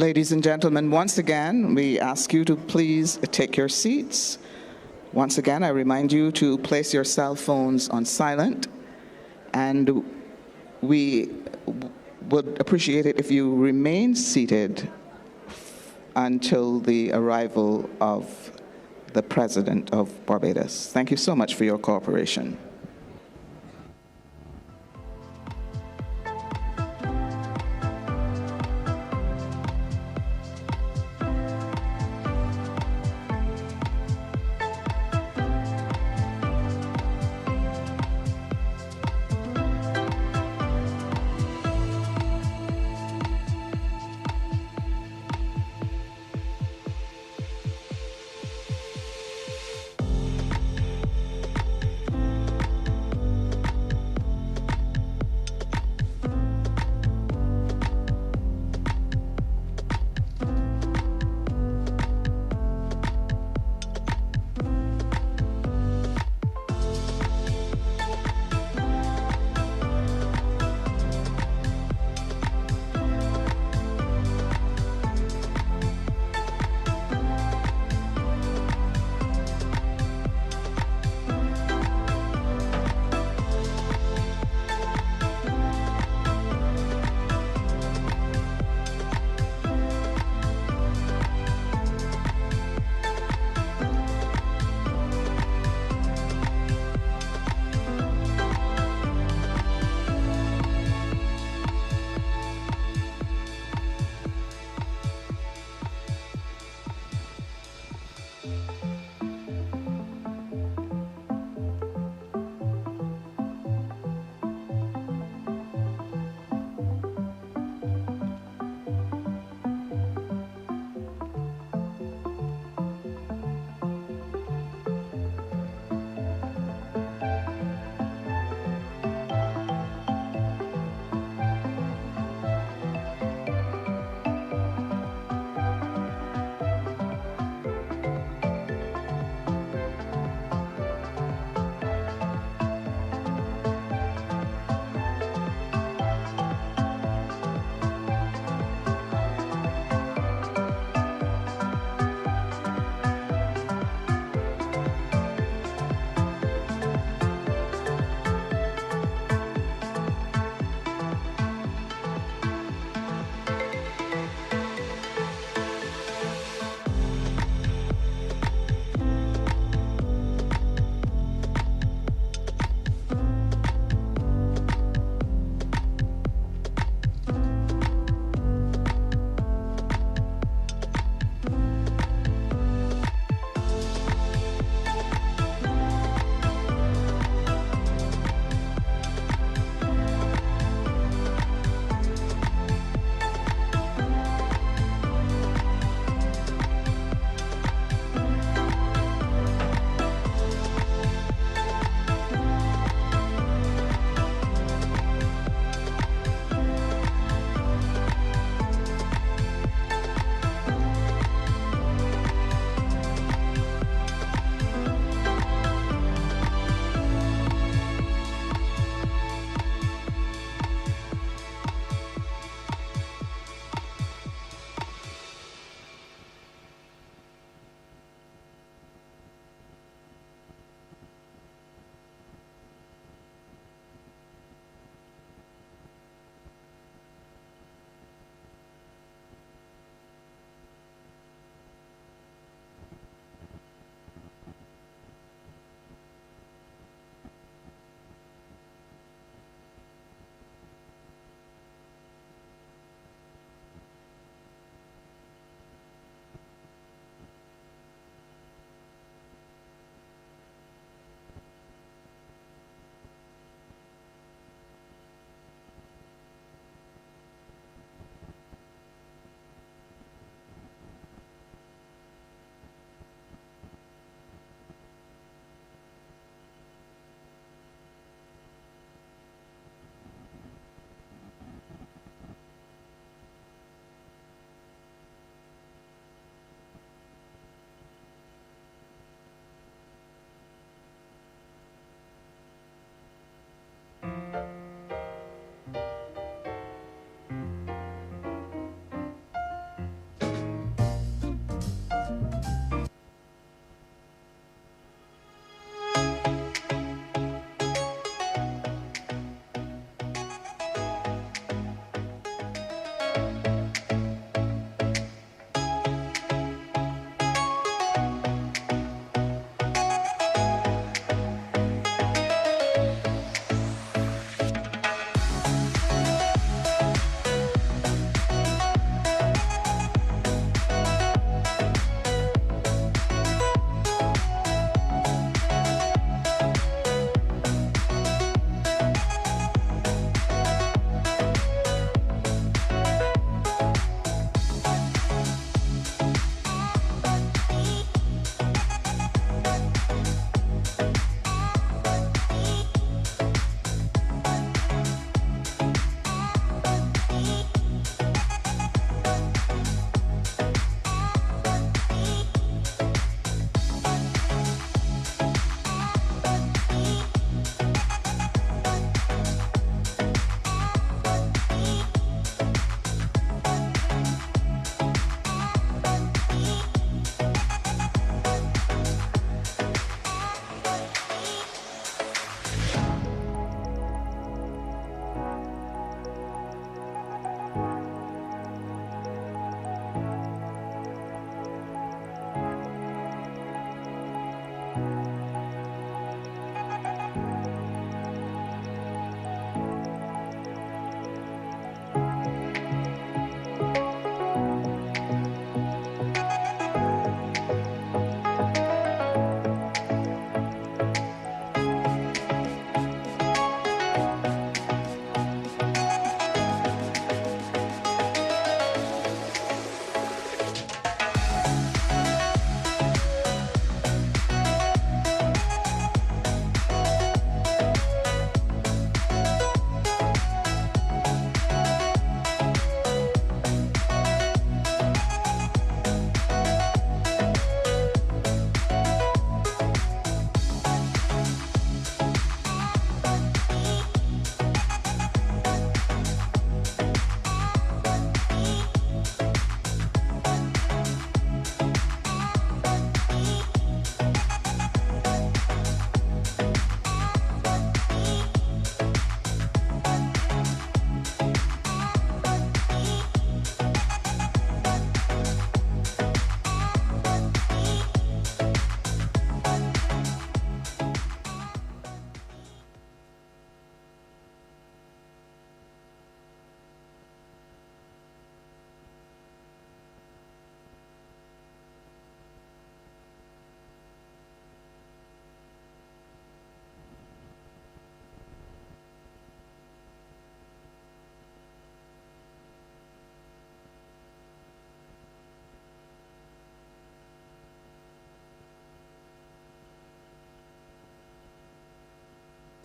Ladies and gentlemen, once again, we ask you to please take your seats. Once again, I remind you to place your cell phones on silent, and we would appreciate it if you remain seated until the arrival of the President of Barbados. Thank you so much for your cooperation.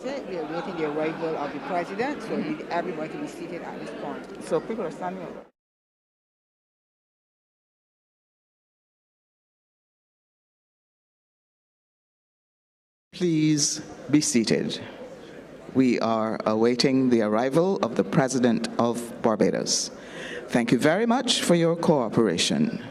seated. We are waiting the arrival of the president, so we need everyone to be seated at this point. So people are standing up. Please be seated. We are awaiting the arrival of the President of Barbados. Thank you very much for your cooperation.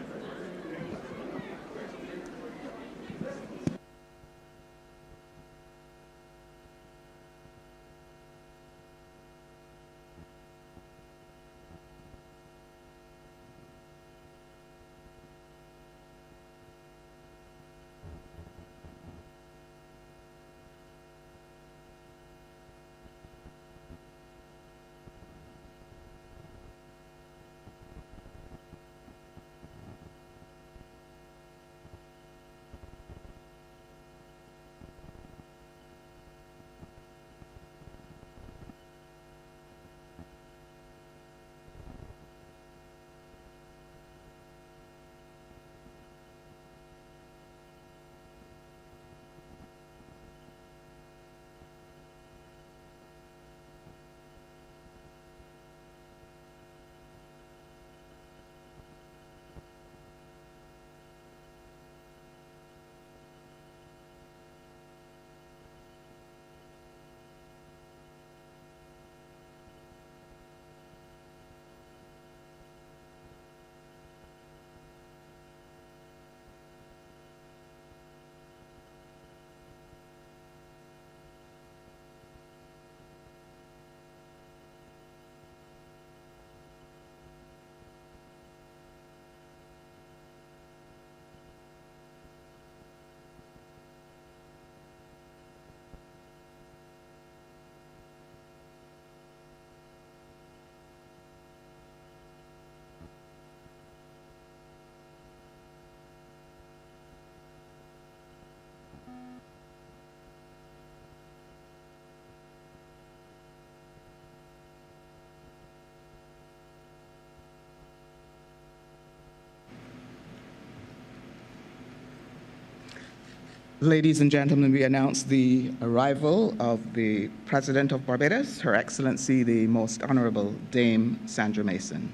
Ladies and gentlemen, we announce the arrival of the President of Barbados, Her Excellency, the Most Honorable Dame Sandra Mason.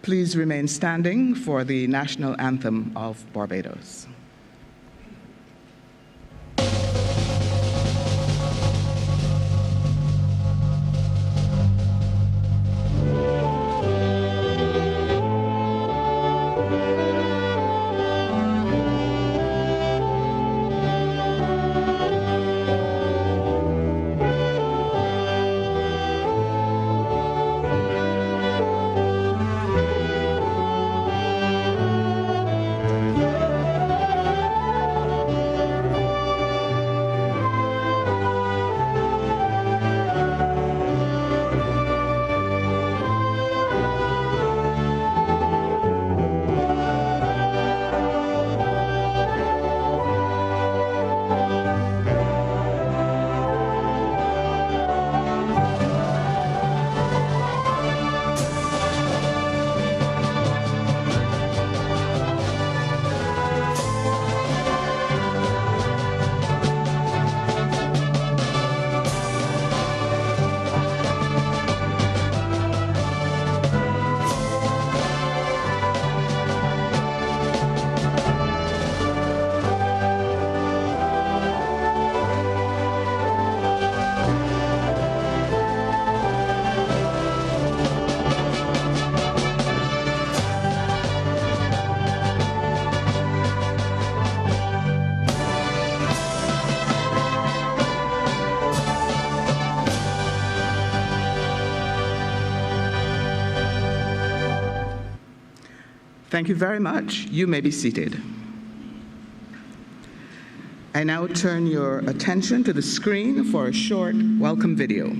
Please remain standing for the national anthem of Barbados. Thank you very much. You may be seated. I now turn your attention to the screen for a short welcome video.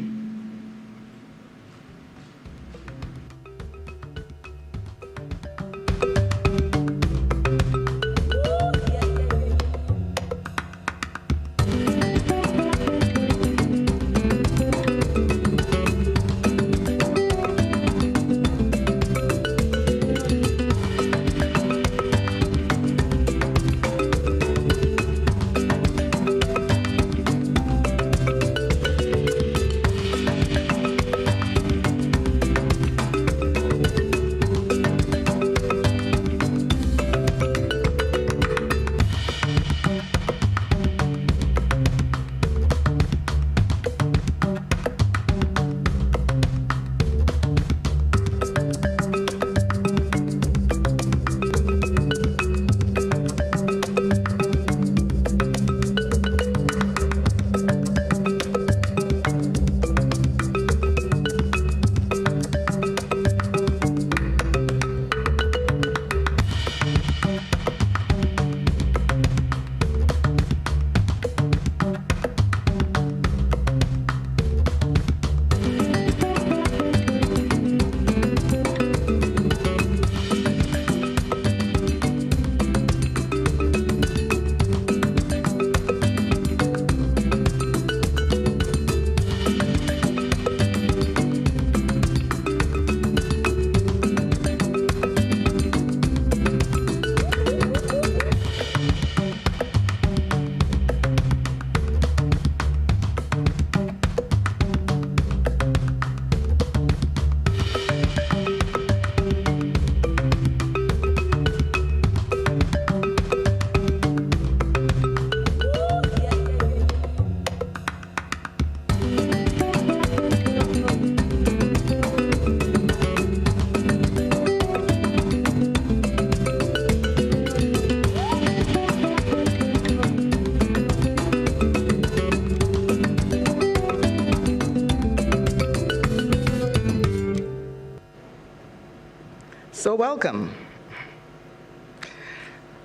So welcome.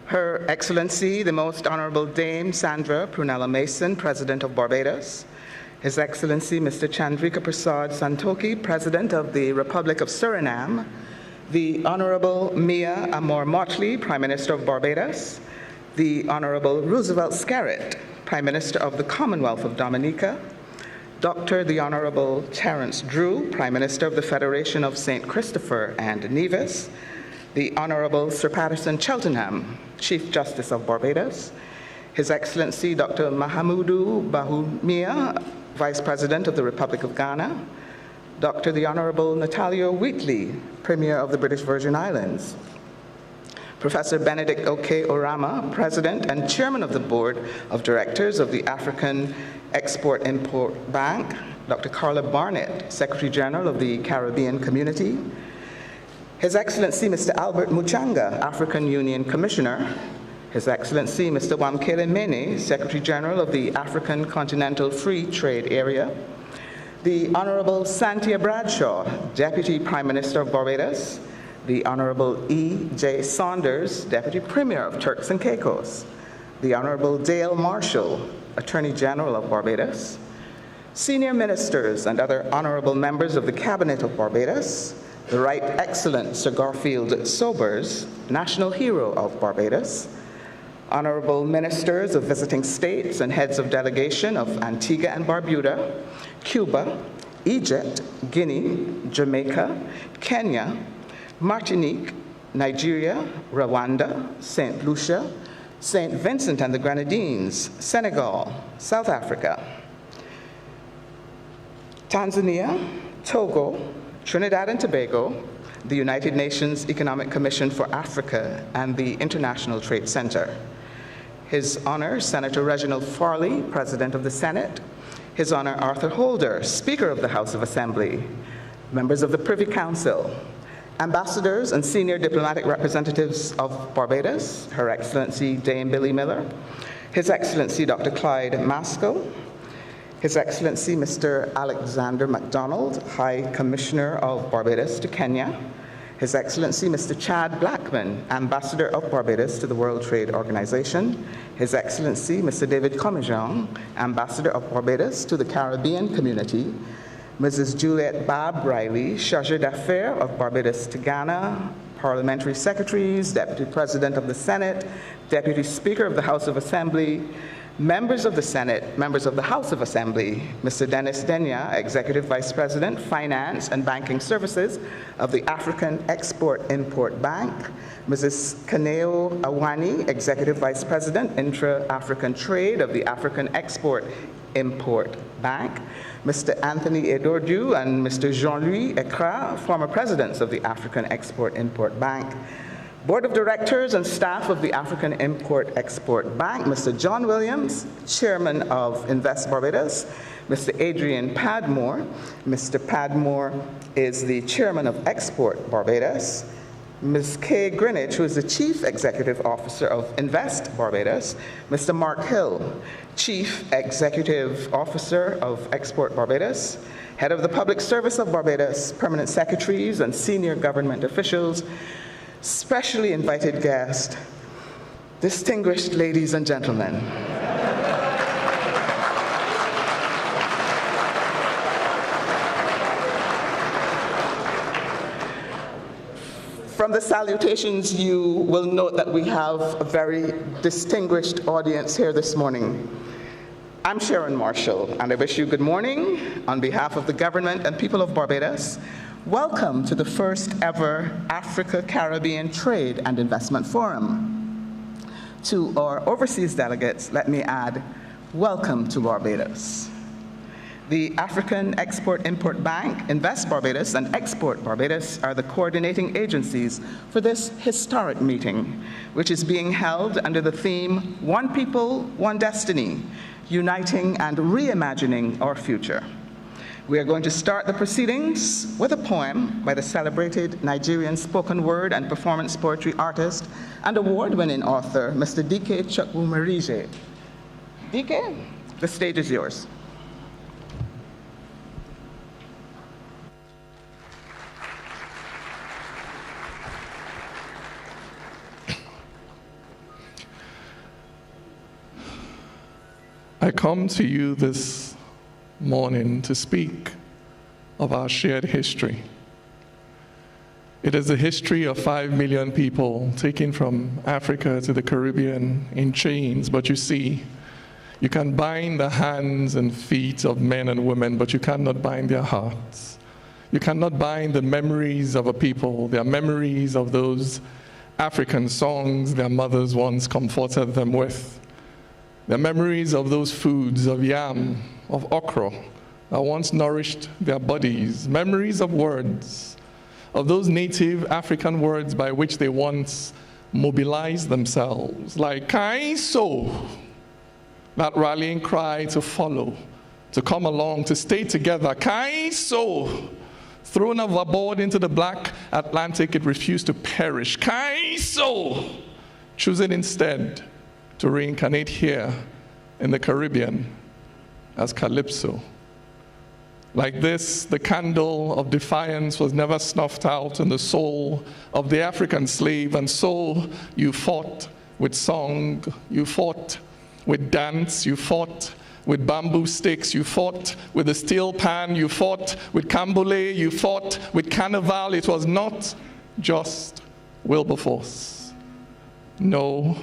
Her Excellency, the Most Honorable Dame Sandra Prunella Mason, President of Barbados. His Excellency, Mr. Chandrika Prasad Santokhi, President of the Republic of Suriname. The Honorable Mia Amor Motley, Prime Minister of Barbados. The Honorable Roosevelt Scarrett, Prime Minister of the Commonwealth of Dominica. Dr. the Honorable Terence Drew, Prime Minister of the Federation of St. Christopher and Nevis, the Honorable Sir Patterson Cheltenham, Chief Justice of Barbados, His Excellency Dr. Mahamudu Bawumia, Vice President of the Republic of Ghana, Dr. the Honorable Natalia Wheatley, Premier of the British Virgin Islands, Professor Benedict O.K. Orama, President and Chairman of the Board of Directors of the African Export-Import Bank, Dr. Carla Barnett, Secretary General of the Caribbean Community, His Excellency Mr. Albert Muchanga, African Union Commissioner, His Excellency Mr. Wamkele Mene, Secretary General of the African Continental Free Trade Area, the Honorable Santia Bradshaw, Deputy Prime Minister of Barbados, the Honorable E.J. Saunders, Deputy Premier of Turks and Caicos, the Honorable Dale Marshall, Attorney General of Barbados, senior ministers and other honorable members of the Cabinet of Barbados, the Right Excellent Sir Garfield Sobers, National Hero of Barbados, honorable ministers of visiting states and heads of delegation of Antigua and Barbuda, Cuba, Egypt, Guinea, Jamaica, Kenya, Martinique, Nigeria, Rwanda, St. Lucia, St. Vincent and the Grenadines, Senegal, South Africa, Tanzania, Togo, Trinidad and Tobago, the United Nations Economic Commission for Africa, and the International Trade Center. His Honor, Senator Reginald Farley, President of the Senate. His Honor, Arthur Holder, Speaker of the House of Assembly. Members of the Privy Council, ambassadors and senior diplomatic representatives of Barbados, Her Excellency Dame Billy Miller, His Excellency Dr. Clyde Masco, His Excellency Mr. Alexander MacDonald, High Commissioner of Barbados to Kenya, His Excellency Mr. Chad Blackman, Ambassador of Barbados to the World Trade Organization, His Excellency Mr. David Commijon, Ambassador of Barbados to the Caribbean Community, Mrs. Juliet Bab Riley, Chargé d'Affaires of Barbados to Ghana, Parliamentary Secretaries, Deputy President of the Senate, Deputy Speaker of the House of Assembly, members of the Senate, members of the House of Assembly, Mr. Dennis Denya, Executive Vice President, Finance and Banking Services of the African Export-Import Bank, Mrs. Kaneo Awani, Executive Vice President, Intra-African Trade of the African Export-Import Bank, Mr. Anthony Edordu and Mr. Jean-Louis Ekra, former presidents of the African Export-Import Bank, Board of Directors and staff of the African Import-Export Bank, Mr. John Williams, Chairman of Invest Barbados, Mr. Adrian Padmore. Mr. Padmore is the Chairman of Export Barbados, Ms. Kay Greenwich, who is the Chief Executive Officer of Invest Barbados, Mr. Mark Hill, Chief Executive Officer of Export Barbados, Head of the Public Service of Barbados, Permanent Secretaries and senior government officials, specially invited guests, distinguished ladies and gentlemen. From the salutations, you will note that we have a very distinguished audience here this morning. I'm Sharon Marshall, and I wish you good morning on behalf of the government and people of Barbados. Welcome to the first ever Africa-Caribbean Trade and Investment Forum. To our overseas delegates, let me add, welcome to Barbados. The African Export-Import Bank, Invest Barbados, and Export Barbados are the coordinating agencies for this historic meeting, which is being held under the theme, One People, One Destiny, Uniting and Reimagining Our Future. We are going to start the proceedings with a poem by the celebrated Nigerian spoken word and performance poetry artist and award-winning author, Mr. Dike Chukwumerije. Dike, the stage is yours. I come to you this morning to speak of our shared history. It is the history of 5 million people taken from Africa to the Caribbean in chains, but you see, you can bind the hands and feet of men and women, but you cannot bind their hearts. You cannot bind the memories of a people, their memories of those African songs their mothers once comforted them with. The memories of those foods of yam, of okra, that once nourished their bodies. Memories of words, of those native African words by which they once mobilized themselves, like Kaiso, that rallying cry to follow, to come along, to stay together. Kaiso, thrown overboard into the black Atlantic, it refused to perish. Kaiso, choosing instead to reincarnate here in the Caribbean as Calypso. Like this, the candle of defiance was never snuffed out in the soul of the African slave, and so you fought with song, you fought with dance, you fought with bamboo sticks, you fought with a steel pan, you fought with cambole, you fought with carnival. It was not just Wilberforce. No,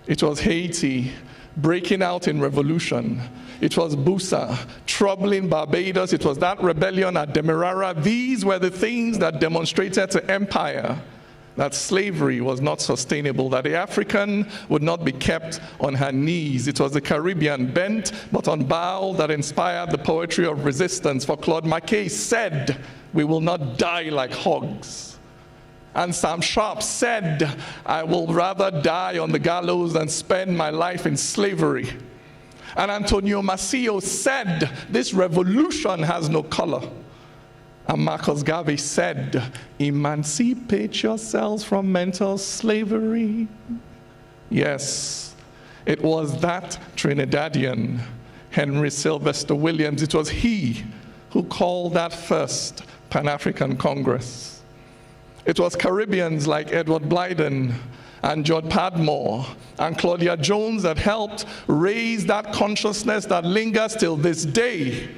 it was Haiti breaking out in revolution. It was Busa troubling Barbados. It was that rebellion at Demerara. These were the things that demonstrated to empire that slavery was not sustainable, that the African would not be kept on her knees. It was the Caribbean bent but unbowed that inspired the poetry of resistance. For Claude Mackay said, "We will not die like hogs." And Sam Sharp said, "I will rather die on the gallows than spend my life in slavery." And Antonio Maceo said, "This revolution has no color." And Marcus Garvey said, "Emancipate yourselves from mental slavery." Yes, it was that Trinidadian, Henry Sylvester Williams. It was he who called that first Pan-African Congress. It was Caribbeans like Edward Blyden and George Padmore and Claudia Jones that helped raise that consciousness that lingers till this day,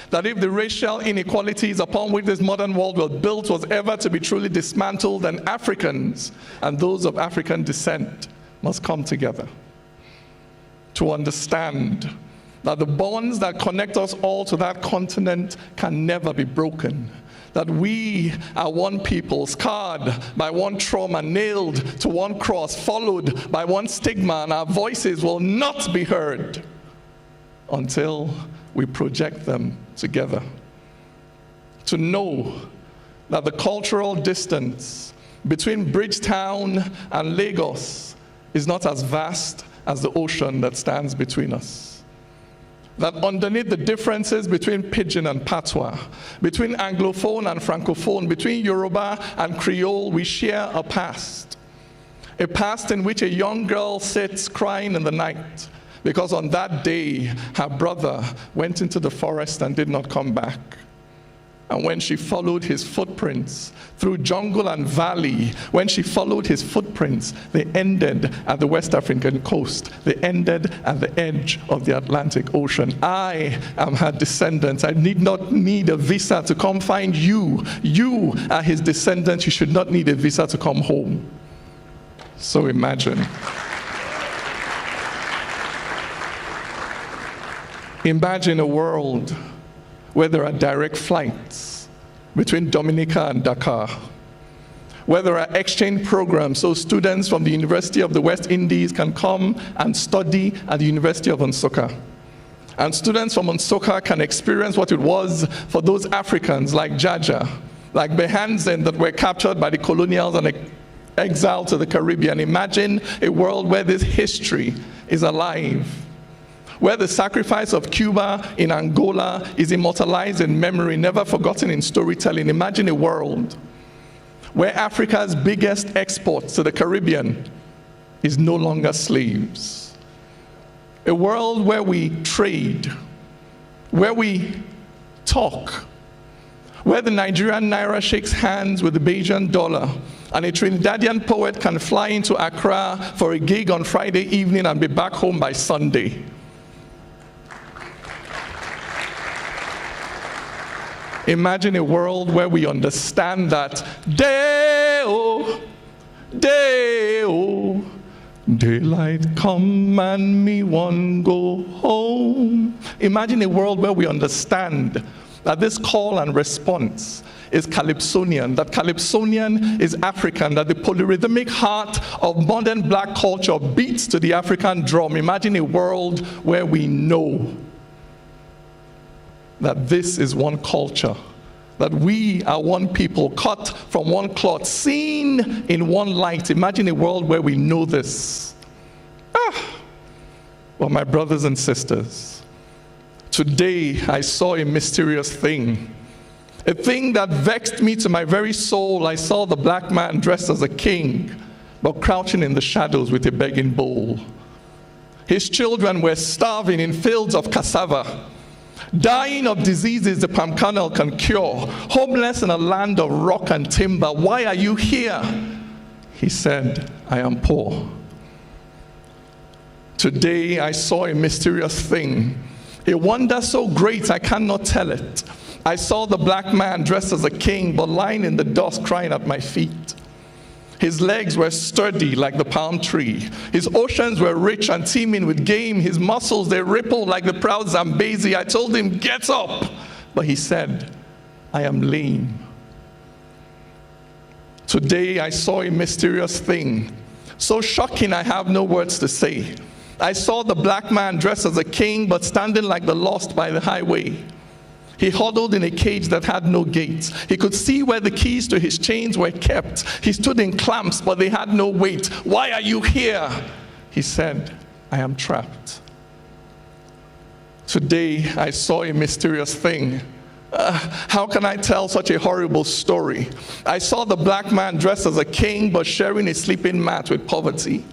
that if the racial inequalities upon which this modern world was built was ever to be truly dismantled, then Africans and those of African descent must come together to understand that the bonds that connect us all to that continent can never be broken. That we are one people, scarred by one trauma, nailed to one cross, followed by one stigma, and our voices will not be heard until we project them together. To know that the cultural distance between Bridgetown and Lagos is not as vast as the ocean that stands between us. That underneath the differences between Pidgin and Patois, between Anglophone and Francophone, between Yoruba and Creole, we share a past. A past in which a young girl sits crying in the night because on that day her brother went into the forest and did not come back. And when she followed his footprints through jungle and valley, when she followed his footprints, they ended at the West African coast. They ended at the edge of the Atlantic Ocean. I am her descendant. I need not need a visa to come find you. You are his descendant. You should not need a visa to come home. So imagine. Imagine a world where there are direct flights between Dominica and Dakar, where there are exchange programs so students from the University of the West Indies can come and study at the University of Nsukka. And students from Nsukka can experience what it was for those Africans like Jaja, like Behanzin that were captured by the colonials and exiled to the Caribbean. Imagine a world where this history is alive, where the sacrifice of Cuba in Angola is immortalized in memory, never forgotten in storytelling. Imagine a world where Africa's biggest exports to the Caribbean is no longer slaves. A world where we trade, where we talk, where the Nigerian naira shakes hands with the Bajan dollar, and a Trinidadian poet can fly into Accra for a gig on Friday evening and be back home by Sunday. Imagine a world where we understand that Day-o, day-o, daylight come and me one go home. Imagine a world where we understand that this call and response is Calypsonian, that Calypsonian is African, that the polyrhythmic heart of modern black culture beats to the African drum. Imagine a world where we know that this is one culture, that we are one people, cut from one cloth, seen in one light. Imagine a world where we know this. Well, my brothers and sisters, today I saw a mysterious thing, a thing that vexed me to my very soul. I saw the black man dressed as a king, but crouching in the shadows with a begging bowl. His children were starving in fields of cassava, dying of diseases the palm kernel can cure, homeless in a land of rock and timber. Why are you here? He said, I am poor. Today I saw a mysterious thing, a wonder so great I cannot tell it. I saw the black man dressed as a king, but lying in the dust crying at my feet. His legs were sturdy like the palm tree. His oceans were rich and teeming with game. His muscles, they rippled like the proud Zambezi. I told him, get up. But he said, I am lame. Today I saw a mysterious thing, so shocking I have no words to say. I saw the black man dressed as a king, but standing like the lost by the highway. He huddled in a cage that had no gates. He could see where the keys to his chains were kept. He stood in clamps, but they had no weight. Why are you here? He said, I am trapped. Today, I saw a mysterious thing. How can I tell such a horrible story? I saw the black man dressed as a king, but sharing a sleeping mat with poverty.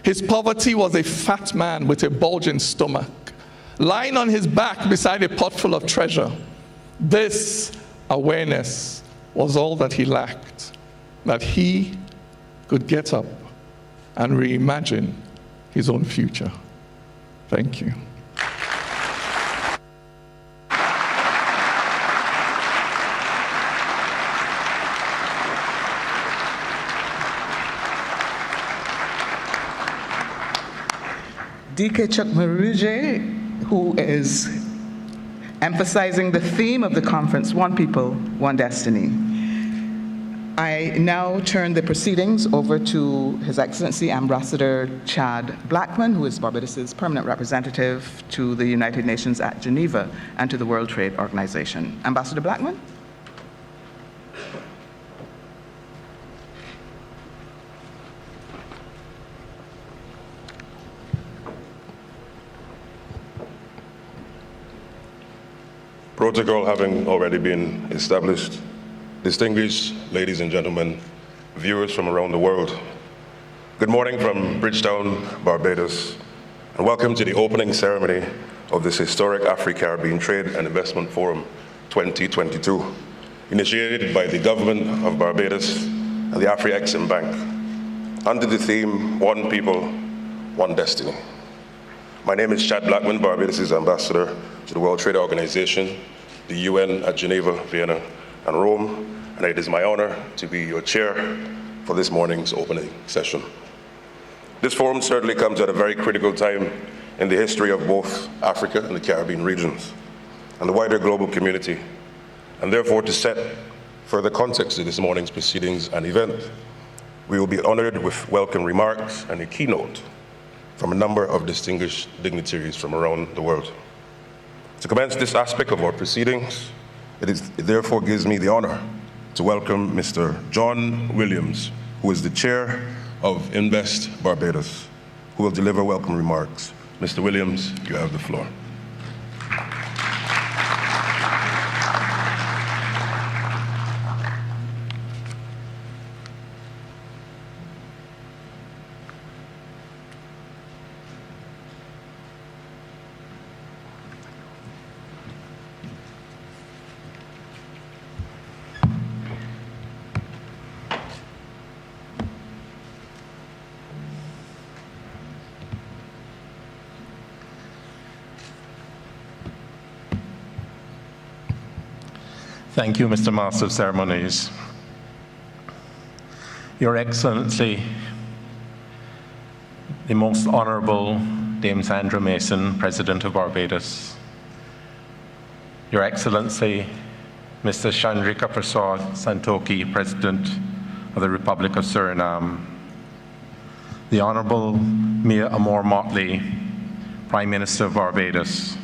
His poverty was a fat man with a bulging stomach, lying on his back beside a pot full of treasure. This awareness was all that he lacked. that he could get up and reimagine his own future. Thank you. DK Chuck Maruje, who is emphasizing the theme of the conference, One People, One Destiny. I now turn the proceedings over to His Excellency Ambassador Chad Blackman, who is Barbados' permanent representative to the United Nations at Geneva and to the World Trade Organization. Ambassador Blackman? Protocol having already been established, distinguished ladies and gentlemen, viewers from around the world, good morning from Bridgetown, Barbados, and welcome to the opening ceremony of this historic AfriCaribbean Trade and Investment Forum 2022, initiated by the government of Barbados and the AfriExim Bank, under the theme, One People, One Destiny. My name is Chad Blackman, Barbados' ambassador to the World Trade Organization, the UN at Geneva, Vienna, and Rome, and it is my honor to be your chair for this morning's opening session. This forum certainly comes at a very critical time in the history of both Africa and the Caribbean regions, and the wider global community, and therefore to set further context to this morning's proceedings and event, we will be honored with welcome remarks and a keynote from a number of distinguished dignitaries from around the world. To commence this aspect of our proceedings, it therefore gives me the honor to welcome Mr. John Williams, who is the chair of Invest Barbados, who will deliver welcome remarks. Mr. Williams, you have the floor. Thank you, Mr. Master of Ceremonies. Your Excellency, the Most Honorable Dame Sandra Mason, President of Barbados, Your Excellency, Mr. Chandrika Prasad Santokhi, President of the Republic of Suriname, the Honorable Mia Amor Motley, Prime Minister of Barbados,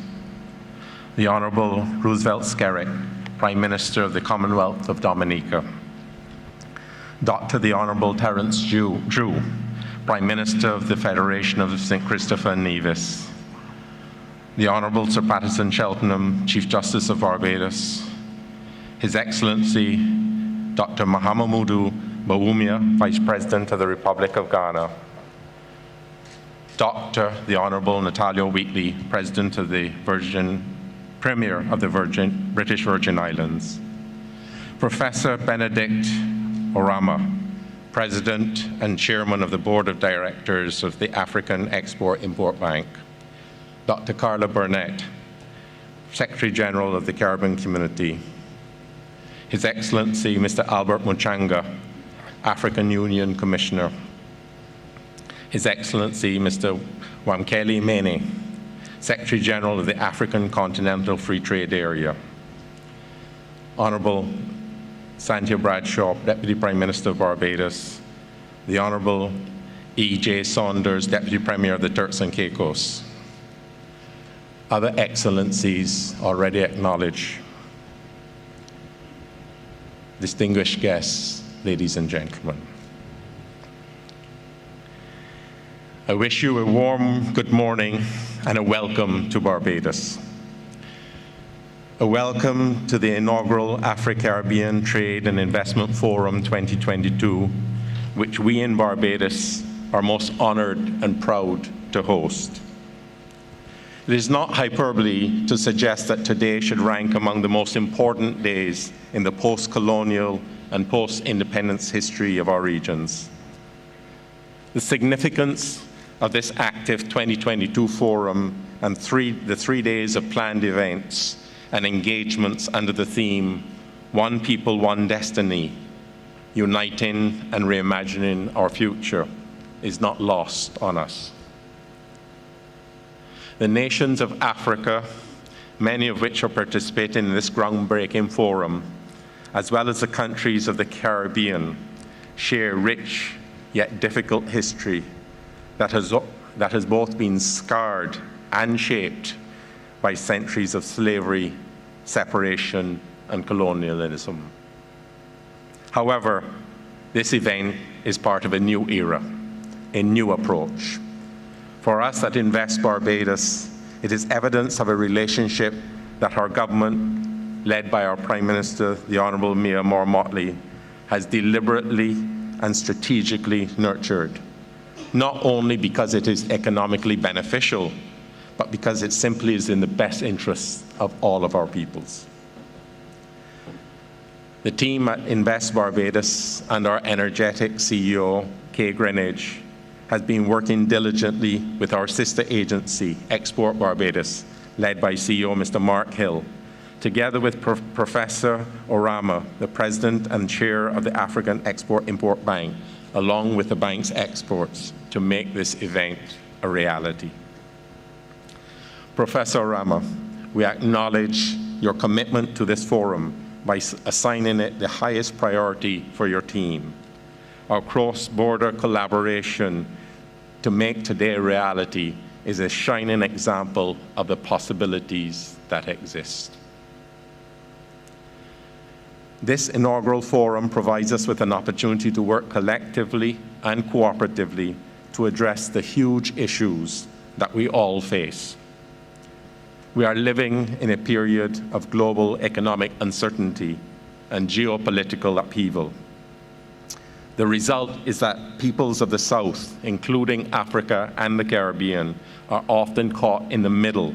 the Honorable Roosevelt Skerritt, Prime Minister of the Commonwealth of Dominica, Dr. the Honorable Terence Drew, Prime Minister of the Federation of St. Christopher and Nevis, the Honorable Sir Patterson Cheltenham, Chief Justice of Barbados, His Excellency Dr. Mahamudu Bawumia, Vice President of the Republic of Ghana, Dr. the Honorable Natalia Wheatley, President of the Premier of the British Virgin Islands, Professor Benedict Orama, President and Chairman of the Board of Directors of the African Export-Import Bank, Dr. Carla Burnett, Secretary General of the Caribbean Community, His Excellency Mr. Albert Muchanga, African Union Commissioner, His Excellency Mr. Wamkeli Mene, Secretary General of the African Continental Free Trade Area, Honorable Santia Bradshaw, Deputy Prime Minister of Barbados, the Honorable E.J. Saunders, Deputy Premier of the Turks and Caicos, other excellencies already acknowledged, distinguished guests, ladies and gentlemen. I wish you a warm good morning and a welcome to Barbados. A welcome to the inaugural AfriCaribbean Trade and Investment Forum 2022, which we in Barbados are most honored and proud to host. It is not hyperbole to suggest that today should rank among the most important days in the post-colonial and post-independence history of our regions. The significance of this ACTIF 2022 forum and the 3 days of planned events and engagements under the theme, One People, One Destiny, Uniting and Reimagining Our Future, is not lost on us. The nations of Africa, many of which are participating in this groundbreaking forum, as well as the countries of the Caribbean, share rich yet difficult history that has both been scarred and shaped by centuries of slavery, separation, and colonialism. However, this event is part of a new era, a new approach. For us at Invest Barbados, it is evidence of a relationship that our government, led by our Prime Minister, the Honourable Mia Moore-Motley, has deliberately and strategically nurtured, not only because it is economically beneficial, but because it simply is in the best interests of all of our peoples. The team at Invest Barbados and our energetic CEO, Kay Greenidge, has been working diligently with our sister agency, Export Barbados, led by CEO Mr. Mark Hill, together with Professor Orama, the President and Chair of the African Export-Import Bank, along with the bank's experts, to make this event a reality. Professor Orama, we acknowledge your commitment to this forum by assigning it the highest priority for your team. Our cross-border collaboration to make today a reality is a shining example of the possibilities that exist. This inaugural forum provides us with an opportunity to work collectively and cooperatively to address the huge issues that we all face. We are living in a period of global economic uncertainty and geopolitical upheaval. The result is that peoples of the South, including Africa and the Caribbean, are often caught in the middle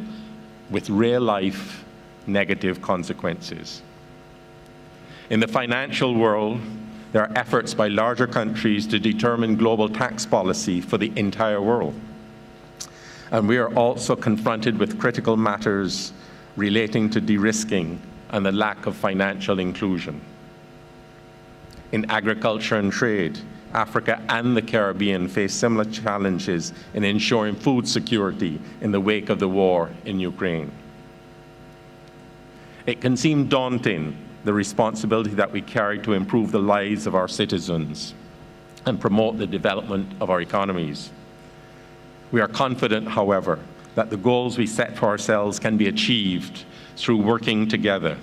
with real-life negative consequences. In the financial world, there are efforts by larger countries to determine global tax policy for the entire world. And we are also confronted with critical matters relating to de-risking and the lack of financial inclusion. In agriculture and trade, Africa and the Caribbean face similar challenges in ensuring food security in the wake of the war in Ukraine. It can seem daunting, the responsibility that we carry to improve the lives of our citizens and promote the development of our economies. We are confident, however, that the goals we set for ourselves can be achieved through working together.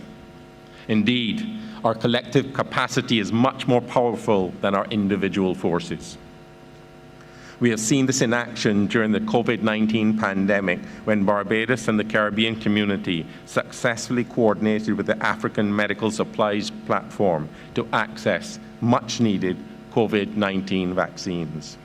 Indeed, our collective capacity is much more powerful than our individual forces. We have seen this in action during the COVID-19 pandemic, when Barbados and the Caribbean community successfully coordinated with the African Medical Supplies Platform to access much-needed COVID-19 vaccines.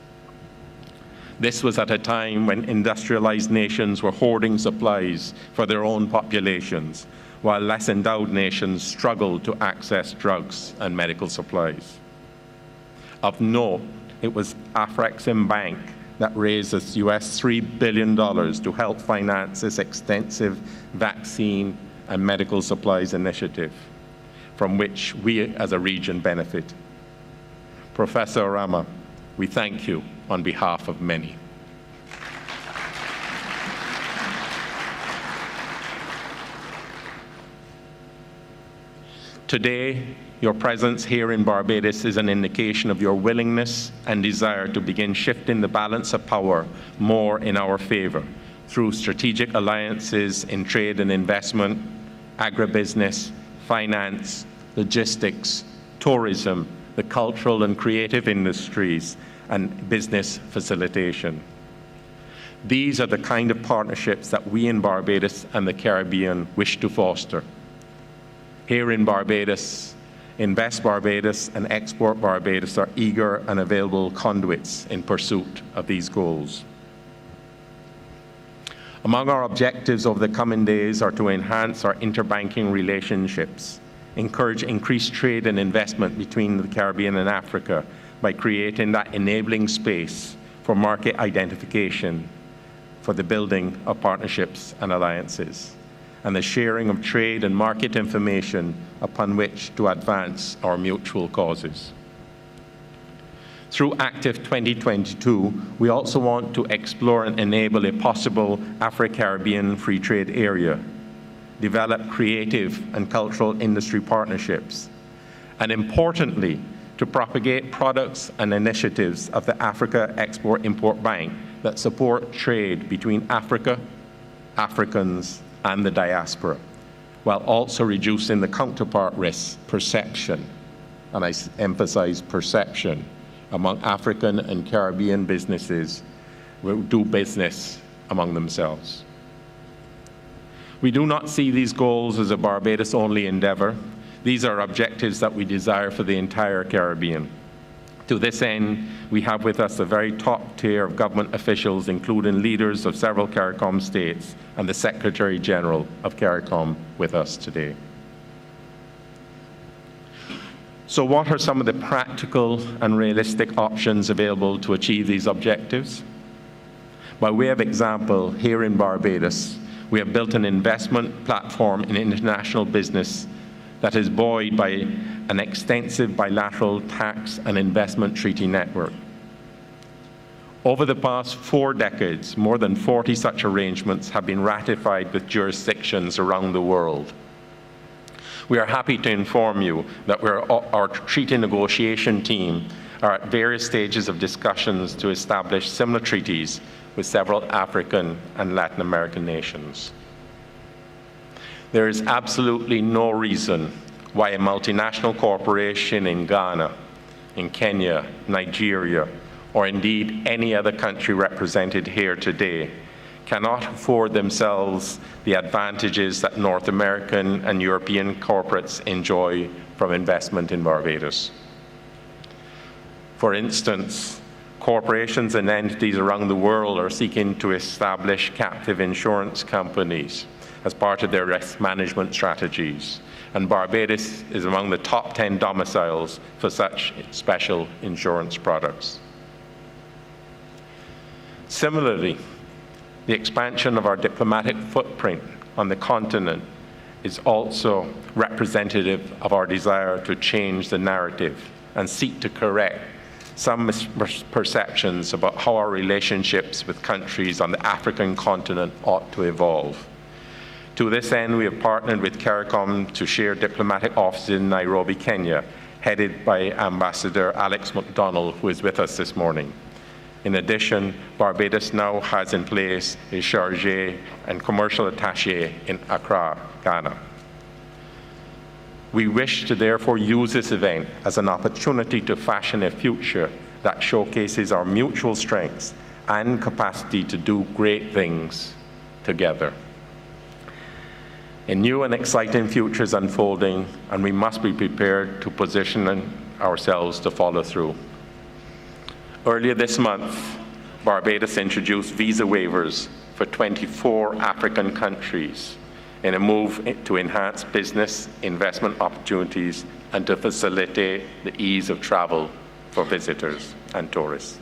This was at a time when industrialized nations were hoarding supplies for their own populations, while less endowed nations struggled to access drugs and medical supplies. Of note, it was AfriCaribbean Bank that raised us US $3 billion to help finance this extensive vaccine and medical supplies initiative, from which we as a region benefit. Professor Orama, we thank you on behalf of many. Today, your presence here in Barbados is an indication of your willingness and desire to begin shifting the balance of power more in our favor through strategic alliances in trade and investment, agribusiness, finance, logistics, tourism, the cultural and creative industries, and business facilitation. These are the kind of partnerships that we in Barbados and the Caribbean wish to foster. Here in Barbados, Invest Barbados and Export Barbados are eager and available conduits in pursuit of these goals. Among our objectives over the coming days are to enhance our interbanking relationships, encourage increased trade and investment between the Caribbean and Africa by creating that enabling space for market identification, for the building of partnerships and alliances, and the sharing of trade and market information upon which to advance our mutual causes. Through ACTIF 2022, we also want to explore and enable a possible AfriCaribbean free trade area, develop creative and cultural industry partnerships, and importantly, to propagate products and initiatives of the Africa Export-Import Bank that support trade between Africa, Africans, and the diaspora, while also reducing the counterpart risk perception, and I emphasize perception, among African and Caribbean businesses who do business among themselves. We do not see these goals as a Barbados-only endeavor. These are objectives that we desire for the entire Caribbean. To this end, we have with us a very top tier of government officials, including leaders of several CARICOM states and the Secretary General of CARICOM with us today. So what are some of the practical and realistic options available to achieve these objectives? By way of example, here in Barbados, we have built an investment platform in international business that is buoyed by an extensive bilateral tax and investment treaty network. Over the past 4 decades, more than 40 such arrangements have been ratified with jurisdictions around the world. We are happy to inform you that our treaty negotiation team are at various stages of discussions to establish similar treaties with several African and Latin American nations. There is absolutely no reason why a multinational corporation in Ghana, in Kenya, Nigeria, or indeed any other country represented here today cannot afford themselves the advantages that North American and European corporates enjoy from investment in Barbados. For instance, corporations and entities around the world are seeking to establish captive insurance companies as part of their risk management strategies, and Barbados is among the top 10 domiciles for such special insurance products. Similarly, the expansion of our diplomatic footprint on the continent is also representative of our desire to change the narrative and seek to correct some misperceptions about how our relationships with countries on the African continent ought to evolve. To this end, we have partnered with CARICOM to share diplomatic offices in Nairobi, Kenya, headed by Ambassador Alex McDonald, who is with us this morning. In addition, Barbados now has in place a chargé and commercial attaché in Accra, Ghana. We wish to therefore use this event as an opportunity to fashion a future that showcases our mutual strengths and capacity to do great things together. A new and exciting future is unfolding, and we must be prepared to position ourselves to follow through. Earlier this month, Barbados introduced visa waivers for 24 African countries in a move to enhance business investment opportunities and to facilitate the ease of travel for visitors and tourists.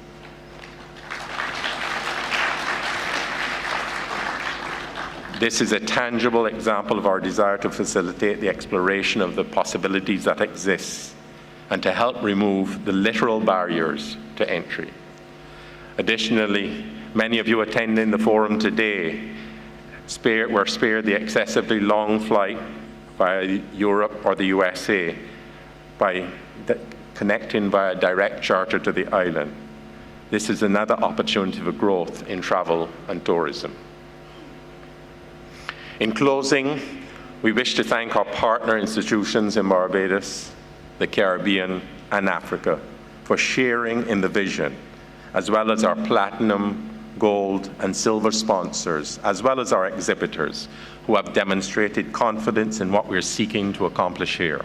This is a tangible example of our desire to facilitate the exploration of the possibilities that exist and to help remove the literal barriers to entry. Additionally, many of you attending the forum today were spared the excessively long flight via Europe or the USA by connecting via direct charter to the island. This is another opportunity for growth in travel and tourism. In closing, we wish to thank our partner institutions in Barbados, the Caribbean, and Africa for sharing in the vision, as well as our platinum, gold, and silver sponsors, as well as our exhibitors, who have demonstrated confidence in what we're seeking to accomplish here.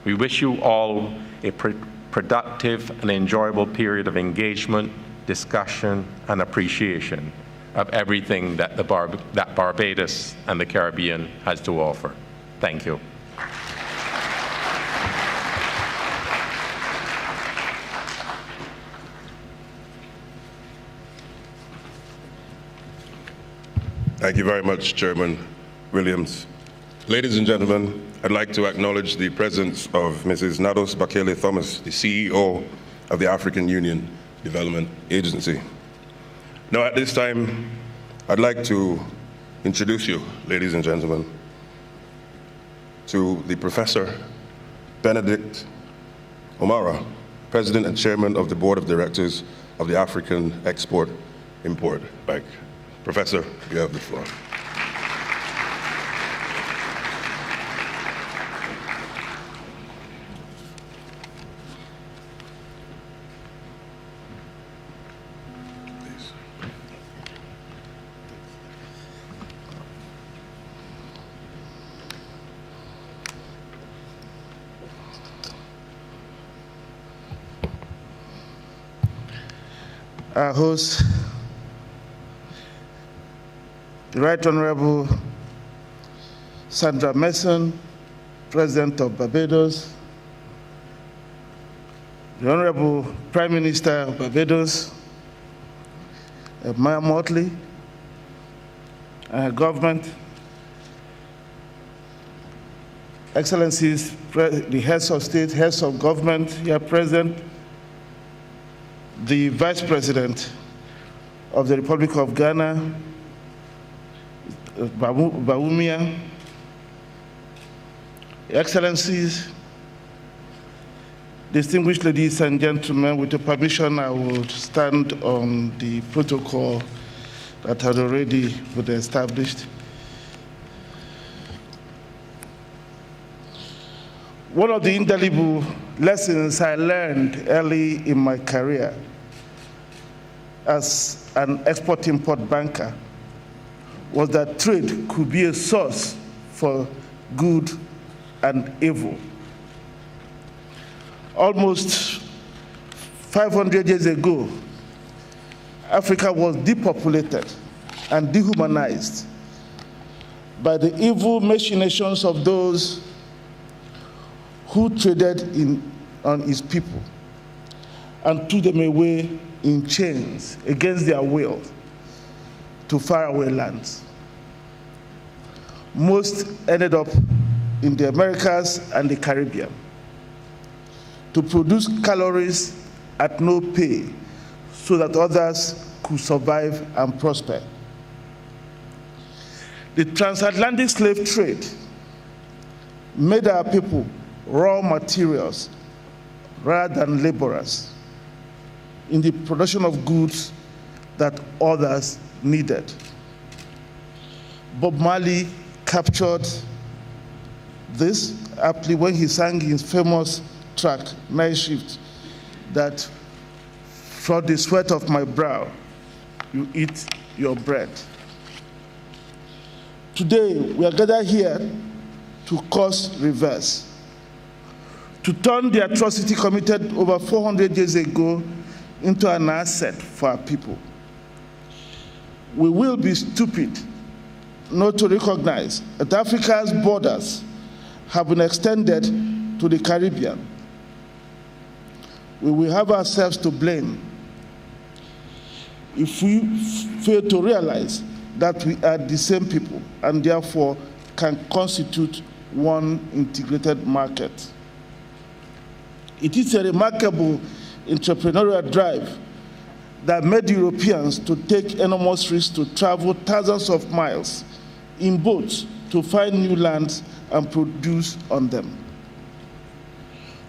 We wish you all a productive and enjoyable period of engagement, discussion, and appreciation of everything that Barbados and the Caribbean has to offer. Thank you. Thank you very much, Chairman Williams. Ladies and gentlemen, I'd like to acknowledge the presence of Mrs. Nados Bakele Thomas, the CEO of the African Union Development Agency. Now, at this time, I'd like to introduce you, ladies and gentlemen, to the Professor Benedict Omara, President and Chairman of the Board of Directors of the African Export-Import Bank. Professor, you have the floor. Our host, the Right Honorable Sandra Mason, President of Barbados, the Honorable Prime Minister of Barbados, Maya Motley, and her government, Excellencies, the heads of state, heads of government here present, the Vice President of the Republic of Ghana, Bawumia, Excellencies, distinguished ladies and gentlemen, with your permission, I will stand on the protocol that had already been established. One of the indelible lessons I learned early in my career as an export-import banker was that trade could be a source for good and evil. Almost 500 years ago, Africa was depopulated and dehumanized by the evil machinations of those who traded on his people and took them away in chains against their will to faraway lands. Most ended up in the Americas and the Caribbean to produce calories at no pay so that others could survive and prosper. The transatlantic slave trade made our people raw materials rather than laborers in the production of goods that others needed. Bob Marley captured this aptly when he sang his famous track, Night Shift, that from the sweat of my brow, you eat your bread. Today, we are gathered here to cause reverse, to turn the atrocity committed over 400 years ago into an asset for our people. We will be stupid not to recognize that Africa's borders have been extended to the Caribbean. We will have ourselves to blame if we fail to realize that we are the same people and therefore can constitute one integrated market. It is a remarkable entrepreneurial drive that made Europeans to take enormous risks to travel thousands of miles in boats to find new lands and produce on them.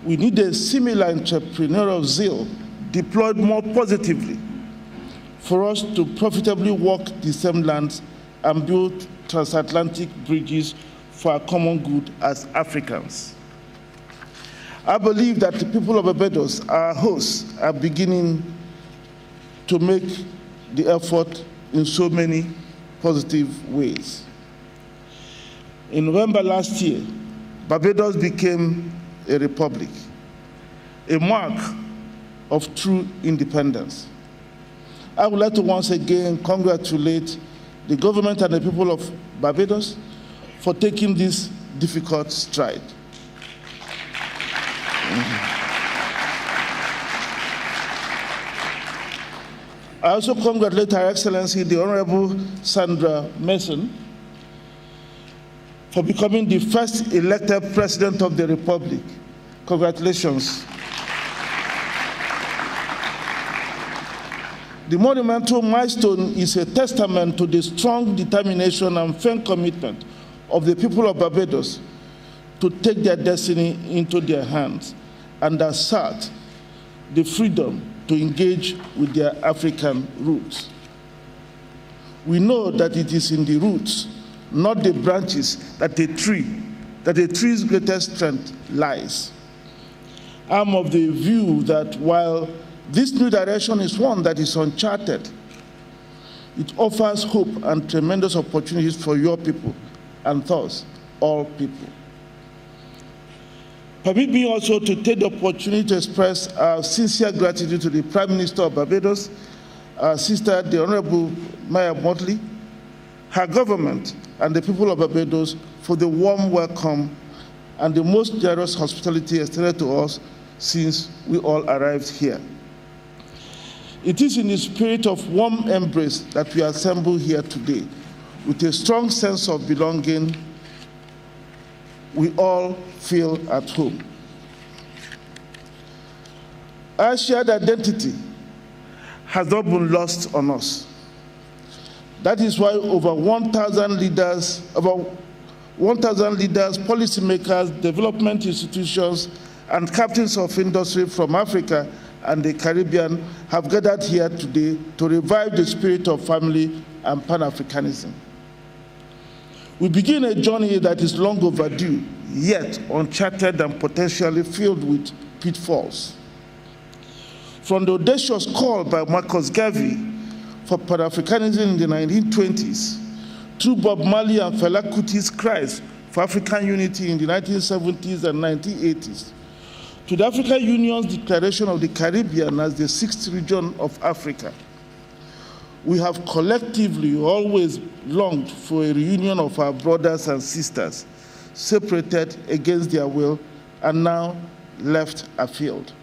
We need a similar entrepreneurial zeal deployed more positively for us to profitably walk the same lands and build transatlantic bridges for our common good as Africans. I believe that the people of Barbados, our hosts, are beginning to make the effort in so many positive ways. In November last year, Barbados became a republic, a mark of true independence. I would like to once again congratulate the government and the people of Barbados for taking this difficult stride. I also congratulate Her Excellency, the Honorable Sandra Mason, for becoming the first elected President of the Republic. Congratulations. The monumental milestone is a testament to the strong determination and firm commitment of the people of Barbados to take their destiny into their hands and assert the freedom to engage with their African roots. We know that it is in the roots, not the branches, that a tree's greatest strength lies. I'm of the view that while this new direction is one that is uncharted, it offers hope and tremendous opportunities for your people, and thus, all people. Permit me also to take the opportunity to express our sincere gratitude to the Prime Minister of Barbados, our sister, the Honorable Maya Motley, her government, and the people of Barbados for the warm welcome and the most generous hospitality extended to us since we all arrived here. It is in the spirit of warm embrace that we assemble here today. With a strong sense of belonging, we all feel at home. Our shared identity has not been lost on us. That is why over 1,000 leaders, policymakers, development institutions, and captains of industry from Africa and the Caribbean have gathered here today to revive the spirit of family and Pan-Africanism. We begin a journey that is long overdue, yet uncharted and potentially filled with pitfalls. From the audacious call by Marcus Garvey for Pan-Africanism in the 1920s, through Bob Marley and Fela Kuti's cries for African unity in the 1970s and 1980s, to the African Union's declaration of the Caribbean as the sixth region of Africa, we have collectively always longed for a reunion of our brothers and sisters, separated against their will and now left afield.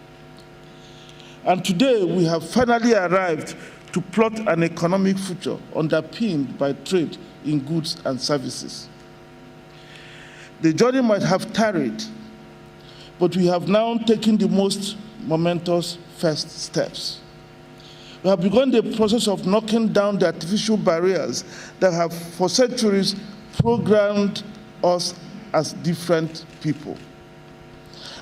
And today we have finally arrived to plot an economic future underpinned by trade in goods and services. The journey might have tarried, but we have now taken the most momentous first steps. We have begun the process of knocking down the artificial barriers that have for centuries programmed us as different people.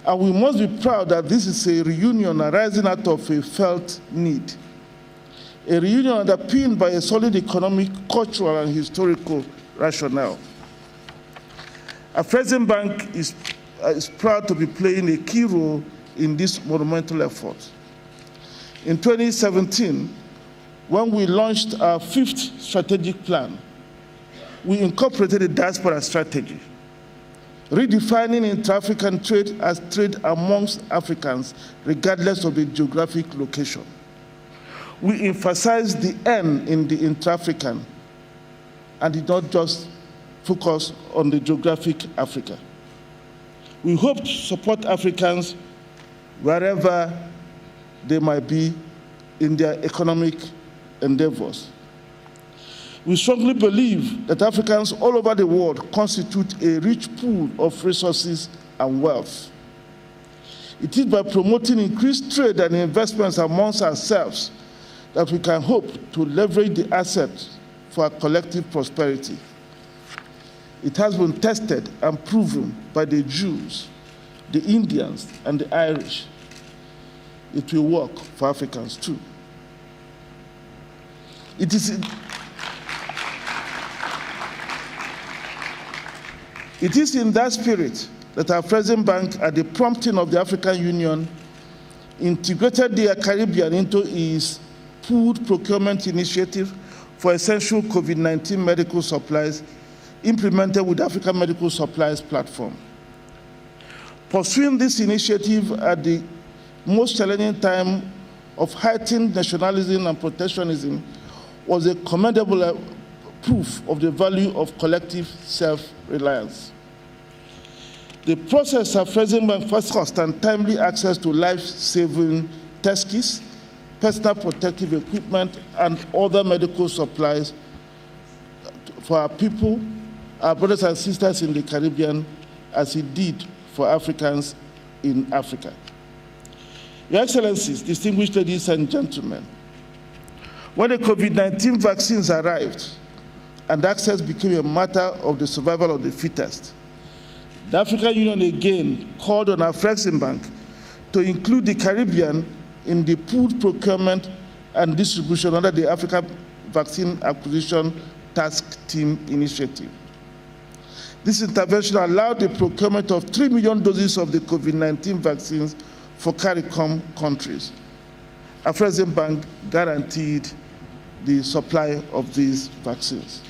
And we must be proud that this is a reunion arising out of a felt need. A reunion underpinned by a solid economic, cultural, and historical rationale. AfriCaribbean is proud to be playing a key role in this monumental effort. In 2017, when we launched our fifth strategic plan, we incorporated a diaspora strategy, redefining intra-African trade as trade amongst Africans, regardless of the geographic location. We emphasized the N in the intra-African and did not just focus on the geographic Africa. We hope to support Africans wherever they might be in their economic endeavors. We strongly believe that Africans all over the world constitute a rich pool of resources and wealth. It is by promoting increased trade and investments amongst ourselves that we can hope to leverage the assets for our collective prosperity. It has been tested and proven by the Jews, the Indians, and the Irish. It will work for Africans too. It is in that spirit that AfriCaribbean, at the prompting of the African Union, integrated the Caribbean into its pooled procurement initiative for essential COVID-19 medical supplies implemented with the African Medical Supplies Platform. Pursuing this initiative at the most challenging time of heightened nationalism and protectionism was a commendable proof of the value of collective self-reliance. The process of AfriCaribbean first cost and timely access to life-saving test kits, personal protective equipment, and other medical supplies for our people, our brothers and sisters in the Caribbean, as he did for Africans in Africa. Your Excellencies, distinguished ladies and gentlemen, when the COVID-19 vaccines arrived and access became a matter of the survival of the fittest, the African Union again called on AfriCaribbean to include the Caribbean in the pooled procurement and distribution under the Africa Vaccine Acquisition Task Team Initiative. This intervention allowed the procurement of 3 million doses of the COVID-19 vaccines for CARICOM countries. AfriCaribbean guaranteed the supply of these vaccines.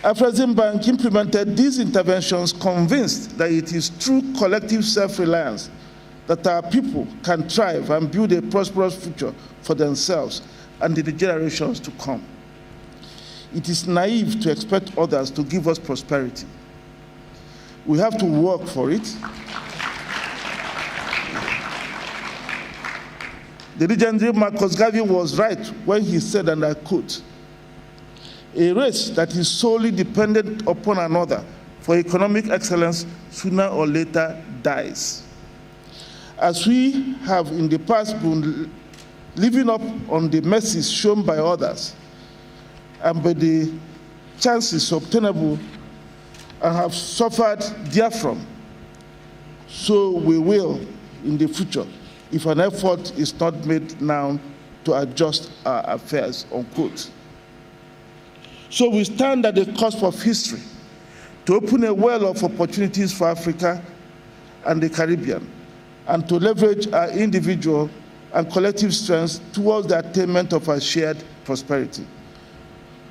AfriCaribbean implemented these interventions convinced that it is through collective self-reliance that our people can thrive and build a prosperous future for themselves and the generations to come. It is naive to expect others to give us prosperity. We have to work for it. The legendary Marcus Garvey was right when he said, and I quote, "A race that is solely dependent upon another for economic excellence sooner or later dies." As we have in the past been living up on the mercies shown by others and by the chances obtainable and have suffered therefrom, so we will in the future if an effort is not made now to adjust our affairs, unquote. So we stand at the cusp of history to open a well of opportunities for Africa and the Caribbean, and to leverage our individual and collective strengths towards the attainment of our shared prosperity.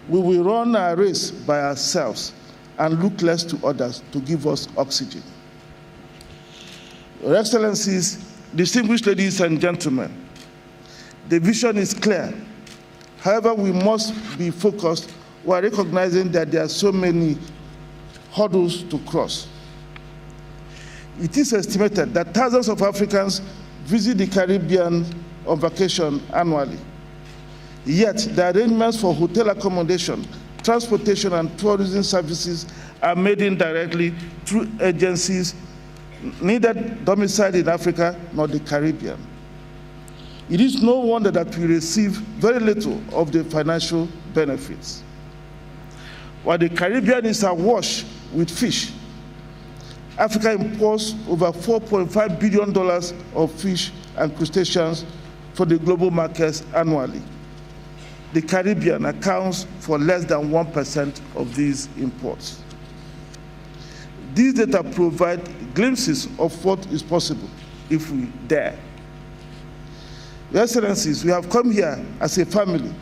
We will run our race by ourselves and look less to others to give us oxygen. Your Excellencies, distinguished ladies and gentlemen, the vision is clear. However, we must be focused while recognizing that there are so many hurdles to cross. It is estimated that thousands of Africans visit the Caribbean on vacation annually. Yet, the arrangements for hotel accommodation, transportation, and tourism services are made indirectly through agencies neither domiciled in Africa nor the Caribbean. It is no wonder that we receive very little of the financial benefits. While the Caribbean is awash with fish, Africa imports over $4.5 billion of fish and crustaceans for the global markets annually. The Caribbean accounts for less than 1% of these imports. These data provide glimpses of what is possible if we dare. Your Excellencies, we have come here as a family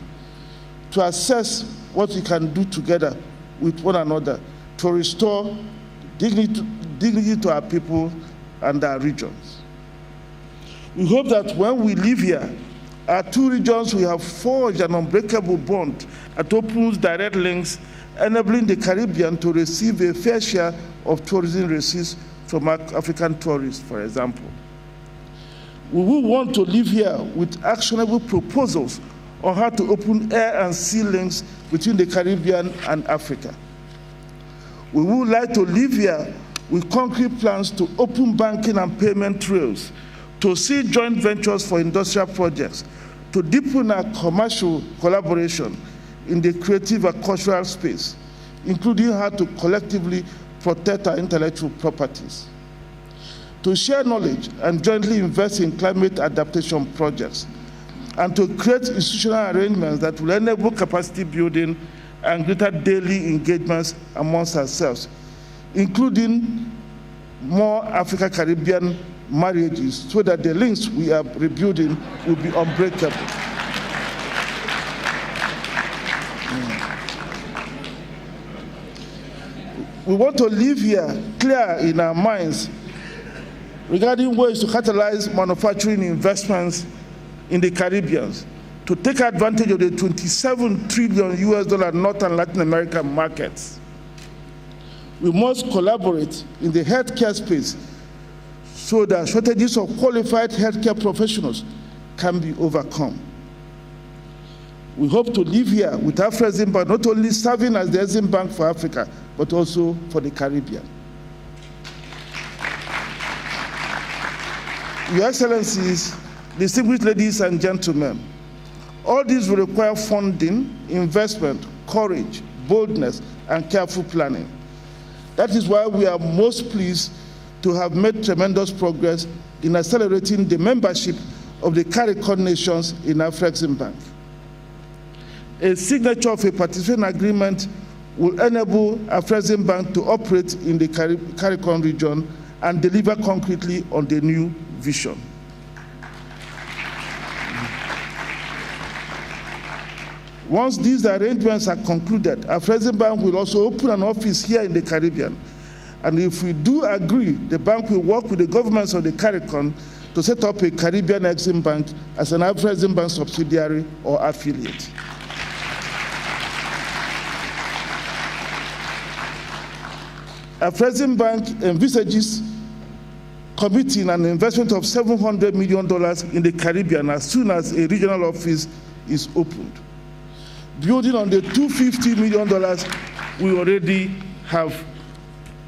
to assess what we can do together with one another to restore dignity to our people and our regions. We hope that when we leave here, our two regions will have forged an unbreakable bond that opens direct links, enabling the Caribbean to receive a fair share of tourism receipts from African tourists, for example. We will want to live here with actionable proposals on how to open air and sea links between the Caribbean and Africa. We would like to live here with concrete plans to open banking and payment trails, to see joint ventures for industrial projects, to deepen our commercial collaboration in the creative and cultural space, including how to collectively protect our intellectual properties, to share knowledge and jointly invest in climate adaptation projects, and to create institutional arrangements that will enable capacity building and greater daily engagements amongst ourselves, including more Africa-Caribbean marriages, so that the links we are rebuilding will be unbreakable. We want to live here clear in our minds regarding ways to catalyze manufacturing investments in the Caribbean, to take advantage of the $27 trillion North and Latin American markets. We must collaborate in the healthcare space so that shortages of qualified healthcare professionals can be overcome. We hope to live here with AfriCaribbean, not only serving as the Exim Bank for Africa, but also for the Caribbean. Your Excellencies, distinguished ladies and gentlemen, all these will require funding, investment, courage, boldness, and careful planning. That is why we are most pleased to have made tremendous progress in accelerating the membership of the CARICOM nations in AfriCaribbean Bank. A signature of a participation agreement will enable AfriCaribbean Bank to operate in the CARICOM region and deliver concretely on the new vision. Once these arrangements are concluded, AfriCaribbean Bank will also open an office here in the Caribbean. And if we do agree, the bank will work with the governments of the CARICOM to set up a Caribbean Exim Bank as an AfriCaribbean Bank subsidiary or affiliate. AfriCaribbean Bank envisages committing an investment of $700 million in the Caribbean as soon as a regional office is opened, building on the $250 million we already have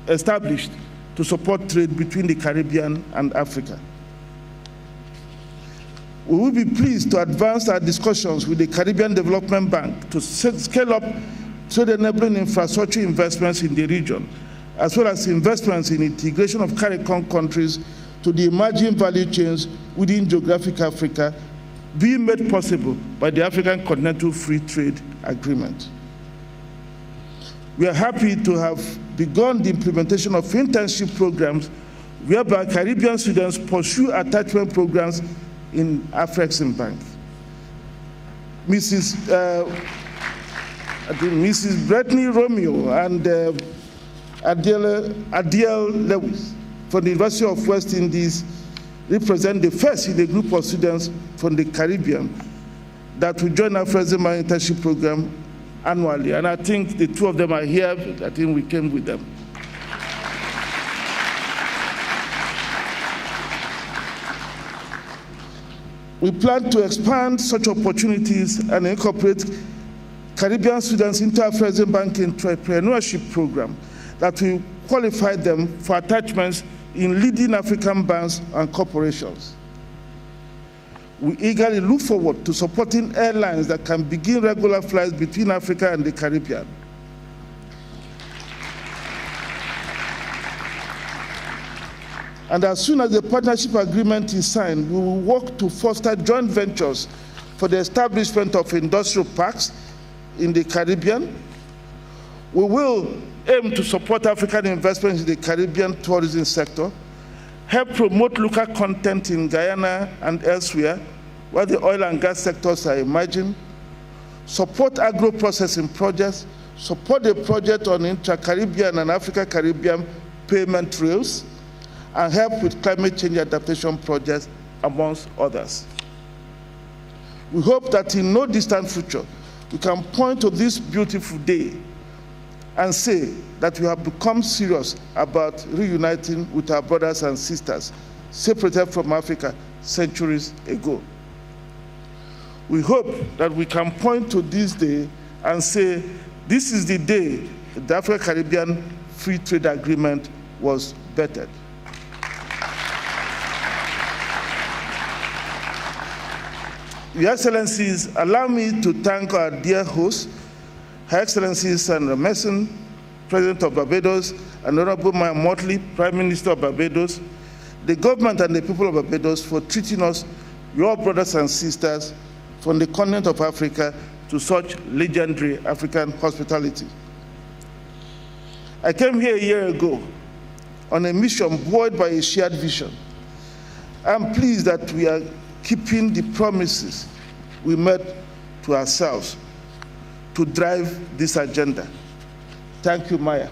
established to support trade between the Caribbean and Africa. We will be pleased to advance our discussions with the Caribbean Development Bank to scale up trade-enabling infrastructure investments in the region, as well as investments in integration of CARICOM countries to the emerging value chains within geographic Africa, being made possible by the African Continental Free Trade Agreement. We are happy to have begun the implementation of internship programs whereby Caribbean students pursue attachment programs in AfriCaribbean Bank. Mrs. Brittany Romeo and Adele Lewis from the University of West Indies represent the first in a group of students from the Caribbean that will join AfriCaribbean Bank internship program annually. And I think the two of them are here. I think we came with them. We plan to expand such opportunities and incorporate Caribbean students into AfriCaribbean Bank entrepreneurship program that will qualify them for attachments in leading African banks and corporations. We eagerly look forward to supporting airlines that can begin regular flights between Africa and the Caribbean. And as soon as the partnership agreement is signed, we will work to foster joint ventures for the establishment of industrial parks in the Caribbean. We will aim to support African investments in the Caribbean tourism sector, help promote local content in Guyana and elsewhere, where the oil and gas sectors are emerging, support agro-processing projects, support the project on intra-Caribbean and Africa-Caribbean payment rails, and help with climate change adaptation projects, amongst others. We hope that in no distant future, we can point to this beautiful day and say that we have become serious about reuniting with our brothers and sisters separated from Africa centuries ago. We hope that we can point to this day and say this is the day the Africa-Caribbean Free Trade Agreement was bettered. Your Excellencies, allow me to thank our dear host, Her Excellency Sandra Mason, President of Barbados, and Honorable Maya Motley, Prime Minister of Barbados, the government and the people of Barbados for treating us, your brothers and sisters from the continent of Africa, to such legendary African hospitality. I came here a year ago on a mission buoyed by a shared vision. I'm pleased that we are keeping the promises we made to ourselves to drive this agenda. Thank you, Maya.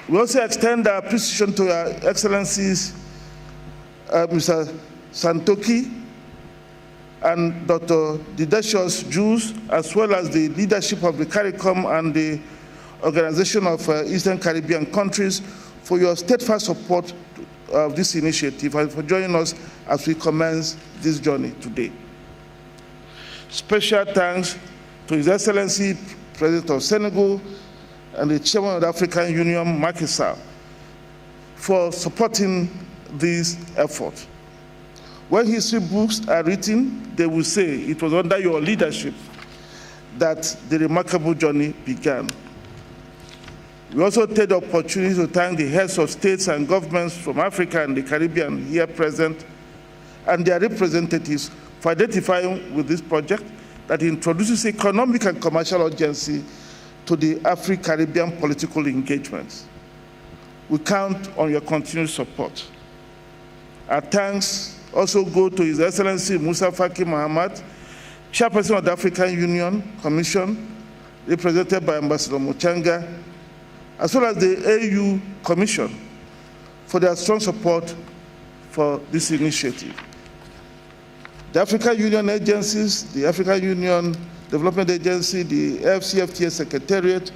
We also extend our appreciation to Your Excellencies, Mr. Santoki and Dr. Didasius Jules, as well as the leadership of the CARICOM and the Organization of Eastern Caribbean Countries, for your steadfast support of this initiative and for joining us as we commence this journey today. Special thanks to His Excellency, President of Senegal, and the Chairman of the African Union, Macky Sall, for supporting this effort. When history books are written, they will say it was under your leadership that the remarkable journey began. We also take the opportunity to thank the heads of states and governments from Africa and the Caribbean here present and their representatives for identifying with this project that introduces economic and commercial urgency to the AfriCaribbean political engagements. We count on your continued support. Our thanks also go to His Excellency Musa Faki Mahamat, Chairperson of the African Union Commission, represented by Ambassador Muchanga, as well as the AU Commission, for their strong support for this initiative. The African Union agencies, the African Union Development Agency, the AFCFTA Secretariat,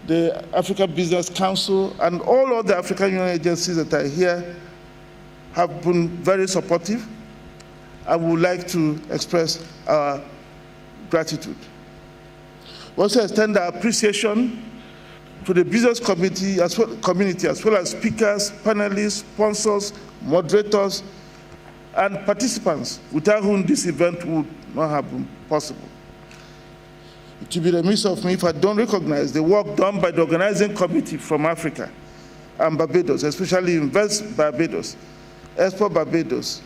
the African Business Council, and all other African Union agencies that are here have been very supportive. I would like to express our gratitude. We also extend our appreciation to the business community as well as speakers, panelists, sponsors, moderators, and participants without whom this event would not have been possible. It will be remiss of me if I don't recognize the work done by the organizing committee from Africa and Barbados, especially Invest Barbados, Export Barbados,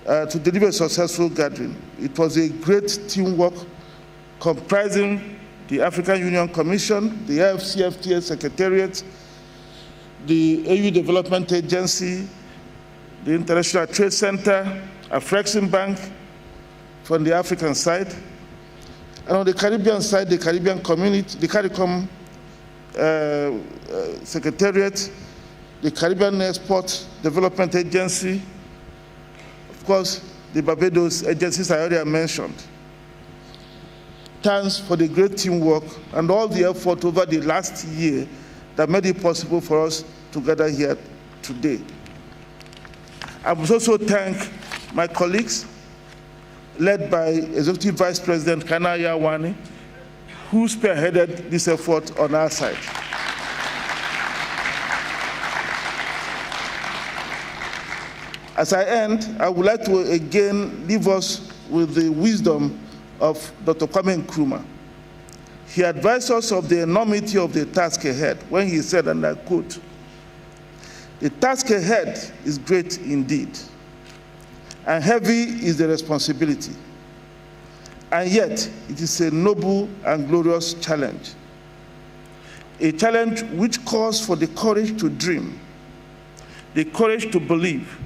to deliver a successful gathering. It was a great teamwork comprising the African Union Commission, the AFCFTA Secretariat, the AU Development Agency, the International Trade Center, AfrEximBank from the African side, and on the Caribbean side, the Caribbean community, the CARICOM Secretariat, the Caribbean Export Development Agency, of course, the Barbados agencies I already mentioned. Thanks for the great teamwork and all the effort over the last year that made it possible for us to gather here today. I must also thank my colleagues, led by Executive Vice President Kana Yawani, who spearheaded this effort on our side. As I end, I would like to again leave us with the wisdom of Dr. Kwame Nkrumah. He advised us of the enormity of the task ahead when he said, and I quote, "The task ahead is great indeed, and heavy is the responsibility. And yet, it is a noble and glorious challenge. A challenge which calls for the courage to dream, the courage to believe,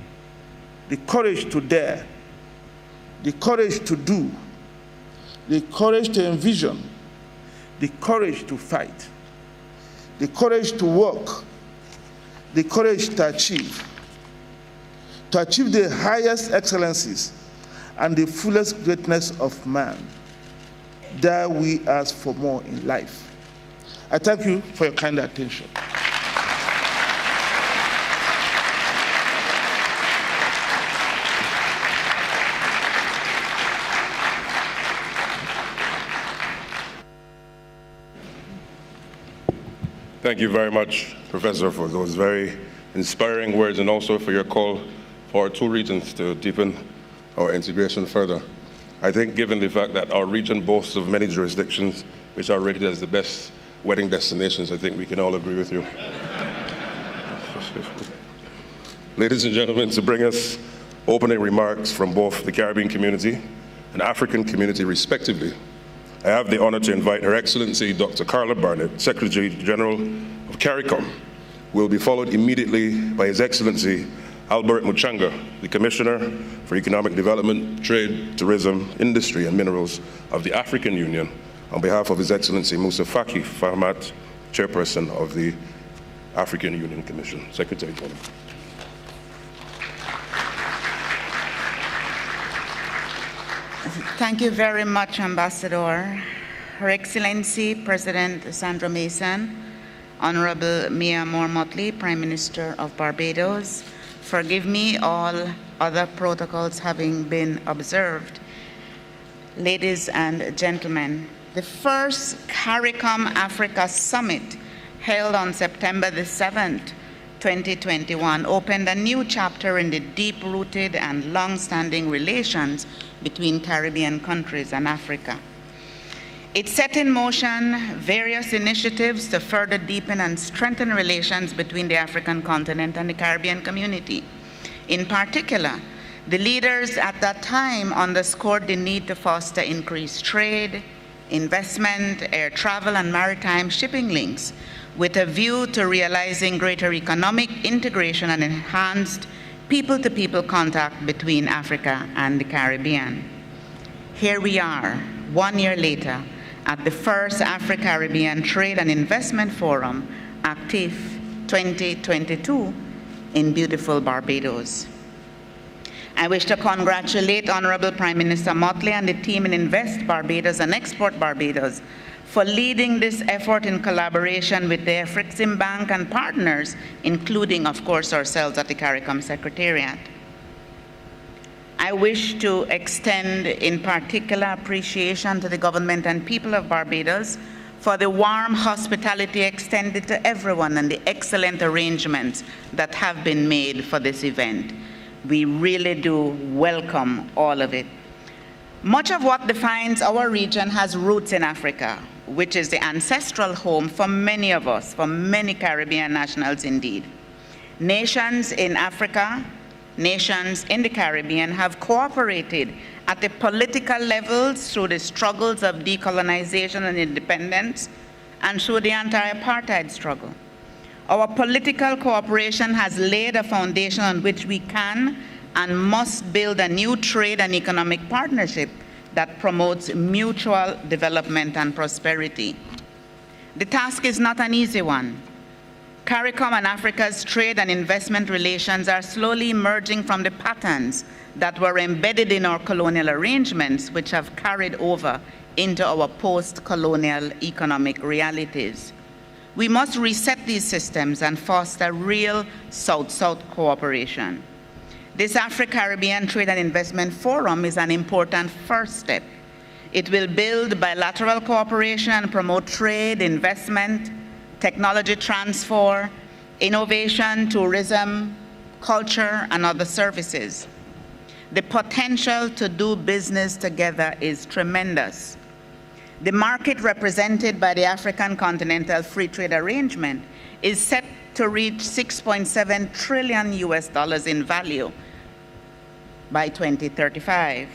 the courage to dare, the courage to do, the courage to envision, the courage to fight, the courage to work, the courage to achieve the highest excellencies and the fullest greatness of man. Dare we ask for more in life." I thank you for your kind attention. Thank you very much, Professor, for those very inspiring words and also for your call for our two regions to deepen our integration further. I think given the fact that our region boasts of many jurisdictions which are rated as the best wedding destinations, I think we can all agree with you. Ladies and gentlemen, to bring us opening remarks from both the Caribbean community and African community respectively, I have the honor to invite Her Excellency Dr. Carla Barnett, Secretary General of CARICOM, who will be followed immediately by His Excellency Albert Muchanga, the Commissioner for Economic Development, Trade, Tourism, Industry and Minerals of the African Union, on behalf of His Excellency Musa Faki Mahamat, Chairperson of the African Union Commission. Secretary General. Thank you very much, Ambassador. Her Excellency President Sandra Mason, Honorable Mia Moore-Motley, Prime Minister of Barbados, forgive me, all other protocols having been observed. Ladies and gentlemen, the first CARICOM Africa Summit held on September the 7th, 2021, opened a new chapter in the deep-rooted and long-standing relations between Caribbean countries and Africa. It set in motion various initiatives to further deepen and strengthen relations between the African continent and the Caribbean community. In particular, the leaders at that time underscored the need to foster increased trade, investment, air travel, and maritime shipping links, with a view to realizing greater economic integration and enhanced people-to-people contact between Africa and the Caribbean. Here we are, 1 year later, at the first AfriCaribbean Trade and Investment Forum, ACTIF 2022, in beautiful Barbados. I wish to congratulate Honorable Prime Minister Motley and the team in Invest Barbados and Export Barbados for leading this effort in collaboration with the AfriCaribbean Bank and partners, including, of course, ourselves at the CARICOM Secretariat. I wish to extend in particular appreciation to the government and people of Barbados for the warm hospitality extended to everyone and the excellent arrangements that have been made for this event. We really do welcome all of it. Much of what defines our region has roots in Africa, which is the ancestral home for many of us, for many Caribbean nationals indeed. Nations in Africa, nations in the Caribbean have cooperated at the political levels through the struggles of decolonization and independence and through the anti-apartheid struggle. Our political cooperation has laid a foundation on which we can and must build a new trade and economic partnership that promotes mutual development and prosperity. The task is not an easy one. CARICOM and Africa's trade and investment relations are slowly emerging from the patterns that were embedded in our colonial arrangements, which have carried over into our post-colonial economic realities. We must reset these systems and foster real South-South cooperation. This AfriCaribbean Trade and Investment Forum is an important first step. It will build bilateral cooperation and promote trade, investment, technology transfer, innovation, tourism, culture, and other services. The potential to do business together is tremendous. The market represented by the African Continental Free Trade Arrangement is set to reach $6.7 trillion in value by 2035.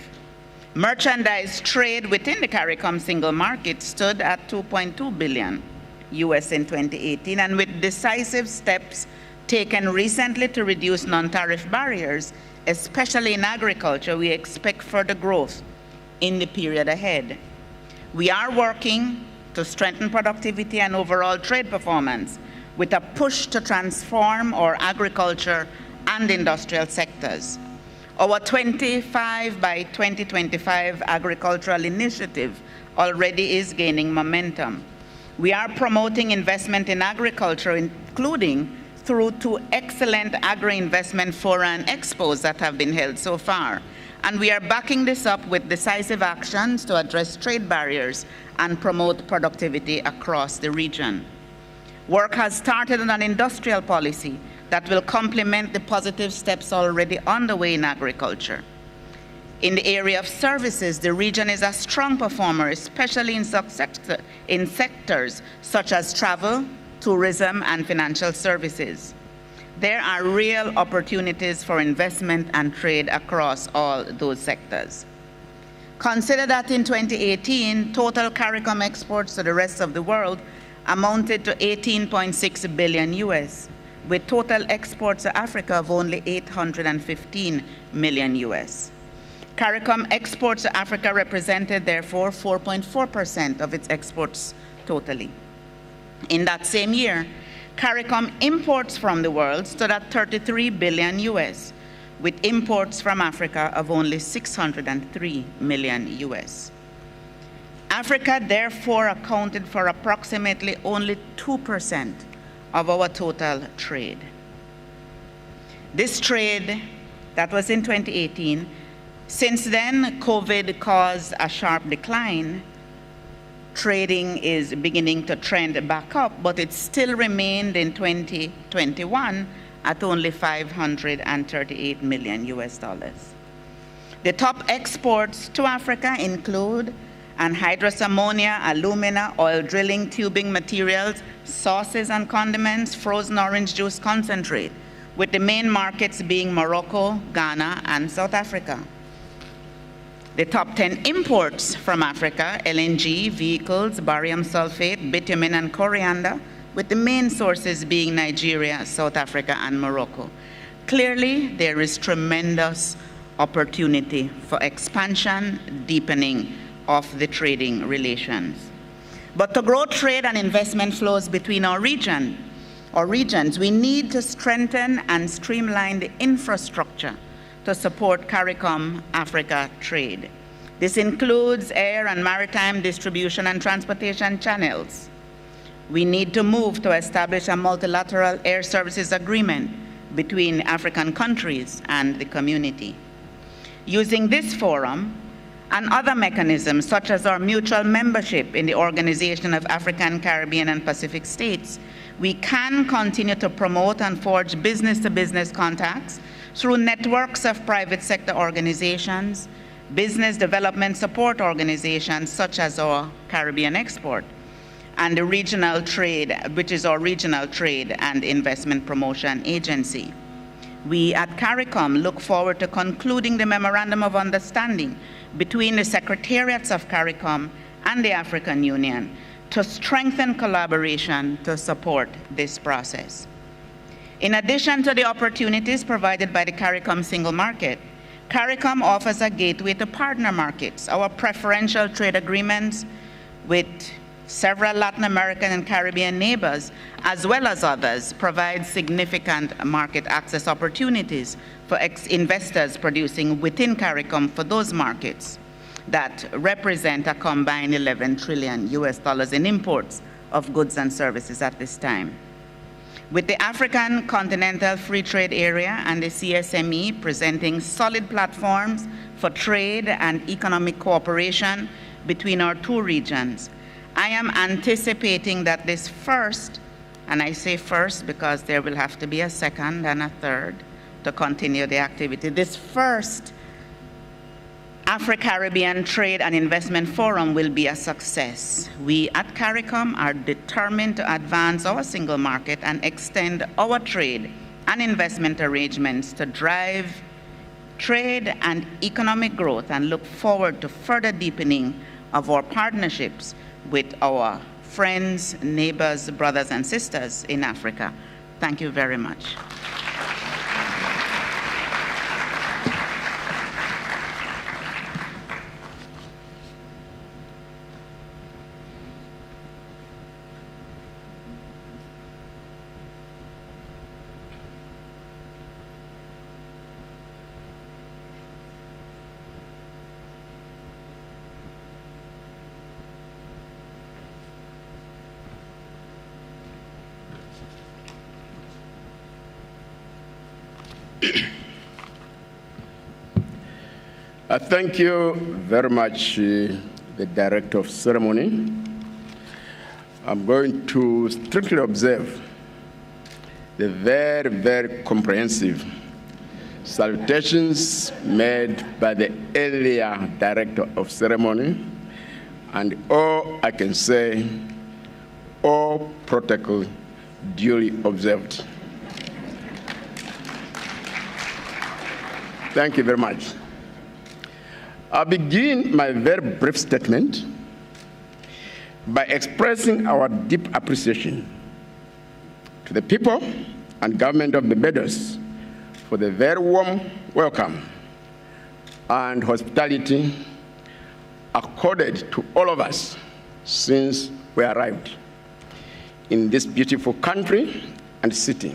Merchandise trade within the CARICOM single market stood at $2.2 billion in 2018, and with decisive steps taken recently to reduce non-tariff barriers, especially in agriculture, we expect further growth in the period ahead. We are working to strengthen productivity and overall trade performance with a push to transform our agriculture and industrial sectors. Our 25 by 2025 agricultural initiative already is gaining momentum. We are promoting investment in agriculture, including through 2 excellent agri-investment fora and expos that have been held so far. And we are backing this up with decisive actions to address trade barriers and promote productivity across the region. Work has started on an industrial policy that will complement the positive steps already underway in agriculture. In the area of services, the region is a strong performer, especially in sectors such as travel, tourism, and financial services. There are real opportunities for investment and trade across all those sectors. Consider that in 2018, total CARICOM exports to the rest of the world amounted to $18.6 billion, with total exports to Africa of only $815 million. CARICOM exports to Africa represented, therefore, 4.4% of its exports totally. In that same year, CARICOM imports from the world stood at $33 billion, with imports from Africa of only 603 million US. Africa therefore accounted for approximately only 2% of our total trade. This trade, that was in 2018, since then COVID caused a sharp decline. Trading is beginning to trend back up, but it still remained in 2021 at only 538 million US dollars. The top exports to Africa include anhydrous ammonia, alumina, oil drilling, tubing materials, sauces and condiments, frozen orange juice concentrate, with the main markets being Morocco, Ghana, and South Africa. The top 10 imports from Africa: LNG, vehicles, barium sulfate, bitumen, and coriander, with the main sources being Nigeria, South Africa, and Morocco. Clearly, there is tremendous opportunity for expansion, deepening of the trading relations. But to grow trade and investment flows between our regions, we need to strengthen and streamline the infrastructure to support CARICOM Africa trade. This includes air and maritime distribution and transportation channels. We need to move to establish a multilateral air services agreement between African countries and the community. Using this forum and other mechanisms, such as our mutual membership in the Organization of African, Caribbean, and Pacific States, we can continue to promote and forge business-to-business contacts through networks of private sector organizations, business development support organizations such as our Caribbean Export, and the regional trade, which is our regional trade and investment promotion agency. We at CARICOM look forward to concluding the Memorandum of Understanding between the Secretariats of CARICOM and the African Union to strengthen collaboration to support this process. In addition to the opportunities provided by the CARICOM single market, CARICOM offers a gateway to partner markets. Our preferential trade agreements with several Latin American and Caribbean neighbors, as well as others, provide significant market access opportunities for investors producing within CARICOM for those markets that represent a combined 11 trillion US dollars in imports of goods and services at this time. With the African Continental Free Trade Area and the CSME presenting solid platforms for trade and economic cooperation between our two regions, I am anticipating that this first, and I say first because there will have to be a second and a third to continue the activity, this first AfriCaribbean Trade and Investment Forum will be a success. We at CARICOM are determined to advance our single market and extend our trade and investment arrangements to drive trade and economic growth, and look forward to further deepening of our partnerships with our friends, neighbors, brothers, and sisters in Africa. Thank you very much. Thank you very much, the Director of Ceremony. I'm going to strictly observe the very, very comprehensive salutations made by the earlier Director of Ceremony, and all I can say, all protocol duly observed. Thank you very much. I'll begin my very brief statement by expressing our deep appreciation to the people and government of Barbados for the very warm welcome and hospitality accorded to all of us since we arrived in this beautiful country and city.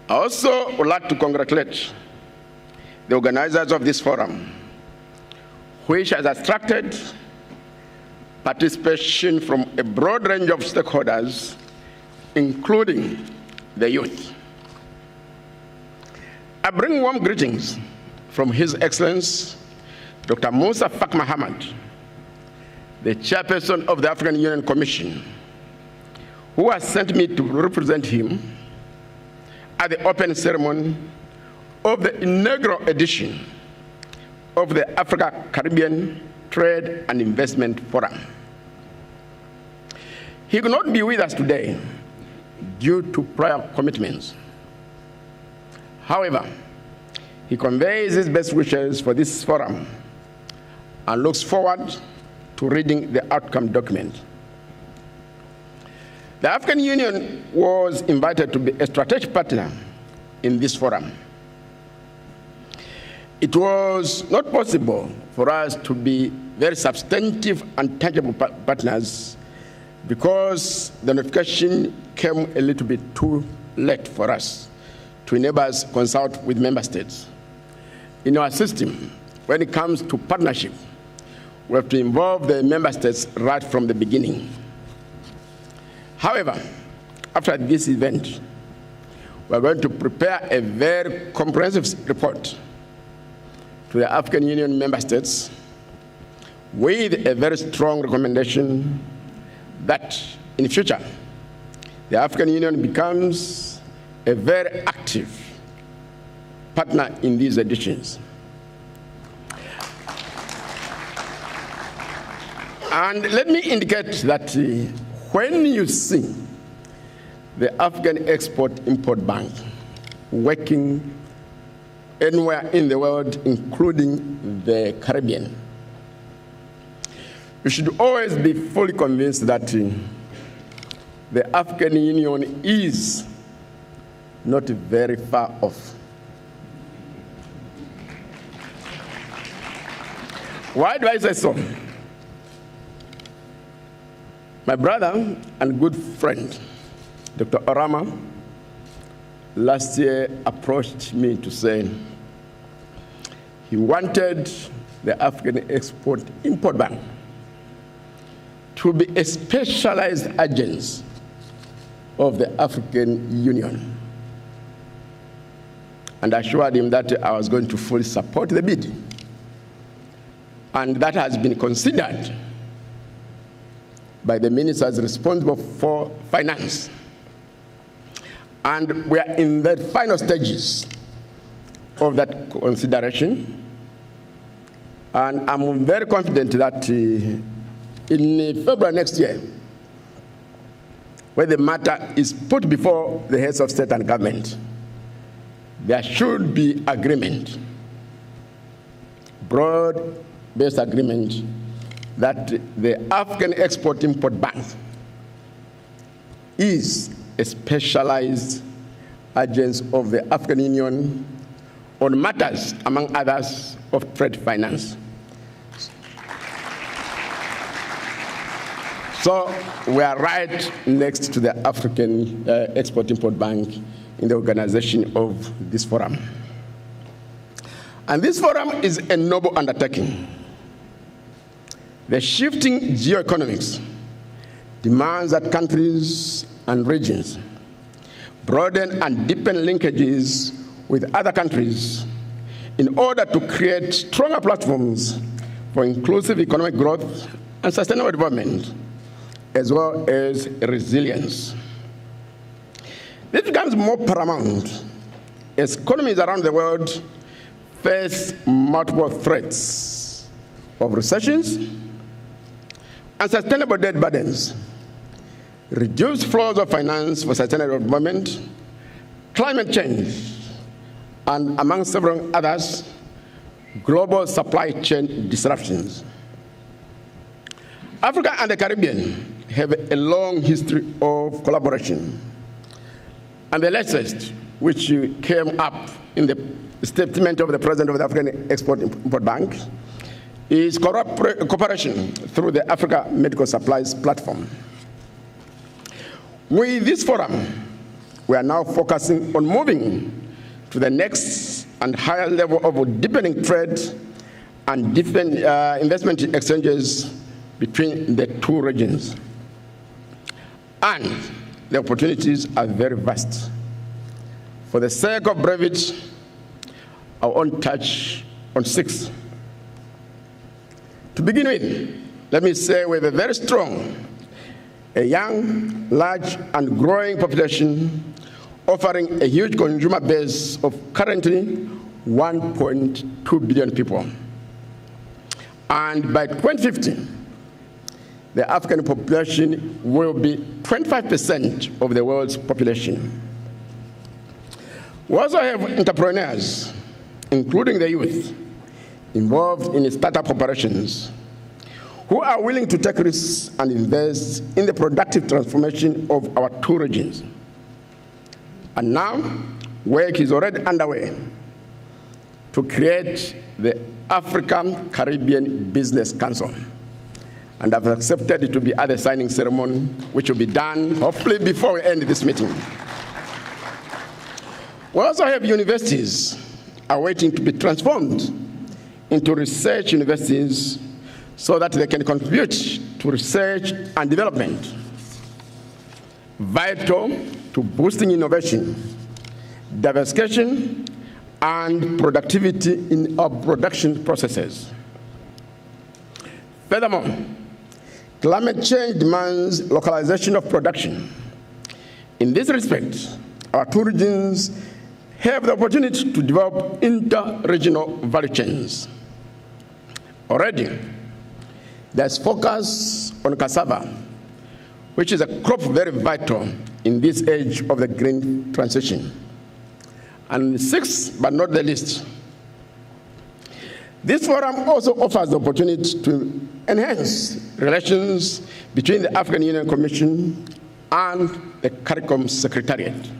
I also would like to congratulate the organizers of this forum, which has attracted participation from a broad range of stakeholders, including the youth. I bring warm greetings from His Excellency, Dr. Musa Faki Mahamat, the chairperson of the African Union Commission, who has sent me to represent him at the opening ceremony of the inaugural edition of the AfriCaribbean Trade and Investment Forum. He could not be with us today due to prior commitments. However, he conveys his best wishes for this forum and looks forward to reading the outcome document. The African Union was invited to be a strategic partner in this forum. It was not possible for us to be very substantive and tangible partners because the notification came a little bit too late for us to enable us to consult with member states. In our system, when it comes to partnership, we have to involve the member states right from the beginning. However, after this event, we are going to prepare a very comprehensive report to the African Union member states with a very strong recommendation that in the future, the African Union becomes a very active partner in these editions. And let me indicate that when you see the African Export-Import Bank working anywhere in the world, including the Caribbean, you should always be fully convinced that the African Union is not very far off. Why do I say so? My brother and good friend, Dr. Orama, last year approached me to say he wanted the African Export-Import Bank to be a specialized agent of the African Union. And I assured him that I was going to fully support the bid. And that has been considered by the ministers responsible for finance. And we are in the final stages of that consideration. And I'm very confident that in February next year, when the matter is put before the heads of state and government, there should be agreement, broad-based agreement, that the African Export-Import Bank is a specialized agent of the African Union on matters, among others, of trade finance. So we are right next to the African Export-Import Bank in the organization of this forum. And this forum is a noble undertaking. The shifting geoeconomics demands that countries and regions broaden and deepen linkages with other countries in order to create stronger platforms for inclusive economic growth and sustainable development, as well as resilience. This becomes more paramount as economies around the world face multiple threats of recessions, unsustainable debt burdens, reduced flows of finance for sustainable development, climate change, and among several others, global supply chain disruptions. Africa and the Caribbean have a long history of collaboration. And the latest, which came up in the statement of the President of the African Export-Import Bank, is cooperation through the Africa Medical Supplies Platform. With this forum, we are now focusing on moving to the next and higher level of deepening trade and different investment exchanges between the two regions. And the opportunities are very vast. For the sake of brevity, I won't touch on 6. To begin with, let me say we have a very strong, a young, large, and growing population offering a huge consumer base of currently 1.2 billion people. And by 2050, the African population will be 25% of the world's population. We also have entrepreneurs, including the youth, involved in startup operations, who are willing to take risks and invest in the productive transformation of our two regions. And now, work is already underway to create the AfriCaribbean Business Council. And I've accepted it to be at the signing ceremony, which will be done hopefully before we end this meeting. We also have universities awaiting to be transformed into research universities so that they can contribute to research and development, vital to boosting innovation, diversification, and productivity in our production processes. Furthermore, climate change demands localization of production. In this respect, our two regions have the opportunity to develop inter-regional value chains. Already, there's focus on cassava, which is a crop very vital in this age of the green transition. And 6, but not the least, this forum also offers the opportunity to enhance relations between the African Union Commission and the CARICOM Secretariat.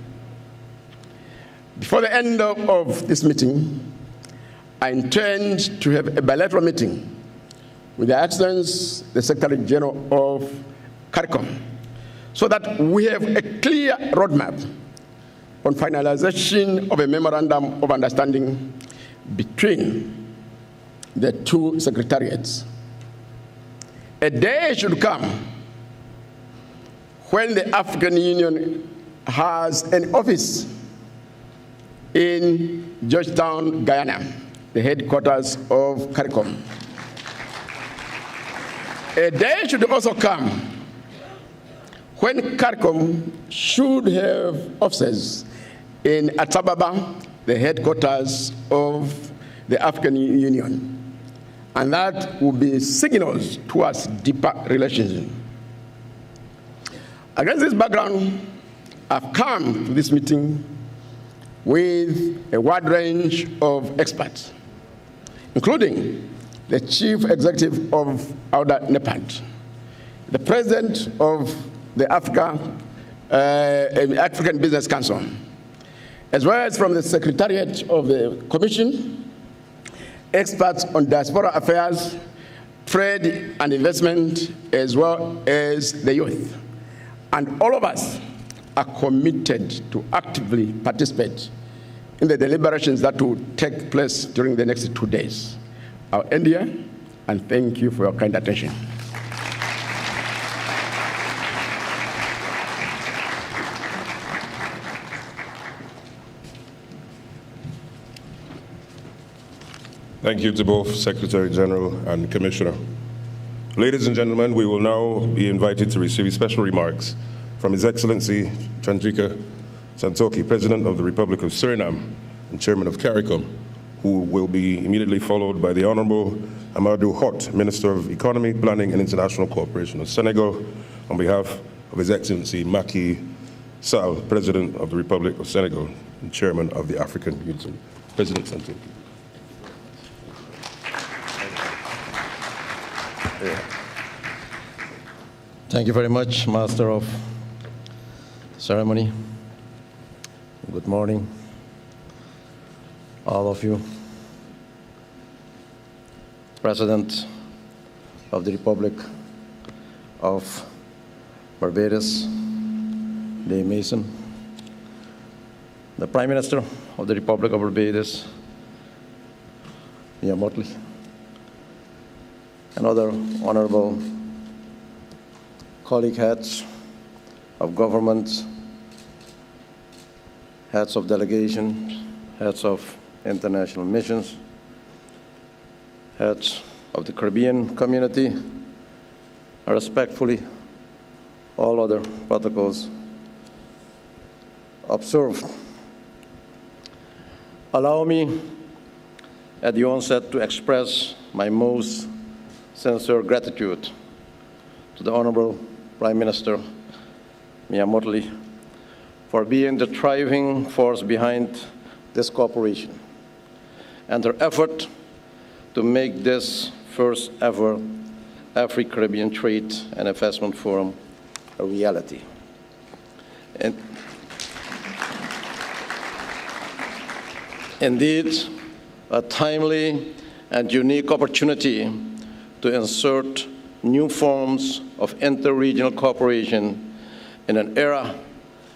Before the end of this meeting, I intend to have a bilateral meeting with Their Excellency, the Secretary General of CARICOM, so that we have a clear roadmap on finalization of a memorandum of understanding between the two secretariats. A day should come when the African Union has an office in Georgetown, Guyana, the headquarters of CARICOM. A day should also come when CARICOM should have offices in Addis Ababa, the headquarters of the African Union. And that will be signals towards deeper relations. Against this background, I've come to this meeting with a wide range of experts, including the Chief Executive of AUDA NEPAD, the President of the African Business Council, as well as from the Secretariat of the Commission, experts on diaspora affairs, trade and investment, as well as the youth. And all of us are committed to actively participate in the deliberations that will take place during the next 2 days. I'll end here, and thank you for your kind attention. Thank you to both Secretary General and Commissioner. Ladies and gentlemen, we will now be invited to receive special remarks from His Excellency Chandrika Santoki, President of the Republic of Suriname and Chairman of CARICOM, who will be immediately followed by the Honorable Amadou Hott, Minister of Economy, Planning and International Cooperation of Senegal, on behalf of His Excellency Macky Sall, President of the Republic of Senegal and Chairman of the African Union. President Santoki. Thank you very much, Master of Ceremony. Good morning, all of you. President of the Republic of Barbados, Dame Mason, the Prime Minister of the Republic of Barbados, Mia Motley, and other honorable colleague heads of governments, heads of delegations, heads of international missions, heads of the Caribbean community, and respectfully, all other protocols observed. Allow me at the onset to express my most sincere gratitude to the Honorable Prime Minister Mia Motley for being the driving force behind this cooperation and her effort to make this first ever AfriCaribbean Trade and Investment Forum a reality. And indeed, a timely and unique opportunity to insert new forms of interregional cooperation in an era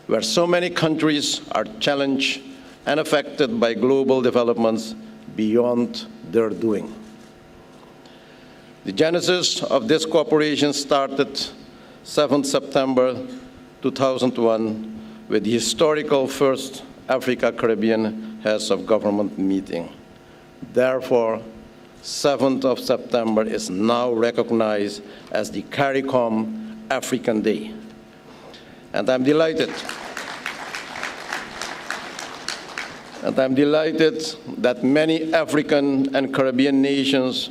where so many countries are challenged and affected by global developments beyond their doing. The genesis of this cooperation started 7 September 2001 with the historical first Africa-Caribbean Heads of Government meeting. Therefore, 7th of September is now recognized as the CARICOM African Day. And I'm delighted that many African and Caribbean nations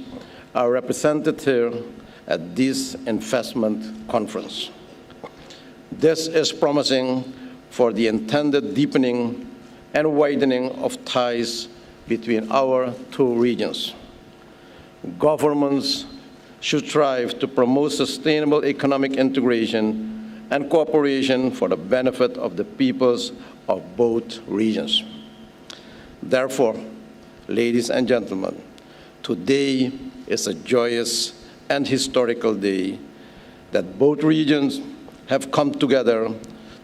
are represented here at this investment conference. This is promising for the intended deepening and widening of ties between our two regions. Governments should strive to promote sustainable economic integration and cooperation for the benefit of the peoples of both regions. Therefore, ladies and gentlemen, today is a joyous and historical day that both regions have come together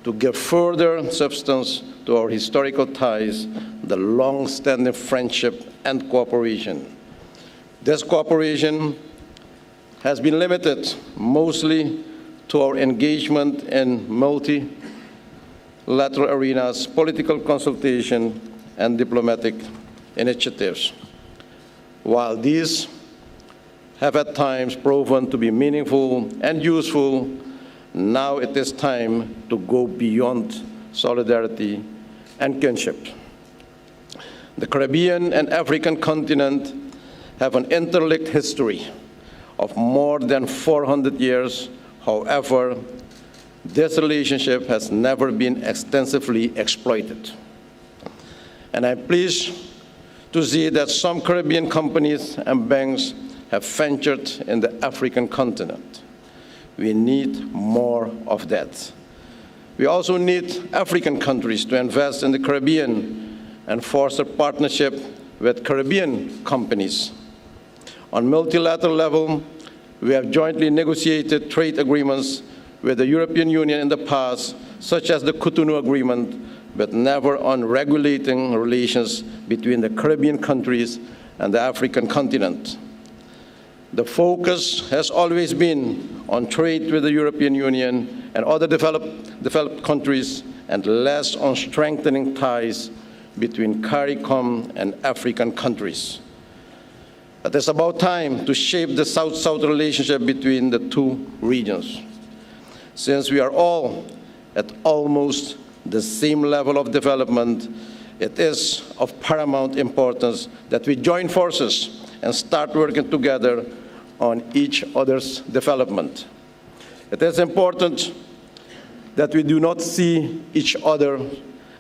to give further substance to our historical ties, the long-standing friendship and cooperation. This cooperation has been limited mostly to our engagement in multilateral arenas, political consultation, and diplomatic initiatives. While these have at times proven to be meaningful and useful, now it is time to go beyond solidarity and kinship. The Caribbean and African continent have an interlinked history of more than 400 years. However, this relationship has never been extensively exploited. And I'm pleased to see that some Caribbean companies and banks have ventured in the African continent. We need more of that. We also need African countries to invest in the Caribbean and foster partnership with Caribbean companies. On multilateral level, we have jointly negotiated trade agreements with the European Union in the past, such as the Cotonou Agreement, but never on regulating relations between the Caribbean countries and the African continent. The focus has always been on trade with the European Union and other developed countries, and less on strengthening ties between CARICOM and African countries. It is about time to shape the South-South relationship between the two regions. Since we are all at almost the same level of development, it is of paramount importance that we join forces and start working together on each other's development. It is important that we do not see each other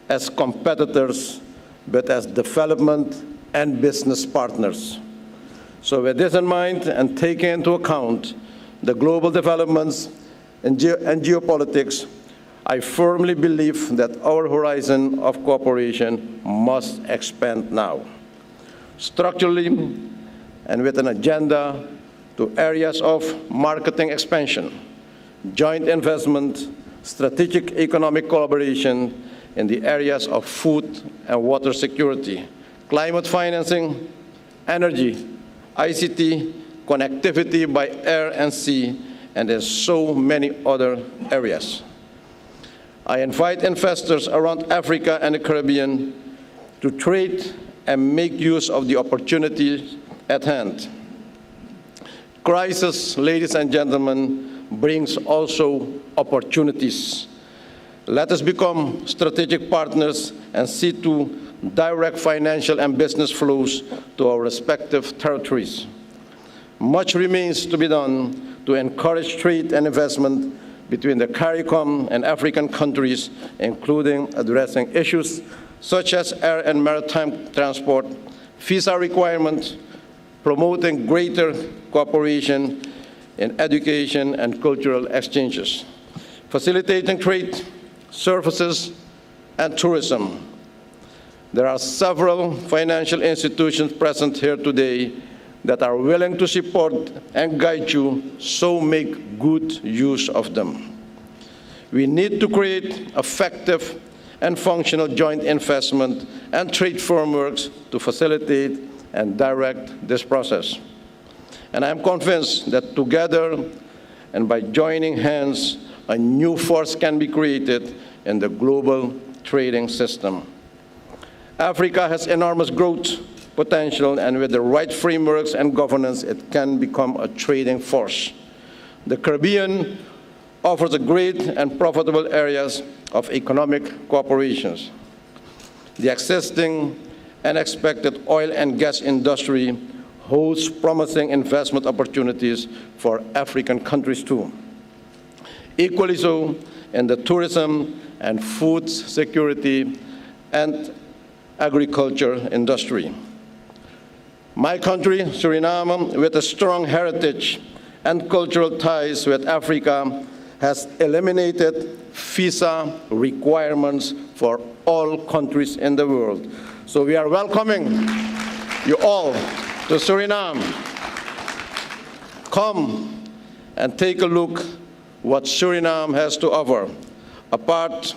as competitors, but as development and business partners. So with this in mind and taking into account the global developments and geopolitics, I firmly believe that our horizon of cooperation must expand now, structurally and with an agenda to areas of marketing expansion, joint investment, strategic economic collaboration, in the areas of food and water security, climate financing, energy, ICT, connectivity by air and sea, and there's so many other areas. I invite investors around Africa and the Caribbean to trade and make use of the opportunities at hand. Crisis, ladies and gentlemen, brings also opportunities. Let us become strategic partners and see to direct financial and business flows to our respective territories. Much remains to be done to encourage trade and investment between the CARICOM and African countries, including addressing issues such as air and maritime transport, visa requirements, promoting greater cooperation in education and cultural exchanges, facilitating trade, services, and tourism. There are several financial institutions present here today that are willing to support and guide you, so make good use of them. We need to create effective and functional joint investment and trade frameworks to facilitate and direct this process. And I am convinced that together and by joining hands, a new force can be created in the global trading system. Africa has enormous growth potential, and with the right frameworks and governance, it can become a trading force. The Caribbean offers a great and profitable areas of economic cooperation. The existing and expected oil and gas industry holds promising investment opportunities for African countries too. Equally so in the tourism and food security and agriculture industry. My country, Suriname, with a strong heritage and cultural ties with Africa, has eliminated visa requirements for all countries in the world. So we are welcoming you all to Suriname. Come and take a look what Suriname has to offer. Apart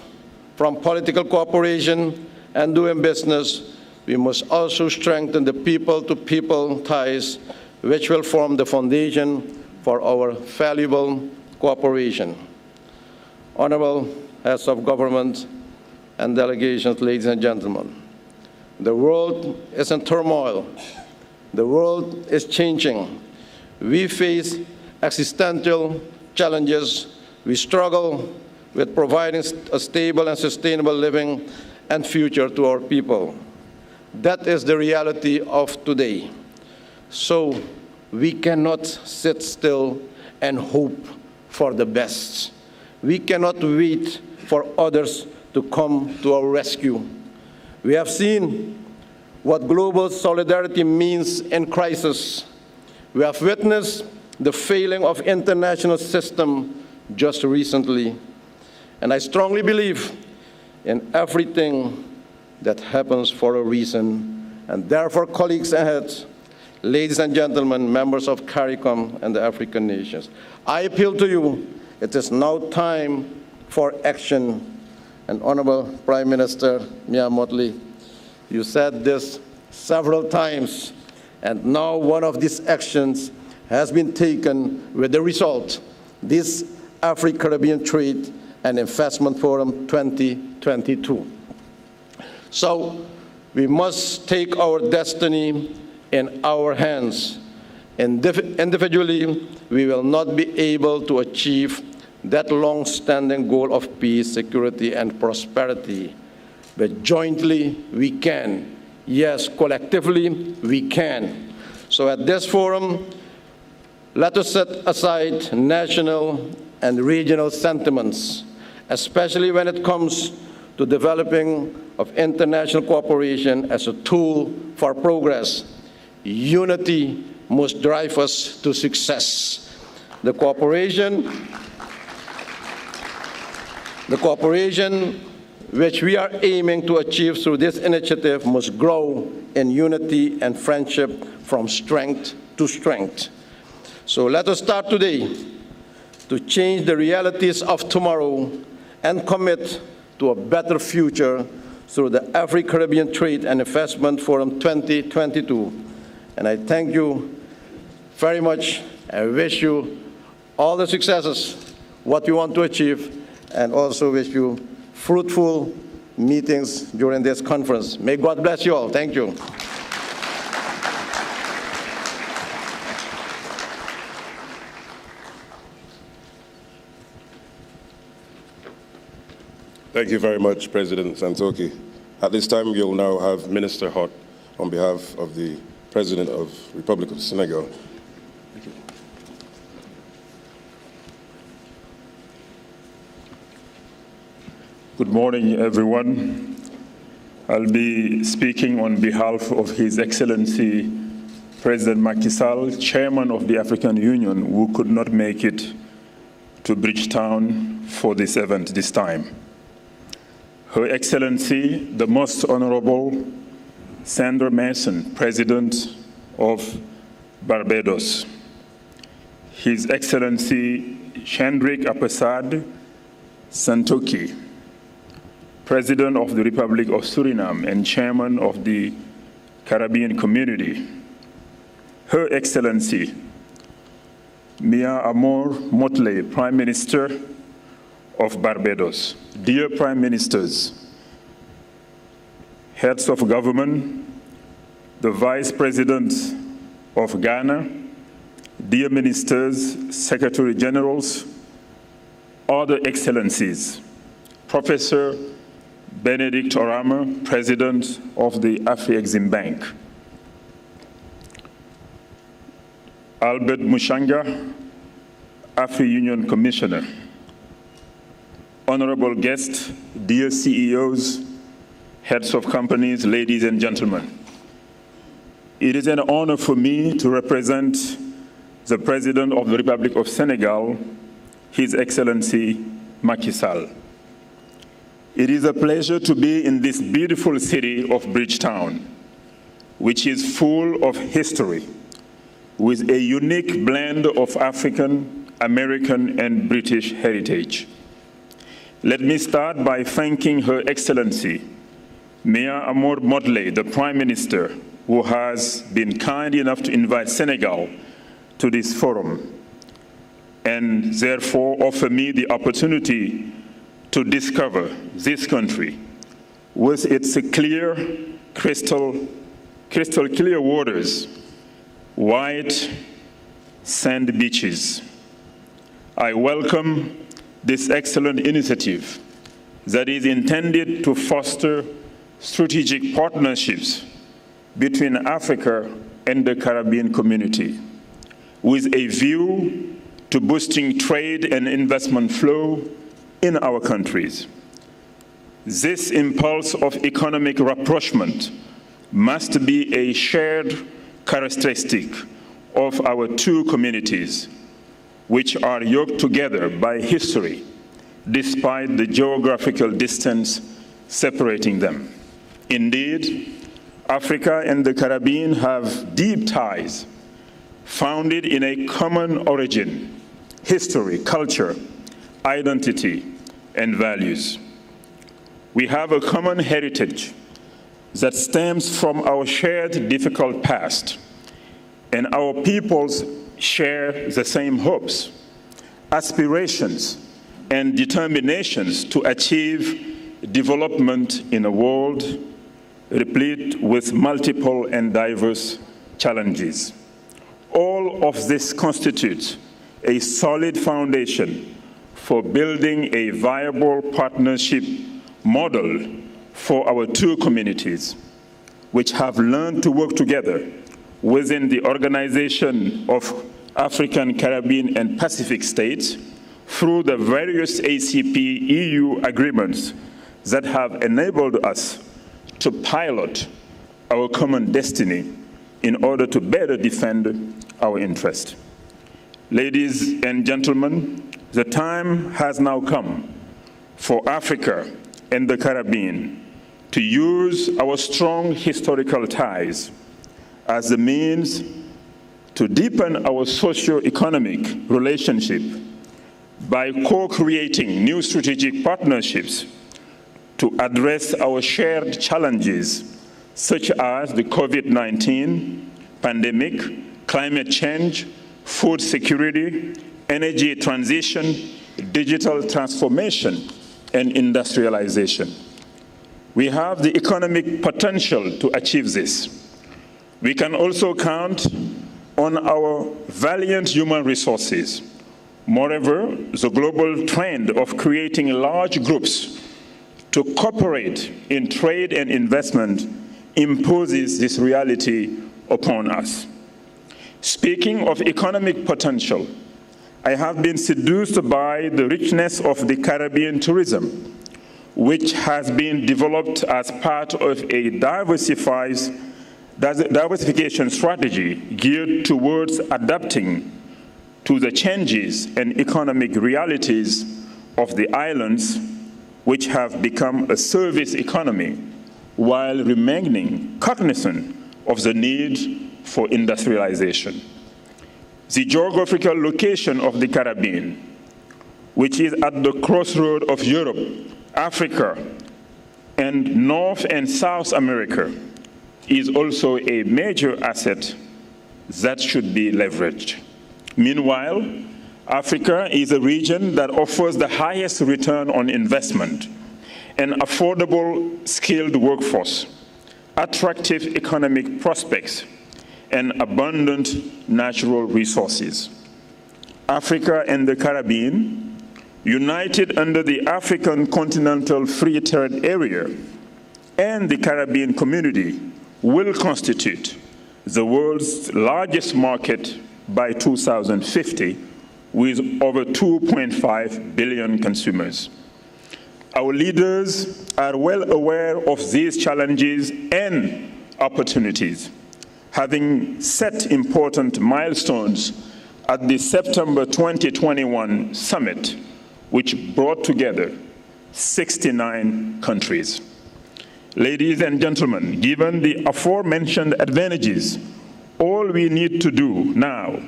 from political cooperation and doing business, we must also strengthen the people-to-people ties, which will form the foundation for our valuable cooperation. Honorable heads of government and delegations, ladies and gentlemen, the world is in turmoil. The world is changing. We face existential challenges. We struggle with providing a stable and sustainable living and future to our people. That is the reality of today. So we cannot sit still and hope for the best. We cannot wait for others to come to our rescue. We have seen what global solidarity means in crisis. We have witnessed the failing of international system just recently. And I strongly believe in everything that happens for a reason. And therefore, colleagues ahead, ladies and gentlemen, members of CARICOM and the African nations, I appeal to you, it is now time for action. And Honorable Prime Minister Mia Mottley, you said this several times, and now one of these actions has been taken with the result, this AfriCaribbean Trade and Investment Forum 2022. So we must take our destiny in our hands. Individually, we will not be able to achieve that long-standing goal of peace, security, and prosperity. But jointly, we can. Yes, collectively, we can. So at this forum, let us set aside national and regional sentiments, especially when it comes to developing of international cooperation as a tool for progress. Unity must drive us to success. The cooperation which we are aiming to achieve through this initiative must grow in unity and friendship from strength to strength. So let us start today to change the realities of tomorrow and commit to a better future through the AfriCaribbean Trade and Investment Forum 2022. And I thank you very much. I wish you all the successes, what you want to achieve, and also wish you fruitful meetings during this conference. May God bless you all. Thank you. Thank you very much, President Santoki. At this time, you'll now have Minister Hott on behalf of the President of the Republic of Senegal. Thank you. Good morning, everyone. I'll be speaking on behalf of His Excellency President Macky Sall, Chairman of the African Union, who could not make it to Bridgetown for this event this time. Her Excellency, the Most Honorable Sandra Mason, President of Barbados. His Excellency Chandrik Apasad Santoki, President of the Republic of Suriname and Chairman of the Caribbean Community. Her Excellency Mia Amor Motley, Prime Minister of Barbados. Dear Prime Ministers, heads of government, the Vice President of Ghana, dear ministers, Secretary Generals, other excellencies, Professor Benedict Orama, President of the Afri-Exim Bank, Albert Mushanga, Afri-Union Commissioner, honorable guests, dear CEOs, heads of companies, ladies and gentlemen. It is an honor for me to represent the President of the Republic of Senegal, His Excellency Macky Sall. It is a pleasure to be in this beautiful city of Bridgetown, which is full of history, with a unique blend of African, American, and British heritage. Let me start by thanking Her Excellency, Mia Amor Motley, the Prime Minister, who has been kind enough to invite Senegal to this forum, and therefore offer me the opportunity to discover this country with its clear, crystal clear waters, white sand beaches. I welcome this excellent initiative that is intended to foster strategic partnerships between Africa and the Caribbean community, with a view to boosting trade and investment flow in our countries. This impulse of economic rapprochement must be a shared characteristic of our two communities, which are yoked together by history, despite the geographical distance separating them. Indeed, Africa and the Caribbean have deep ties, founded in a common origin, history, culture, identity, and values. We have a common heritage that stems from our shared difficult past, and our peoples share the same hopes, aspirations, and determinations to achieve development in a world replete with multiple and diverse challenges. All of this constitutes a solid foundation for building a viable partnership model for our two communities, which have learned to work together within the Organization of African, Caribbean, and Pacific States through the various ACP-EU agreements that have enabled us to pilot our common destiny in order to better defend our interest. Ladies and gentlemen, the time has now come for Africa and the Caribbean to use our strong historical ties as the means to deepen our socio-economic relationship by co-creating new strategic partnerships to address our shared challenges, such as the COVID-19 pandemic, climate change, food security, energy transition, digital transformation, and industrialization. We have the economic potential to achieve this. We can also count on our valiant human resources. Moreover, the global trend of creating large groups to cooperate in trade and investment imposes this reality upon us. Speaking of economic potential, I have been seduced by the richness of the Caribbean tourism, which has been developed as part of a diversification strategy geared towards adapting to the changes and economic realities of the islands, which have become a service economy while remaining cognizant of the need for industrialization. The geographical location of the Caribbean, which is at the crossroad of Europe, Africa, and North and South America, is also a major asset that should be leveraged. Meanwhile, Africa is a region that offers the highest return on investment, an affordable, skilled workforce, attractive economic prospects, and abundant natural resources. Africa and the Caribbean, united under the African Continental Free Trade Area and the Caribbean Community, will constitute the world's largest market by 2050, with over 2.5 billion consumers. Our leaders are well aware of these challenges and opportunities, having set important milestones at the September 2021 summit, which brought together 69 countries. Ladies and gentlemen, given the aforementioned advantages, all we need to do now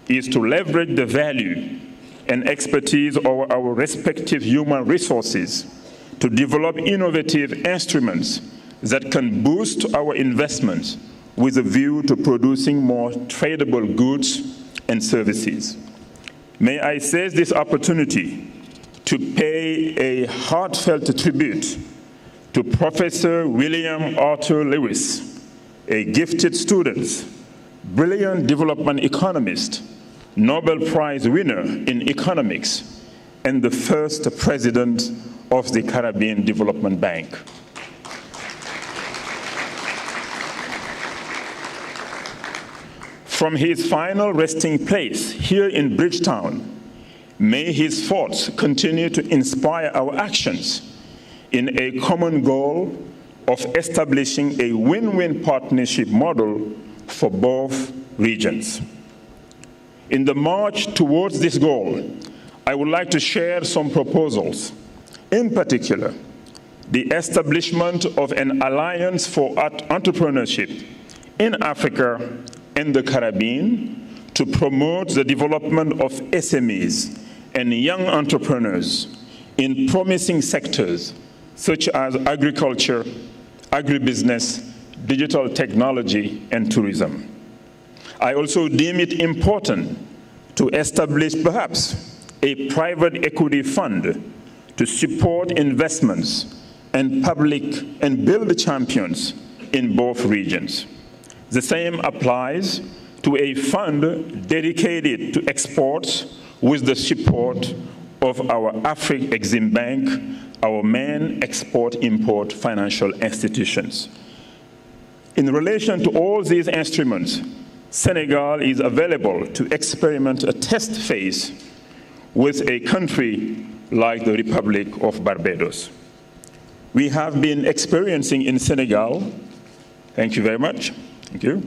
is to leverage the value and expertise of our respective human resources to develop innovative instruments that can boost our investments with a view to producing more tradable goods and services. May I seize this opportunity to pay a heartfelt tribute to Professor William Arthur Lewis, a gifted student, brilliant development economist, Nobel Prize winner in economics, and the first president of the Caribbean Development Bank. From his final resting place here in Bridgetown, may his thoughts continue to inspire our actions in a common goal of establishing a win-win partnership model for both regions. In the march towards this goal, I would like to share some proposals. In particular, the establishment of an alliance for entrepreneurship in Africa and the Caribbean to promote the development of SMEs and young entrepreneurs in promising sectors such as agriculture, agribusiness, digital technology, and tourism. I also deem it important to establish perhaps a private equity fund to support investments and build champions in both regions. The same applies to a fund dedicated to exports with the support of our AfriCaribbean Bank, our main export-import financial institutions. In relation to all these instruments, Senegal is available to experiment a test phase with a country like the Republic of Barbados. We have been experiencing in Senegal, thank you very much, thank you,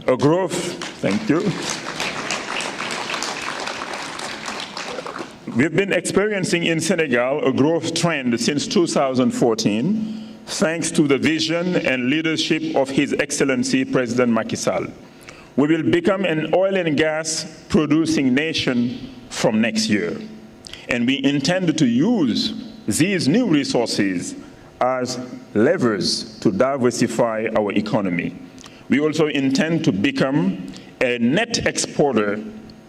a growth, thank you. We've been experiencing in Senegal a growth trend since 2014, thanks to the vision and leadership of His Excellency President Macky Sall. We will become an oil and gas producing nation from next year, and we intend to use these new resources as levers to diversify our economy. We also intend to become a net exporter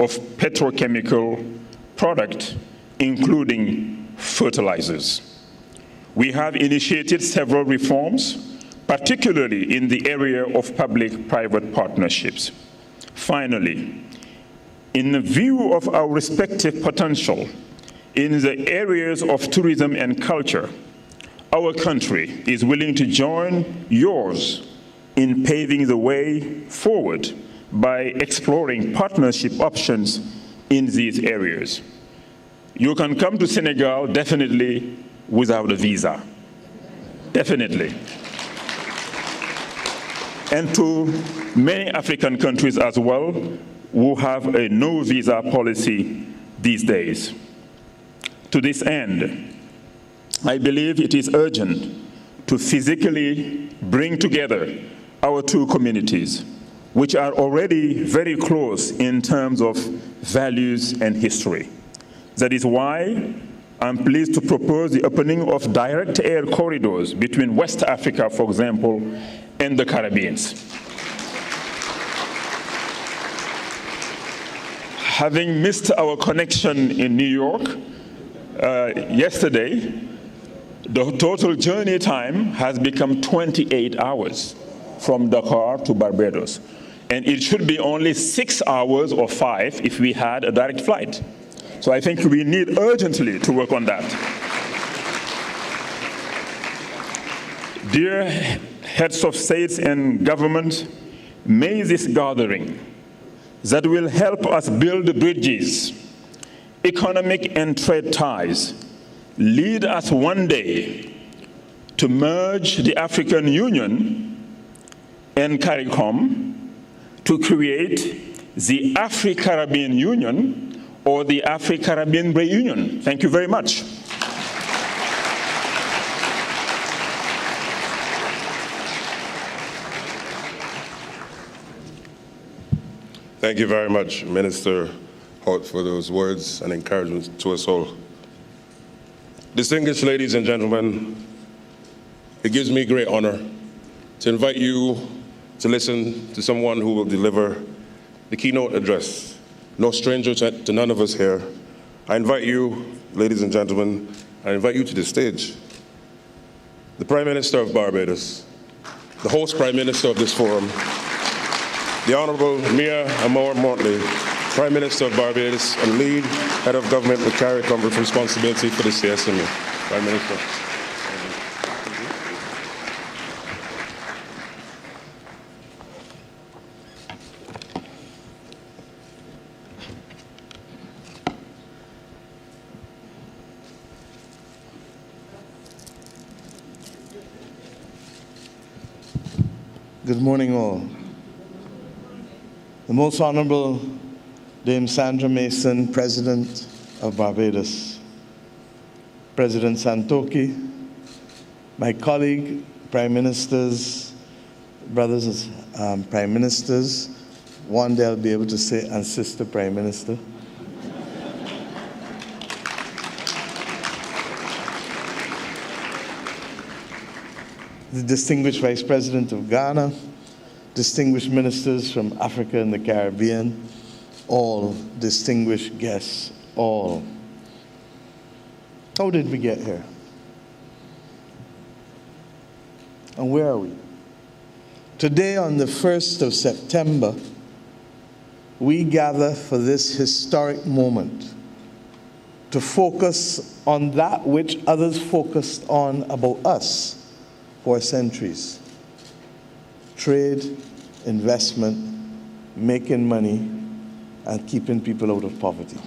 of petrochemical product, including fertilizers. We have initiated several reforms, particularly in the area of public-private partnerships. Finally, in the view of our respective potential in the areas of tourism and culture, our country is willing to join yours in paving the way forward by exploring partnership options in these areas. You can come to Senegal definitely without a visa, definitely. And to many African countries as well who have a no visa policy these days. To this end, I believe it is urgent to physically bring together our two communities, which are already very close in terms of values and history. That is why I'm pleased to propose the opening of direct air corridors between West Africa, for example, and the Caribbean. Having missed our connection in New York yesterday, the total journey time has become 28 hours from Dakar to Barbados. And it should be only 6 hours or 5 if we had a direct flight. So I think we need urgently to work on that. Dear heads of states and government, may this gathering that will help us build bridges, economic and trade ties, lead us one day to merge the African Union and CARICOM to create the AfriCaribbean Union or the AfriCaribbean Reunion. Thank you very much. Thank you very much, Minister Holt, for those words and encouragement to us all. Distinguished ladies and gentlemen, it gives me great honor to invite you to listen to someone who will deliver the keynote address. No stranger to none of us here. I invite you, ladies and gentlemen, I invite you to the stage. The Prime Minister of Barbados, the host Prime Minister of this forum, the Honorable Mia Moore-Motley, Prime Minister of Barbados and lead head of government with CARICOM with responsibility for the CSME. Prime Minister. Good morning, all. The Most Honorable Dame Sandra Mason, President of Barbados, President Santoki, my colleague, Prime Ministers, brothers Prime Ministers, one day I'll be able to say, and Sister Prime Minister. The distinguished Vice President of Ghana, distinguished ministers from Africa and the Caribbean, all distinguished guests, all. How did we get here? And where are we? Today, on the 1st of September, we gather for this historic moment to focus on that which others focused on about us for centuries. Trade, investment, making money, and keeping people out of poverty.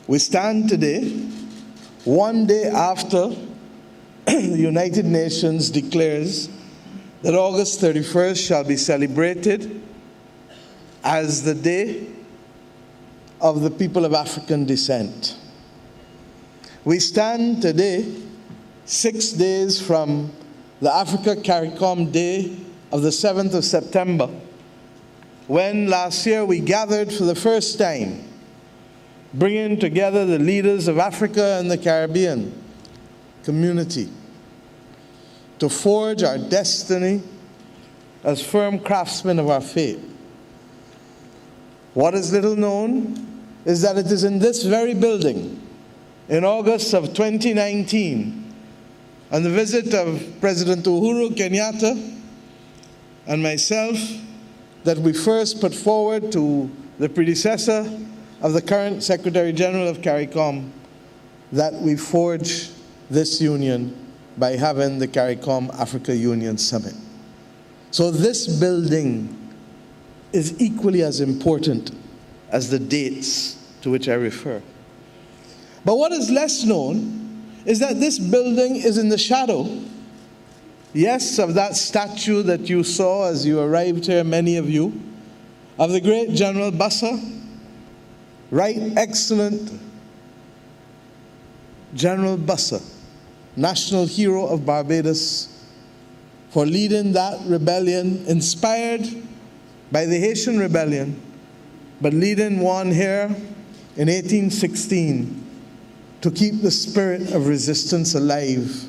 We stand today, one day after the United Nations declares that August 31st shall be celebrated as the Day of the People of African Descent. We stand today, 6 days from the Africa CARICOM Day of the 7th of September, when last year we gathered for the first time, bringing together the leaders of Africa and the Caribbean community to forge our destiny as firm craftsmen of our fate. What is little known is that it is in this very building, in August of 2019, on the visit of President Uhuru Kenyatta and myself, that we first put forward to the predecessor of the current Secretary General of CARICOM that we forge this union by having the CARICOM Africa Union Summit. So this building is equally as important as the dates to which I refer. But what is less known is that this building is in the shadow, yes, of that statue that you saw as you arrived here, many of you, of the great General Bussa, Right Excellent General Bussa, national hero of Barbados, for leading that rebellion, inspired by the Haitian rebellion, but leading one here in 1816 to keep the spirit of resistance alive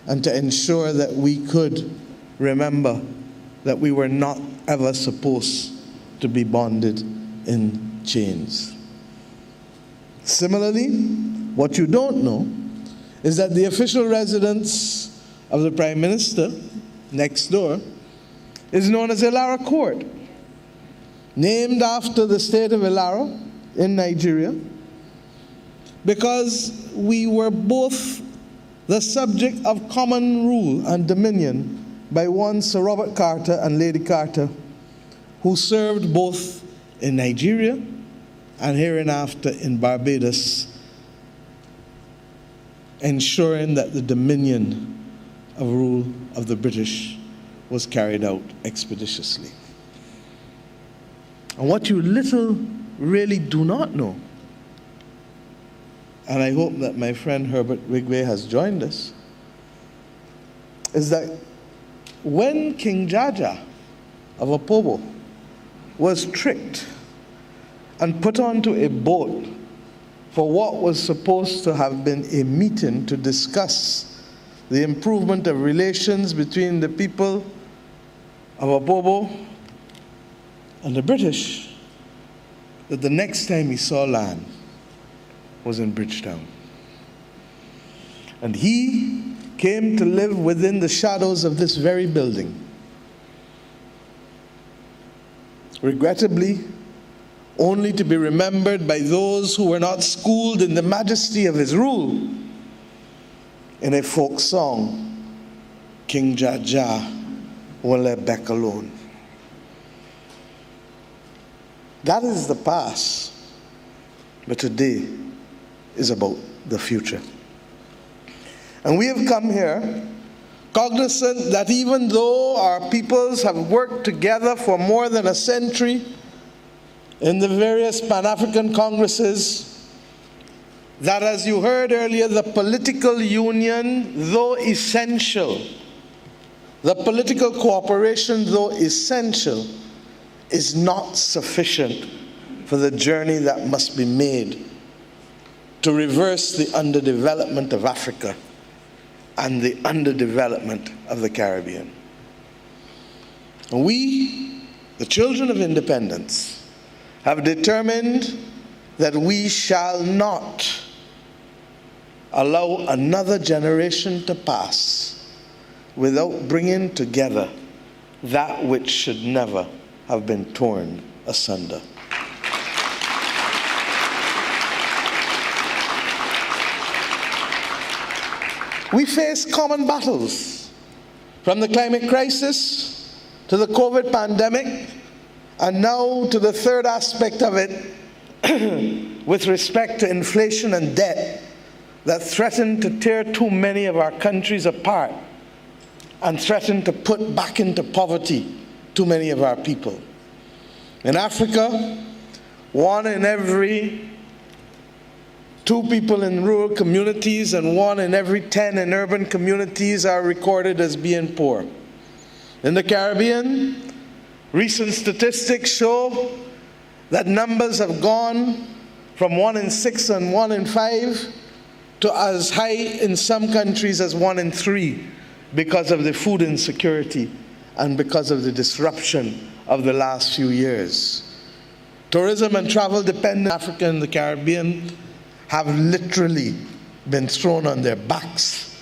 and to ensure that we could remember that we were not ever supposed to be bonded in chains. Similarly, what you don't know is that the official residence of the Prime Minister next door is known as Ilara Court, named after the state of Ilara in Nigeria, because we were both the subject of common rule and dominion by one Sir Robert Carter and Lady Carter, who served both in Nigeria and hereinafter in Barbados, ensuring that the dominion of rule of the British was carried out expeditiously. And what you little really do not know, and I hope that my friend Herbert Wigwe has joined us, is that when King Jaja of Opobo was tricked and put onto a boat for what was supposed to have been a meeting to discuss the improvement of relations between the people of Opobo and the British, that the next time he saw land was in Bridgetown. And he came to live within the shadows of this very building. Regrettably, only to be remembered by those who were not schooled in the majesty of his rule in a folk song, King Jaja won't let back alone. That is the past, but today is about the future. And we have come here cognizant that even though our peoples have worked together for more than a century in the various Pan-African Congresses, that, as you heard earlier, the political union, though essential, the political cooperation, though essential, is not sufficient for the journey that must be made to reverse the underdevelopment of Africa and the underdevelopment of the Caribbean. And we, the children of independence, have determined that we shall not allow another generation to pass without bringing together that which should never have been torn asunder. We face common battles, from the climate crisis to the COVID pandemic, and now to the third aspect of it, with respect to inflation and debt, that threaten to tear too many of our countries apart and threaten to put back into poverty too many of our people. In Africa, 1 in every 2 people in rural communities and 1 in every 10 in urban communities are recorded as being poor. In the Caribbean, recent statistics show that numbers have gone from 1 in 6 and 1 in 5 to as high in some countries as 1 in 3 because of the food insecurity and because of the disruption of the last few years. Tourism and travel dependent Africa and the Caribbean have literally been thrown on their backs.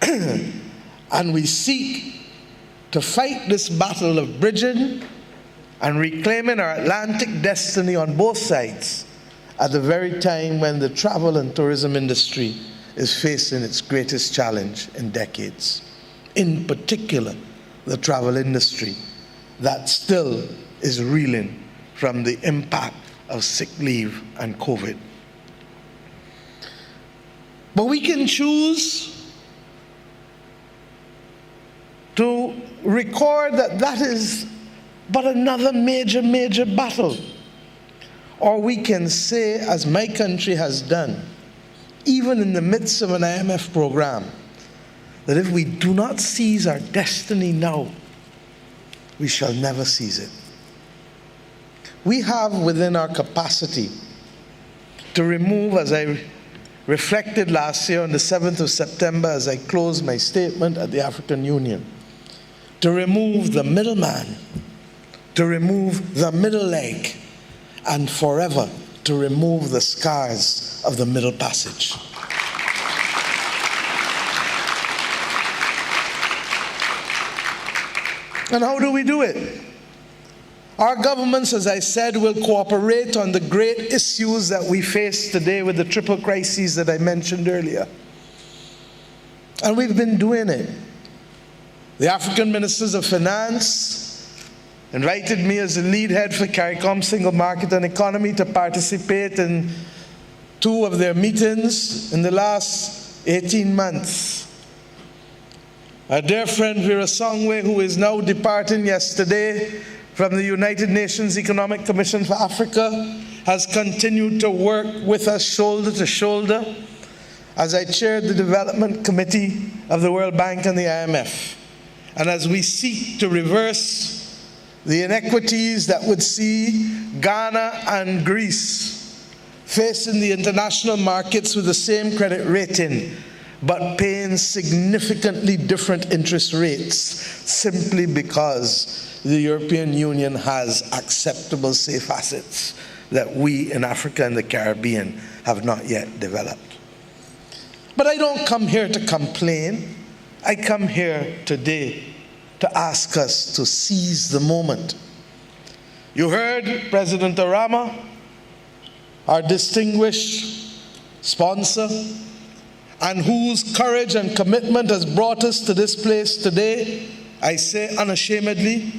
And we seek to fight this battle of bridging and reclaiming our Atlantic destiny on both sides at the very time when the travel and tourism industry is facing its greatest challenge in decades. In particular, the travel industry that still is reeling from the impact of sick leave and COVID. But we can choose to record that that is but another major battle. Or we can say, as my country has done, even in the midst of an IMF program, that if we do not seize our destiny now, we shall never seize it. We have within our capacity to remove, as I reflected last year on the 7th of September as I closed my statement at the African Union, to remove the middleman, to remove the middle leg, and forever to remove the scars of the Middle Passage. And how do we do it? Our governments, as I said, will cooperate on the great issues that we face today with the triple crises that I mentioned earlier. And we've been doing it. The African Ministers of Finance invited me as the lead head for CARICOM Single Market and Economy to participate in 2 of their meetings in the last 18 months. Our dear friend Vera Songwe, who is now departing yesterday from the United Nations Economic Commission for Africa, has continued to work with us shoulder to shoulder as I chaired the Development Committee of the World Bank and the IMF. And as we seek to reverse the inequities that would see Ghana and Greece facing the international markets with the same credit rating, but paying significantly different interest rates simply because the European Union has acceptable safe assets that we in Africa and the Caribbean have not yet developed. But I don't come here to complain. I come here today to ask us to seize the moment. You heard President Arama, our distinguished sponsor, and whose courage and commitment has brought us to this place today, I say unashamedly.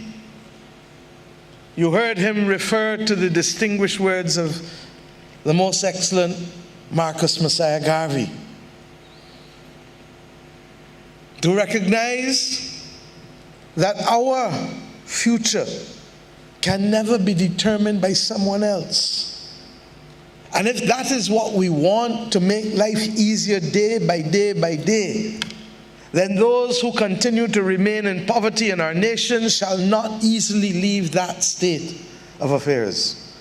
You heard him refer to the distinguished words of the most excellent Marcus Messiah Garvey. To recognize that our future can never be determined by someone else. And if that is what we want, to make life easier day by day by day, then those who continue to remain in poverty in our nation shall not easily leave that state of affairs.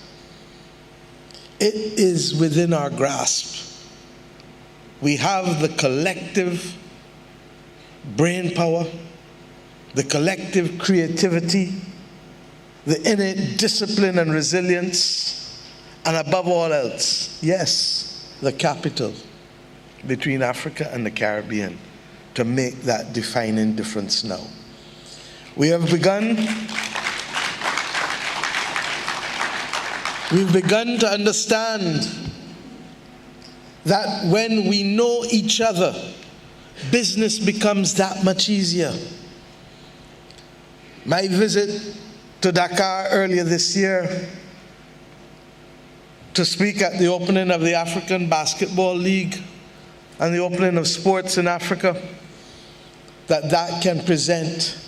It is within our grasp. We have the collective brain power, the collective creativity, the innate discipline and resilience, and above all else, yes, the capital between Africa and the Caribbean to make that defining difference now. We've begun to understand that when we know each other, business becomes that much easier. My visit to Dakar earlier this year to speak at the opening of the African Basketball League and the opening of sports in Africa, that can present,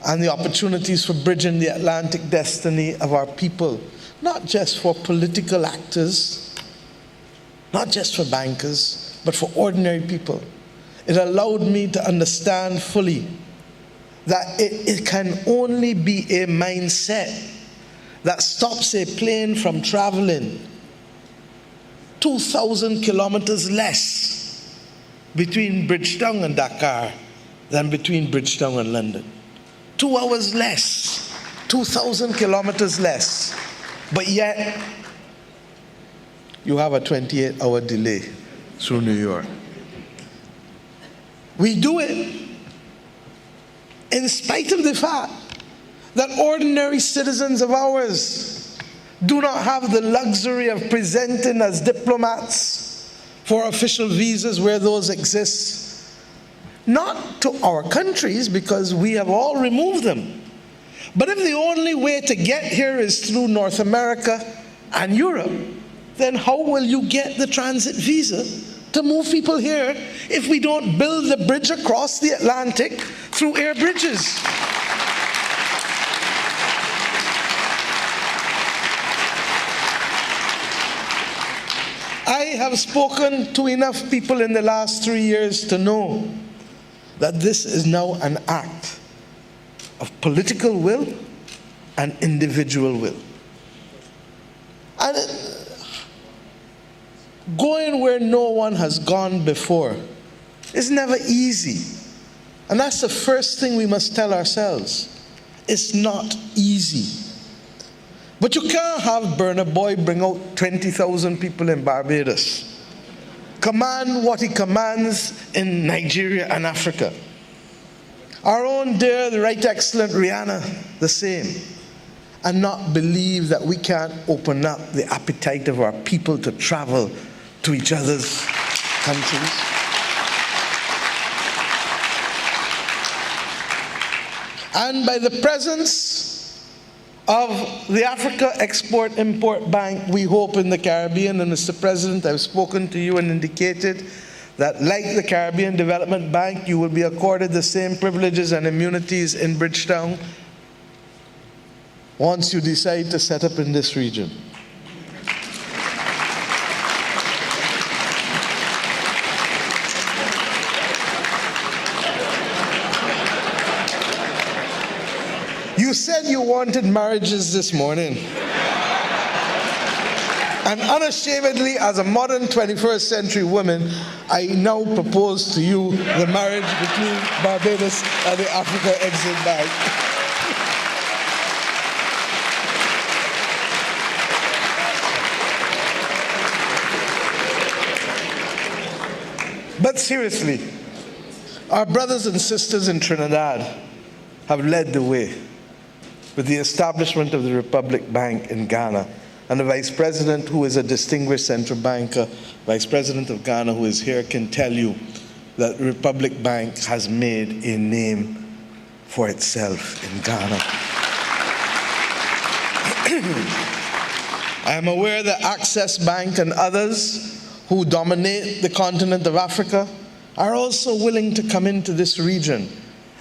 and the opportunities for bridging the Atlantic destiny of our people, not just for political actors, not just for bankers, but for ordinary people. It allowed me to understand fully that it can only be a mindset that stops a plane from traveling 2,000 kilometers less between Bridgetown and Dakar than between Bridgetown and London. 2 hours less, 2,000 kilometers less. But yet, you have a 28-hour delay through New York. We do it in spite of the fact that ordinary citizens of ours do not have the luxury of presenting as diplomats for official visas where those exist. Not to our countries, because we have all removed them. But if the only way to get here is through North America and Europe, then how will you get the transit visa to move people here if we don't build the bridge across the Atlantic through air bridges? I have spoken to enough people in the last 3 years to know that this is now an act of political will and individual will. And going where no one has gone before is never easy. And that's the first thing we must tell ourselves. It's not easy. But you can't have Burna Boy bring out 20,000 people in Barbados, command what he commands in Nigeria and Africa. Our own dear, the Right Excellent Rihanna, the same. And not believe that we can't open up the appetite of our people to travel to each other's countries. And by the presence of the Africa Export-Import Bank, we hope in the Caribbean, and Mr. President, I've spoken to you and indicated that like the Caribbean Development Bank, you will be accorded the same privileges and immunities in Bridgetown once you decide to set up in this region. You said you wanted marriages this morning. And unashamedly, as a modern 21st century woman, I now propose to you the marriage between Barbados and the Africa Exim Bank. But seriously, our brothers and sisters in Trinidad have led the way with the establishment of the Republic Bank in Ghana. And the Vice President, who is a distinguished central banker, Vice President of Ghana, who is here, can tell you that the Republic Bank has made a name for itself in Ghana. I am aware that Access Bank and others who dominate the continent of Africa are also willing to come into this region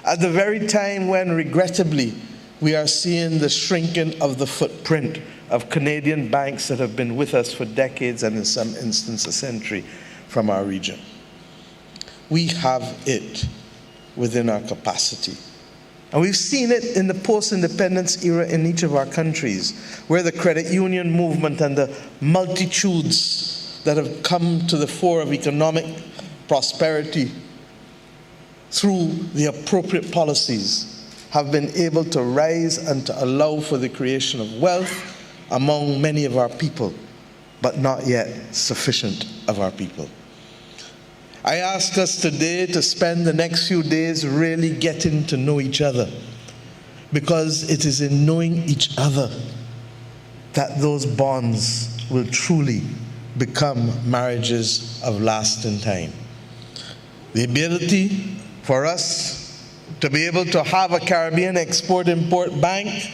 at the very time when, regrettably, we are seeing the shrinking of the footprint of Canadian banks that have been with us for decades and in some instances a century from our region. We have it within our capacity. And we've seen it in the post-independence era in each of our countries, where the credit union movement and the multitudes that have come to the fore of economic prosperity through the appropriate policies have been able to rise and to allow for the creation of wealth among many of our people, but not yet sufficient of our people. I ask us today to spend the next few days really getting to know each other, because it is in knowing each other that those bonds will truly become marriages of lasting time. The ability for us to be able to have a Caribbean Export-Import Bank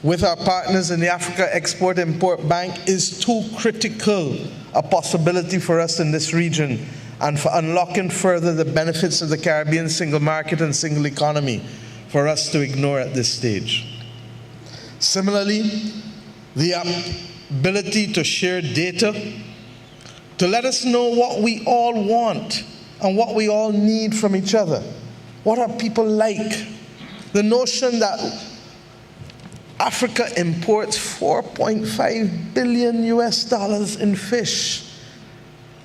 with our partners in the Africa Export-Import Bank is too critical a possibility for us in this region, and for unlocking further the benefits of the Caribbean single market and single economy for us to ignore at this stage. Similarly, the ability to share data, to let us know what we all want and what we all need from each other. What are people like? The notion that Africa imports $4.5 billion in fish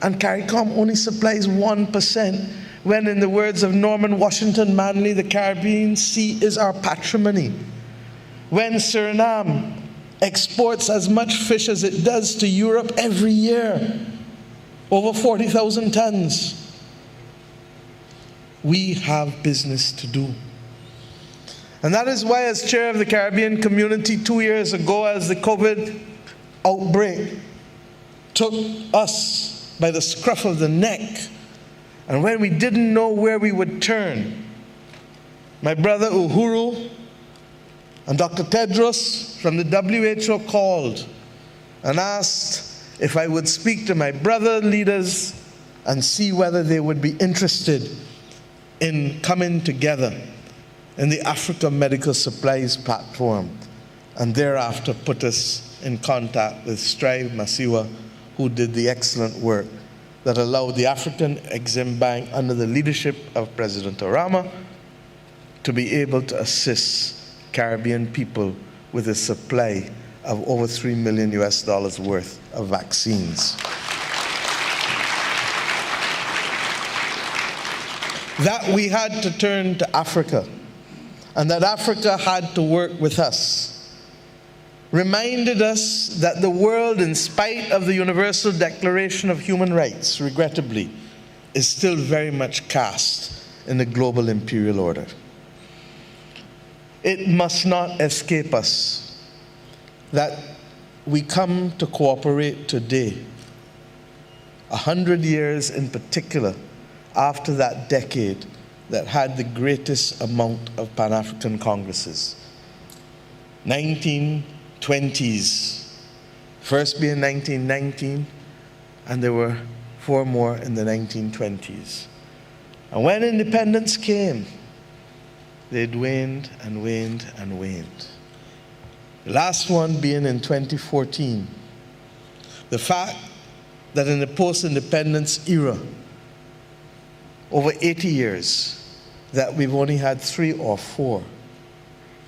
And CARICOM only supplies 1%, when in the words of Norman Washington Manley, the Caribbean Sea is our patrimony. When Suriname exports as much fish as it does to Europe every year, over 40,000 tons, we have business to do. And that is why, as chair of the Caribbean community 2 years ago, as the COVID outbreak took us by the scruff of the neck, and when we didn't know where we would turn, my brother Uhuru and Dr. Tedros from the WHO called and asked if I would speak to my brother leaders and see whether they would be interested in coming together in the Africa Medical Supplies Platform, and thereafter put us in contact with Strive Masiwa, who did the excellent work that allowed the African Exim Bank, under the leadership of President Orama, to be able to assist Caribbean people with a supply of over $3 million worth of vaccines. That we had to turn to Africa, and that Africa had to work with us, reminded us that the world, in spite of the Universal Declaration of Human Rights, regrettably, is still very much cast in the global imperial order. It must not escape us that we come to cooperate today, 100 years in particular after that decade that had the greatest amount of Pan-African Congresses. 1920s, first being 1919, and there were 4 more in the 1920s. And when independence came, they waned and waned and waned. The last one being in 2014. The fact that in the post-independence era, over 80 years, that we've only had 3 or 4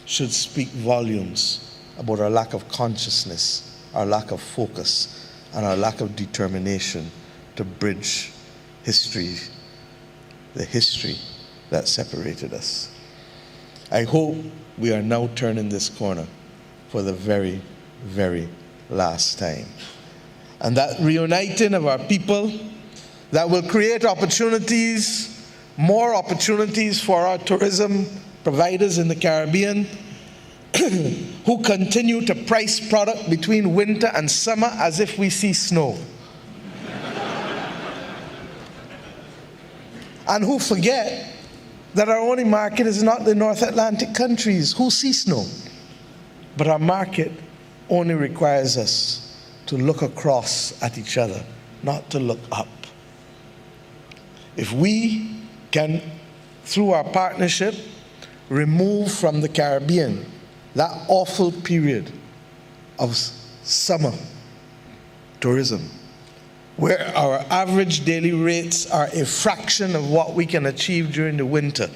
should speak volumes about our lack of consciousness, our lack of focus, and our lack of determination to bridge history, the history that separated us. I hope we are now turning this corner for the very, very last time. And that reuniting of our people, that will create opportunities, more opportunities for our tourism providers in the Caribbean, who continue to price product between winter and summer as if we see snow. And who forget that our only market is not the North Atlantic countries who see snow, but our market only requires us to look across at each other, not to look up. If we can, through our partnership, remove from the Caribbean that awful period of summer tourism, where our average daily rates are a fraction of what we can achieve during the winter,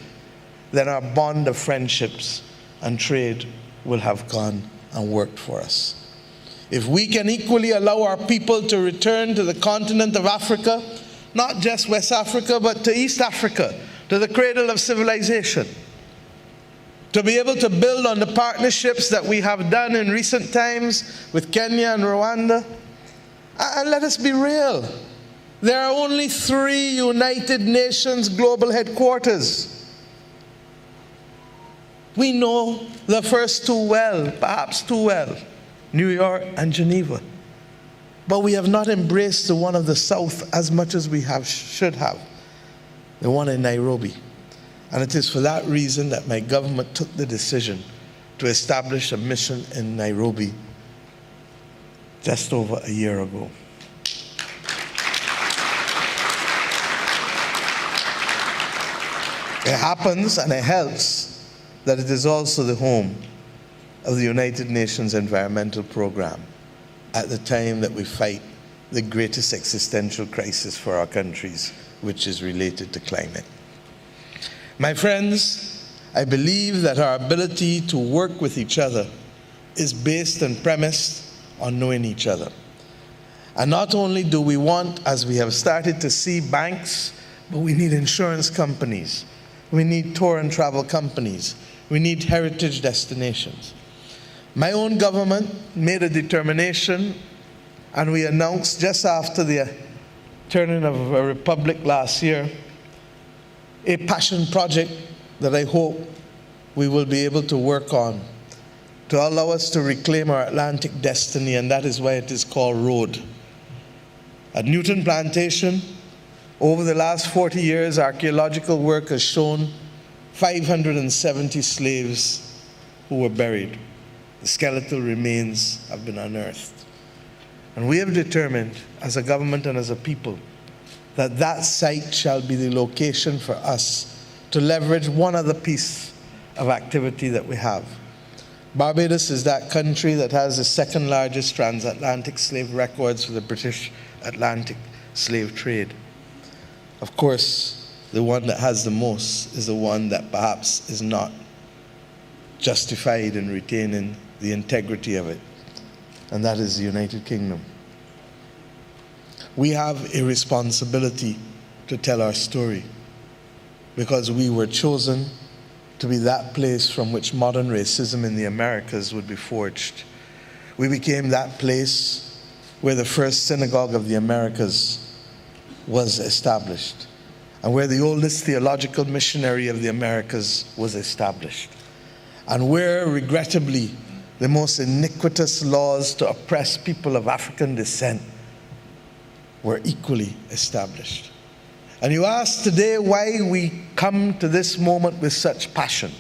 then our bond of friendships and trade will have gone and worked for us. If we can equally allow our people to return to the continent of Africa, not just West Africa, but to East Africa, to the cradle of civilization, to be able to build on the partnerships that we have done in recent times with Kenya and Rwanda. And let us be real. There are only 3 United Nations global headquarters. We know the first 2 well, perhaps too well, New York and Geneva. But we have not embraced the one of the South as much as we should have, the one in Nairobi. And it is for that reason that my government took the decision to establish a mission in Nairobi just over a year ago. It happens and it helps that it is also the home of the United Nations Environmental Program at the time that we fight the greatest existential crisis for our countries, which is related to climate. My friends, I believe that our ability to work with each other is based and premised on knowing each other. And not only do we want, as we have started to see, banks, but we need insurance companies. We need tour and travel companies. We need heritage destinations. My own government made a determination, and we announced just after the turning of a republic last year, a passion project that I hope we will be able to work on to allow us to reclaim our Atlantic destiny, and that is why it is called ROAD. At Newton Plantation, over the last 40 years, archaeological work has shown 570 slaves who were buried. The skeletal remains have been unearthed. And we have determined, as a government and as a people, that that site shall be the location for us to leverage one other piece of activity that we have. Barbados is that country that has the second largest transatlantic slave records for the British Atlantic slave trade. Of course, the one that has the most is the one that perhaps is not justified in retaining the integrity of it, and that is the United Kingdom. We have a responsibility to tell our story because we were chosen to be that place from which modern racism in the Americas would be forged. We became that place where the first synagogue of the Americas was established and where the oldest theological missionary of the Americas was established, and where, regrettably, the most iniquitous laws to oppress people of African descent were equally established. And you ask today why we come to this moment with such passion.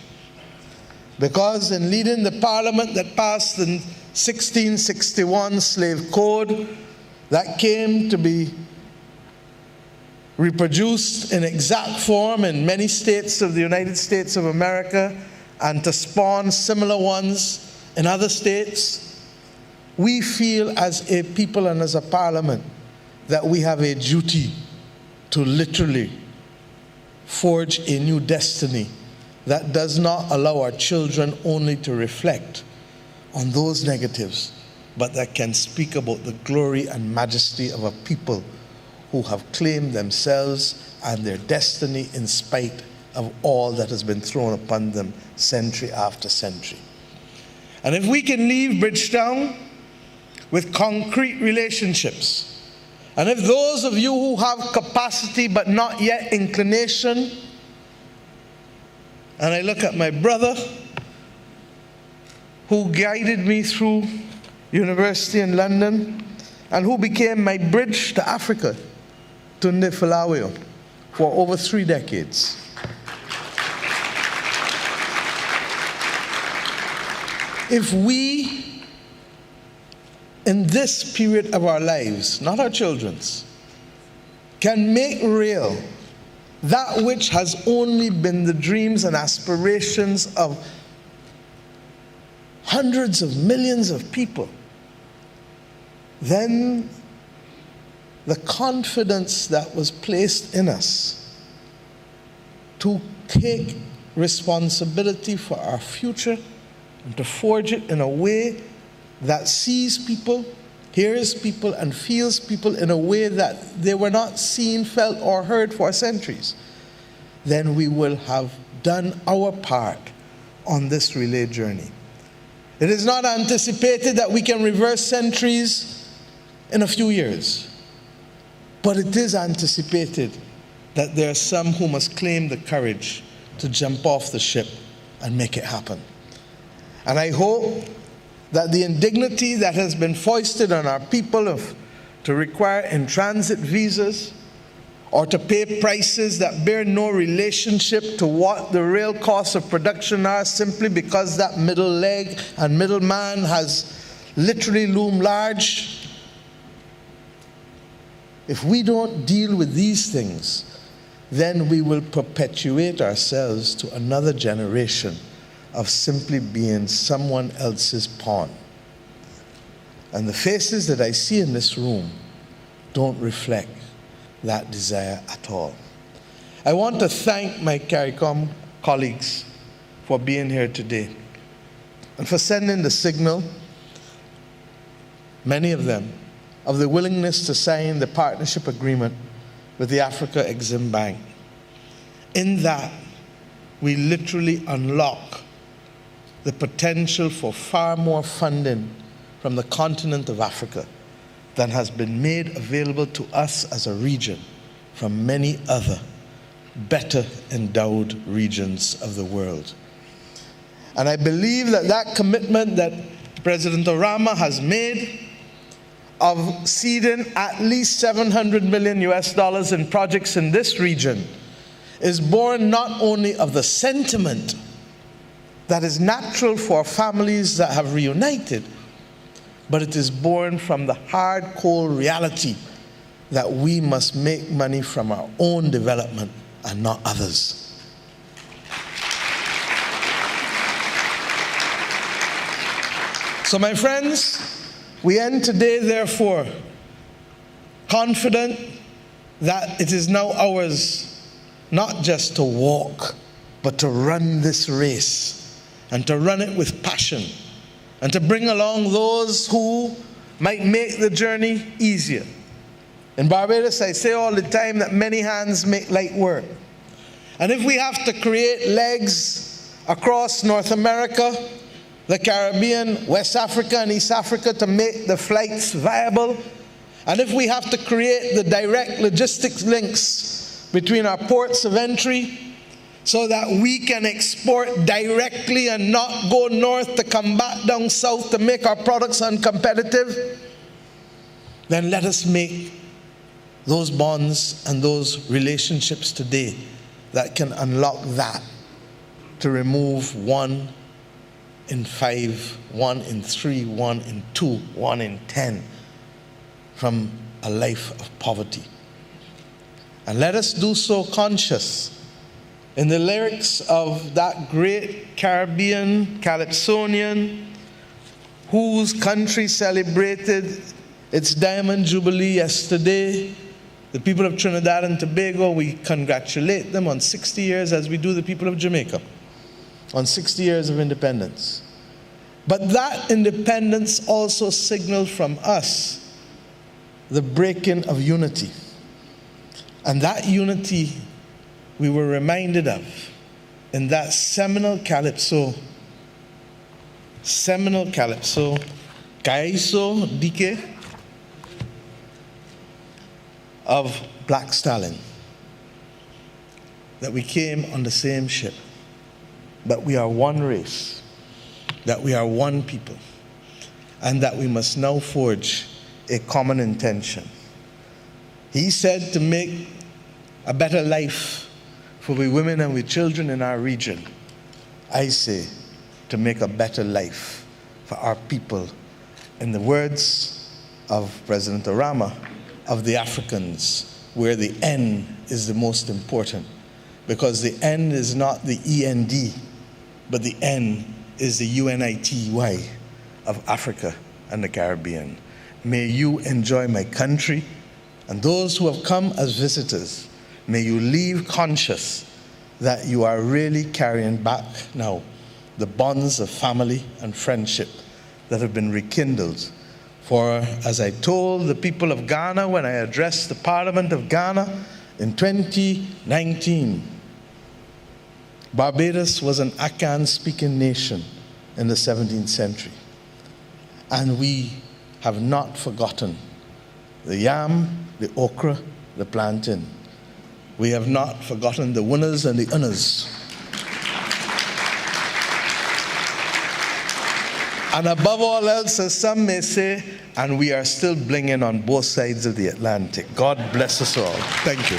Because in leading the parliament that passed the 1661 slave code, that came to be reproduced in exact form in many states of the United States of America and to spawn similar ones in other states, we feel as a people and as a parliament that we have a duty to literally forge a new destiny that does not allow our children only to reflect on those negatives, but that can speak about the glory and majesty of a people who have claimed themselves and their destiny in spite of all that has been thrown upon them century after century. And if we can leave Bridgetown with concrete relationships, and if those of you who have capacity but not yet inclination, and I look at my brother who guided me through university in London and who became my bridge to Africa, to Nifalayo, for over 3 decades. If we, in this period of our lives, not our children's, can make real that which has only been the dreams and aspirations of hundreds of millions of people, then the confidence that was placed in us to take responsibility for our future and to forge it in a way that sees people, hears people, and feels people in a way that they were not seen, felt, or heard for centuries, then we will have done our part on this relay journey. It is not anticipated that we can reverse centuries in a few years, but it is anticipated that there are some who must claim the courage to jump off the ship and make it happen. And I hope that the indignity that has been foisted on our people to require in-transit visas or to pay prices that bear no relationship to what the real costs of production are simply because that middle leg and middleman has literally loomed large. If we don't deal with these things, then we will perpetuate ourselves to another generation of simply being someone else's pawn. And the faces that I see in this room don't reflect that desire at all. I want to thank my CARICOM colleagues for being here today and for sending the signal, many of them, of the willingness to sign the partnership agreement with the Africa Exim Bank. In that, we literally unlock the potential for far more funding from the continent of Africa than has been made available to us as a region from many other better endowed regions of the world. And I believe that that commitment that President Orama has made of seeding at least $700 million in projects in this region is born not only of the sentiment that is natural for families that have reunited, but it is born from the hard, cold reality that we must make money from our own development and not others. So my friends, we end today, therefore, confident that it is now ours not just to walk, but to run this race, and to run it with passion, and to bring along those who might make the journey easier. In Barbados, I say all the time that many hands make light work. And if we have to create legs across North America, the Caribbean, West Africa, and East Africa to make the flights viable, and if we have to create the direct logistics links between our ports of entry so that we can export directly and not go north to come back down south to make our products uncompetitive, then let us make those bonds and those relationships today that can unlock that, to remove 1 in 5, 1 in 3, 1 in 2, 1 in 10 from a life of poverty. And let us do so conscious in the lyrics of that great Caribbean calypsonian whose country celebrated its Diamond Jubilee yesterday. The people of Trinidad and Tobago, we congratulate them on 60 years, as we do the people of Jamaica, on 60 years of independence. But that independence also signaled from us the breaking of unity. And that unity we were reminded of in that seminal calypso, Kaiso Dike, of Black Stallion, that we came on the same ship, that we are one race, that we are one people, and that we must now forge a common intention. He said to make a better life for we women and we children in our region. I say to make a better life for our people. In the words of President Orama, of the Africans, where the N is the most important, because the N is not the END, but the N is the UNITY of Africa and the Caribbean. May you enjoy my country, and those who have come as visitors, may you leave conscious that you are really carrying back now the bonds of family and friendship that have been rekindled. For as I told the people of Ghana when I addressed the Parliament of Ghana in 2019, Barbados was an Akan-speaking nation in the 17th century. And we have not forgotten the yam, the okra, the plantain. We have not forgotten the winners and the unners. And above all else, as some may say, and we are still blinging on both sides of the Atlantic. God bless us all. Thank you.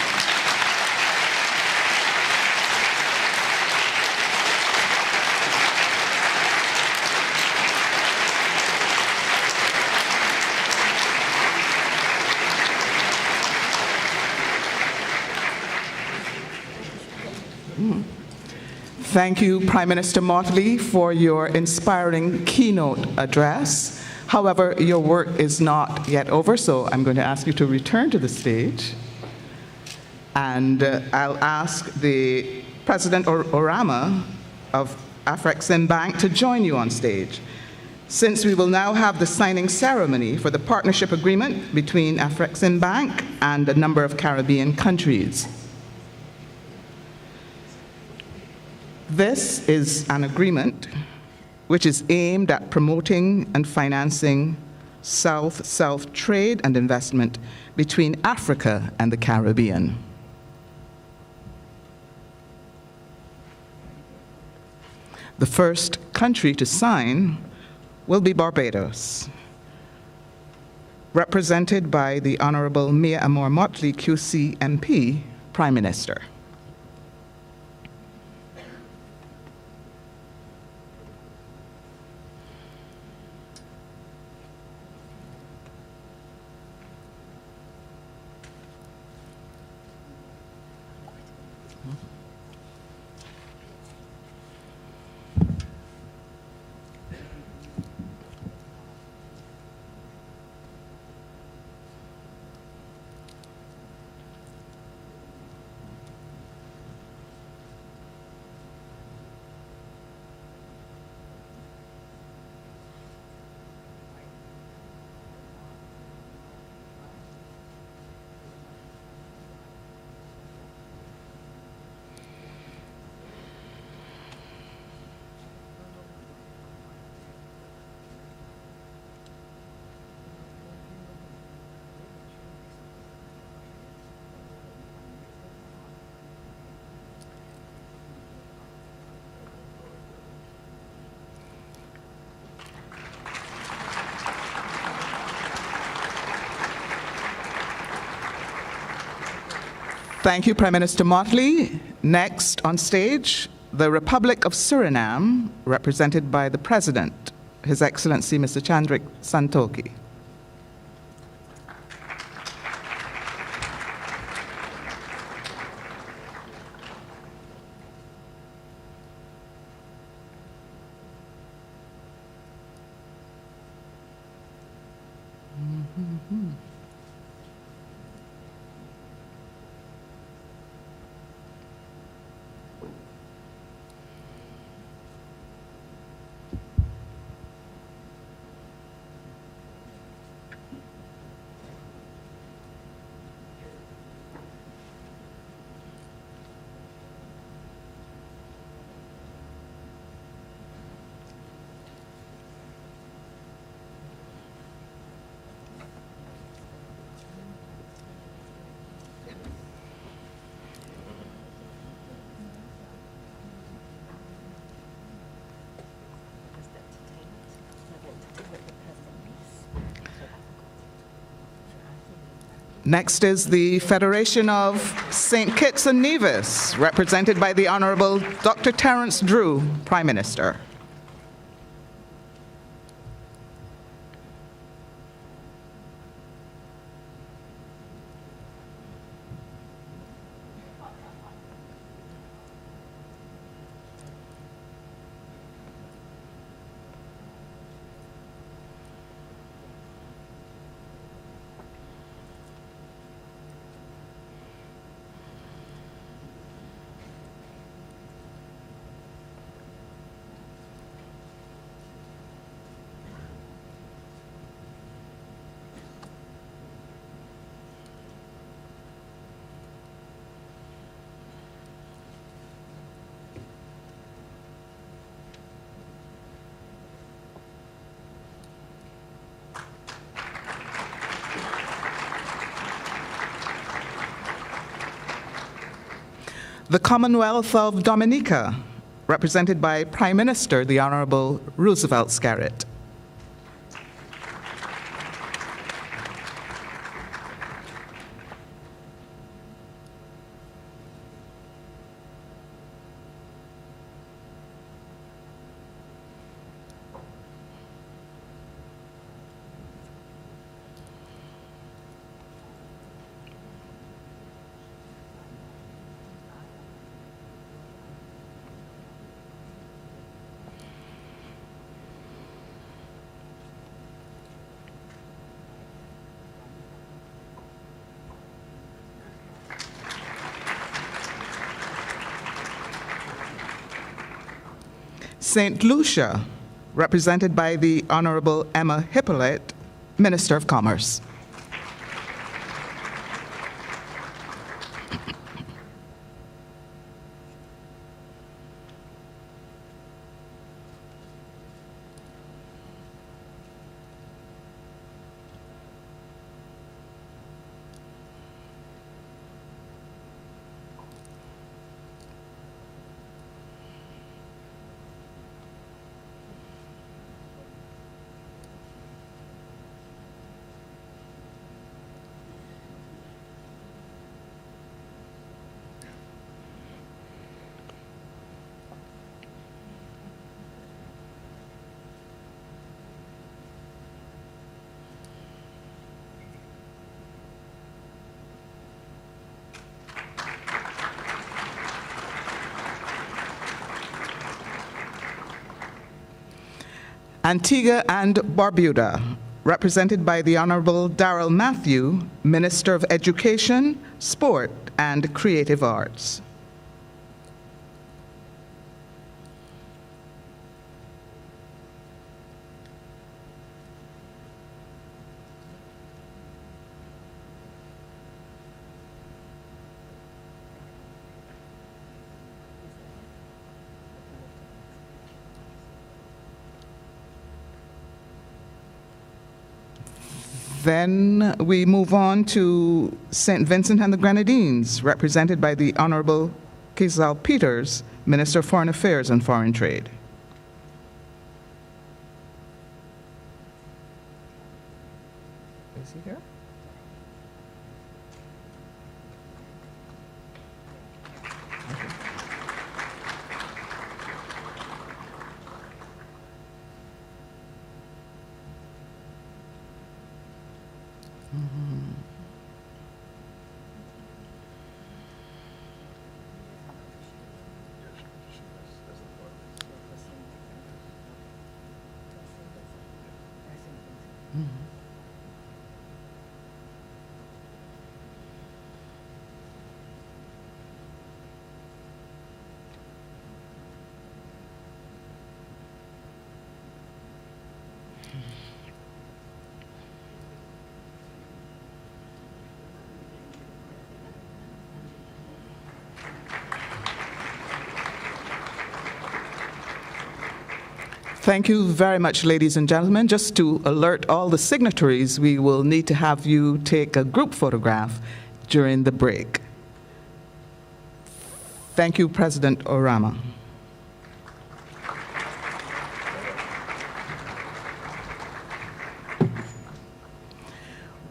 Thank you, Prime Minister Motley, for your inspiring keynote address. However, your work is not yet over, so I'm going to ask you to return to the stage. And I'll ask the President Orama of AfriCaribbean Bank to join you on stage. Since we will now have the signing ceremony for the partnership agreement between AfriCaribbean Bank and a number of Caribbean countries. This is an agreement which is aimed at promoting and financing South-South trade and investment between Africa and the Caribbean. The first country to sign will be Barbados, represented by the Honorable Mia Amor Motley, QC MP, Prime Minister. Thank you, Prime Minister Motley. Next on stage, the Republic of Suriname, represented by the President, His Excellency Mr. Chandrik Santoki. Next is the Federation of St. Kitts and Nevis, represented by the Honorable Dr. Terence Drew, Prime Minister. The Commonwealth of Dominica, represented by Prime Minister, the Honorable Roosevelt Scarrett. St. Lucia, represented by the Honorable Emma Hippolyte, Minister of Commerce. Antigua and Barbuda, represented by the Honorable Darrell Matthew, Minister of Education, Sport, and Creative Arts. Then we move on to St. Vincent and the Grenadines, represented by the Honorable Kizal Peters, Minister of Foreign Affairs and Foreign Trade. Is he here? Thank you very much, ladies and gentlemen. Just to alert all the signatories, we will need to have you take a group photograph during the break. Thank you, President Orama.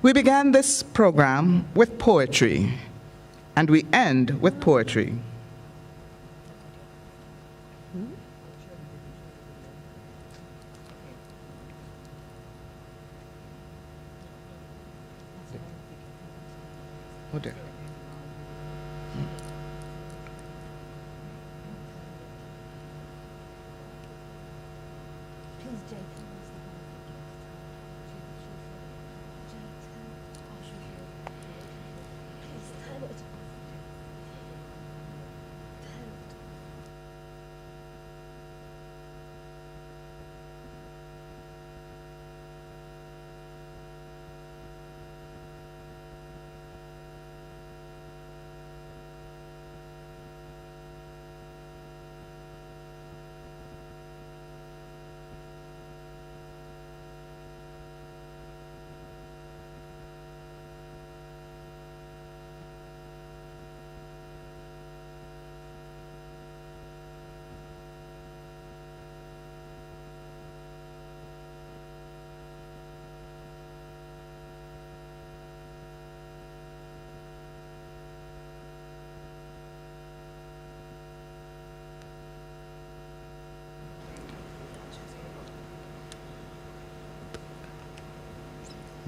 We began this program with poetry, and we end with poetry. Oh dear.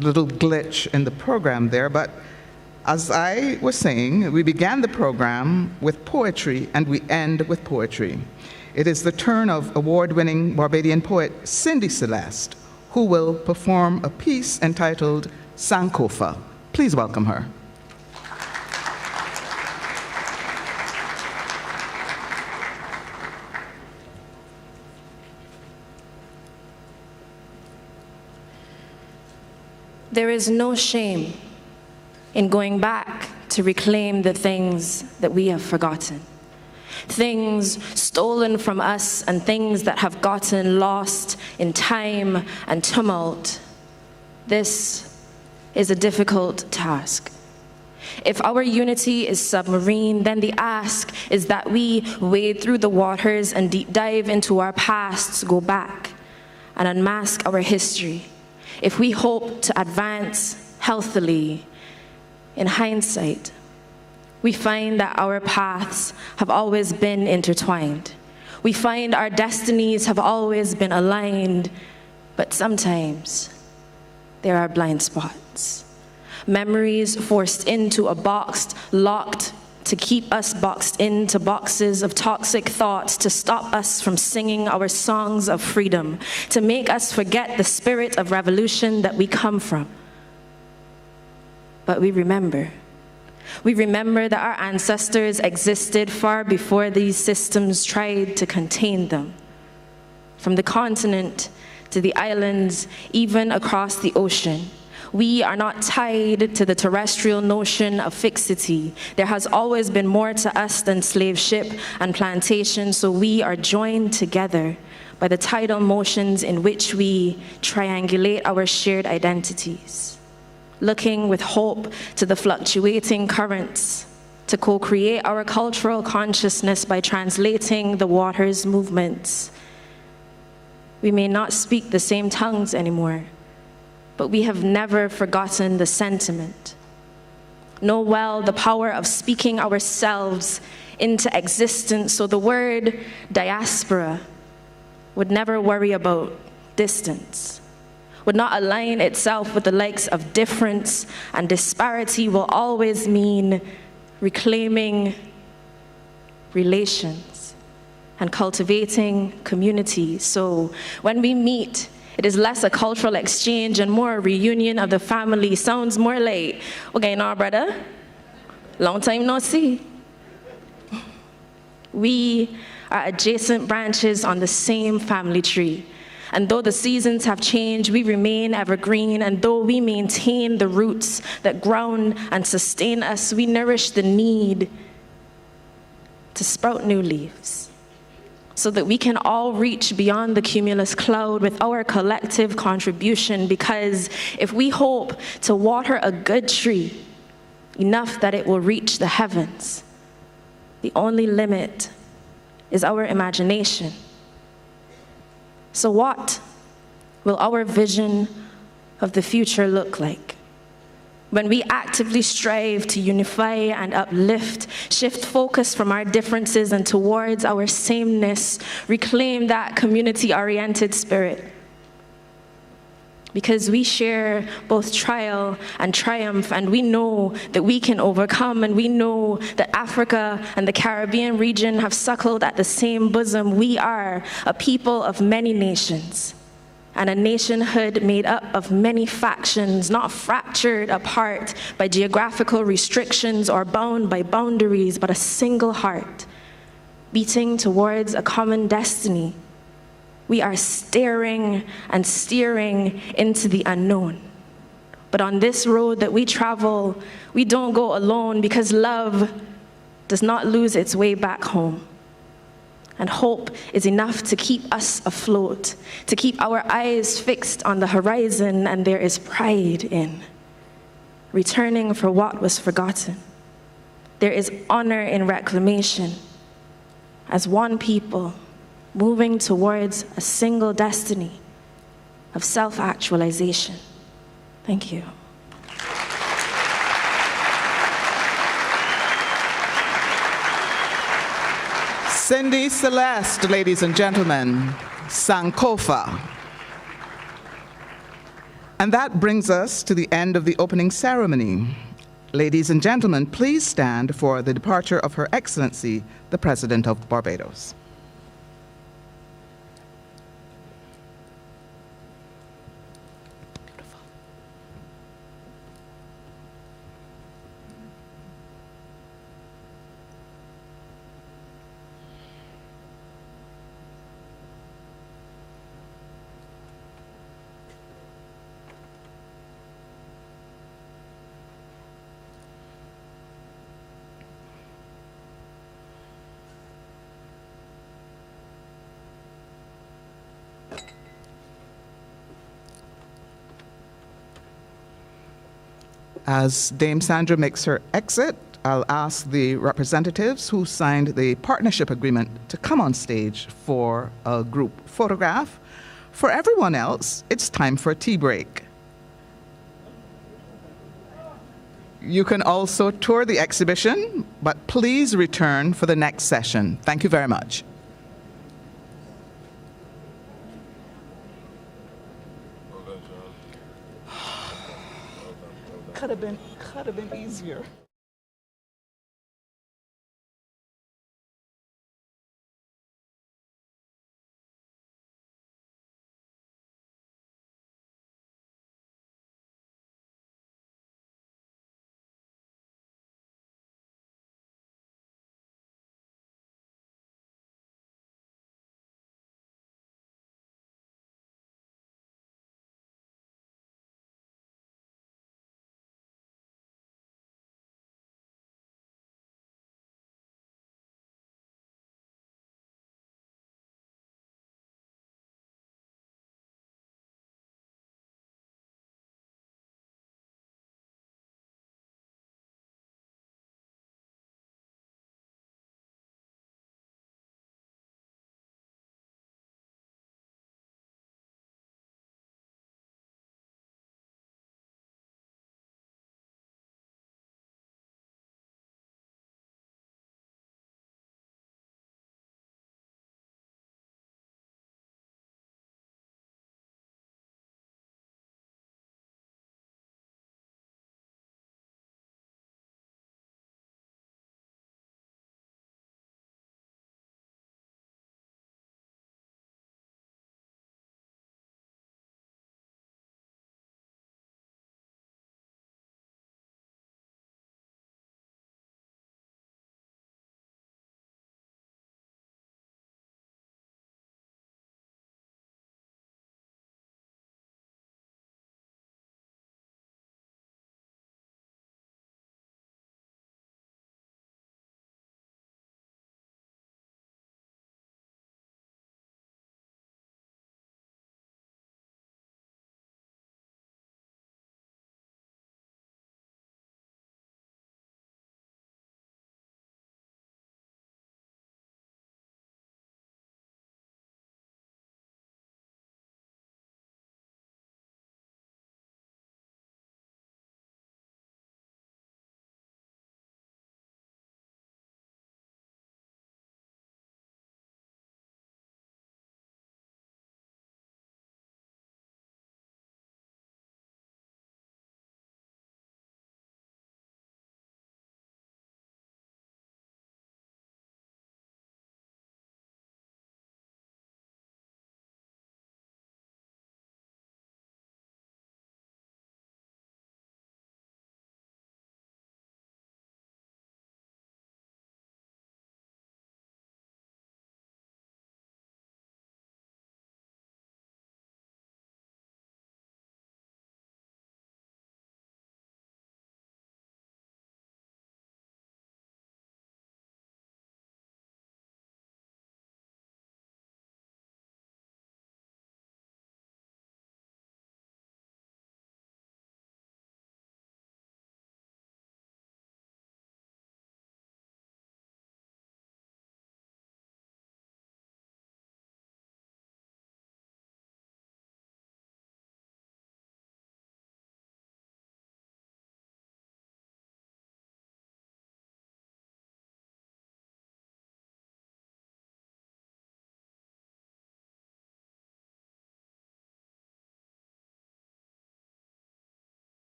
Little glitch in the program there, but as I was saying, we began the program with poetry and we end with poetry. It is the turn of award-winning Barbadian poet Cindy Celeste, who will perform a piece entitled Sankofa. Please welcome her. There is no shame in going back to reclaim the things that we have forgotten. Things stolen from us and things that have gotten lost in time and tumult. This is a difficult task. If our unity is submarine, then the ask is that we wade through the waters and deep dive into our pasts, go back and unmask our history. If we hope to advance healthily, in hindsight, we find that our paths have always been intertwined. We find our destinies have always been aligned, but sometimes there are blind spots. Memories forced into a box, locked to keep us boxed into boxes of toxic thoughts, to stop us from singing our songs of freedom, to make us forget the spirit of revolution that we come from. But we remember. We remember that our ancestors existed far before these systems tried to contain them. From the continent to the islands, even across the ocean, we are not tied to the terrestrial notion of fixity. There has always been more to us than slave ship and plantation, so we are joined together by the tidal motions in which we triangulate our shared identities, looking with hope to the fluctuating currents to co-create our cultural consciousness by translating the water's movements. We may not speak the same tongues anymore, but we have never forgotten the sentiment. Know well the power of speaking ourselves into existence, so the word diaspora would never worry about distance, would not align itself with the likes of difference, and disparity will always mean reclaiming relations and cultivating community. So when we meet, it is less a cultural exchange and more a reunion of the family. Sounds more like, okay, now, brother, long time no see. We are adjacent branches on the same family tree. And though the seasons have changed, we remain evergreen. And though we maintain the roots that ground and sustain us, we nourish the need to sprout new leaves so that we can all reach beyond the cumulus cloud with our collective contribution. Because if we hope to water a good tree enough that it will reach the heavens, the only limit is our imagination. So what will our vision of the future look like? When we actively strive to unify and uplift, shift focus from our differences and towards our sameness, reclaim that community-oriented spirit. Because we share both trial and triumph, and we know that we can overcome, and we know that Africa and the Caribbean region have suckled at the same bosom. We are a people of many nations, and a nationhood made up of many factions, not fractured apart by geographical restrictions or bound by boundaries, but a single heart, beating towards a common destiny. We are staring and steering into the unknown. But on this road that we travel, we don't go alone, because love does not lose its way back home. And hope is enough to keep us afloat, to keep our eyes fixed on the horizon, and there is pride in returning for what was forgotten. There is honor in reclamation, as one people moving towards a single destiny of self-actualization. Thank you. Cindy Celeste, ladies and gentlemen, Sankofa. And that brings us to the end of the opening ceremony. Ladies and gentlemen, please stand for the departure of Her Excellency, the President of Barbados. As Dame Sandra makes her exit, I'll ask the representatives who signed the partnership agreement to come on stage for a group photograph. For everyone else, it's time for a tea break. You can also tour the exhibition, but please return for the next session. Thank you very much. Could have been easier.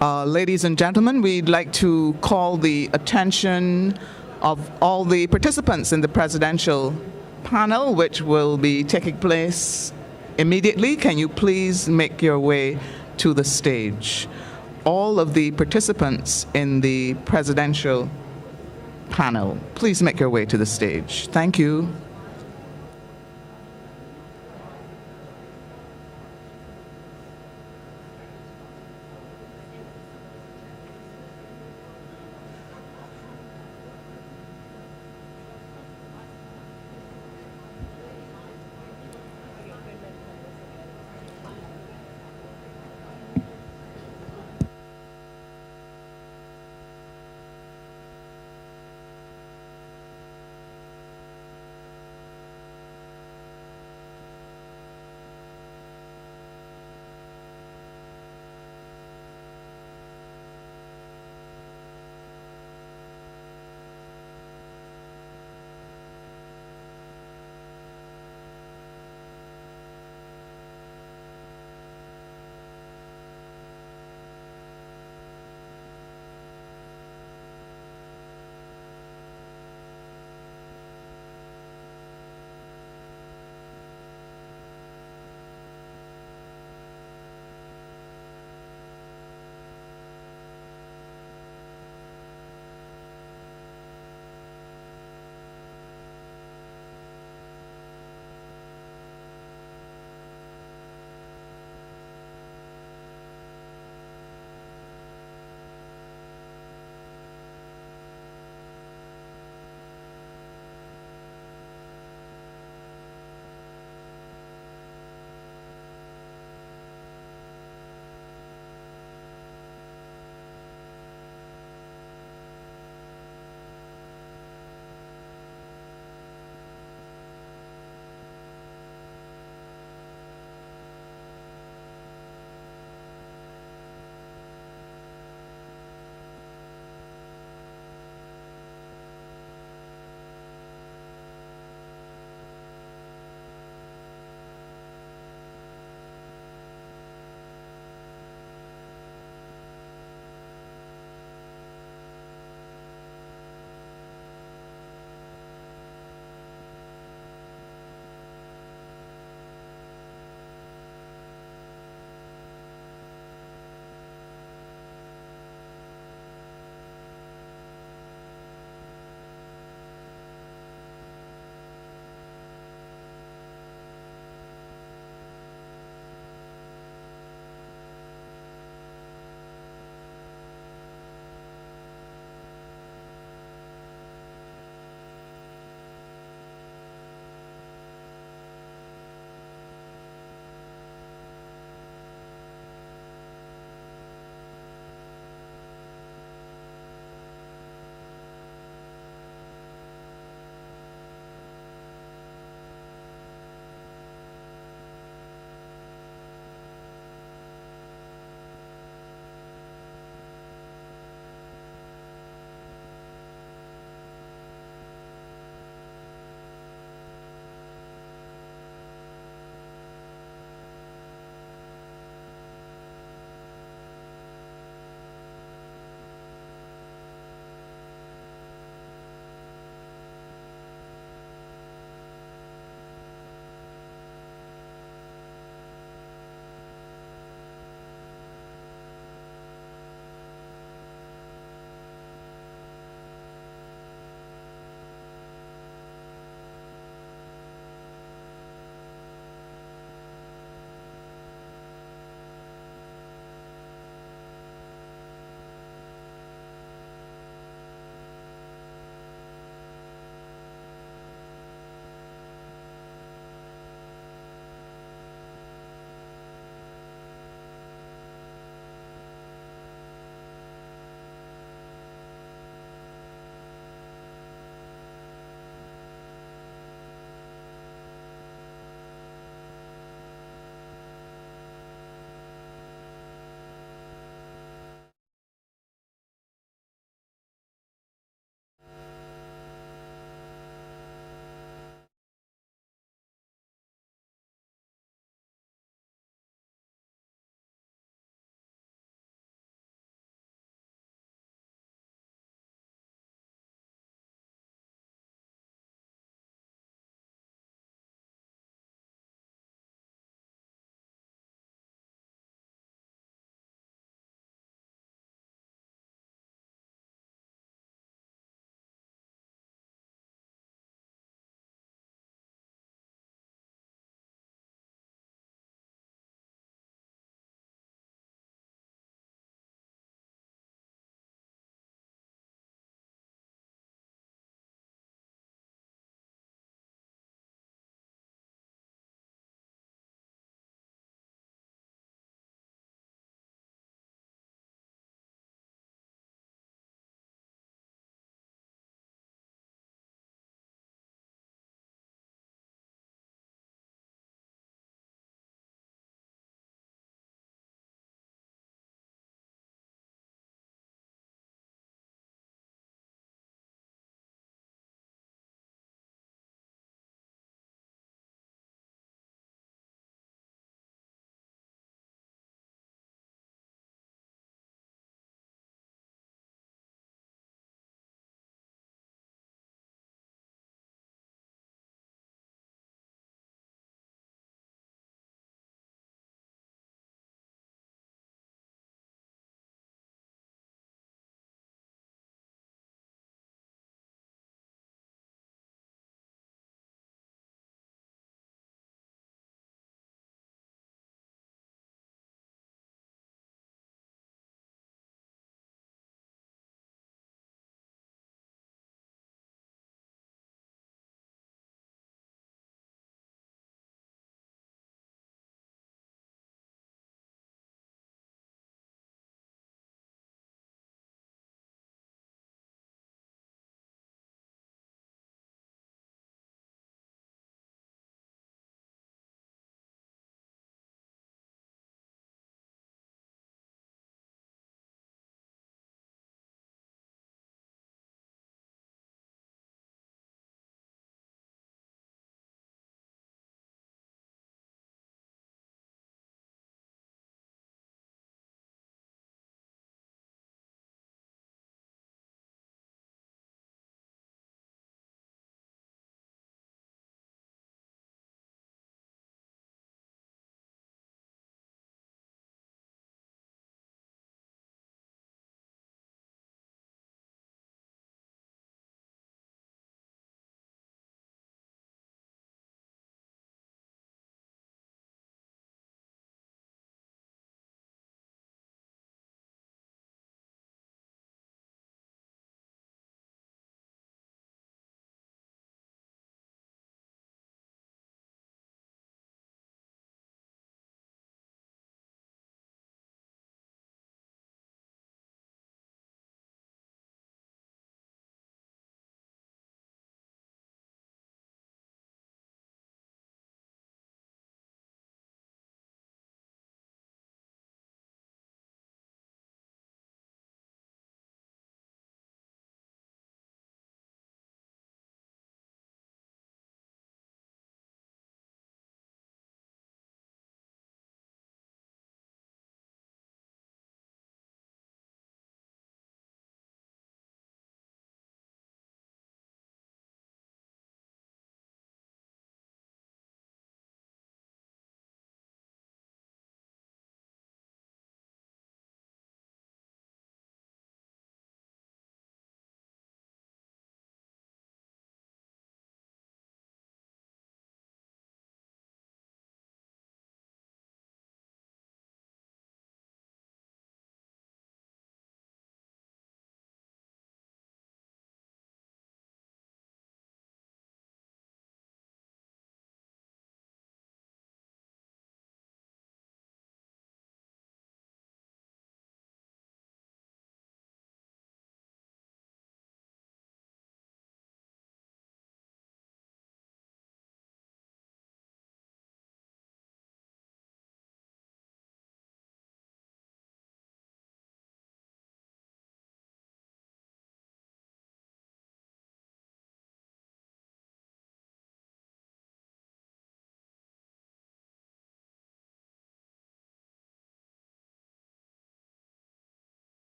Ladies and gentlemen, we'd like to call the attention of all the participants in the presidential panel, which will be taking place immediately. Can you please make your way to the stage? All of the participants in the presidential panel, please make your way to the stage. Thank you.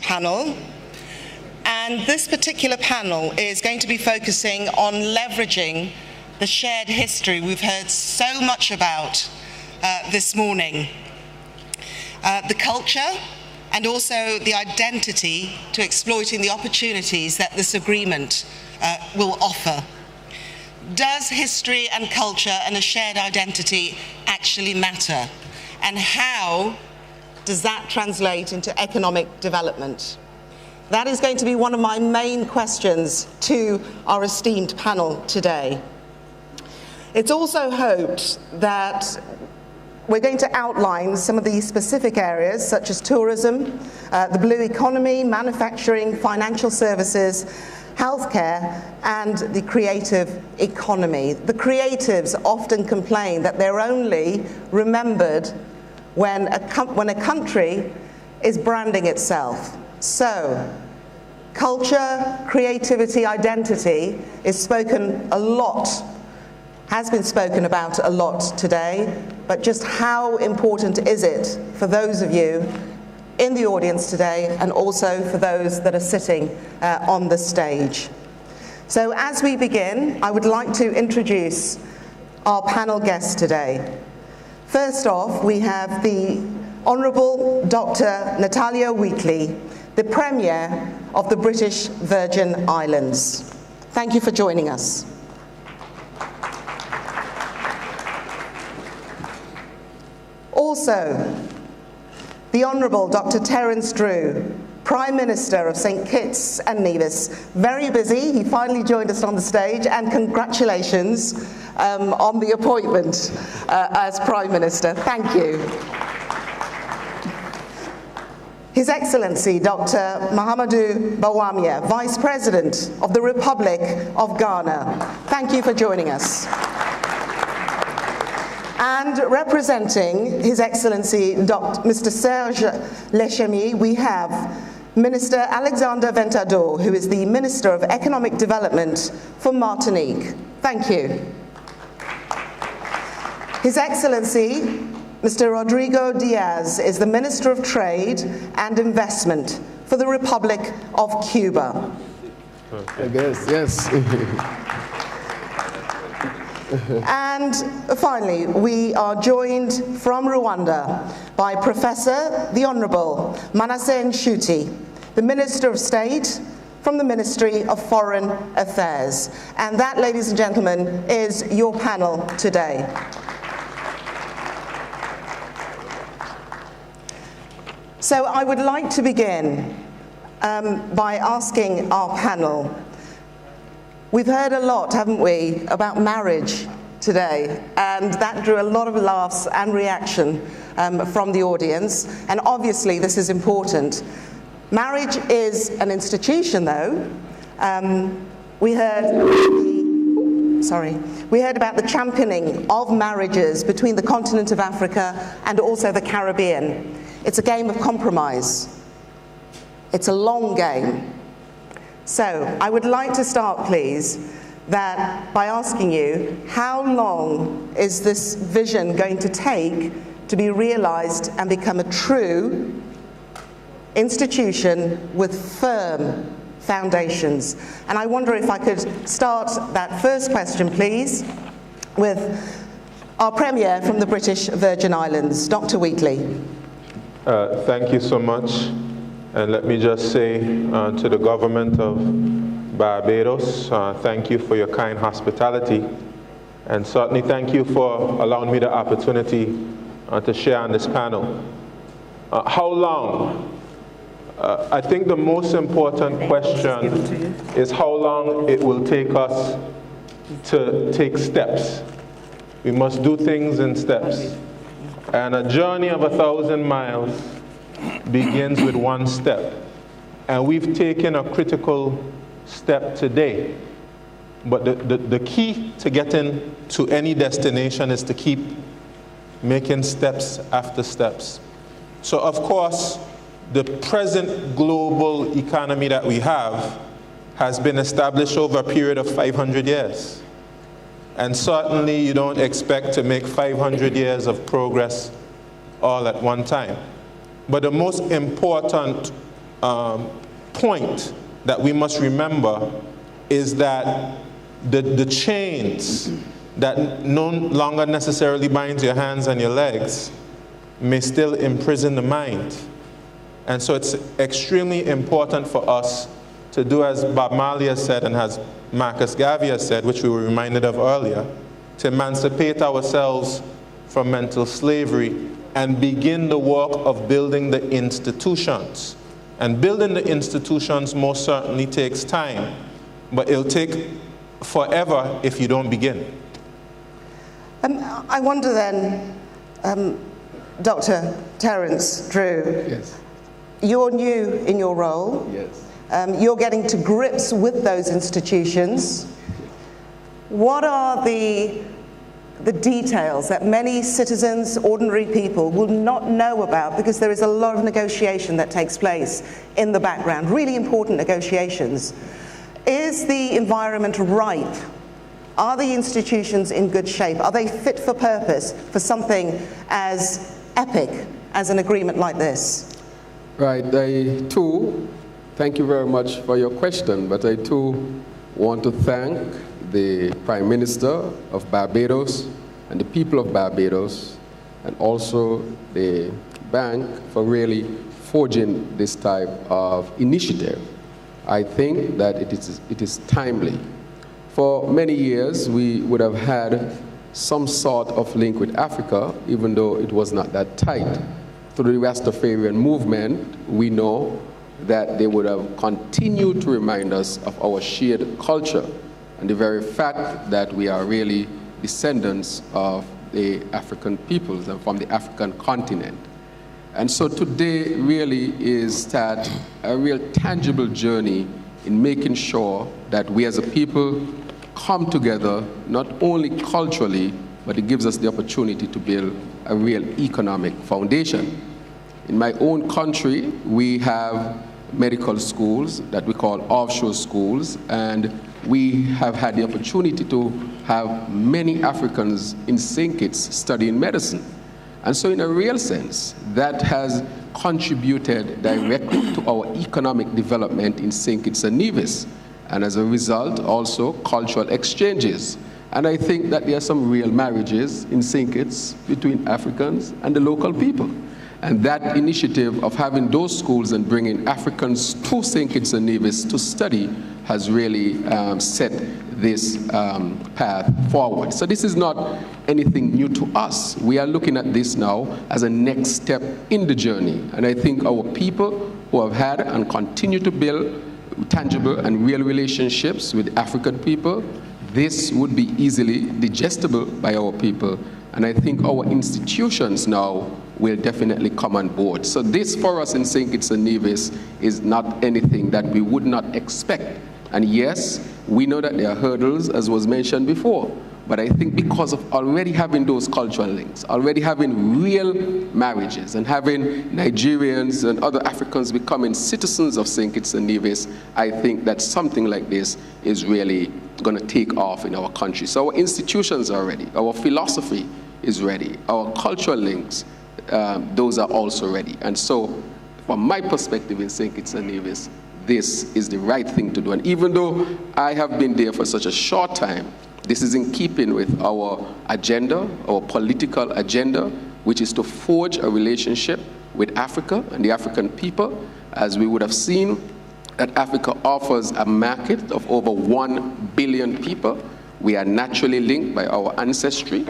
panel. And this particular panel is going to be focusing on leveraging the shared history we've heard so much about this morning. The culture and also the identity to exploiting the opportunities that this agreement will offer. Does history and culture and a shared identity actually matter? And how does that translate into economic development? That is going to be one of my main questions to our esteemed panel today. It's also hoped that we're going to outline some of the specific areas such as tourism, the blue economy, manufacturing, financial services, healthcare, and the creative economy. The creatives often complain that they're only remembered when a country is branding itself. So, culture, creativity, identity is spoken a lot, has been spoken about a lot today, but just how important is it for those of you in the audience today and also for those that are sitting on the stage? So as we begin, I would like to introduce our panel guests today. First off, we have the Honourable Dr. Natalia Wheatley, the Premier of the British Virgin Islands. Thank you for joining us. Also, the Honourable Dr. Terence Drew, Prime Minister of St Kitts and Nevis. Very busy, he finally joined us on the stage, and congratulations on the appointment as Prime Minister. Thank you. His Excellency Dr. Mahamadou Bawumia, Vice President of the Republic of Ghana. Thank you for joining us. And representing His Excellency Mr. Serge Lechemy, we have Minister Alexander Ventador, who is the Minister of Economic Development for Martinique. Thank you. His Excellency Mr. Rodrigo Diaz is the Minister of Trade and Investment for the Republic of Cuba. I guess, yes. And finally, we are joined from Rwanda by Professor the Honourable Manasseh Nshuti, the Minister of State from the Ministry of Foreign Affairs. And that, ladies and gentlemen, is your panel today. So I would like to begin by asking our panel. We've heard a lot, haven't we, about marriage today, and that drew a lot of laughs and reaction from the audience, and obviously this is important. Marriage is an institution, though. We heard about the championing of marriages between the continent of Africa and also the Caribbean. It's a game of compromise. It's a long game. So I would like to start, please, by asking you, how long is this vision going to take to be realized and become a true institution with firm foundations? And I wonder if I could start that first question, please, with our Premier from the British Virgin Islands, Dr. Wheatley. Thank you so much. And let me just say to the government of Barbados, thank you for your kind hospitality. And certainly thank you for allowing me the opportunity to share on this panel. How long? I think the most important question is how long it will take us to take steps. We must do things in steps. And a journey of 1,000 miles begins with one step. And we've taken a critical step today. But the key to getting to any destination is to keep making steps after steps. So of course, the present global economy that we have has been established over a period of 500 years. And certainly you don't expect to make 500 years of progress all at one time. But the most important point that we must remember is that the chains that no longer necessarily binds your hands and your legs may still imprison the mind. And so it's extremely important for us to do as Bob Marley has said and as Marcus Garvey has said, which we were reminded of earlier, to emancipate ourselves from mental slavery and begin the work of building the institutions. And building the institutions most certainly takes time, but it'll take forever if you don't begin. I wonder then, Dr. Terence Drew, Yes. you're new in your role. Yes. You're getting to grips with those institutions. What are the details that many citizens, ordinary people, will not know about, because there is a lot of negotiation that takes place in the background, really important negotiations? Is the environment ripe? Are the institutions in good shape? Are they fit for purpose for something as epic as an agreement like this? Right, I too, thank you very much for your question, but I too want to thank the Prime Minister of Barbados and the people of Barbados, and also the bank for really forging this type of initiative. I think that it is timely. For many years, we would have had some sort of link with Africa, even though it was not that tight. Through the Rastafarian movement, we know that they would have continued to remind us of our shared culture and the very fact that we are really descendants of the African peoples and from the African continent. And so today really is that a real tangible journey in making sure that we as a people come together, not only culturally, but it gives us the opportunity to build a real economic foundation. In my own country, we have medical schools that we call offshore schools, and we have had the opportunity to have many Africans in St. Kitts studying medicine. And so in a real sense, that has contributed directly to our economic development in St. Kitts and Nevis, and as a result, also cultural exchanges. And I think that there are some real marriages in St. Kitts between Africans and the local people. And that initiative of having those schools and bringing Africans to St. Kitts and Nevis to study has really set this path forward. So this is not anything new to us. We are looking at this now as a next step in the journey. And I think our people who have had and continue to build tangible and real relationships with African people, this would be easily digestible by our people. And I think our institutions now will definitely come on board. So this for us in St. Kitts and Nevis is not anything that we would not expect. And yes, we know that there are hurdles, as was mentioned before, but I think because of already having those cultural links, already having real marriages, and having Nigerians and other Africans becoming citizens of St. Kitts and Nevis, I think that something like this is really going to take off in our country. So our institutions are ready, our philosophy is ready, our cultural links, those are also ready. And so from my perspective in St. Kitts and Nevis, this is the right thing to do. And even though I have been there for such a short time, this is in keeping with our agenda, our political agenda, which is to forge a relationship with Africa and the African people. As we would have seen, that Africa offers a market of over 1 billion people. We are naturally linked by our ancestry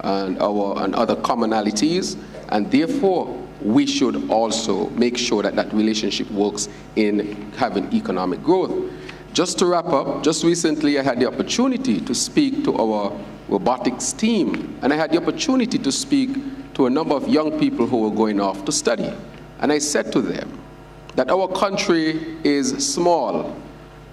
and other commonalities, and therefore we should also make sure that that relationship works in having economic growth. Just to wrap up, just recently I had the opportunity to speak to our robotics team, and I had the opportunity to speak to a number of young people who were going off to study. And I said to them that our country is small,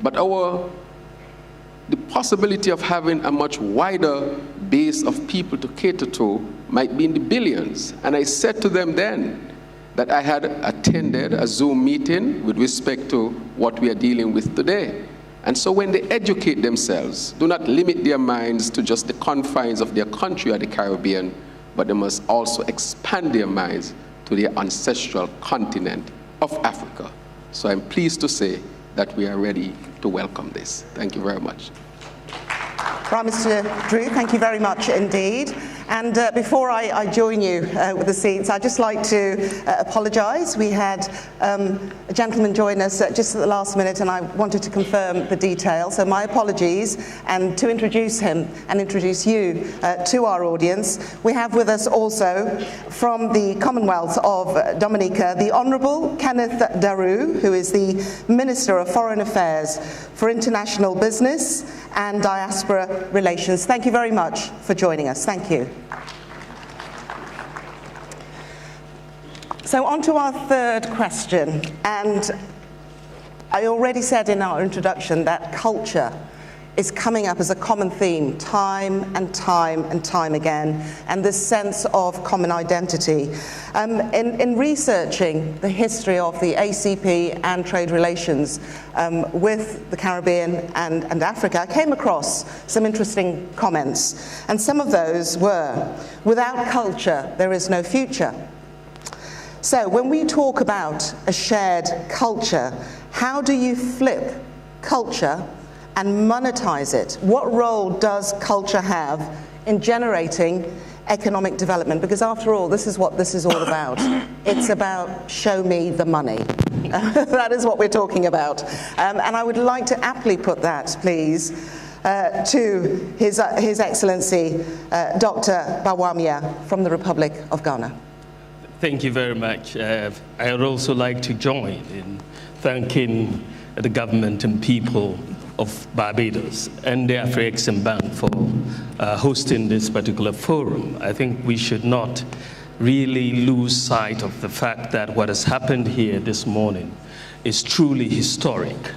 but the possibility of having a much wider base of people to cater to might be in the billions. And I said to them then that I had attended a Zoom meeting with respect to what we are dealing with today. And so when they educate themselves, do not limit their minds to just the confines of their country or the Caribbean, but they must also expand their minds to their ancestral continent of Africa. So I'm pleased to say that we are ready to welcome this. Thank you very much. Prime Minister Drew, thank you very much indeed. And before I join you with the seats, I'd just like to apologise. We had a gentleman join us just at the last minute, and I wanted to confirm the details. So my apologies, and to introduce him and introduce you to our audience, we have with us also from the Commonwealth of Dominica, the Honourable Kenneth Daru, who is the Minister of Foreign Affairs for International Business and Diaspora Relations. Thank you very much for joining us. Thank you. So on to our third question, and I already said in our introduction that culture is coming up as a common theme time and time and time again, and this sense of common identity. In researching the history of the ACP and trade relations with the Caribbean and Africa, I came across some interesting comments, and some of those were, without culture, there is no future. So when we talk about a shared culture, how do you flip culture and monetize it? What role does culture have in generating economic development? Because after all, this is what this is all about. It's about show me the money. That is what we're talking about. And I would like to aptly put that, please, to His Excellency Dr. Bawumia from the Republic of Ghana. Thank you very much. I would also like to join in thanking the government and people of Barbados and the AfriCaribbean Bank for hosting this particular forum. I think we should not really lose sight of the fact that what has happened here this morning is truly historic.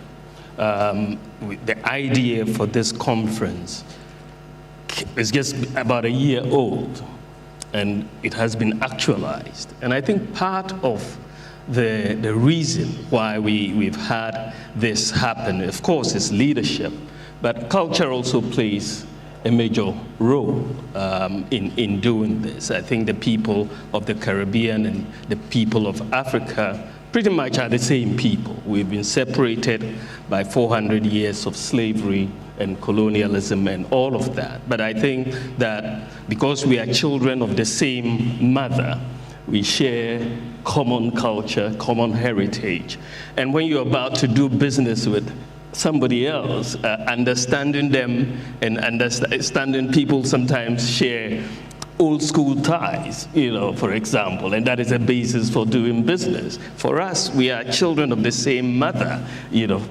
The idea for this conference is just about a year old, and it has been actualized. And I think part of the reason why we've had this happen, of course, is leadership, but culture also plays a major role in doing this. I think the people of the Caribbean and the people of Africa pretty much are the same people. We've been separated by 400 years of slavery and colonialism and all of that. But I think that because we are children of the same mother, we share common culture, common heritage. And when you're about to do business with somebody else, understanding them and understanding people sometimes share old school ties, for example, and that is a basis for doing business. For us, we are children of the same mother,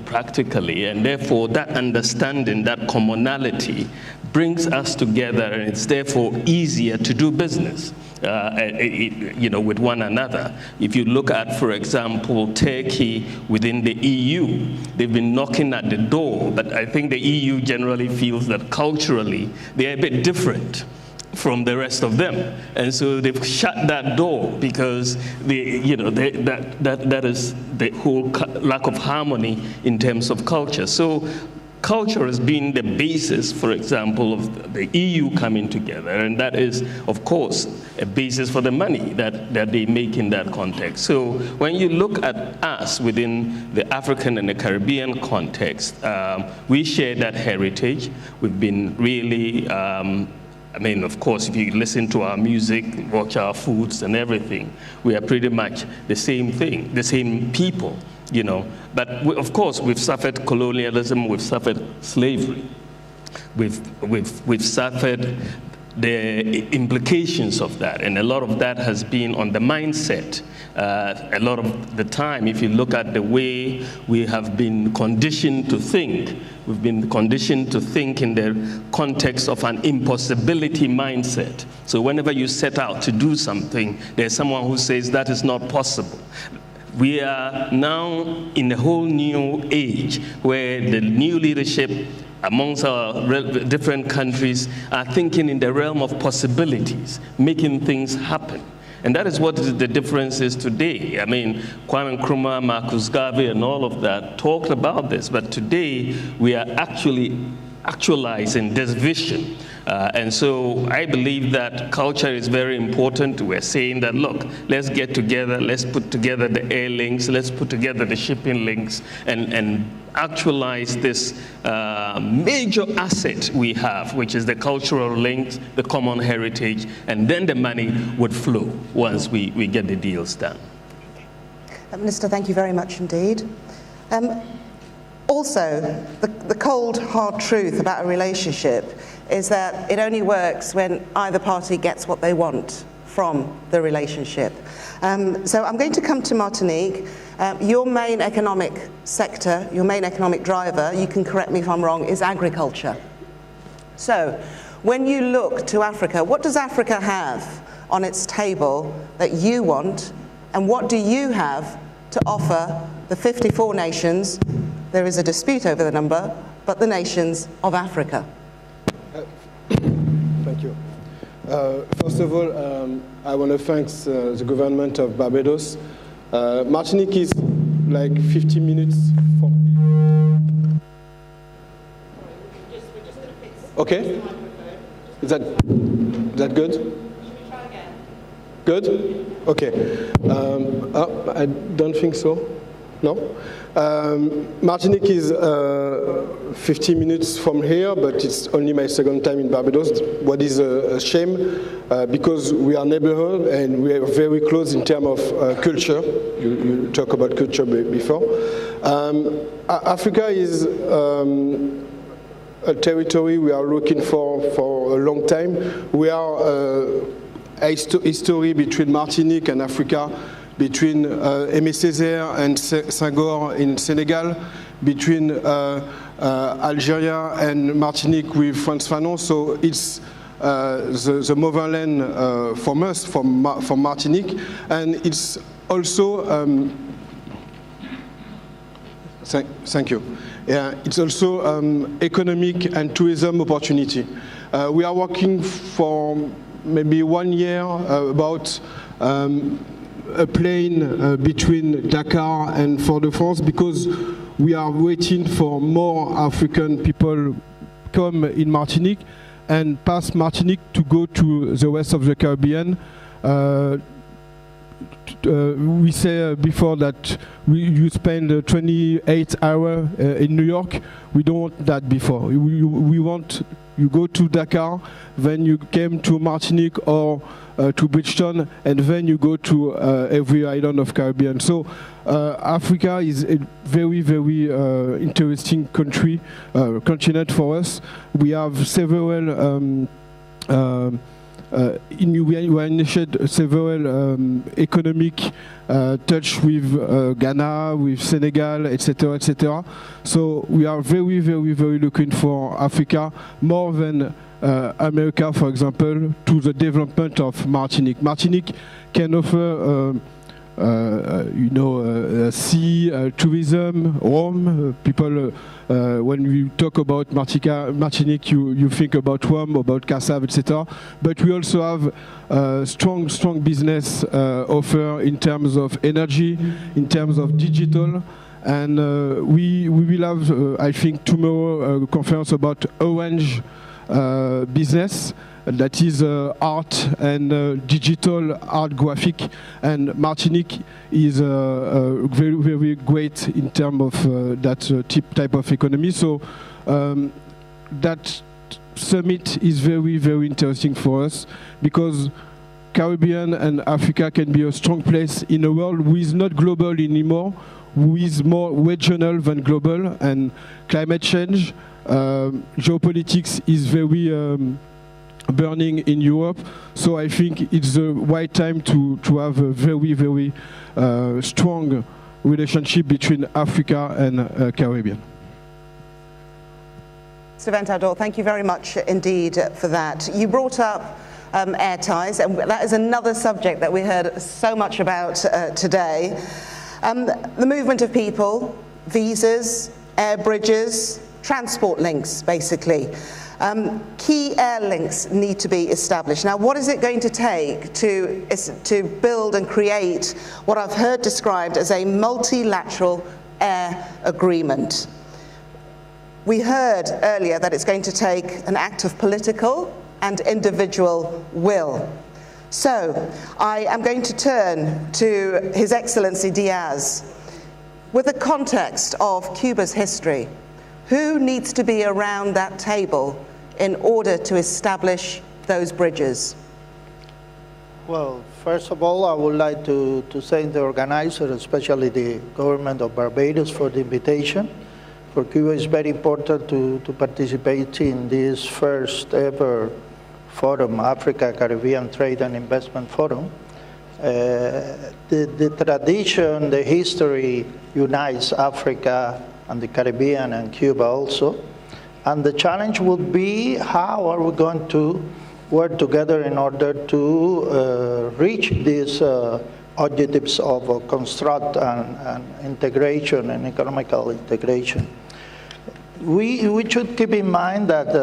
practically, and therefore that understanding, that commonality brings us together, and it's therefore easier to do business. With one another. If you look at, for example, Turkey within the EU, they've been knocking at the door, but I think the EU generally feels that culturally they're a bit different from the rest of them, and so they've shut that door because that is the whole lack of harmony in terms of culture. So culture has been the basis, for example, of the EU coming together, and that is, of course, a basis for the money that they make in that context. So when you look at us within the African and the Caribbean context, we share that heritage. We've been really of course, if you listen to our music, watch our foods and everything, we are pretty much the same thing, the same people. But of course, we've suffered colonialism, we've suffered slavery, we've suffered the implications of that, and a lot of that has been on the mindset. A lot of the time, if you look at the way we have been conditioned to think, we've been conditioned to think in the context of an impossibility mindset. So whenever you set out to do something, there's someone who says that is not possible. We are now in a whole new age where the new leadership amongst our different countries are thinking in the realm of possibilities, making things happen. And that is what the difference is today. Kwame Nkrumah, Marcus Garvey, and all of that talked about this, but today we are actually actualizing this vision. And so I believe that culture is very important. We're saying that, look, let's get together, let's put together the air links, let's put together the shipping links, and actualize this major asset we have, which is the cultural links, the common heritage, and then the money would flow once we get the deals done. Minister, thank you very much indeed. Also, the cold, hard truth about a relationship is that it only works when either party gets what they want from the relationship. So I'm going to come to Martinique. Your main economic sector, your main economic driver, you can correct me if I'm wrong, is agriculture. So when you look to Africa, what does Africa have on its table that you want, and what do you have to offer the 54 nations? There is a dispute over the number, but the nations of Africa. Thank you. First of all, I want to thank the government of Barbados. Martinique is like 50 minutes from here. Okay? Is that good? Good? Okay. I don't think so. No? Martinique is 50 minutes from here, but it's only my second time in Barbados, what is a shame, because we are neighborhood and we are very close in terms of culture. You talk about culture before. Africa is a territory we are looking for a long time. We are a history between Martinique and Africa, between Aimé Césaire and Senghor in Senegal, between Algeria and Martinique with Frantz Fanon. So it's the motherland from us, from Martinique, and it's also thank you. Yeah, it's also economic and tourism opportunity. We are working for maybe 1 year about a plane between Dakar and Fort-de-France, because we are waiting for more African people come in Martinique and pass Martinique to go to the rest of the Caribbean. We say before that you spend 28 hours in New York. We don't want that before. We want you go to Dakar, then you came to Martinique or to Bridgetown, and then you go to every island of Caribbean. So Africa is a very, very interesting continent for us. We have several we initiated several economic touch with Ghana, with Senegal, etc., etc. So we are very, very, very looking for Africa more than America, for example, to the development of Martinique. Martinique can offer, sea, tourism, home. People, when we talk about Martinique, you think about Rome, about Cassav, etc. But we also have strong business offer in terms of energy, in terms of digital. And we will have, I think, tomorrow a conference about orange business, that is art and digital art graphic, and Martinique is very, very great in terms of that type of economy. So that summit is very, very interesting for us, because Caribbean and Africa can be a strong place in a world who is not global anymore, who is more regional than global, and climate change, geopolitics is very burning in Europe. So I think it's the right time to have a very, very strong relationship between Africa and Caribbean. Mr. Ventadour, thank you very much indeed for that. You brought up air ties, and that is another subject that we heard so much about today. The movement of people, visas, air bridges, transport links, basically. Key air links need to be established. Now, what is it going to take to build and create what I've heard described as a multilateral air agreement? We heard earlier that it's going to take an act of political and individual will. So I am going to turn to His Excellency Diaz. With the context of Cuba's history, who needs to be around that table in order to establish those bridges? Well, first of all, I would like to thank the organizer, especially the government of Barbados, for the invitation. For Cuba, it's very important to participate in this first ever forum, Africa-Caribbean Trade and Investment Forum. The tradition, the history unites Africa and the Caribbean and Cuba also. And the challenge would be, how are we going to work together in order to reach these objectives of construct and integration and economical integration. We should keep in mind that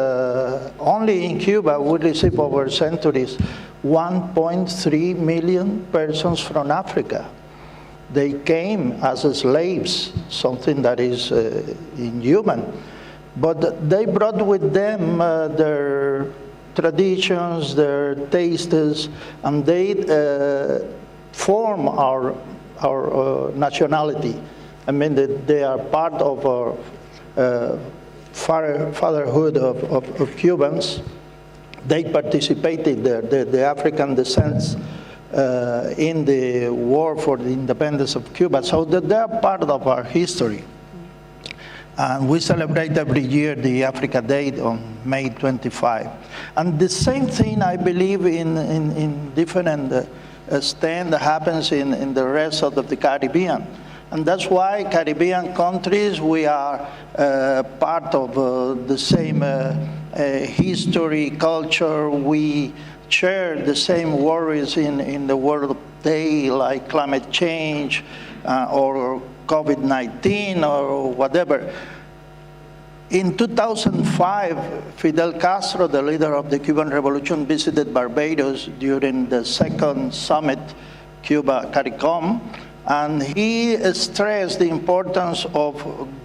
only in Cuba we receive over centuries 1.3 million persons from Africa. They came as slaves, something that is inhuman. But they brought with them their traditions, their tastes, and they form our nationality. I mean, they are part of our fatherhood of Cubans. They participated, the African descents, in the war for the independence of Cuba, so that they are part of our history. And we celebrate every year the Africa Day on May 25. And the same thing, I believe, in different extent happens in the rest of the Caribbean. And that's why Caribbean countries, we are part of the same history, culture. We share the same worries in the world today, like climate change or COVID-19 or whatever. In 2005, Fidel Castro, the leader of the Cuban Revolution, visited Barbados during the second summit, Cuba-CARICOM, and he stressed the importance of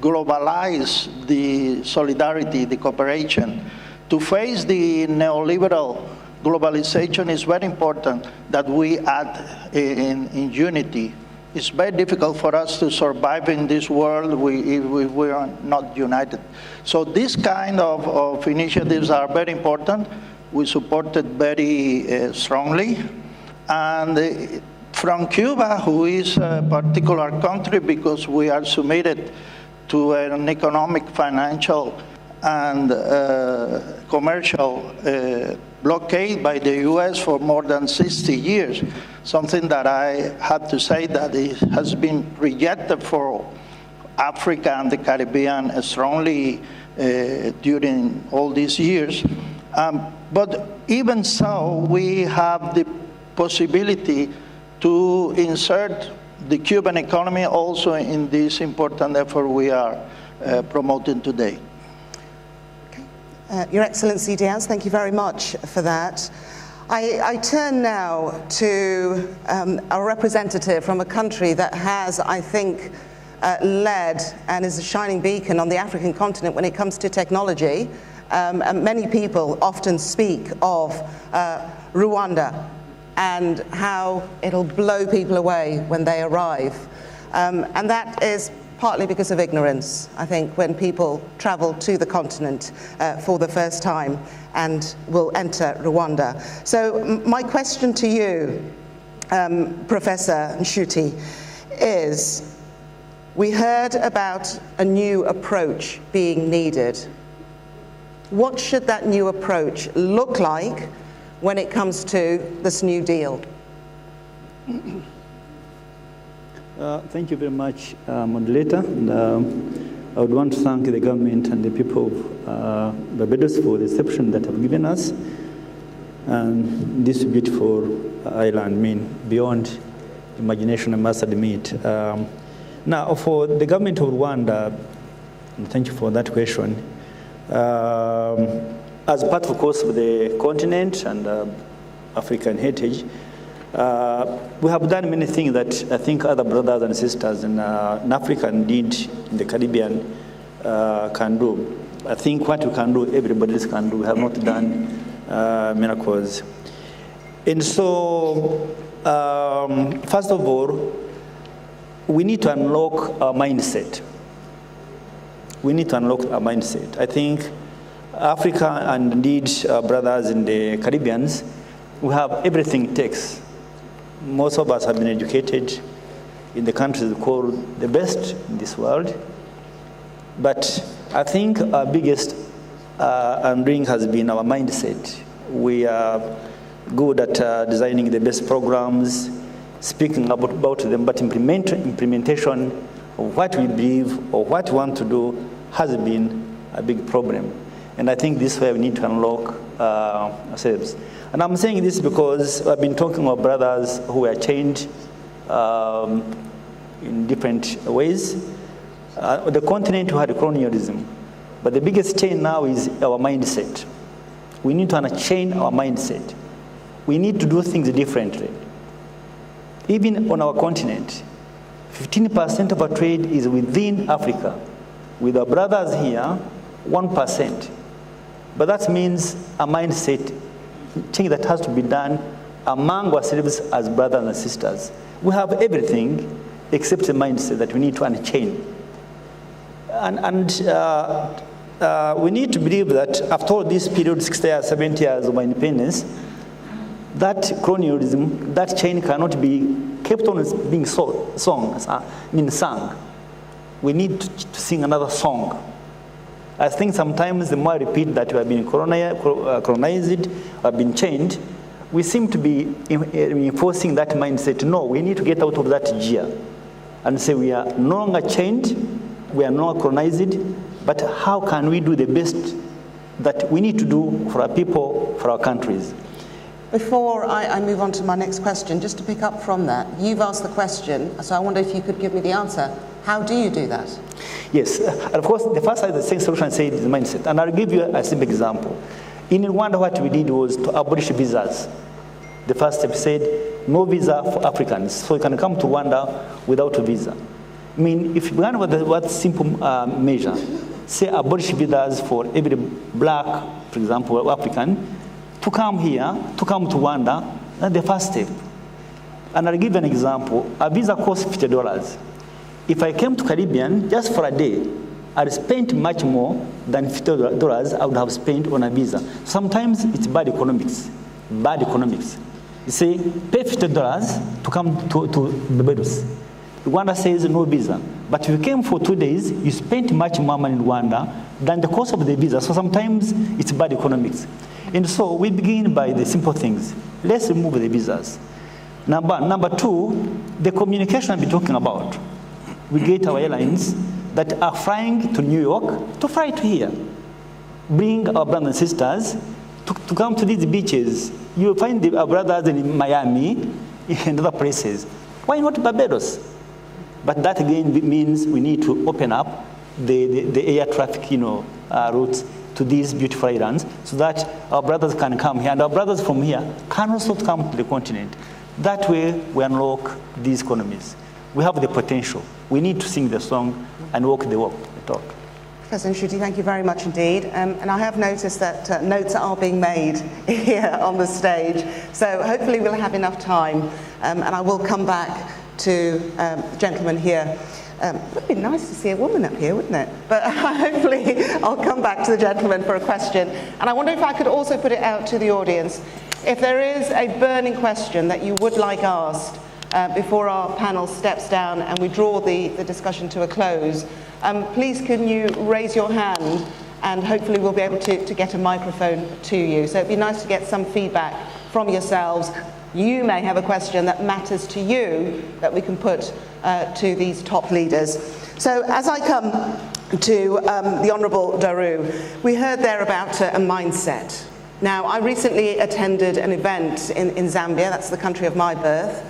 globalize the solidarity, the cooperation. To face the neoliberal globalization is very important that we act in unity. It's very difficult for us to survive in this world if we are not united. So these kind of initiatives are very important. We support it very strongly. And from Cuba, who is a particular country because we are submitted to an economic, financial, and commercial blockade by the US for more than 60 years, something that I have to say that it has been rejected for Africa and the Caribbean strongly during all these years. But even so, we have the possibility to insert the Cuban economy also in this important effort we are promoting today. Your Excellency Diaz, thank you very much for that. I turn now to a representative from a country that has, I think, led and is a shining beacon on the African continent when it comes to technology. And many people often speak of Rwanda and how it'll blow people away when they arrive. And that is partly because of ignorance, I think, when people travel to the continent for the first time and will enter Rwanda. So my question to you, Professor Nshuti, is we heard about a new approach being needed. What should that new approach look like when it comes to this new deal? Thank you very much, moderator. And, I would want to thank the government and the people of Barbados for the reception that have given us. And this beautiful island, beyond imagination, I must admit. Now, for the government of Rwanda, and thank you for that question. As part, of course, of the continent and African heritage, we have done many things that I think other brothers and sisters in Africa, indeed in the Caribbean, can do. I think what we can do, everybody else can do. We have not done miracles. And so, first of all, we need to unlock our mindset. We need to unlock our mindset. I think Africa and indeed brothers in the Caribbean, we have everything it takes. Most of us have been educated in the countries called the best in this world. But I think our biggest undoing has been our mindset. We are good at designing the best programs, speaking about them, but implementation of what we believe or what we want to do has been a big problem. And I think this is where we need to unlock ourselves. And I'm saying this because I've been talking about brothers who were changed in different ways. The continent had colonialism, but the biggest change now is our mindset. We need to unchain our mindset. We need to do things differently. Even on our continent, 15% of our trade is within Africa. With our brothers here, 1%. But that means a mindset change that has to be done among ourselves as brothers and sisters. We have everything except the mindset that we need to unchain. And we need to believe that after all this period, 60 years, 70 years of independence, that colonialism, that chain cannot be kept on being sung. We need to sing another song. I think sometimes the more I repeat that we have been colonized, have been chained, we seem to be enforcing that mindset. No, we need to get out of that gear and say we are no longer chained, we are no longer colonized, but how can we do the best that we need to do for our people, for our countries? Before I move on to my next question, just to pick up from that, you've asked the question, so I wonder if you could give me the answer. How do you do that? Yes, and of course, the first side, the same solution said is mindset. And I'll give you a simple example. In Rwanda, what we did was to abolish visas. The first step said, no visa for Africans. So you can come to Rwanda without a visa. I mean, if you run with what simple measure, say abolish visas for every black, for example, or African, to come here, to come to Rwanda, that's the first step. And I'll give you an example. A visa costs $50. If I came to Caribbean just for a day, I'd spent much more than $50 I would have spent on a visa. Sometimes it's bad economics. Bad economics. You say, pay $50 to come to Barbados. Rwanda says no visa. But if you came for 2 days, you spent much more money in Rwanda than the cost of the visa. So sometimes it's bad economics. And so we begin by the simple things. Let's remove the visas. Number two, the communication I've been talking about. We get our airlines that are flying to New York to fly to here. Bring our brothers and sisters to come to these beaches. You find our brothers in Miami and other places. Why not Barbados? But that again means we need to open up the air traffic routes to these beautiful islands so that our brothers can come here. And our brothers from here can also come to the continent. That way we unlock these economies. We have the potential. We need to sing the song and walk the walk, the talk. Professor Nshuti, thank you very much indeed. And I have noticed that notes are being made here on the stage. So hopefully we'll have enough time. And I will come back to the gentleman here. It would be nice to see a woman up here, wouldn't it? But hopefully I'll come back to the gentleman for a question. And I wonder if I could also put it out to the audience. If there is a burning question that you would like asked before our panel steps down and we draw the discussion to a close, please can you raise your hand and hopefully we'll be able to get a microphone to you. So it'd be nice to get some feedback from yourselves. You may have a question that matters to you that we can put to these top leaders. So as I come to the Honourable Daru, we heard there about a mindset. Now, I recently attended an event in Zambia, that's the country of my birth,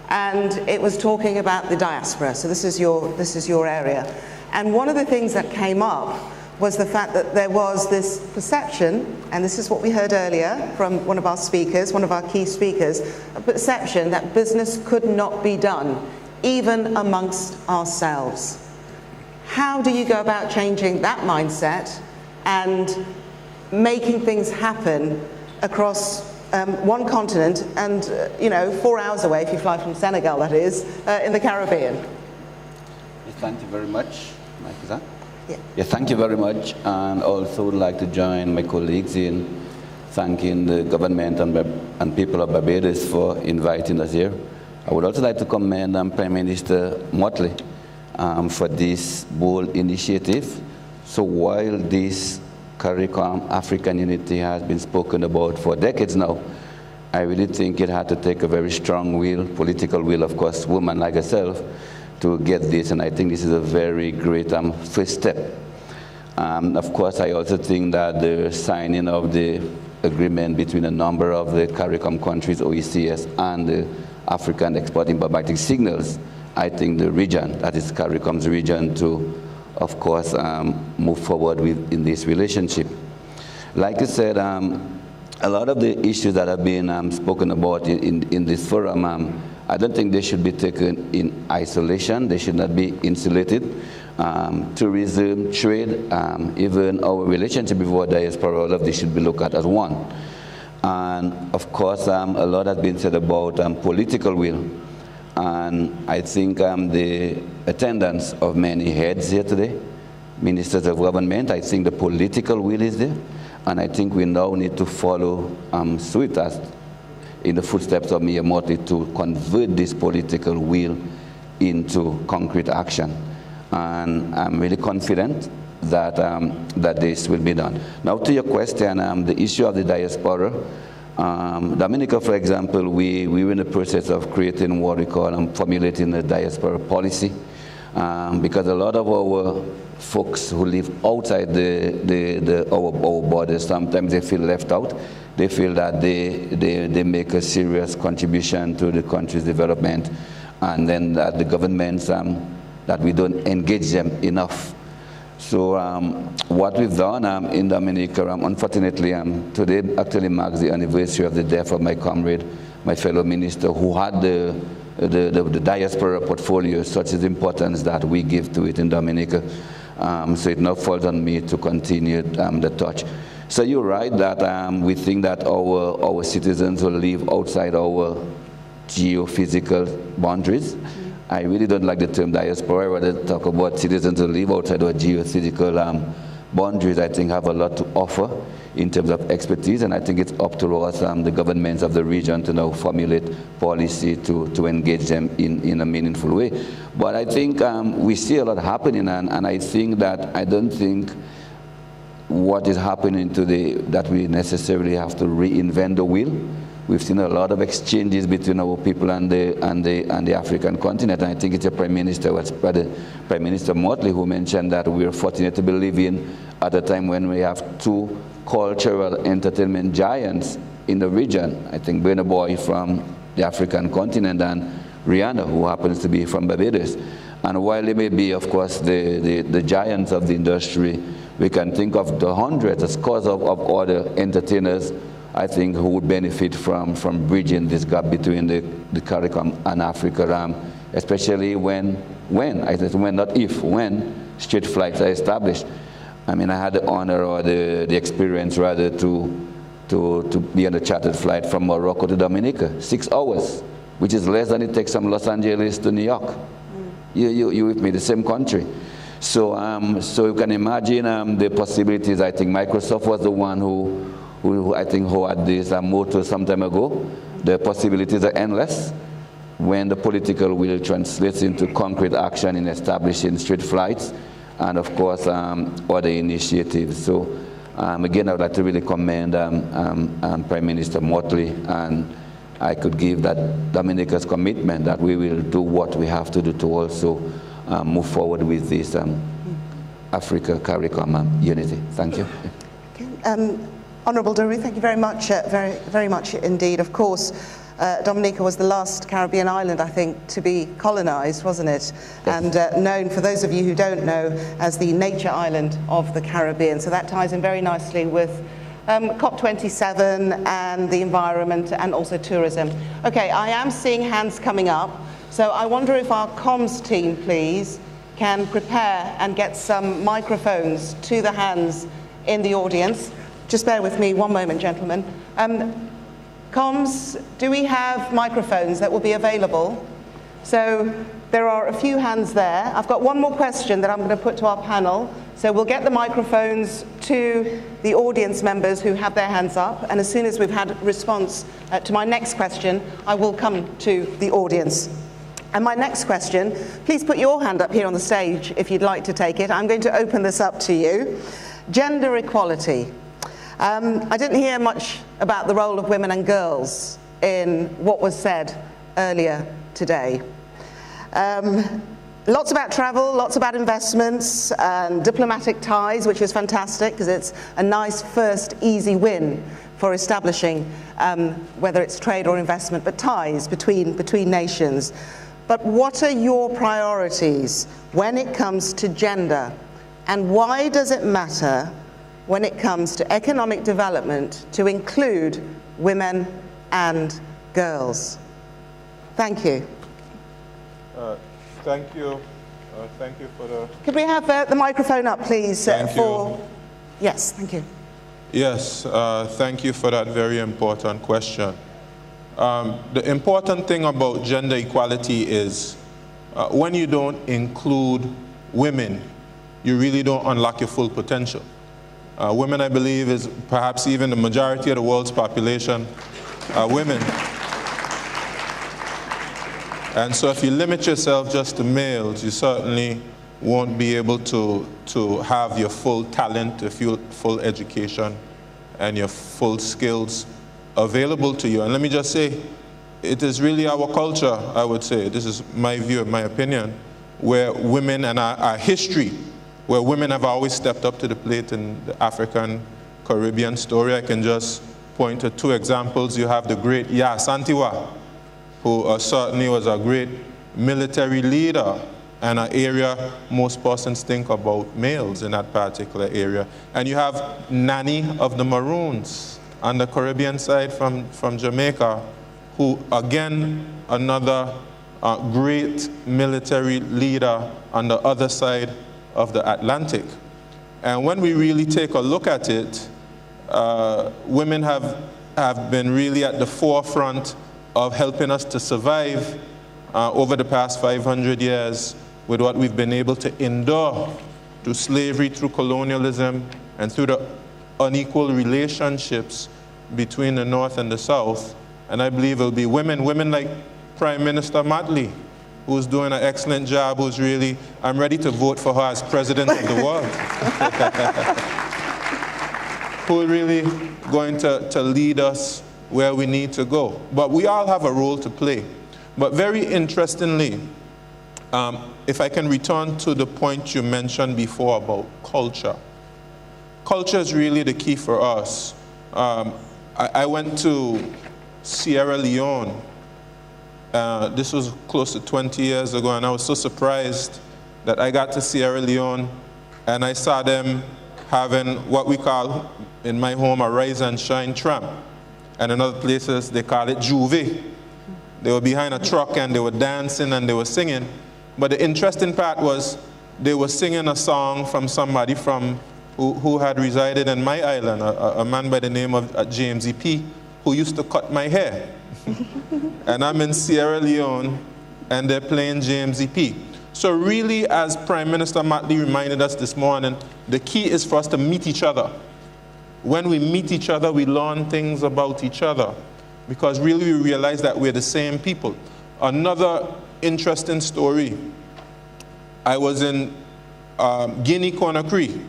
and it was talking about the diaspora. So this is your area. And one of the things that came up was the fact that there was this perception, and this is what we heard earlier from one of our speakers, one of our key speakers, a perception that business could not be done, even amongst ourselves. How do you go about changing that mindset? and making things happen across one continent and, 4 hours away, if you fly from Senegal, that is, in the Caribbean. Thank you very much. Mike, is that? Yeah. Yeah, thank you very much. And also would like to join my colleagues in thanking the government and people of Barbados for inviting us here. I would also like to commend Prime Minister Motley for this bold initiative. So while this CARICOM African unity has been spoken about for decades now, I really think it had to take a very strong will, political will, of course, woman like herself, to get this, and I think this is a very great first step. Of course, I also think that the signing of the agreement between a number of the CARICOM countries, OECS, and the African Exporting Biometric signals, I think the region, that is CARICOM's region, to, of course, move forward in this relationship. Like I said, a lot of the issues that have been spoken about in this forum, I don't think they should be taken in isolation. They should not be insulated. Tourism, trade, even our relationship with our diaspora, all of this should be looked at as one. And of course, a lot has been said about political will. And I think the attendance of many heads here today, ministers of government, I think the political will is there. And I think we now need to follow suit as in the footsteps of Mia Motley to convert this political will into concrete action. And I'm really confident that, that this will be done. Now to your question, the issue of the diaspora. Dominica, for example, we were in the process of creating what we call formulating a diaspora policy, because a lot of our folks who live outside our borders, sometimes they feel left out. They feel that they make a serious contribution to the country's development, and then that the governments, that we don't engage them enough. So what we've done in Dominica, unfortunately, today actually marks the anniversary of the death of my comrade, my fellow minister, who had the diaspora portfolio, such as the importance that we give to it in Dominica. So it now falls on me to continue the torch. So you're right that we think that our citizens will live outside our geophysical boundaries. I really don't like the term diaspora. I rather talk about citizens who live outside our geophysical boundaries. I think have a lot to offer in terms of expertise, and I think it's up to us, the governments of the region, to now formulate policy to engage them in a meaningful way. But I think we see a lot happening, and I think that I don't think what is happening today that we necessarily have to reinvent the wheel. We've seen a lot of exchanges between our people and the African continent, and I think it's the Prime Minister, Prime Minister Motley, who mentioned that we are fortunate to be living at a time when we have two cultural entertainment giants in the region. I think Burna Boy from the African continent and Rihanna, who happens to be from Barbados. And while they may be, of course, the giants of the industry, we can think of the hundreds, the scores of other entertainers, I think, who would benefit from bridging this gap between the CARICOM and Africa, especially when straight flights are established. I mean, I had the honor or the experience, rather, to be on a chartered flight from Morocco to Dominica, 6 hours, which is less than it takes from Los Angeles to New York. You with me, the same country. So you can imagine the possibilities. I think Microsoft was the one who I think who had this motto some time ago. The possibilities are endless when the political will translates into concrete action in establishing straight flights and, of course, other initiatives. So again, I would like to really commend Prime Minister Motley, and I could give that Dominica's commitment that we will do what we have to do to also move forward with this Africa-CARICOM unity. Thank you. Okay. Honourable Doru, thank you very much, very much indeed. Of course, Dominica was the last Caribbean island, I think, to be colonised, wasn't it? Yes. And known, for those of you who don't know, as the nature island of the Caribbean. So that ties in very nicely with COP27 and the environment and also tourism. Okay, I am seeing hands coming up. So I wonder if our comms team, please, can prepare and get some microphones to the hands in the audience. Just bear with me one moment, gentlemen. Comms, do we have microphones that will be available? So there are a few hands there. I've got one more question that I'm going to put to our panel. So we'll get the microphones to the audience members who have their hands up. And as soon as we've had a response to my next question, I will come to the audience. And my next question, please put your hand up here on the stage if you'd like to take it. I'm going to open this up to you. Gender equality. I didn't hear much about the role of women and girls in what was said earlier today. Lots about travel, lots about investments and diplomatic ties, which is fantastic because it's a nice first easy win for establishing whether it's trade or investment, but ties between nations. But what are your priorities when it comes to gender? And why does it matter when it comes to economic development to include women and girls? Thank you. Thank you. Thank you for the... Could we have the microphone up, please? Thank you. Yes, thank you. Yes, thank you for that very important question. The important thing about gender equality is when you don't include women, you really don't unlock your full potential. Women, I believe, is perhaps even the majority of the world's population are women. And so if you limit yourself just to males, you certainly won't be able to have your full talent, your full education, and your full skills available to you. And let me just say, it is really our culture, I would say, this is my view, my opinion, where women and our history, where women have always stepped up to the plate in the African Caribbean story. I can just point to two examples. You have the great Santiwa, who certainly was a great military leader and an area most persons think about males in that particular area. And you have Nanny of the Maroons on the Caribbean side from Jamaica, who again, another great military leader on the other side of the Atlantic. And when we really take a look at it, women have been really at the forefront of helping us to survive over the past 500 years with what we've been able to endure through slavery, through colonialism, and through the unequal relationships between the North and the South. And I believe it'll be women like Prime Minister Motley, who's doing an excellent job, who's really, I'm ready to vote for her as President of the world. Who are really going to lead us where we need to go. But we all have a role to play. But very interestingly, if I can return to the point you mentioned before about culture. Culture is really the key for us. I went to Sierra Leone. This was close to 20 years ago, and I was so surprised that I got to Sierra Leone and I saw them having what we call in my home a rise and shine tramp. And in other places, they call it Juve. They were behind a truck and they were dancing and they were singing. But the interesting part was they were singing a song from somebody who had resided in my island, a man by the name of James E.P., who used to cut my hair. And I'm in Sierra Leone and they're playing James E.P. So really, as Prime Minister Motley reminded us this morning, the key is for us to meet each other. When we meet each other, we learn things about each other, because really we realize that we're the same people. Another interesting story, I was in Guinea-Conakry,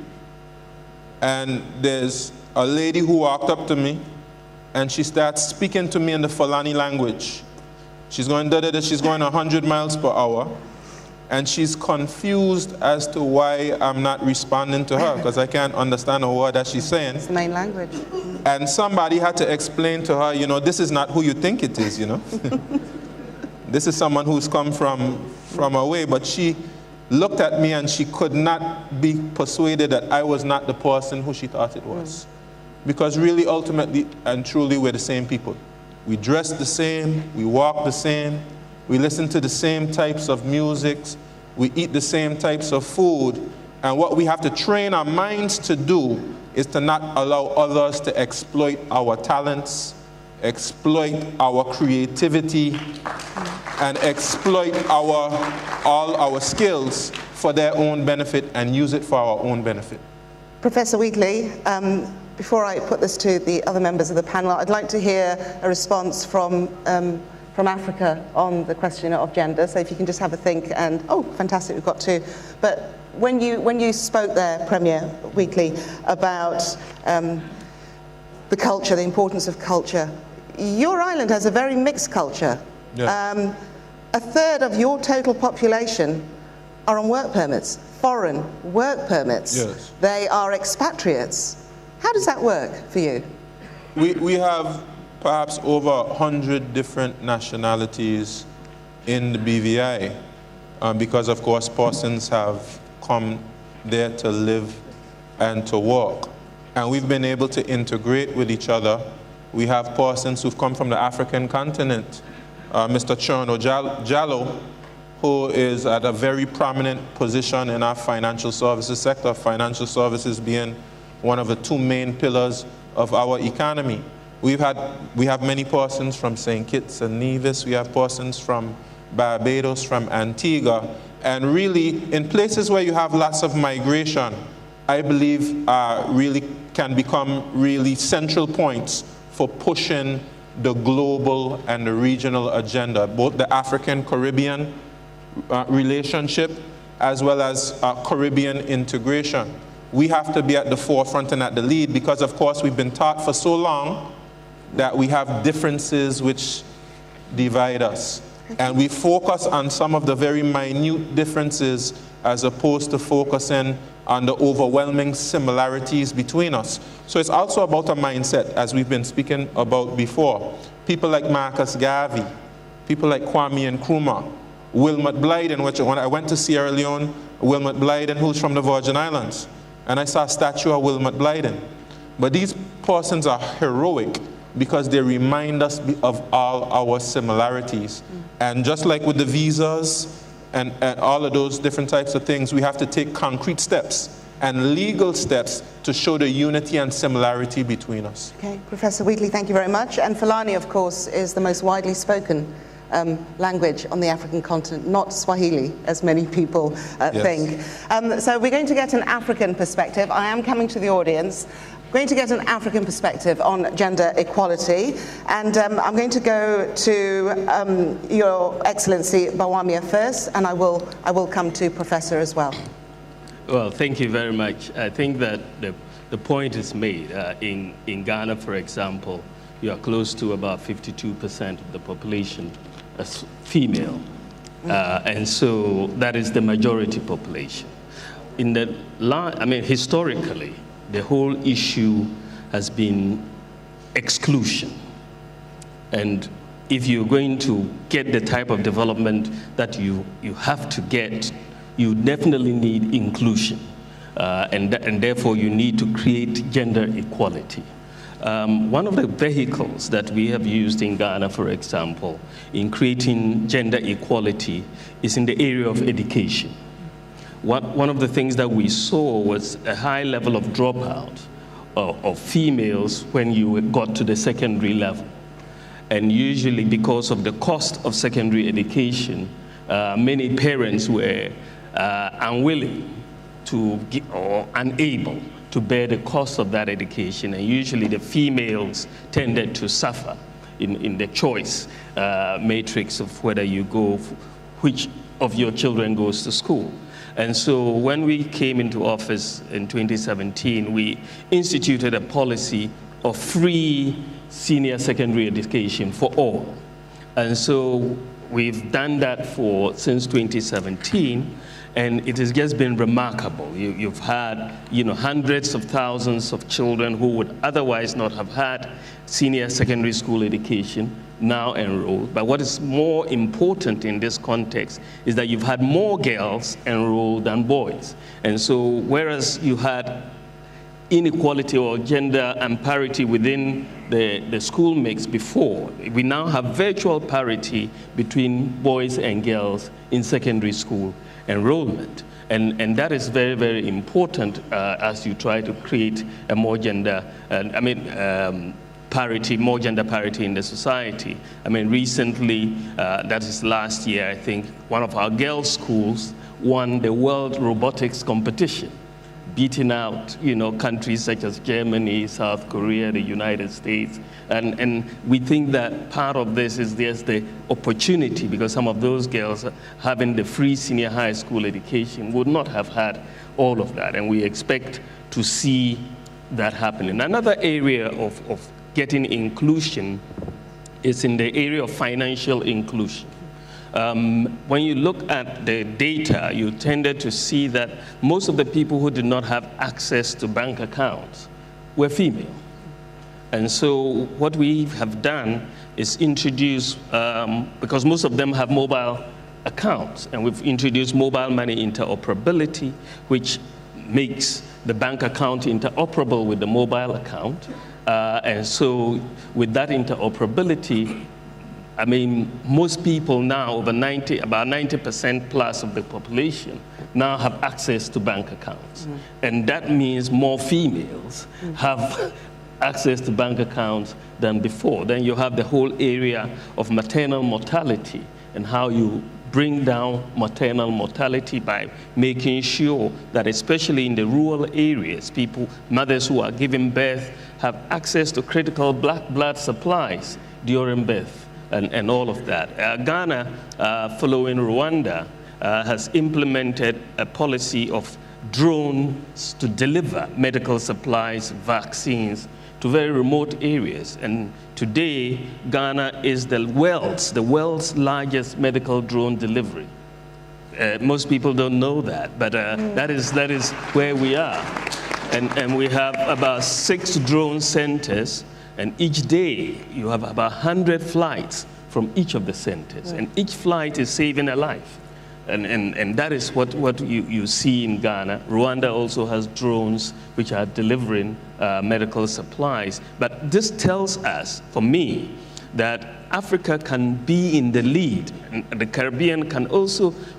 and there's a lady who walked up to me, and she starts speaking to me in the Fulani language. She's going da-da-da, she's going 100 miles per hour, and she's confused as to why I'm not responding to her, because I can't understand a word that she's saying. It's the main language. And somebody had to explain to her, you know, this is not who you think it is, you know. This is someone who's come from away, but she looked at me and she could not be persuaded that I was not the person who she thought it was. Because really, ultimately and truly, we're the same people. We dress the same, we walk the same, we listen to the same types of music, we eat the same types of food, And what we have to train our minds to do is to not allow others to exploit our talents, exploit our creativity, and exploit all our skills for their own benefit and use it for our own benefit. Professor Wheatley, before I put this to the other members of the panel, I'd like to hear a response from Africa on the question of gender. So if you can just have a think, and oh, fantastic, we've got two. But when you spoke there, Premier Wheatley, about the culture, the importance of culture, your island has a very mixed culture. Yeah. A third of your total population are on work permits, foreign work permits. Yes. They are expatriates. How does that work for you? We have perhaps over 100 different nationalities in the BVI because, of course, persons have come there to live and to work. And we've been able to integrate with each other. We have persons who've come from the African continent. Mr. Cherno Jallo, who is at a very prominent position in our financial services sector, financial services being one of the two main pillars of our economy. We have many persons from St. Kitts and Nevis. We have persons from Barbados, from Antigua. And really, in places where you have lots of migration, I believe really can become really central points for pushing the global and the regional agenda, both the African-Caribbean relationship as well as Caribbean integration. We have to be at the forefront and at the lead because, of course, we've been taught for so long that we have differences which divide us. And we focus on some of the very minute differences as opposed to focusing on the overwhelming similarities between us. So it's also about a mindset, as we've been speaking about before. People like Marcus Garvey, people like Kwame Nkrumah, Wilmot Blyden, which when I went to Sierra Leone, Wilmot Blyden, who's from the Virgin Islands, and I saw a statue of Wilmot Blyden. But these persons are heroic because they remind us of all our similarities. And just like with the visas and all of those different types of things, we have to take concrete steps and legal steps to show the unity and similarity between us. Okay, Professor Wheatley, thank you very much. And Fulani, of course, is the most widely spoken language on the African continent, not Swahili, as many people think. So we're going to get an African perspective. I am coming to the audience. Going to get an African perspective on gender equality, and I'm going to go to Your Excellency Bawumia first, and I will come to Professor as well. Well, thank you very much. I think that the point is made. In Ghana, for example, you are close to about 52% of the population as female, and so that is the majority population. Historically, the whole issue has been exclusion. And if you're going to get the type of development that you have to get, you definitely need inclusion. And therefore, you need to create gender equality. One of the vehicles that we have used in Ghana, for example, in creating gender equality is in the area of education. One of the things that we saw was a high level of dropout of females when you got to the secondary level. And usually because of the cost of secondary education, many parents were unwilling to or unable to bear the cost of that education. And usually the females tended to suffer in the choice matrix of whether you go, which of your children goes to school. And so when we came into office in 2017, we instituted a policy of free senior secondary education for all. And so we've done that since 2017, and it has just been remarkable. You've had hundreds of thousands of children who would otherwise not have had senior secondary school education now enrolled. But what is more important in this context is that you've had more girls enrolled than boys. And so whereas you had inequality or gender parity within the school mix before. We now have virtual parity between boys and girls in secondary school enrollment. And that is very, very important as you try to create a more gender, parity, more gender parity in the society. I mean, recently, that is last year, I think, one of our girls' schools won the World Robotics Competition, beating out, countries such as Germany, South Korea, the United States. And we think that part of this is there's the opportunity, because some of those girls having the free senior high school education would not have had all of that. And we expect to see that happening. Another area of getting inclusion is in the area of financial inclusion. When you look at the data, you tended to see that most of the people who did not have access to bank accounts were female. And so what we have done is introduce, because most of them have mobile accounts, and we've introduced mobile money interoperability, which makes the bank account interoperable with the mobile account. And so with that interoperability, I mean, most people now, about 90% plus of the population, now have access to bank accounts. And that means more females have access to bank accounts than before. Then you have the whole area of maternal mortality and how you bring down maternal mortality by making sure that, especially in the rural areas, mothers who are giving birth have access to critical black blood supplies during birth. And all of that. Ghana, following Rwanda, has implemented a policy of drones to deliver medical supplies, vaccines to very remote areas. And today, Ghana is the world's largest medical drone delivery. Most people don't know that, but that is where we are. And we have about 6 drone centers. And each day, you have about 100 flights from each of the centers. And each flight is saving a life. And that is what you see in Ghana. Rwanda also has drones which are delivering medical supplies. But this tells us, for me, that Africa can be in the lead. And the Caribbean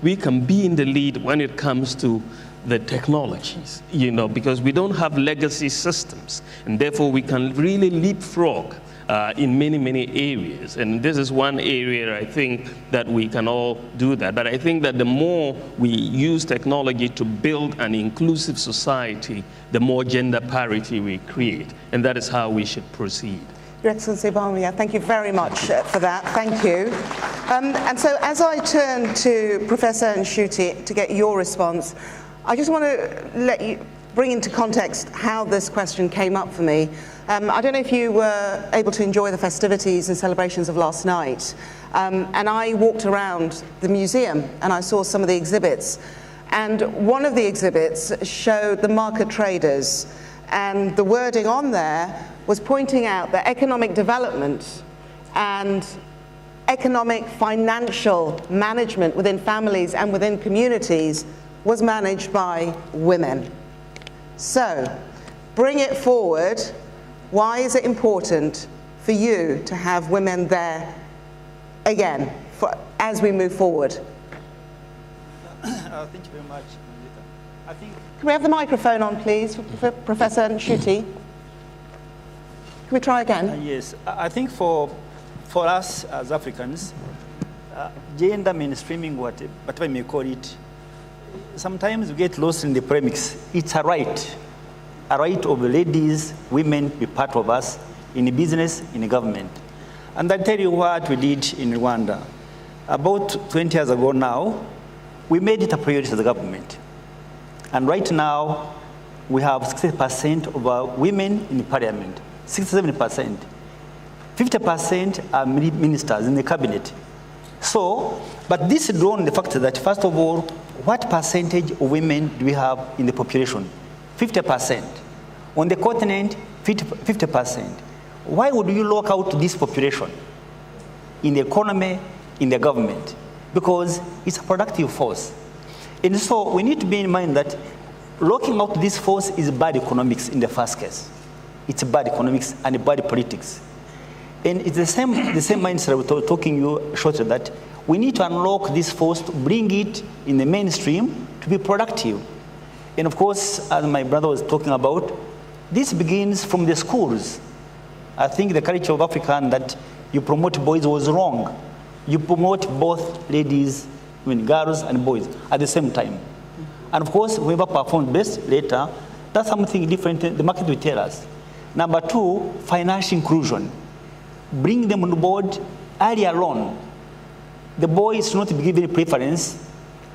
we can be in the lead when it comes to the technologies, because we don't have legacy systems, and therefore we can really leapfrog in many, many areas. And this is one area I think that we can all do that. But I think that the more we use technology to build an inclusive society, the more gender parity we create. And that is how we should proceed. Your Excellency Bamia, thank you very much for that. Thank you. And so as I turn to Professor Nshuti to get your response, I just want to bring into context how this question came up for me. I don't know if you were able to enjoy the festivities and celebrations of last night. And I walked around the museum and I saw some of the exhibits. And one of the exhibits showed the market traders. And the wording on there was pointing out that economic development and economic financial management within families and within communities was managed by women. So, bring it forward. Why is it important for you to have women there again as we move forward? Thank you very much. Can we have the microphone on, please, for Professor Nshuti? Can we try again? Yes, I think for us as Africans, gender mainstreaming, whatever you may call it, sometimes we get lost in the premix. It's a right of ladies, women to be part of us in the business, in the government. And I'll tell you what we did in Rwanda. About 20 years ago now, we made it a priority as a government. And right now, we have 60% of our women in the parliament, 67%. 50% are ministers in the cabinet. So, but this is drawn the fact that, first of all, what percentage of women do we have in the population? 50%. On the continent, 50%. Why would you lock out this population in the economy, in the government? Because it's a productive force. And so we need to bear in mind that locking out this force is bad economics in the first case. It's bad economics and bad politics. And it's the same mindset I was talking you shortly, that we need to unlock this force to bring it in the mainstream to be productive. And of course, as my brother was talking about, this begins from the schools. I think the culture of Africa and that you promote boys was wrong. You promote both ladies, girls and boys at the same time. And of course, whoever performed best later, that's something different the market will tell us. Number two, financial inclusion. Bring them on board earlier on. The boy is not to be given preference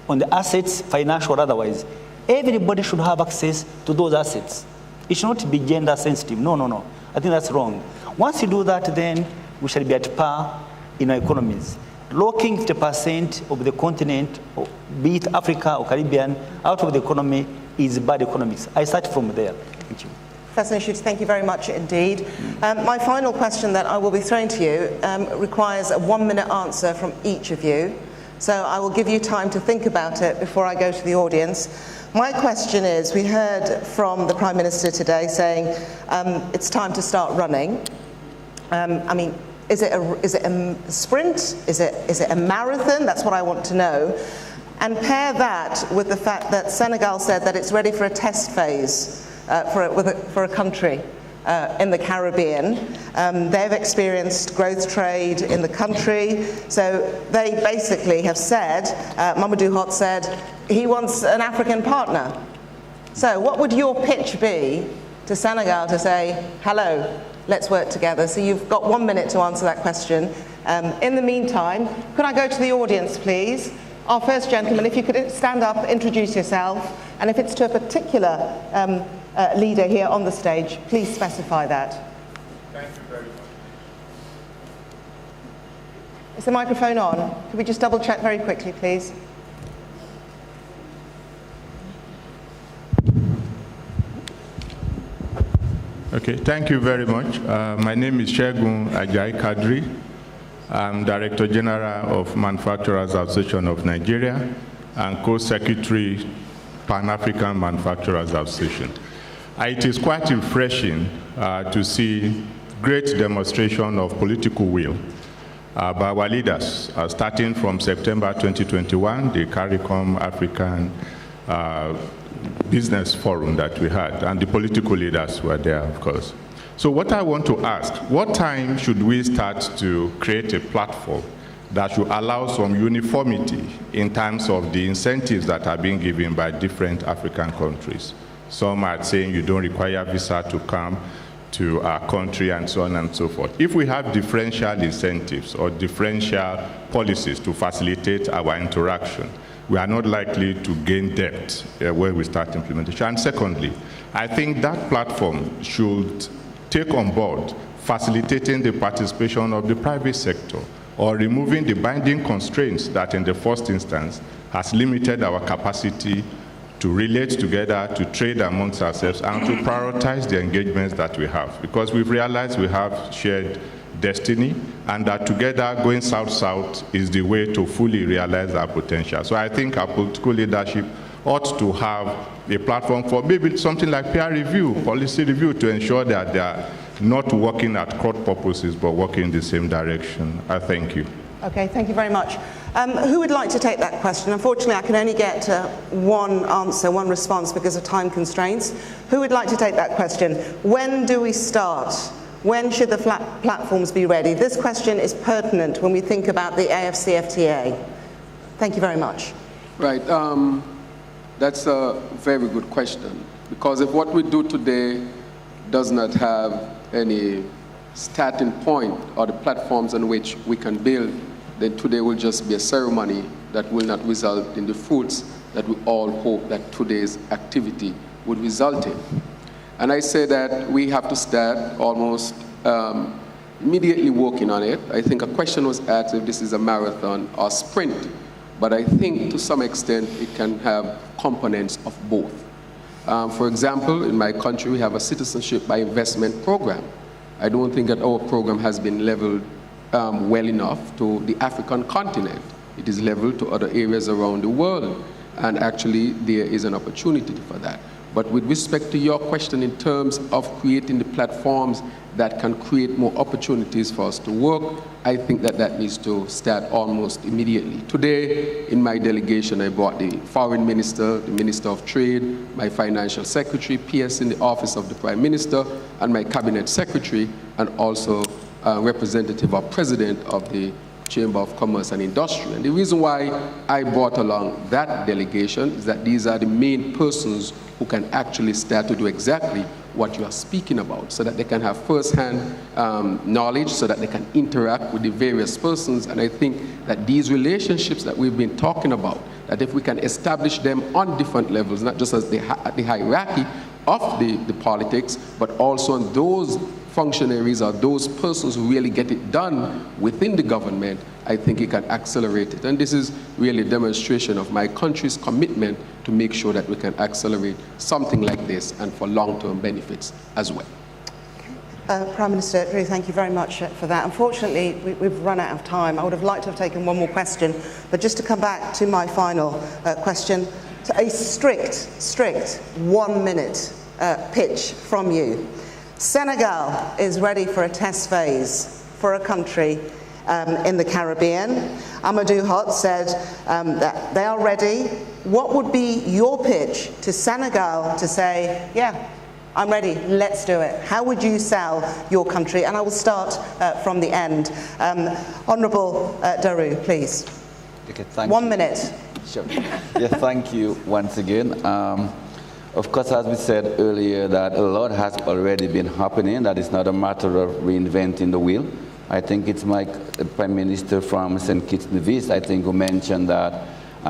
on the assets, financial or otherwise. Everybody should have access to those assets. It should not be gender sensitive. No. I think that's wrong. Once you do that, then we shall be at par in our economies. Locking 50% of the continent, be it Africa or Caribbean, out of the economy is bad economics. I start from there. Thank you. Professor Nshute, thank you very much indeed. My final question that I will be throwing to you requires a 1-minute answer from each of you. So I will give you time to think about it before I go to the audience. My question is, we heard from the Prime Minister today saying it's time to start running. I mean, is it a sprint? Is it a marathon? That's what I want to know. And pair that with the fact that Senegal said that it's ready for a test phase for a country in the Caribbean. They've experienced growth trade in the country. So they basically have said, Mamadou Hott said, he wants an African partner. So what would your pitch be to Senegal to say, hello, let's work together? So you've got 1 minute to answer that question. In the meantime, could I go to the audience, please? Our first gentleman, if you could stand up, introduce yourself, and if it's to a particular leader here on the stage, please specify that. Thank you very much. Is the microphone on? Could we just double check very quickly, please? Okay, thank you very much. My name is Shegun Ajayi Kadri. I'm Director General of Manufacturers Association of Nigeria and Co-Secretary Pan-African Manufacturers Association. It is quite refreshing to see great demonstration of political will by our leaders, starting from September 2021, the CARICOM African Business Forum that we had, and the political leaders were there, of course. So what I want to ask, what time should we start to create a platform that should allow some uniformity in terms of the incentives that are being given by different African countries? Some are saying you don't require visa to come to our country and so on and so forth. If we have differential incentives or differential policies to facilitate our interaction, we are not likely to gain depth when we start implementation. And secondly, I think that platform should take on board facilitating the participation of the private sector or removing the binding constraints that in the first instance has limited our capacity to relate together, to trade amongst ourselves, and to prioritize the engagements that we have. Because we've realized we have shared destiny, and that together going south-south is the way to fully realize our potential. So I think our political leadership ought to have a platform for maybe something like peer review, policy review, to ensure that they are not working at cross purposes, but working in the same direction. I thank you. Okay, thank you very much. Who would like to take that question? Unfortunately, I can only get one answer, one response because of time constraints. Who would like to take that question? When do we start? When should the platforms be ready? This question is pertinent when we think about the AfCFTA. Thank you very much. Right. That's a very good question, because if what we do today does not have any starting point or the platforms on which we can build, then today will just be a ceremony that will not result in the fruits that we all hope that today's activity would result in. And I say that we have to start almost immediately working on it. I think a question was asked if this is a marathon or sprint, but I think to some extent it can have components of both. For example, in my country we have a citizenship by investment program. I don't think that our program has been leveled well enough to the African continent. It is leveled to other areas around the world, and actually there is an opportunity for that. But with respect to your question in terms of creating the platforms that can create more opportunities for us to work, I think that that needs to start almost immediately. Today, in my delegation, I brought the Foreign Minister, the Minister of Trade, my Financial Secretary, PS in the Office of the Prime Minister, and my Cabinet Secretary, and also a representative or President of the Chamber of Commerce and Industry. And the reason why I brought along that delegation is that these are the main persons who can actually start to do exactly what you are speaking about, so that they can have first-hand knowledge, so that they can interact with the various persons. And I think that these relationships that we've been talking about, that if we can establish them on different levels, not just as the hierarchy of the politics, but also on those functionaries or those persons who really get it done within the government, I think it can accelerate it. And this is really a demonstration of my country's commitment to make sure that we can accelerate something like this and for long-term benefits as well. Prime Minister, Drew, thank you very much for that. Unfortunately, we've run out of time. I would have liked to have taken one more question, but just to come back to my final question, to a strict 1 minute pitch from you. Senegal is ready for a test phase for a country in the Caribbean. Amadou Hott said that they are ready. What would be your pitch to Senegal to say, yeah, I'm ready, let's do it? How would you sell your country? And I will start from the end. Honourable Daru, please. Okay, thank 1 you. minute. Sure. Yeah, thank you once again. Of course, as we said earlier, that a lot has already been happening. That is not a matter of reinventing the wheel. I think it's my Prime Minister from St. Kitts Nevis, I think, who mentioned that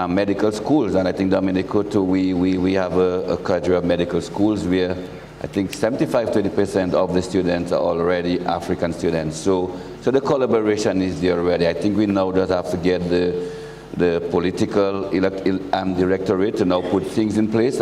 medical schools, and I think Dominico too, we have a cadre of medical schools where I think 75-80% of the students are already African students. So the collaboration is there already. I think we now just have to get the political directorate to now put things in place.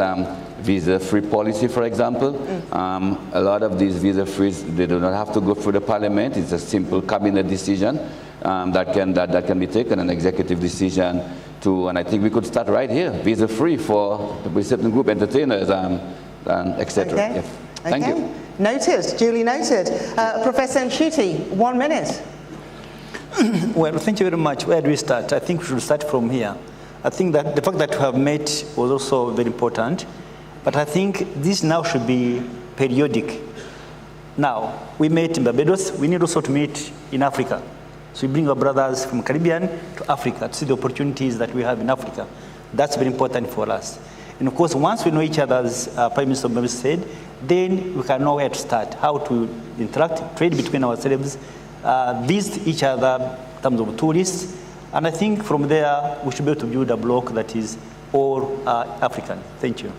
Visa-free policy, for example. A lot of these visa-frees, they do not have to go through the parliament. It's a simple cabinet decision that can be taken, an executive decision to, and I think we could start right here, visa-free for the certain group entertainers and etc. Okay. Yes. Okay. Thank you. Noted, duly noted. Professor Nshuti, 1 minute. Well, thank you very much. Where do we start? I think we should start from here. I think that the fact that we have met was also very important. But I think this now should be periodic. Now, we met in Barbados, we need also to meet in Africa. So we bring our brothers from Caribbean to Africa to see the opportunities that we have in Africa. That's very important for us. And of course, once we know each other's, Prime Minister Mabus said, then we can know where to start, how to interact, trade between ourselves, visit each other in terms of tourists. And I think from there, we should be able to build a bloc that is all African. Thank you.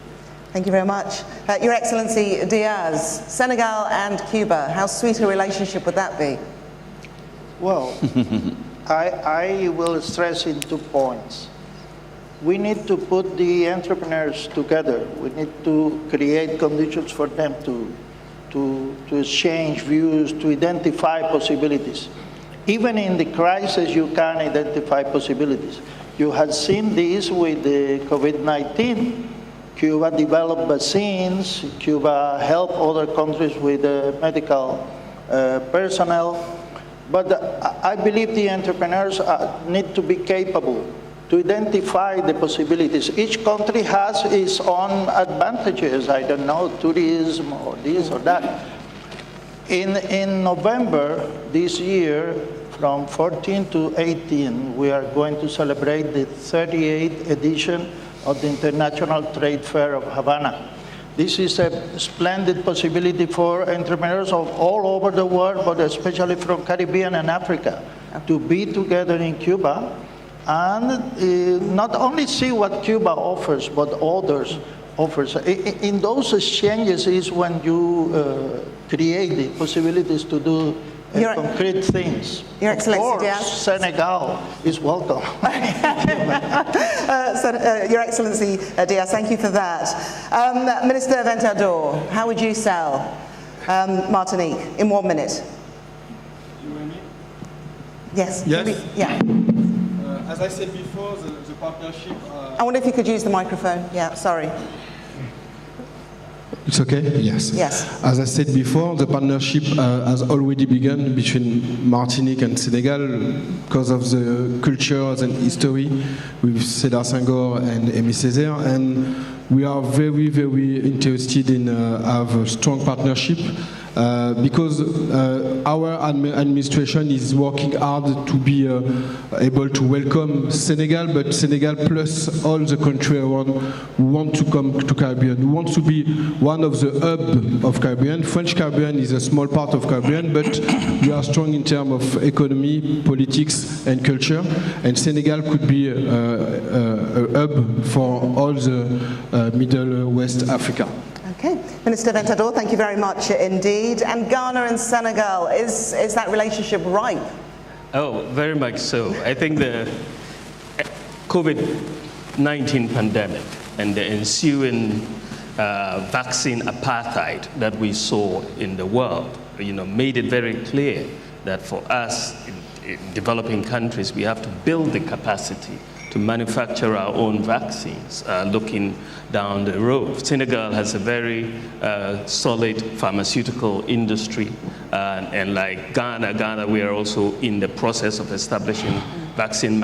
Thank you very much. Your Excellency Diaz, Senegal and Cuba, how sweet a relationship would that be? Well, I will stress in 2 points. We need to put the entrepreneurs together. We need to create conditions for them to exchange views, to identify possibilities. Even in the crisis, you can identify possibilities. You have seen this with the COVID-19. Cuba developed vaccines. Cuba helped other countries with medical personnel. But I believe the entrepreneurs need to be capable to identify the possibilities. Each country has its own advantages. I don't know, tourism or this or that. In November this year, from 14 to 18, we are going to celebrate the 38th edition of the International Trade Fair of Havana. This is a splendid possibility for entrepreneurs of all over the world, but especially from Caribbean and Africa, to be together in Cuba and not only see what Cuba offers, but others offers. In those exchanges is when you create the possibilities to do concrete things. Your Excellency, of course, Senegal is welcome. Your Excellency Diaz, thank you for that. Minister Ventador, how would you sell Martinique in 1 minute? Yes. Yes. Maybe, yeah. As I said before, the partnership... I wonder if you could use the microphone. Yeah, sorry. It's okay? Yes. Yes. As I said before, the partnership has already begun between Martinique and Senegal because of the cultures and history with Cedar Senghor and Aimé Césaire, and we are very, very interested in have a strong partnership because our administration is working hard to be able to welcome Senegal, but Senegal plus all the country around who want to come to Caribbean, who wants to be one of the hub of Caribbean. French Caribbean is a small part of Caribbean, but we are strong in terms of economy, politics, and culture, and Senegal could be a hub for all the Middle West Africa. Okay, Minister Ventador, thank you very much indeed. And Ghana and Senegal, is that relationship ripe? Oh, very much so. I think the COVID-19 pandemic and the ensuing vaccine apartheid that we saw in the world, made it very clear that for us in developing countries, we have to build the capacity to manufacture our own vaccines looking down the road. Senegal has a very solid pharmaceutical industry, and like Ghana, we are also in the process of establishing vaccine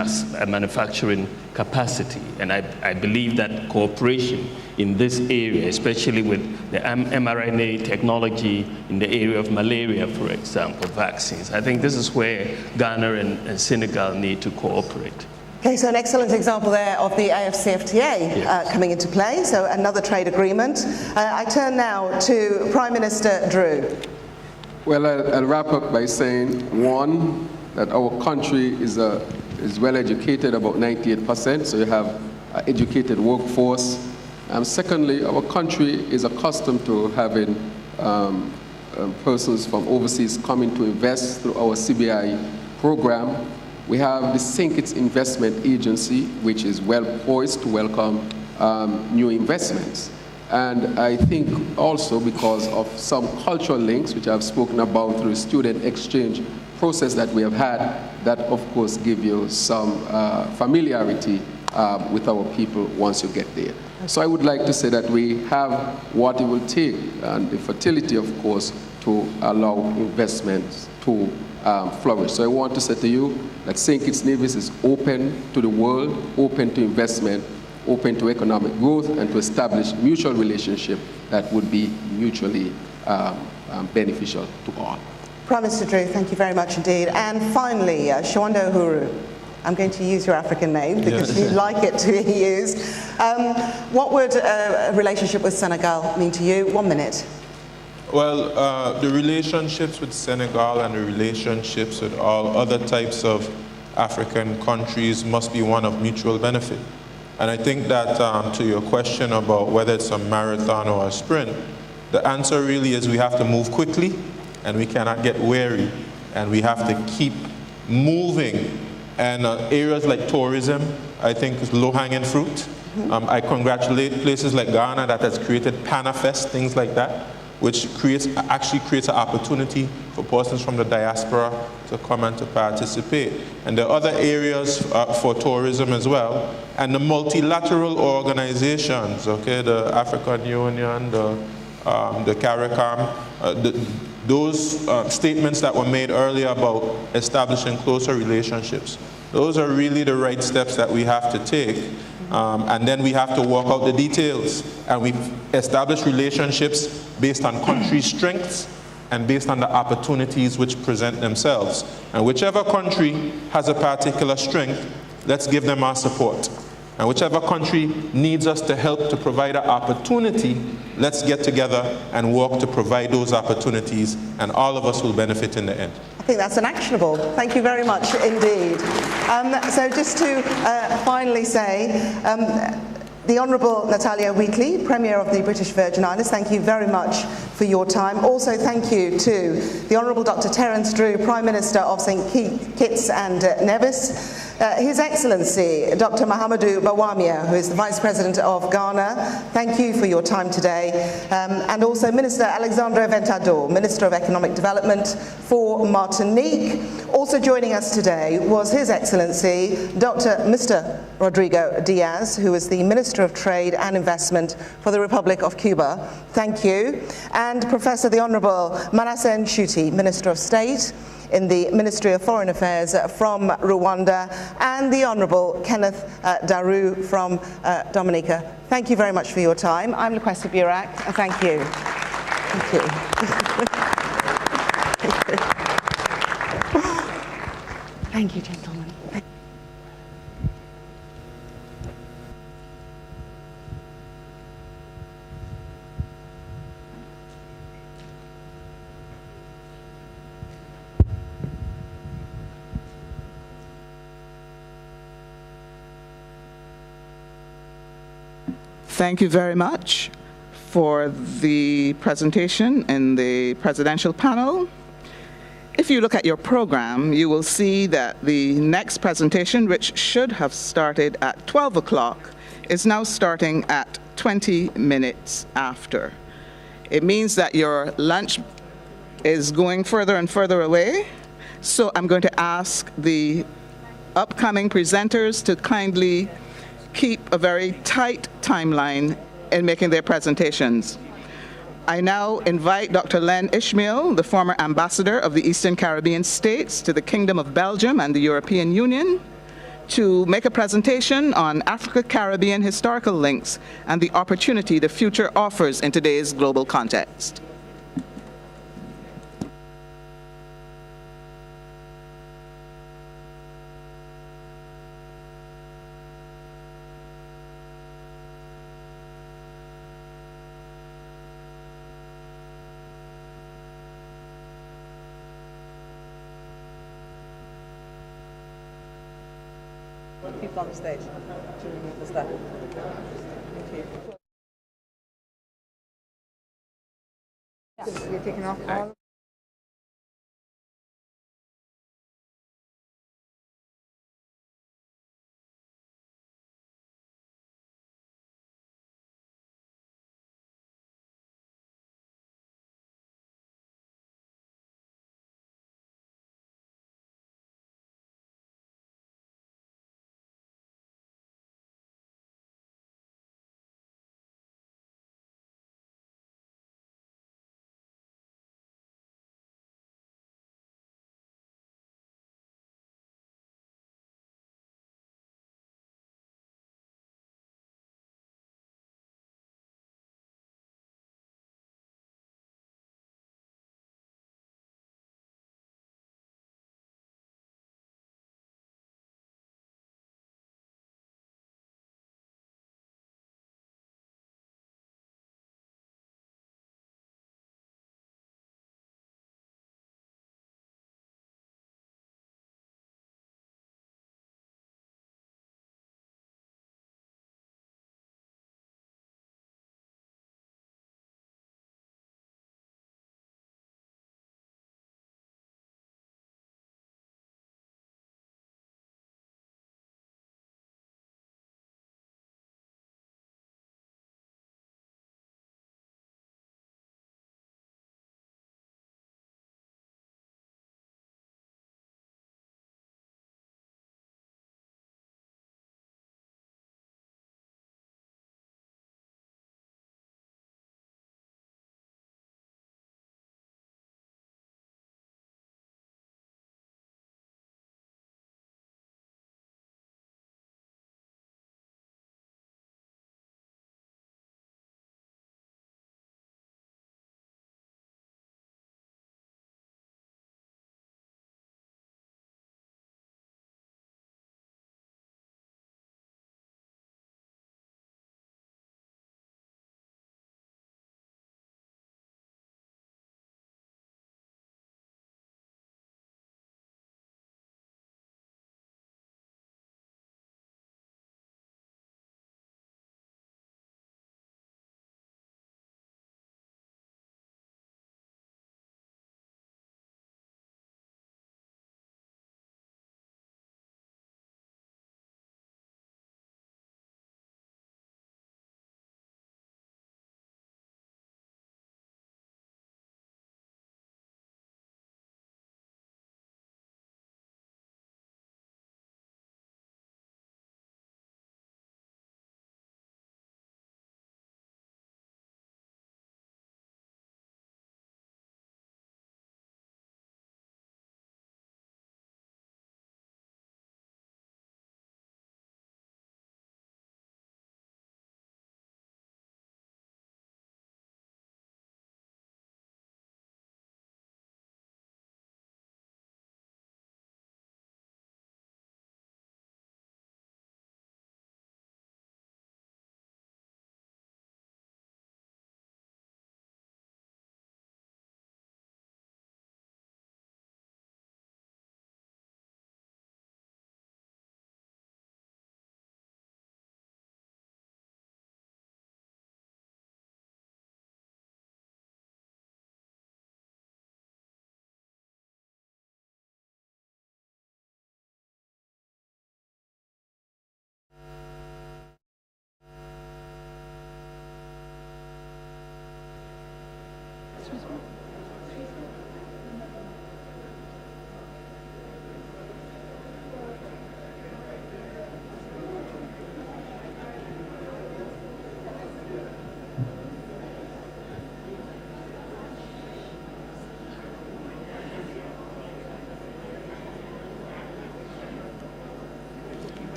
manufacturing capacity. And I believe that cooperation in this area, especially with the mRNA technology in the area of malaria, for example, vaccines, I think this is where Ghana and Senegal need to cooperate. Okay, so an excellent example there of the AfCFTA coming into play, so another trade agreement. I turn now to Prime Minister Drew. Well, I'll wrap up by saying, one, that our country is well educated, about 98%, so you have an educated workforce. Secondly, our country is accustomed to having persons from overseas coming to invest through our CBI program. We have the St. Kitts Investment Agency, which is well poised to welcome new investments. And I think also because of some cultural links, which I've spoken about through student exchange process that we have had, that of course give you some familiarity with our people once you get there. So I would like to say that we have what it will take, and the fertility, of course, to allow investments to flourish. So I want to say to you that St. Kitts Nevis is open to the world, open to investment, open to economic growth, and to establish mutual relationship that would be mutually beneficial to all. Prime Minister Drew, thank you very much indeed. And finally, Shawanda Uhuru. I'm going to use your African name because you like it to be used. What would a relationship with Senegal mean to you? 1 minute. Well, the relationships with Senegal and the relationships with all other types of African countries must be one of mutual benefit. And I think that to your question about whether it's a marathon or a sprint, the answer really is we have to move quickly and we cannot get weary, and we have to keep moving. And areas like tourism, I think, is low-hanging fruit. I congratulate places like Ghana that has created PanaFest, things like that, which actually creates an opportunity for persons from the diaspora to come and to participate. And there are other areas for tourism as well. And the multilateral organizations, okay, the African Union, the CARICOM, those statements that were made earlier about establishing closer relationships, those are really the right steps that we have to take. And then we have to work out the details. And we've established relationships based on country strengths and based on the opportunities which present themselves. And whichever country has a particular strength, let's give them our support. And whichever country needs us to help to provide an opportunity, let's get together and work to provide those opportunities, and all of us will benefit in the end. I think that's an actionable. Thank you very much indeed. So just to finally say, the Honourable Natalia Wheatley, Premier of the British Virgin Islands, thank you very much for your time. Also thank you to the Honourable Dr. Terence Drew, Prime Minister of St. Kitts and Nevis, His Excellency Dr. Mahamadou Bawumia, who is the Vice President of Ghana, thank you for your time today, and also Minister Alexandre Ventador, Minister of Economic Development for Martinique. Also joining us today was His Excellency Mr. Rodrigo Diaz, who is the Minister of Trade and Investment for the Republic of Cuba. Thank you. And Professor the Honorable Manasseh Nshuti, Minister of State in the Ministry of Foreign Affairs from Rwanda, and the Honorable Kenneth Daru from Dominica. Thank you very much for your time. I'm Loquesta Burak. Thank you. Thank you. Thank you, gentlemen. Thank you very much for the presentation in the presidential panel. If you look at your program, you will see that the next presentation, which should have started at 12 o'clock, is now starting at 20 minutes after. It means that your lunch is going further and further away. So I'm going to ask the upcoming presenters to kindly keep a very tight timeline in making their presentations. I now invite Dr. Len Ishmael, the former ambassador of the Eastern Caribbean states to the Kingdom of Belgium and the European Union, to make a presentation on Africa-Caribbean historical links and the opportunity the future offers in today's global context. People on the stage to remove the stuff. Thank you. You're taking off all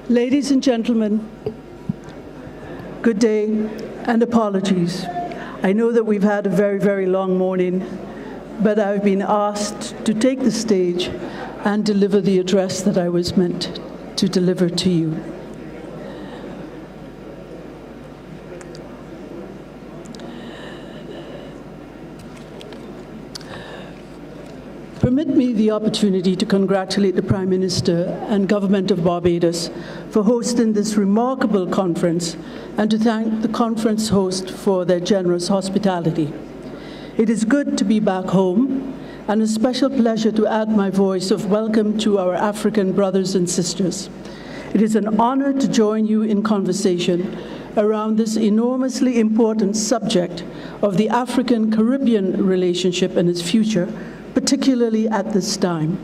Ladies and gentlemen, good day and apologies. I know that we've had a very, very long morning, but I've been asked to take the stage and deliver the address that I was meant to deliver to you. Permit me the opportunity to congratulate the Prime Minister and Government of Barbados for hosting this remarkable conference and to thank the conference host for their generous hospitality. It is good to be back home and a special pleasure to add my voice of welcome to our African brothers and sisters. It is an honor to join you in conversation around this enormously important subject of the African-Caribbean relationship and its future, particularly at this time.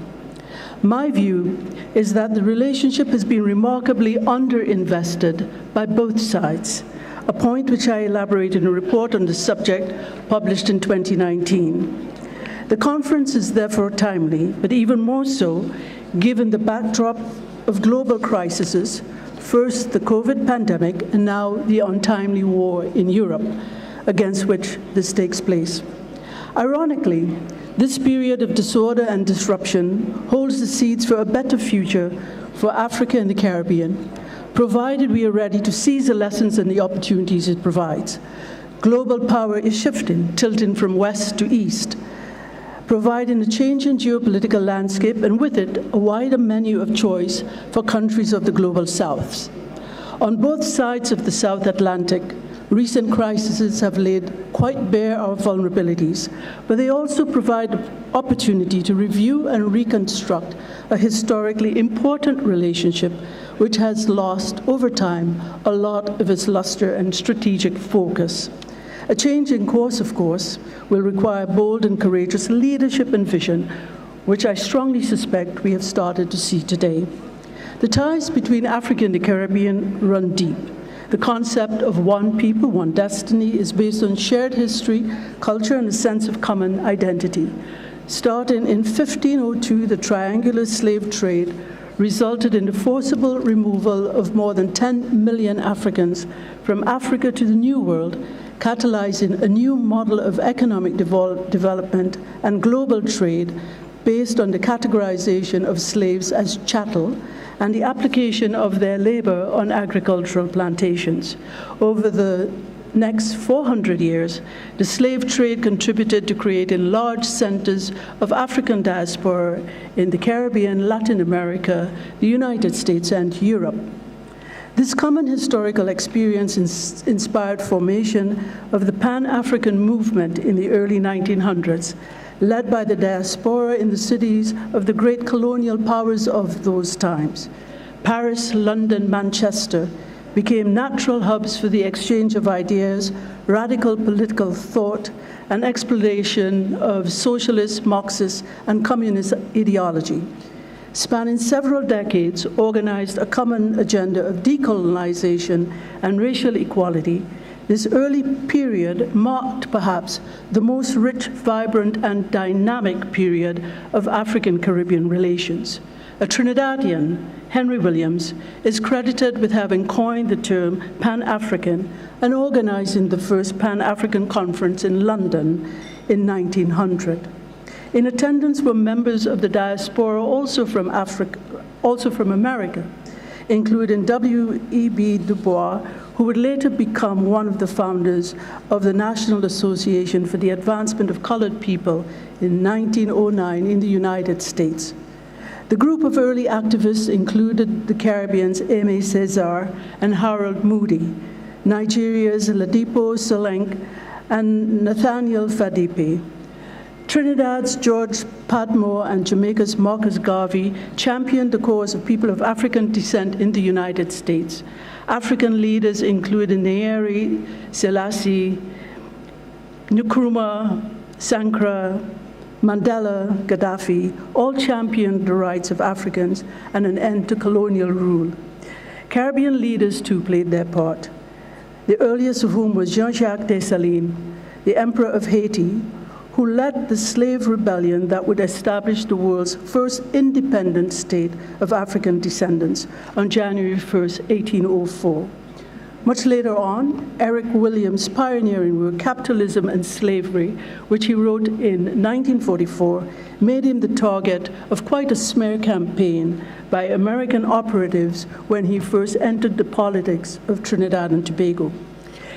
My view is that the relationship has been remarkably underinvested by both sides, a point which I elaborated in a report on the subject published in 2019. The conference is therefore timely, but even more so given the backdrop of global crises, first the COVID pandemic and now the untimely war in Europe, against which this takes place. Ironically, this period of disorder and disruption holds the seeds for a better future for Africa and the Caribbean, provided we are ready to seize the lessons and the opportunities it provides. Global power is shifting, tilting from west to east, providing a change in geopolitical landscape and with it a wider menu of choice for countries of the global south. On both sides of the South Atlantic, recent crises have laid quite bare our vulnerabilities, but they also provide an opportunity to review and reconstruct a historically important relationship which has lost over time a lot of its luster and strategic focus. A change in course, of course, will require bold and courageous leadership and vision, which I strongly suspect we have started to see today. The ties between Africa and the Caribbean run deep. The concept of one people, one destiny is based on shared history, culture, and a sense of common identity. Starting in 1502, the triangular slave trade resulted in the forcible removal of more than 10 million Africans from Africa to the New World, catalyzing a new model of economic development and global trade based on the categorization of slaves as chattel and the application of their labor on agricultural plantations. Over the next 400 years, the slave trade contributed to creating large centers of African diaspora in the Caribbean, Latin America, the United States, and Europe. This common historical experience inspired formation of the Pan-African movement in the early 1900s, led by the diaspora in the cities of the great colonial powers of those times. Paris, London, Manchester became natural hubs for the exchange of ideas, radical political thought, and exploration of socialist, Marxist, and communist ideology. Spanning several decades, organized a common agenda of decolonization and racial equality. This early period marked perhaps the most rich, vibrant, and dynamic period of African-Caribbean relations. A Trinidadian, Henry Williams, is credited with having coined the term Pan-African and organizing the first Pan-African conference in London in 1900. In attendance were members of the diaspora also from America, including W.E.B. Du Bois, who would later become one of the founders of the National Association for the Advancement of Colored People in 1909 in the United States. The group of early activists included the Caribbean's Aimé Césaire and Harold Moody, Nigeria's Ladipo Solenk, and Nathaniel Fadipe. Trinidad's George Padmore and Jamaica's Marcus Garvey championed the cause of people of African descent in the United States. African leaders included Nyeri Selassie, Nkrumah, Sankara, Mandela, Gaddafi, all championed the rights of Africans and an end to colonial rule. Caribbean leaders too played their part, the earliest of whom was Jean-Jacques Dessalines, the Emperor of Haiti, who led the slave rebellion that would establish the world's first independent state of African descendants on January 1st, 1804. Much later on, Eric Williams' pioneering work, Capitalism and Slavery, which he wrote in 1944, made him the target of quite a smear campaign by American operatives when he first entered the politics of Trinidad and Tobago.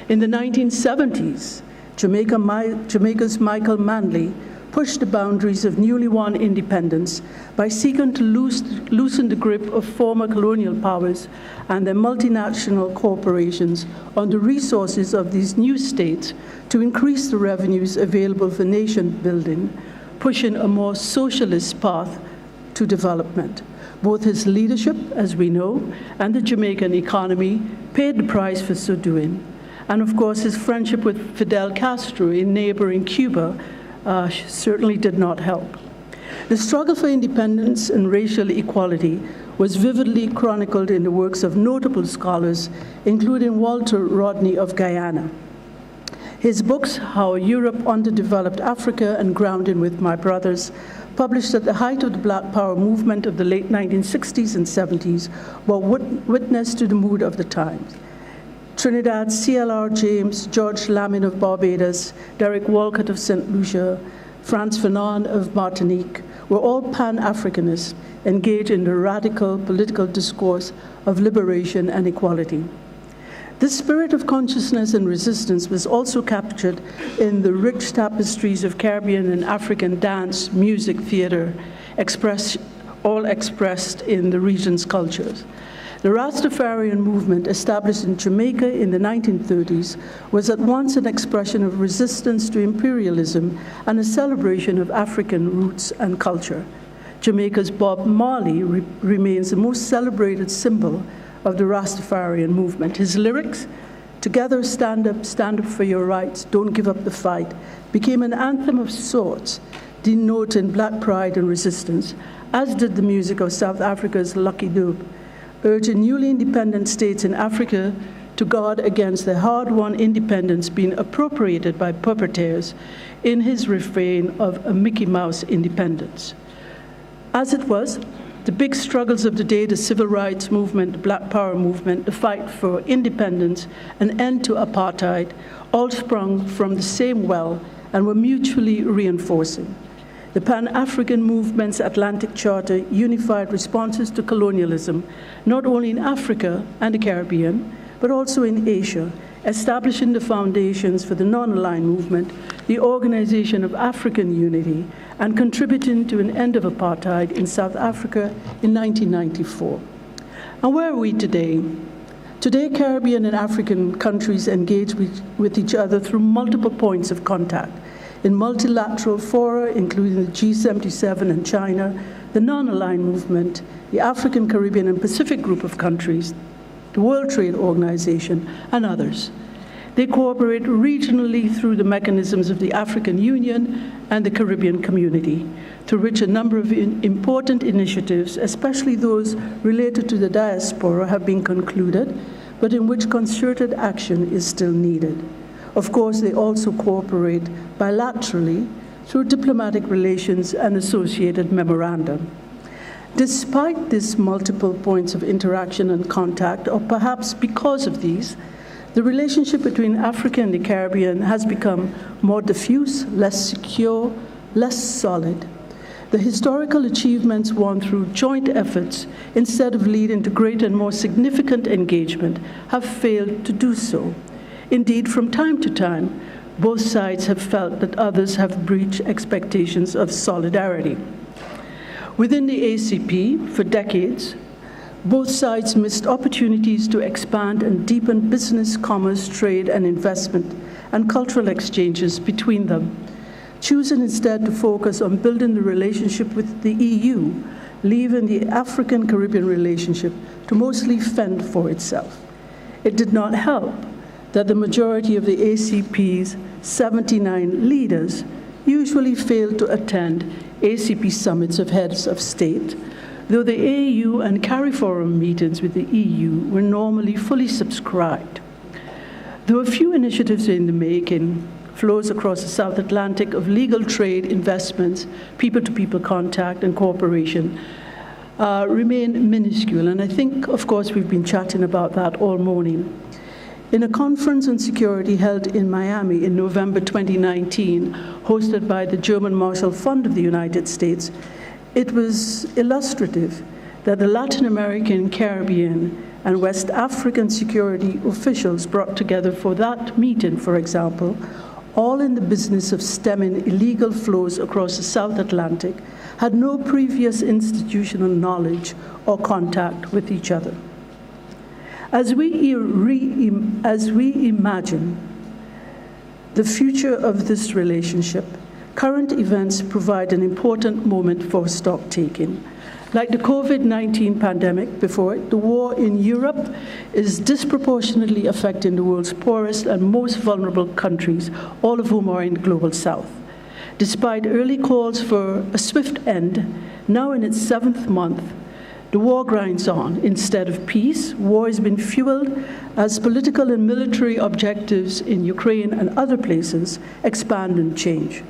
In the 1970s, Jamaica's Michael Manley pushed the boundaries of newly won independence by seeking to loosen the grip of former colonial powers and their multinational corporations on the resources of these new states to increase the revenues available for nation building, pushing a more socialist path to development. Both his leadership, as we know, and the Jamaican economy paid the price for so doing. And of course, his friendship with Fidel Castro in neighboring Cuba certainly did not help. The struggle for independence and racial equality was vividly chronicled in the works of notable scholars, including Walter Rodney of Guyana. His books, How Europe Underdeveloped Africa and Grounding with My Brothers, published at the height of the Black Power movement of the late 1960s and 70s, bore witness to the mood of the times. Trinidad, C.L.R. James, George Lamin of Barbados, Derek Walcott of St. Lucia, Frantz Fanon of Martinique were all Pan-Africanists engaged in the radical political discourse of liberation and equality. This spirit of consciousness and resistance was also captured in the rich tapestries of Caribbean and African dance, music, theater, all expressed in the region's cultures. The Rastafarian movement, established in Jamaica in the 1930s, was at once an expression of resistance to imperialism and a celebration of African roots and culture. Jamaica's Bob Marley remains the most celebrated symbol of the Rastafarian movement. His lyrics, "Together stand up for your rights, don't give up the fight," became an anthem of sorts, denoting black pride and resistance, as did the music of South Africa's Lucky Dube, urging newly independent states in Africa to guard against the hard-won independence being appropriated by puppeteers in his refrain of a Mickey Mouse independence. As it was, the big struggles of the day, the civil rights movement, the Black Power movement, the fight for independence, an end to apartheid, all sprung from the same well and were mutually reinforcing. The Pan-African movement's Atlantic Charter unified responses to colonialism, not only in Africa and the Caribbean, but also in Asia, establishing the foundations for the non-aligned movement, the Organization of African Unity, and contributing to an end of apartheid in South Africa in 1994. And where are we today? Today, Caribbean and African countries engage with each other through multiple points of contact, in multilateral fora, including the G77 and China, the non-aligned movement, the African, Caribbean, and Pacific group of countries, the World Trade Organization, and others. They cooperate regionally through the mechanisms of the African Union and the Caribbean Community, through which a number of important initiatives, especially those related to the diaspora, have been concluded, but in which concerted action is still needed. Of course, they also cooperate bilaterally through diplomatic relations and associated memorandum. Despite these multiple points of interaction and contact, or perhaps because of these, the relationship between Africa and the Caribbean has become more diffuse, less secure, less solid. The historical achievements won through joint efforts, instead of leading to greater and more significant engagement, have failed to do so. Indeed, from time to time, both sides have felt that others have breached expectations of solidarity. Within the ACP, for decades, both sides missed opportunities to expand and deepen business, commerce, trade, and investment, and cultural exchanges between them, choosing instead to focus on building the relationship with the EU, leaving the African-Caribbean relationship to mostly fend for itself. It did not help that the majority of the ACP's 79 leaders usually fail to attend ACP summits of heads of state, though the AU and CARIFORUM meetings with the EU were normally fully subscribed. Though a few initiatives are in the making, flows across the South Atlantic of legal trade, investments, people-to-people contact, and cooperation remain minuscule. And I think, of course, we've been chatting about that all morning. In a conference on security held in Miami in November 2019, hosted by the German Marshall Fund of the United States, it was illustrative that the Latin American, Caribbean, and West African security officials brought together for that meeting, for example, all in the business of stemming illegal flows across the South Atlantic, had no previous institutional knowledge or contact with each other. As we imagine the future of this relationship, current events provide an important moment for stock-taking. Like the COVID-19 pandemic before it, the war in Europe is disproportionately affecting the world's poorest and most vulnerable countries, all of whom are in the global south. Despite early calls for a swift end, now in its 7th month, the war grinds on. Instead of peace, war has been fueled as political and military objectives in Ukraine and other places expand and change.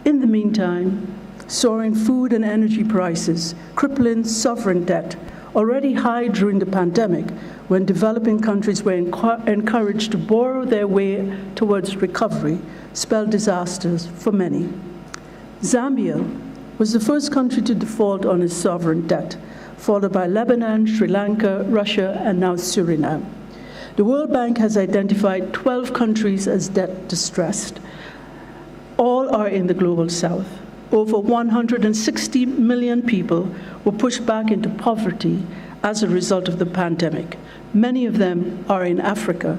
In the meantime, soaring food and energy prices, crippling sovereign debt, already high during the pandemic when developing countries were encouraged to borrow their way towards recovery, spelled disasters for many. Zambia was the first country to default on its sovereign debt, followed by Lebanon, Sri Lanka, Russia, and now Suriname. The World Bank has identified 12 countries as debt distressed. All are in the global south. Over 160 million people were pushed back into poverty as a result of the pandemic. Many of them are in Africa.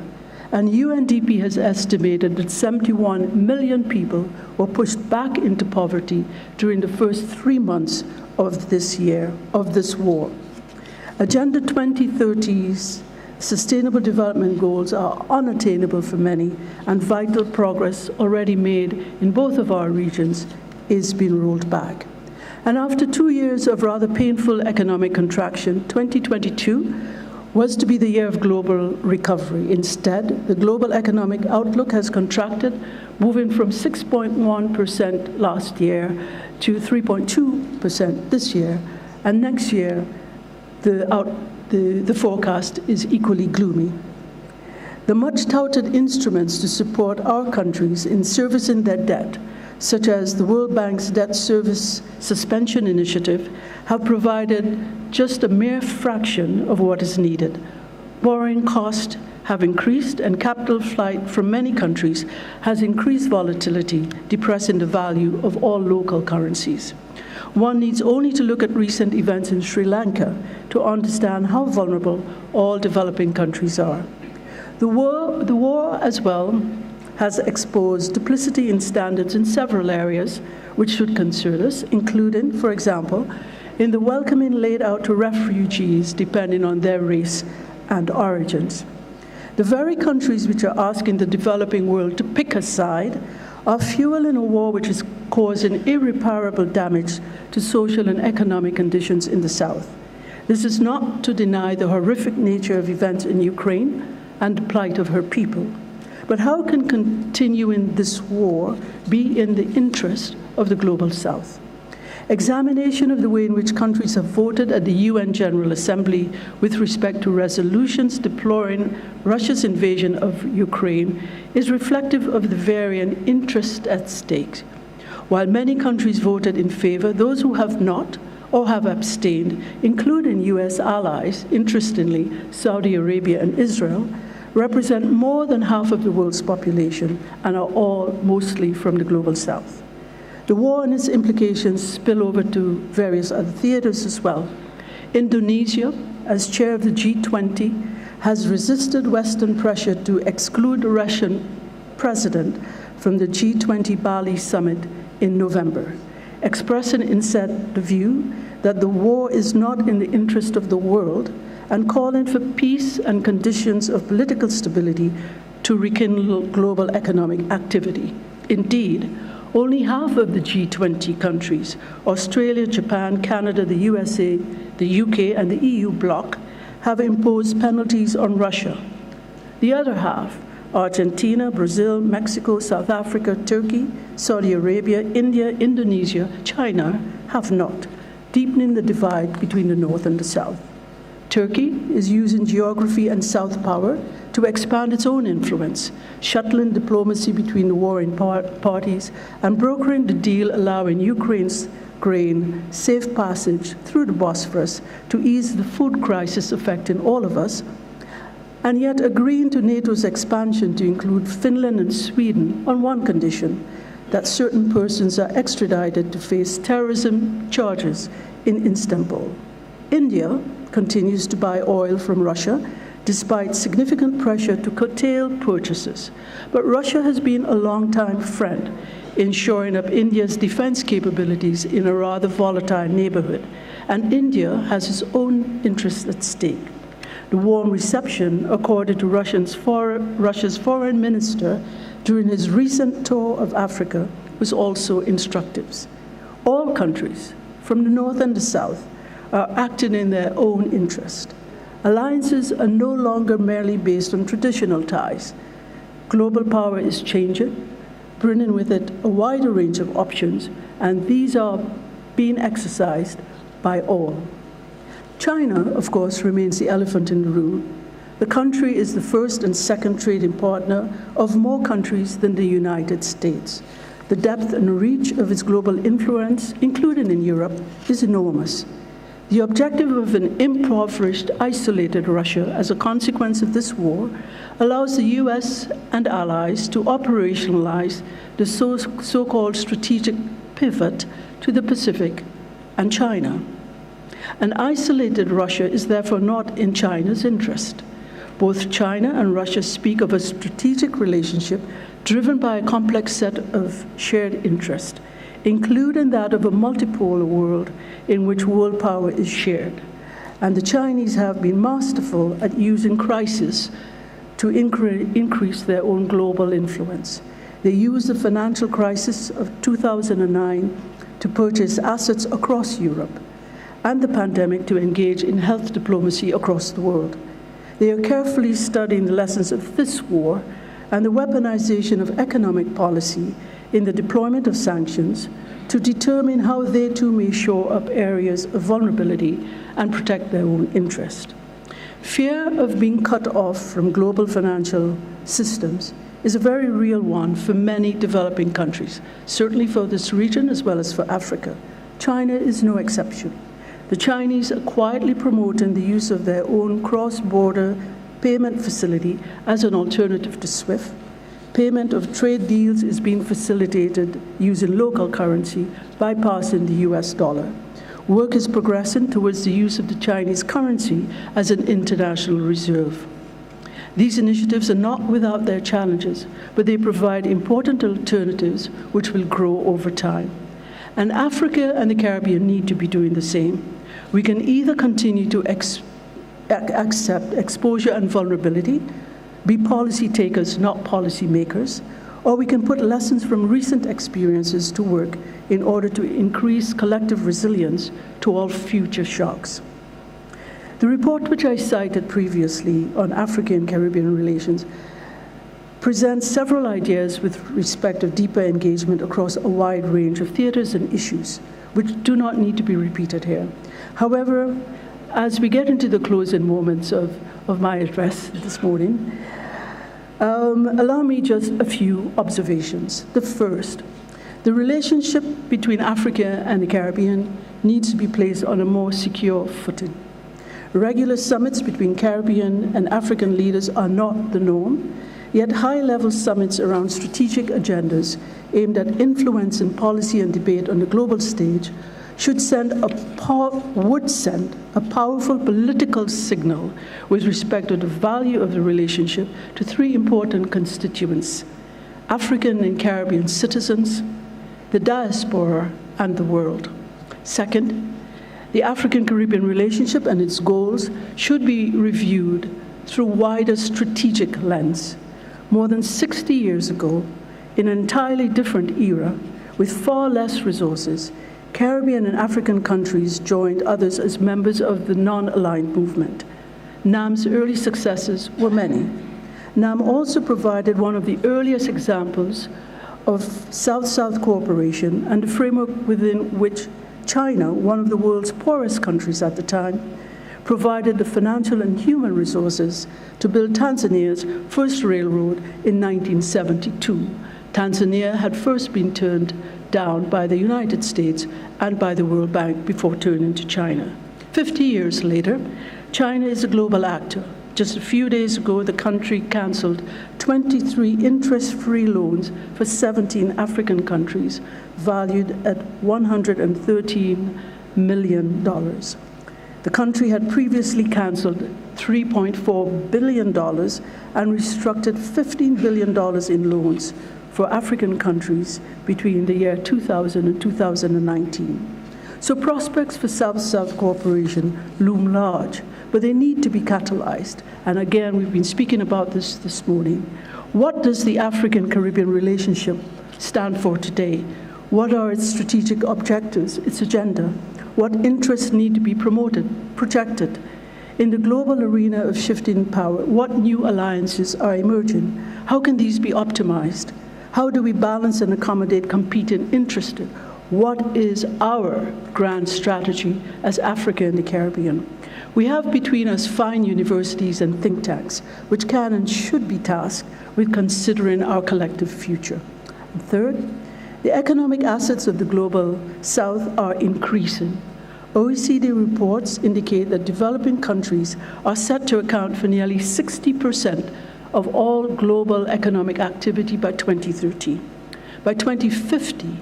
And UNDP has estimated that 71 million people were pushed back into poverty during the first 3 months of this year, of this war. Agenda 2030's Sustainable Development Goals are unattainable for many, and vital progress already made in both of our regions is being rolled back. And after 2 years of rather painful economic contraction, 2022 was to be the year of global recovery. Instead, the global economic outlook has contracted, moving from 6.1% last year to 3.2% this year. And next year, the forecast is equally gloomy. The much-touted instruments to support our countries in servicing their debt, such as the World Bank's Debt Service Suspension Initiative, have provided just a mere fraction of what is needed. Borrowing costs have increased, and capital flight from many countries has increased volatility, depressing the value of all local currencies. One needs only to look at recent events in Sri Lanka to understand how vulnerable all developing countries are. The war as well has exposed duplicity in standards in several areas which should concern us, including, for example, in the welcoming laid out to refugees depending on their race and origins. The very countries which are asking the developing world to pick a side are fueling a war which is causing irreparable damage to social and economic conditions in the South. This is not to deny the horrific nature of events in Ukraine and the plight of her people. But how can continuing this war be in the interest of the global South? Examination of the way in which countries have voted at the UN General Assembly with respect to resolutions deploring Russia's invasion of Ukraine is reflective of the varying interests at stake. While many countries voted in favor, those who have not or have abstained, including US allies, interestingly, Saudi Arabia and Israel, represent more than half of the world's population and are all mostly from the global South. The war and its implications spill over to various other theaters as well. Indonesia, as chair of the G20, has resisted Western pressure to exclude the Russian president from the G20 Bali summit in November, expressing instead the view that the war is not in the interest of the world and calling for peace and conditions of political stability to rekindle global economic activity. Indeed, only half of the G20 countries, Australia, Japan, Canada, the USA, the UK, and the EU bloc, have imposed penalties on Russia. The other half, Argentina, Brazil, Mexico, South Africa, Turkey, Saudi Arabia, India, Indonesia, China, have not, deepening the divide between the North and the South. Turkey is using geography and South power to expand its own influence, shuttling diplomacy between the warring parties and brokering the deal allowing Ukraine's grain safe passage through the Bosphorus to ease the food crisis affecting all of us, and yet agreeing to NATO's expansion to include Finland and Sweden on one condition, that certain persons are extradited to face terrorism charges in Istanbul. India continues to buy oil from Russia despite significant pressure to curtail purchases. But Russia has been a long-time friend in shoring up India's defense capabilities in a rather volatile neighborhood, and India has its own interests at stake. The warm reception accorded to Russia's foreign minister during his recent tour of Africa was also instructive. All countries, from the North and the South, are acting in their own interest. Alliances are no longer merely based on traditional ties. Global power is changing, bringing with it a wider range of options, and these are being exercised by all. China, of course, remains the elephant in the room. The country is the first and second trading partner of more countries than the United States. The depth and reach of its global influence, including in Europe, is enormous. The objective of an impoverished, isolated Russia as a consequence of this war allows the US and allies to operationalize the so-called strategic pivot to the Pacific and China. An isolated Russia is therefore not in China's interest. Both China and Russia speak of a strategic relationship driven by a complex set of shared interests, including that of a multipolar world in which world power is shared. And the Chinese have been masterful at using crisis to increase their own global influence. They used the financial crisis of 2009 to purchase assets across Europe, and the pandemic to engage in health diplomacy across the world. They are carefully studying the lessons of this war and the weaponization of economic policy in the deployment of sanctions to determine how they too may shore up areas of vulnerability and protect their own interest. Fear of being cut off from global financial systems is a very real one for many developing countries, certainly for this region as well as for Africa. China is no exception. The Chinese are quietly promoting the use of their own cross-border payment facility as an alternative to SWIFT. Payment of trade deals is being facilitated using local currency, bypassing the US dollar. Work is progressing towards the use of the Chinese currency as an international reserve. These initiatives are not without their challenges, but they provide important alternatives which will grow over time. And Africa and the Caribbean need to be doing the same. We can either continue to accept exposure and vulnerability, be policy takers, not policy makers, or we can put lessons from recent experiences to work in order to increase collective resilience to all future shocks. The report which I cited previously on African and Caribbean relations presents several ideas with respect to deeper engagement across a wide range of theaters and issues, which do not need to be repeated here. However, as we get into the closing moments of my address this morning, allow me just a few observations. The first, the relationship between Africa and the Caribbean needs to be placed on a more secure footing. Regular summits between Caribbean and African leaders are not the norm, yet high-level summits around strategic agendas aimed at influencing policy and debate on the global stage would send a powerful political signal with respect to the value of the relationship to three important constituents: African and Caribbean citizens, the diaspora, and the world. Second, the African-Caribbean relationship and its goals should be reviewed through a wider strategic lens. More than 60 years ago, in an entirely different era, with far less resources, Caribbean and African countries joined others as members of the non-aligned movement. NAM's early successes were many. NAM also provided one of the earliest examples of South-South cooperation and a framework within which China, one of the world's poorest countries at the time, provided the financial and human resources to build Tanzania's first railroad in 1972. Tanzania had first been turned down by the United States and by the World Bank before turning to China. 50 years later, China is a global actor. Just a few days ago, the country canceled 23 interest-free loans for 17 African countries, valued at $113 million. The country had previously canceled $3.4 billion and restructured $15 billion in loans for African countries between the year 2000 and 2019. So prospects for South-South cooperation loom large, but they need to be catalyzed. And again, we've been speaking about this morning. What does the African-Caribbean relationship stand for today? What are its strategic objectives, its agenda? What interests need to be promoted, projected? In the global arena of shifting power, what new alliances are emerging? How can these be optimized? How do we balance and accommodate competing interests? What is our grand strategy as Africa and the Caribbean? We have between us fine universities and think tanks, which can and should be tasked with considering our collective future. And third, the economic assets of the global South are increasing. OECD reports indicate that developing countries are set to account for nearly 60% of all global economic activity by 2030. By 2050,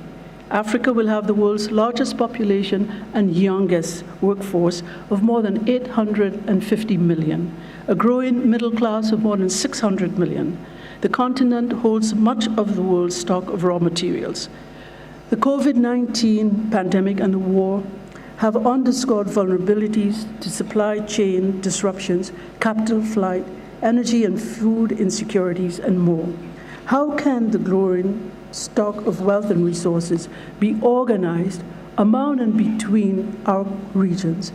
Africa will have the world's largest population and youngest workforce of more than 850 million, a growing middle class of more than 600 million. The continent holds much of the world's stock of raw materials. The COVID-19 pandemic and the war have underscored vulnerabilities to supply chain disruptions, capital flight, energy and food insecurities, and more. How can the growing stock of wealth and resources be organized among and between our regions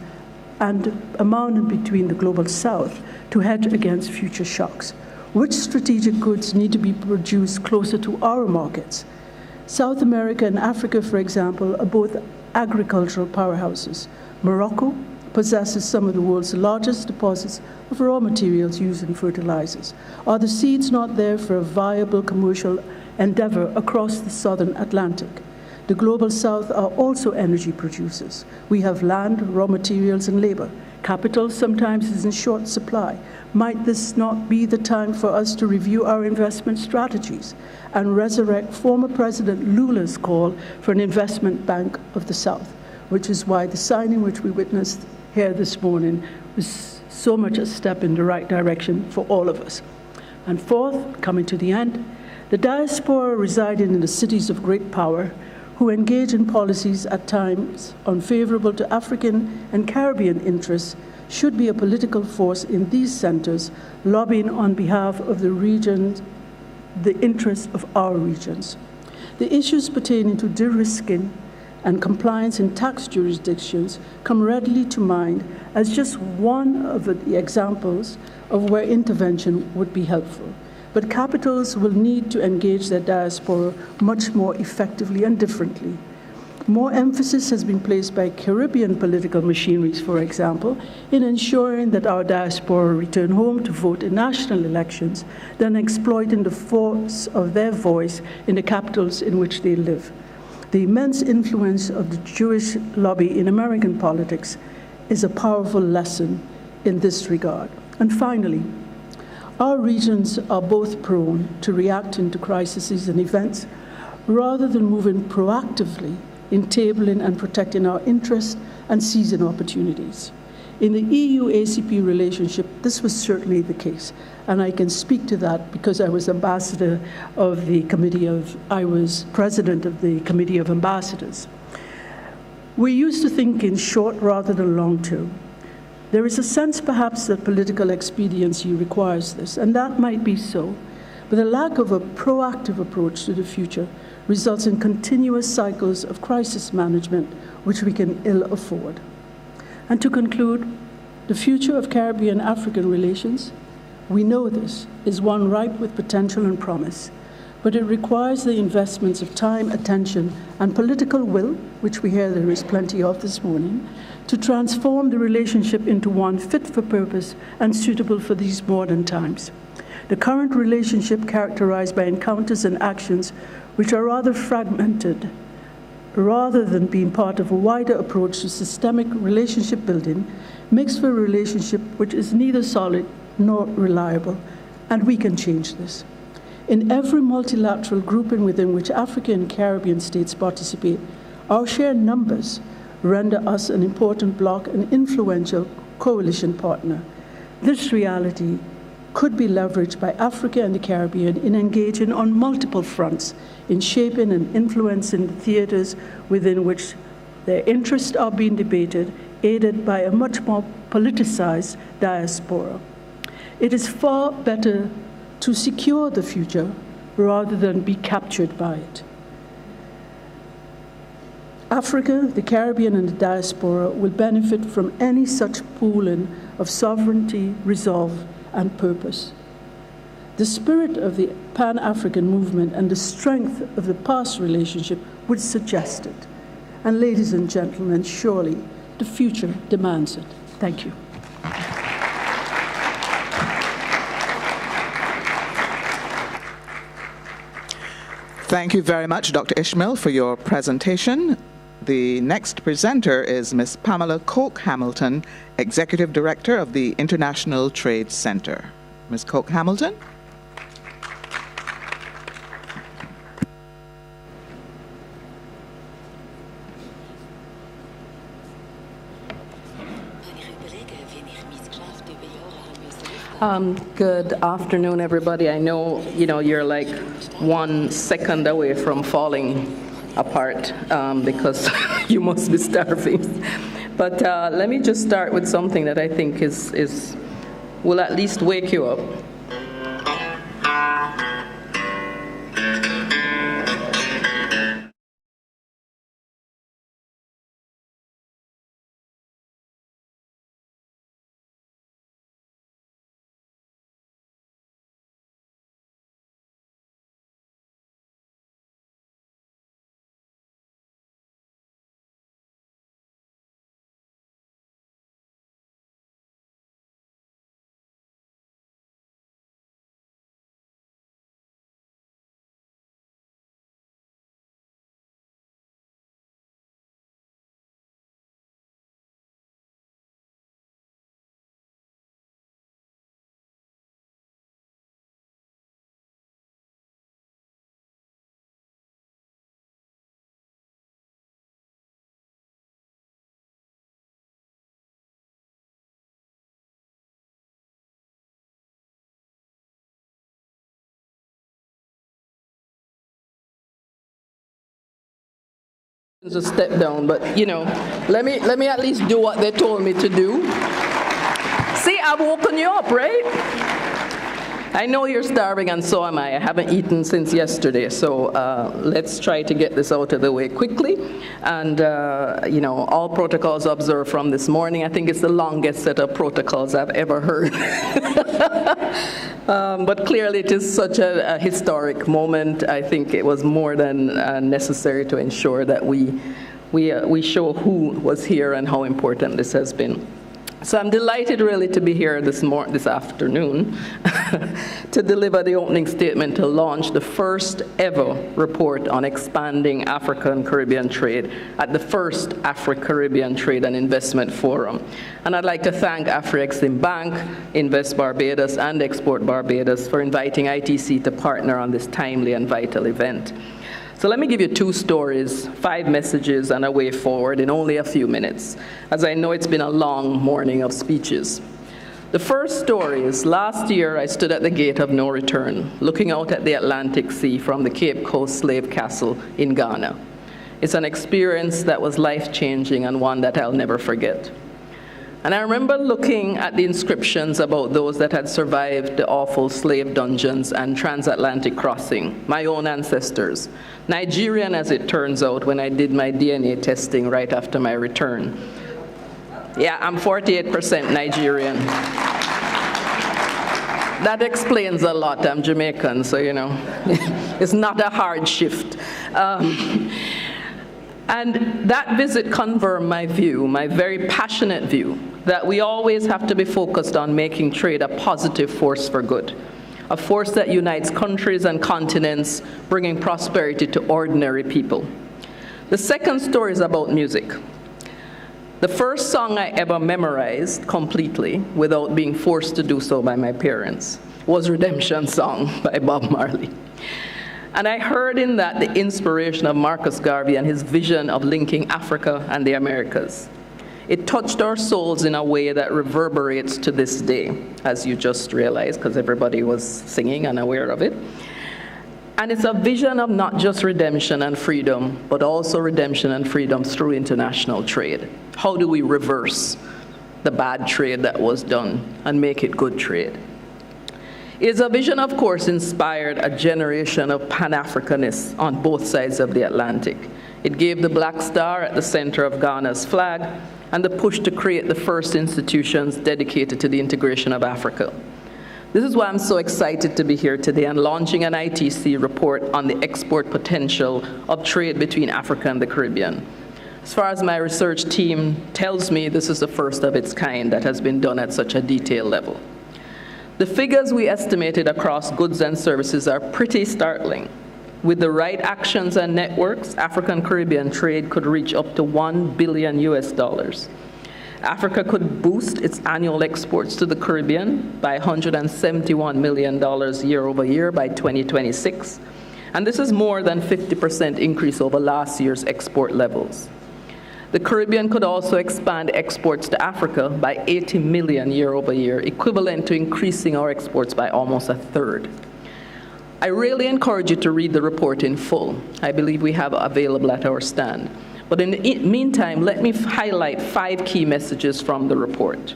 and among and between the global South to hedge against future shocks? Which strategic goods need to be produced closer to our markets? South America and Africa, for example, are both agricultural powerhouses. Morocco possesses some of the world's largest deposits of raw materials used in fertilizers. Are the seeds not there for a viable commercial endeavor across the southern Atlantic? The global South are also energy producers. We have land, raw materials, and labor. Capital sometimes is in short supply. Might this not be the time for us to review our investment strategies and resurrect former President Lula's call for an investment bank of the South, which is why the signing which we witnessed here this morning was so much a step in the right direction for all of us. And fourth, coming to the end, the diaspora residing in the cities of great power who engage in policies at times unfavorable to African and Caribbean interests should be a political force in these centers, lobbying on behalf of the regions, the interests of our regions. The issues pertaining to de-risking and compliance in tax jurisdictions come readily to mind as just one of the examples of where intervention would be helpful. But capitals will need to engage their diaspora much more effectively and differently. More emphasis has been placed by Caribbean political machineries, for example, in ensuring that our diaspora return home to vote in national elections than exploiting the force of their voice in the capitals in which they live. The immense influence of the Jewish lobby in American politics is a powerful lesson in this regard. And finally, our regions are both prone to reacting to crises and events rather than moving proactively in tabling and protecting our interests and seizing opportunities. In the EU-ACP relationship, this was certainly the case, and I can speak to that because I was ambassador of the I was president of the Committee of Ambassadors. We used to think in short rather than long term. There is a sense perhaps that political expediency requires this, and that might be so. But the lack of a proactive approach to the future results in continuous cycles of crisis management, which we can ill afford. And to conclude, the future of Caribbean-African relations, we know this, is one ripe with potential and promise, but it requires the investments of time, attention, and political will, which we hear there is plenty of this morning, to transform the relationship into one fit for purpose and suitable for these modern times. The current relationship, characterized by encounters and actions which are rather fragmented, rather than being part of a wider approach to systemic relationship building, makes for a relationship which is neither solid nor reliable, and we can change this. In every multilateral grouping within which African and Caribbean states participate, our shared numbers render us an important bloc and influential coalition partner. This reality could be leveraged by Africa and the Caribbean in engaging on multiple fronts, in shaping and influencing the theaters within which their interests are being debated, aided by a much more politicized diaspora. It is far better to secure the future rather than be captured by it. Africa, the Caribbean, and the diaspora will benefit from any such pooling of sovereignty, resolve, and purpose. The spirit of the Pan-African movement and the strength of the past relationship would suggest it. And ladies and gentlemen, surely the future demands it. Thank you. Thank you very much, Dr. Ishmael, for your presentation. The next presenter is Ms. Pamela Coke-Hamilton, Executive Director of the International Trade Center. Ms. Coke-Hamilton. Good afternoon, everybody. I know, you're like 1 second away from falling apart because you must be starving. But let me just start with something that I think will at least wake you up. To step down, but let me at least do what they told me to do. See, I've woken you up, right? I know you're starving, and so am I. I haven't eaten since yesterday, so let's try to get this out of the way quickly. And all protocols observed from this morning. I think it's the longest set of protocols I've ever heard. But clearly it is such a historic moment. I think it was more than necessary to ensure that we show who was here and how important this has been. So I'm delighted really to be here this afternoon to deliver the opening statement to launch the first ever report on expanding Africa and Caribbean trade at the first AfriCaribbean Trade and Investment Forum. And I'd like to thank AfriExim Bank, Invest Barbados, and Export Barbados for inviting ITC to partner on this timely and vital event. So let me give you 2 stories, 5 messages, and a way forward in only a few minutes, as I know it's been a long morning of speeches. The first story is, last year I stood at the gate of no return, looking out at the Atlantic Sea from the Cape Coast Slave Castle in Ghana. It's an experience that was life-changing and one that I'll never forget. And I remember looking at the inscriptions about those that had survived the awful slave dungeons and transatlantic crossing, my own ancestors. Nigerian, as it turns out, when I did my DNA testing right after my return. Yeah, I'm 48% Nigerian. That explains a lot. I'm Jamaican, so you know, it's not a hard shift. And that visit confirmed my view, my very passionate view, that we always have to be focused on making trade a positive force for good, a force that unites countries and continents, bringing prosperity to ordinary people. The second story is about music. The first song I ever memorized completely, without being forced to do so by my parents, was Redemption Song by Bob Marley. And I heard in that the inspiration of Marcus Garvey and his vision of linking Africa and the Americas. It touched our souls in a way that reverberates to this day, as you just realized, because everybody was singing and aware of it. And it's a vision of not just redemption and freedom, but also redemption and freedom through international trade. How do we reverse the bad trade that was done and make it good trade? It is a vision, of course, inspired a generation of Pan-Africanists on both sides of the Atlantic. It gave the Black Star at the center of Ghana's flag and the push to create the first institutions dedicated to the integration of Africa. This is why I'm so excited to be here today and launching an ITC report on the export potential of trade between Africa and the Caribbean. As far as my research team tells me, this is the first of its kind that has been done at such a detailed level. The figures we estimated across goods and services are pretty startling. With the right actions and networks, African-Caribbean trade could reach up to $1 billion US. Africa could boost its annual exports to the Caribbean by $171 million year over year by 2026. And this is more than 50% increase over last year's export levels. The Caribbean could also expand exports to Africa by 80 million year over year, equivalent to increasing our exports by almost a third. I really encourage you to read the report in full. I believe we have available at our stand. But in the meantime, let me highlight 5 key messages from the report.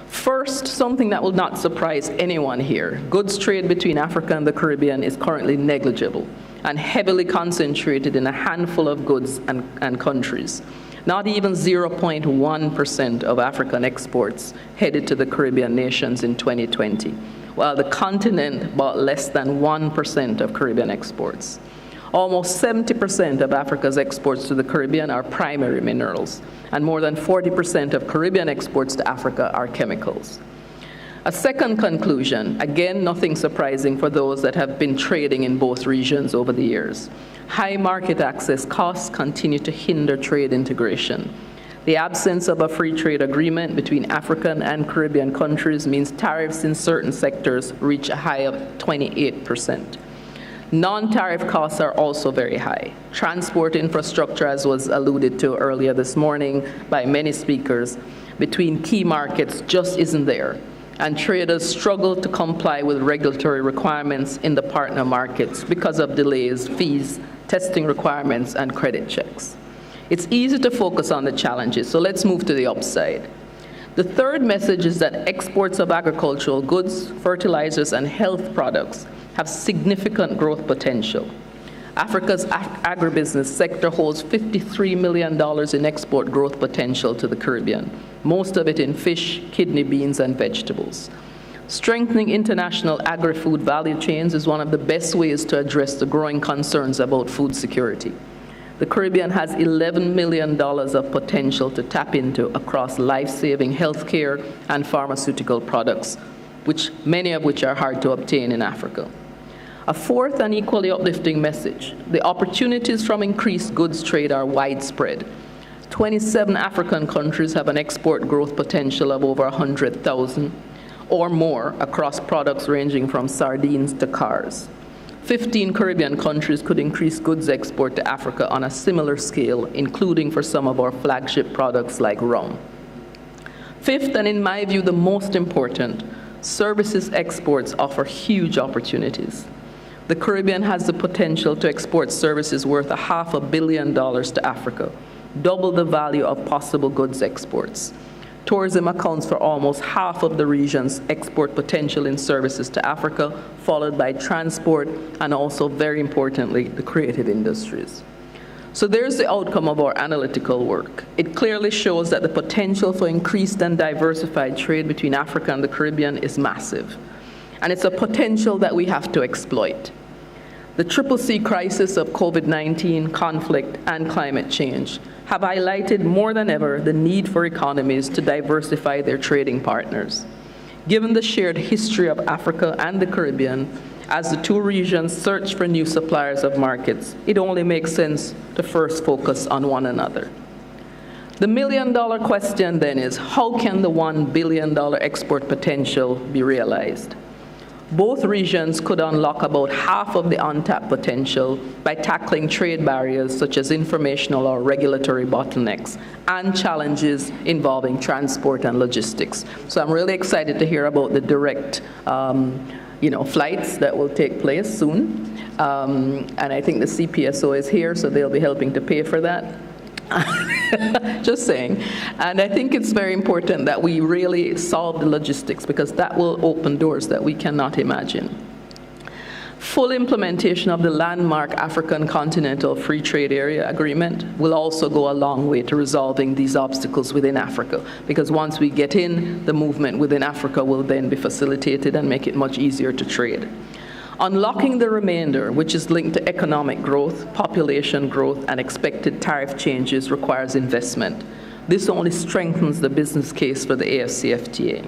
First, something that will not surprise anyone here. Goods trade between Africa and the Caribbean is currently negligible and heavily concentrated in a handful of goods and countries. Not even 0.1% of African exports headed to the Caribbean nations in 2020, while the continent bought less than 1% of Caribbean exports. Almost 70% of Africa's exports to the Caribbean are primary minerals, and more than 40% of Caribbean exports to Africa are chemicals. A second conclusion, again, nothing surprising for those that have been trading in both regions over the years. High market access costs continue to hinder trade integration. The absence of a free trade agreement between African and Caribbean countries means tariffs in certain sectors reach a high of 28%. Non-tariff costs are also very high. Transport infrastructure, as was alluded to earlier this morning by many speakers, between key markets just isn't there. And traders struggle to comply with regulatory requirements in the partner markets because of delays, fees, testing requirements, and credit checks. It's easy to focus on the challenges, so let's move to the upside. The third message is that exports of agricultural goods, fertilizers, and health products have significant growth potential. Africa's agribusiness sector holds $53 million in export growth potential to the Caribbean, most of it in fish, kidney beans, and vegetables. Strengthening international agri-food value chains is one of the best ways to address the growing concerns about food security. The Caribbean has $11 million of potential to tap into across life-saving healthcare and pharmaceutical products, many of which are hard to obtain in Africa. A fourth and equally uplifting message, the opportunities from increased goods trade are widespread. 27 African countries have an export growth potential of over 100,000 or more across products ranging from sardines to cars. 15 Caribbean countries could increase goods export to Africa on a similar scale, including for some of our flagship products like rum. Fifth, and in my view the most important, services exports offer huge opportunities. The Caribbean has the potential to export services worth $500 million to Africa, double the value of possible goods exports. Tourism accounts for almost half of the region's export potential in services to Africa, followed by transport and also, very importantly, the creative industries. So there's the outcome of our analytical work. It clearly shows that the potential for increased and diversified trade between Africa and the Caribbean is massive. And it's a potential that we have to exploit. The CCC crisis of COVID-19, conflict, and climate change have highlighted more than ever the need for economies to diversify their trading partners. Given the shared history of Africa and the Caribbean, as the two regions search for new suppliers of markets, it only makes sense to first focus on one another. The million-dollar question then is, how can the $1 billion export potential be realized? Both regions could unlock about half of the untapped potential by tackling trade barriers such as informational or regulatory bottlenecks and challenges involving transport and logistics. So I'm really excited to hear about the direct flights that will take place soon. And I think the CPSO is here, so they'll be helping to pay for that. Just saying. And I think it's very important that we really solve the logistics, because that will open doors that we cannot imagine. Full implementation of the landmark African Continental Free Trade Area Agreement will also go a long way to resolving these obstacles within Africa, because once we get in, the movement within Africa will then be facilitated and make it much easier to trade. Unlocking the remainder, which is linked to economic growth, population growth, and expected tariff changes, requires investment. This only strengthens the business case for the AfCFTA.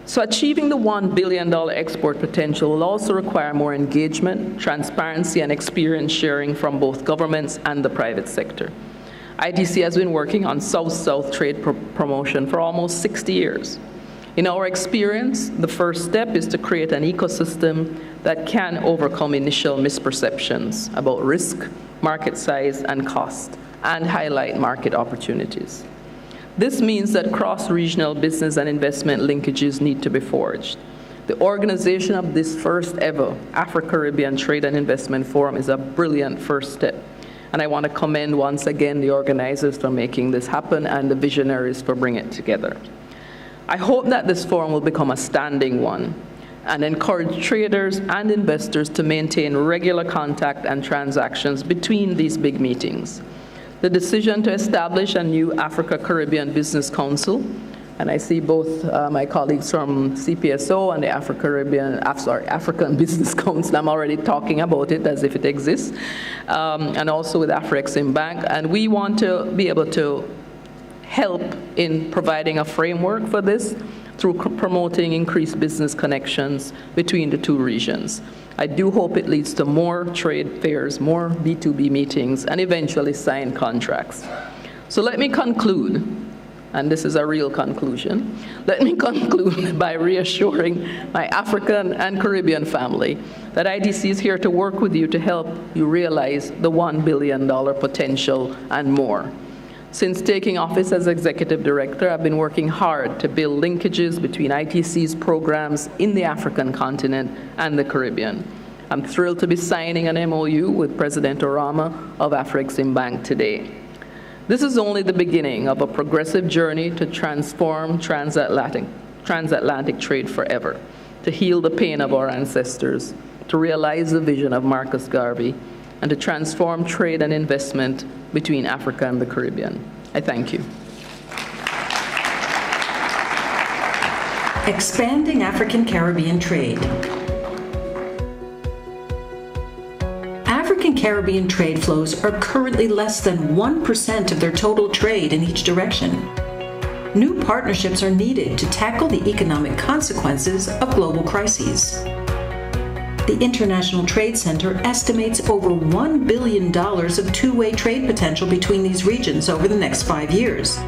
So achieving the $1 billion export potential will also require more engagement, transparency, and experience sharing from both governments and the private sector. ITC has been working on South-South trade promotion for almost 60 years. In our experience, the first step is to create an ecosystem that can overcome initial misperceptions about risk, market size, and cost, and highlight market opportunities. This means that cross-regional business and investment linkages need to be forged. The organization of this first ever AfriCaribbean Trade and Investment Forum is a brilliant first step. And I want to commend once again the organizers for making this happen and the visionaries for bringing it together. I hope that this forum will become a standing one and encourage traders and investors to maintain regular contact and transactions between these big meetings. The decision to establish a new Africa-Caribbean Business Council, and I see both my colleagues from CPSO and the African Business Council. I'm already talking about it as if it exists, and also with AfriCaribbean. And we want to be able to help in providing a framework for this through promoting increased business connections between the two regions. I do hope it leads to more trade fairs, more B2B meetings, and eventually signed contracts. So let me conclude, and this is a real conclusion, let me conclude by reassuring my African and Caribbean family that IDC is here to work with you to help you realize the $1 billion potential and more. Since taking office as Executive Director, I've been working hard to build linkages between ITC's programs in the African continent and the Caribbean. I'm thrilled to be signing an MOU with President Orama of AfriCaribbean today. This is only the beginning of a progressive journey to transform transatlantic trade forever, to heal the pain of our ancestors, to realize the vision of Marcus Garvey, and to transform trade and investment between Africa and the Caribbean. I thank you. Expanding African-Caribbean trade. African-Caribbean trade flows are currently less than 1% of their total trade in each direction. New partnerships are needed to tackle the economic consequences of global crises. The International Trade Center estimates over $1 billion of two-way trade potential between these regions over the next 5 years.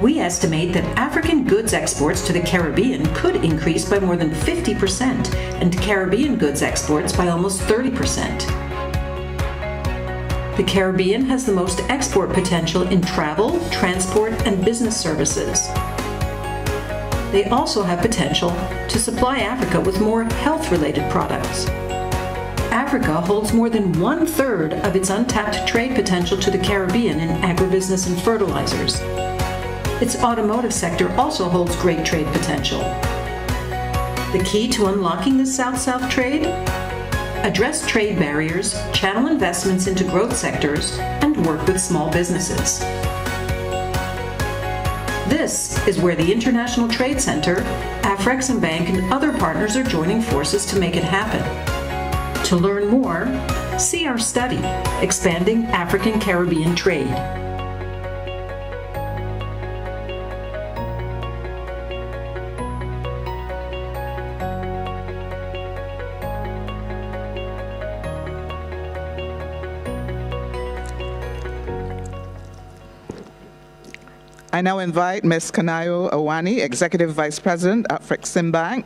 We estimate that African goods exports to the Caribbean could increase by more than 50% and Caribbean goods exports by almost 30%. The Caribbean has the most export potential in travel, transport, and business services. They also have potential to supply Africa with more health-related products. Africa holds more than 1/3 of its untapped trade potential to the Caribbean in agribusiness and fertilizers. its automotive sector also holds great trade potential. The key to unlocking this South-South trade? Address trade barriers, channel investments into growth sectors, and work with small businesses. This is where the International Trade Center, AfriCaribbean, and other partners are joining forces to make it happen. To learn more, see our study, Expanding African-Caribbean Trade. I now invite Ms. Kanayo Awani, Executive Vice President at AfriCaribbean,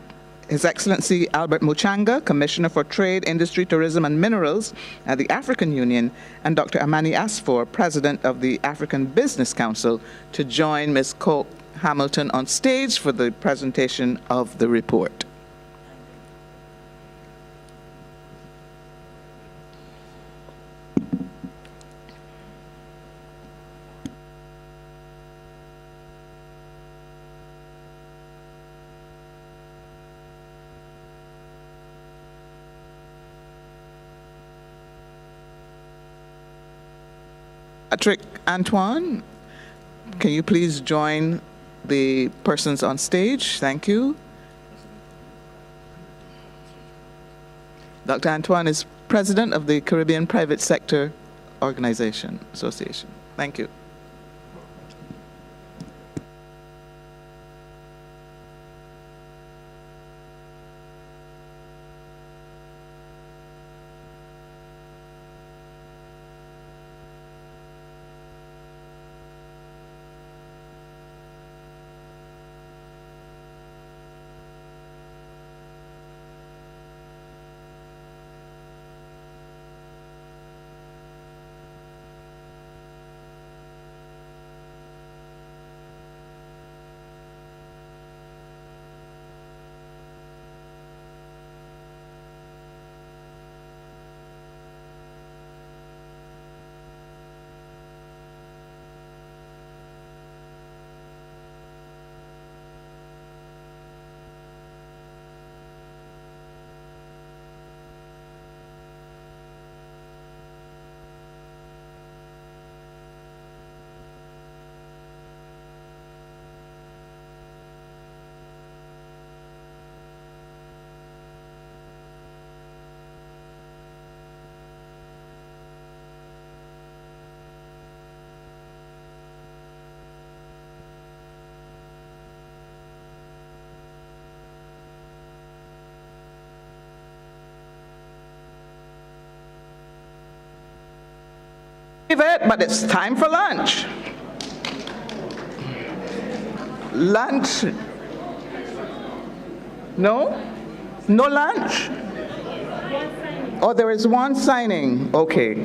His Excellency Albert Muchanga, Commissioner for Trade, Industry, Tourism and Minerals at the African Union, and Dr. Amani Asfour, President of the African Business Council, to join Ms. Coke Hamilton on stage for the presentation of the report. Patrick Antoine, can you please join the persons on stage? Thank you. Dr. Antoine is president of the Caribbean Private Sector Association. Thank you. But it's time for lunch. Lunch? No? No lunch? Oh, there is one signing. Okay.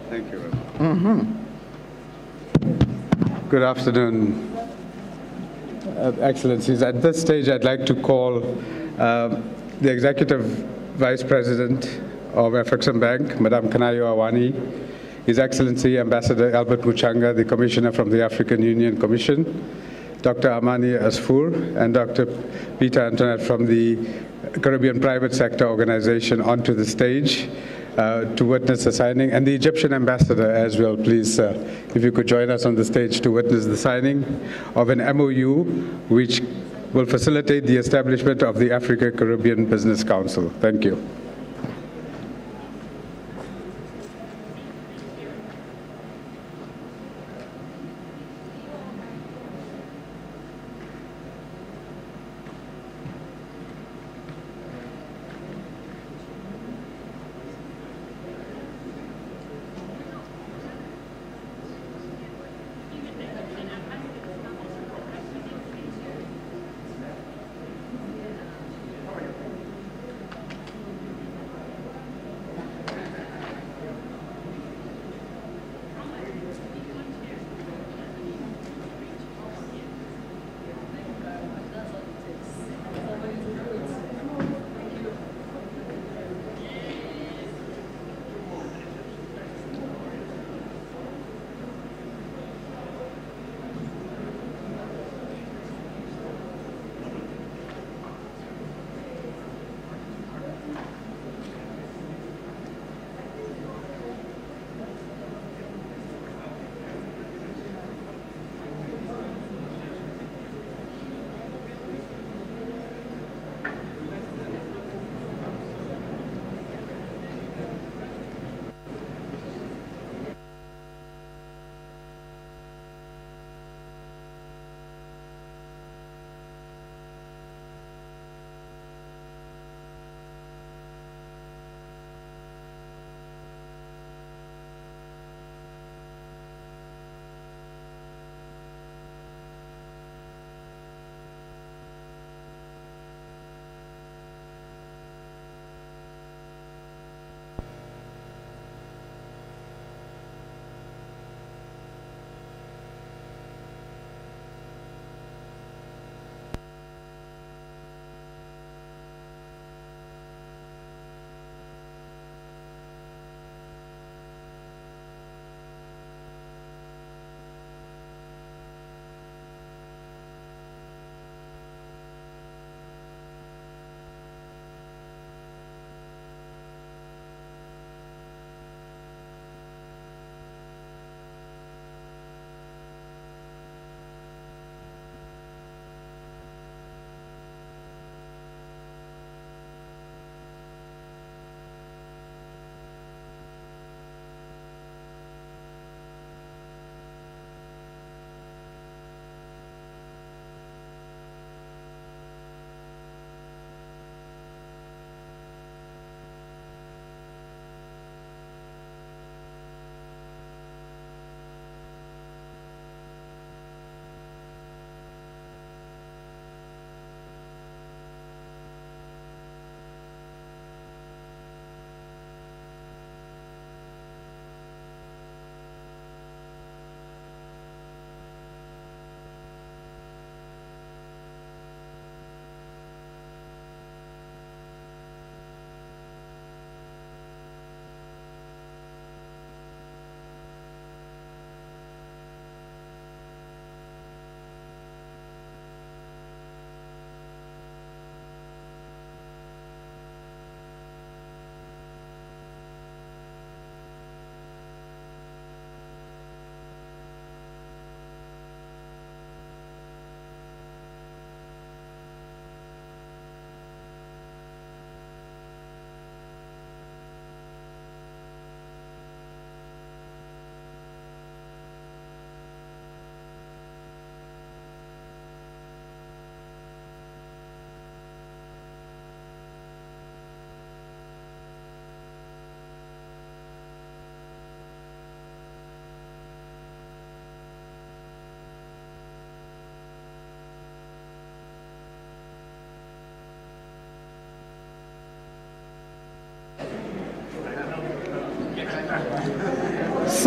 Thank you very much. Good afternoon, Excellencies. At this stage, I'd like to call the Executive Vice President of AfriCaribbean, Madame Kanayo Awani, His Excellency Ambassador Albert Muchanga, the Commissioner from the African Union Commission, Dr. Amani Asfour, and Dr. Peter Antoinette from the Caribbean Private Sector Organization onto the stage to witness the signing, and the Egyptian ambassador as well, please, if you could join us on the stage to witness the signing of an MOU which will facilitate the establishment of the Africa-Caribbean Business Council. Thank you.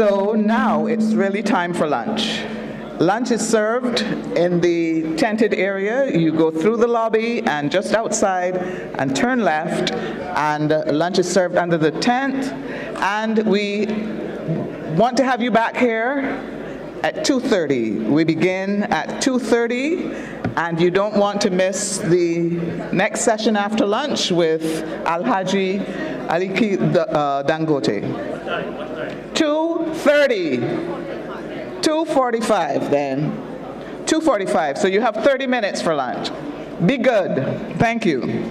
So now it's really time for lunch. Lunch is served in the tented area. You go through the lobby and just outside and turn left, and lunch is served under the tent. And we want to have you back here at 2:30. We begin at 2:30, and you don't want to miss the next session after lunch with Alhaji Aliki Dangote. 2:30. 2:45 then. 2:45, so you have 30 minutes for lunch. Be good. Thank you.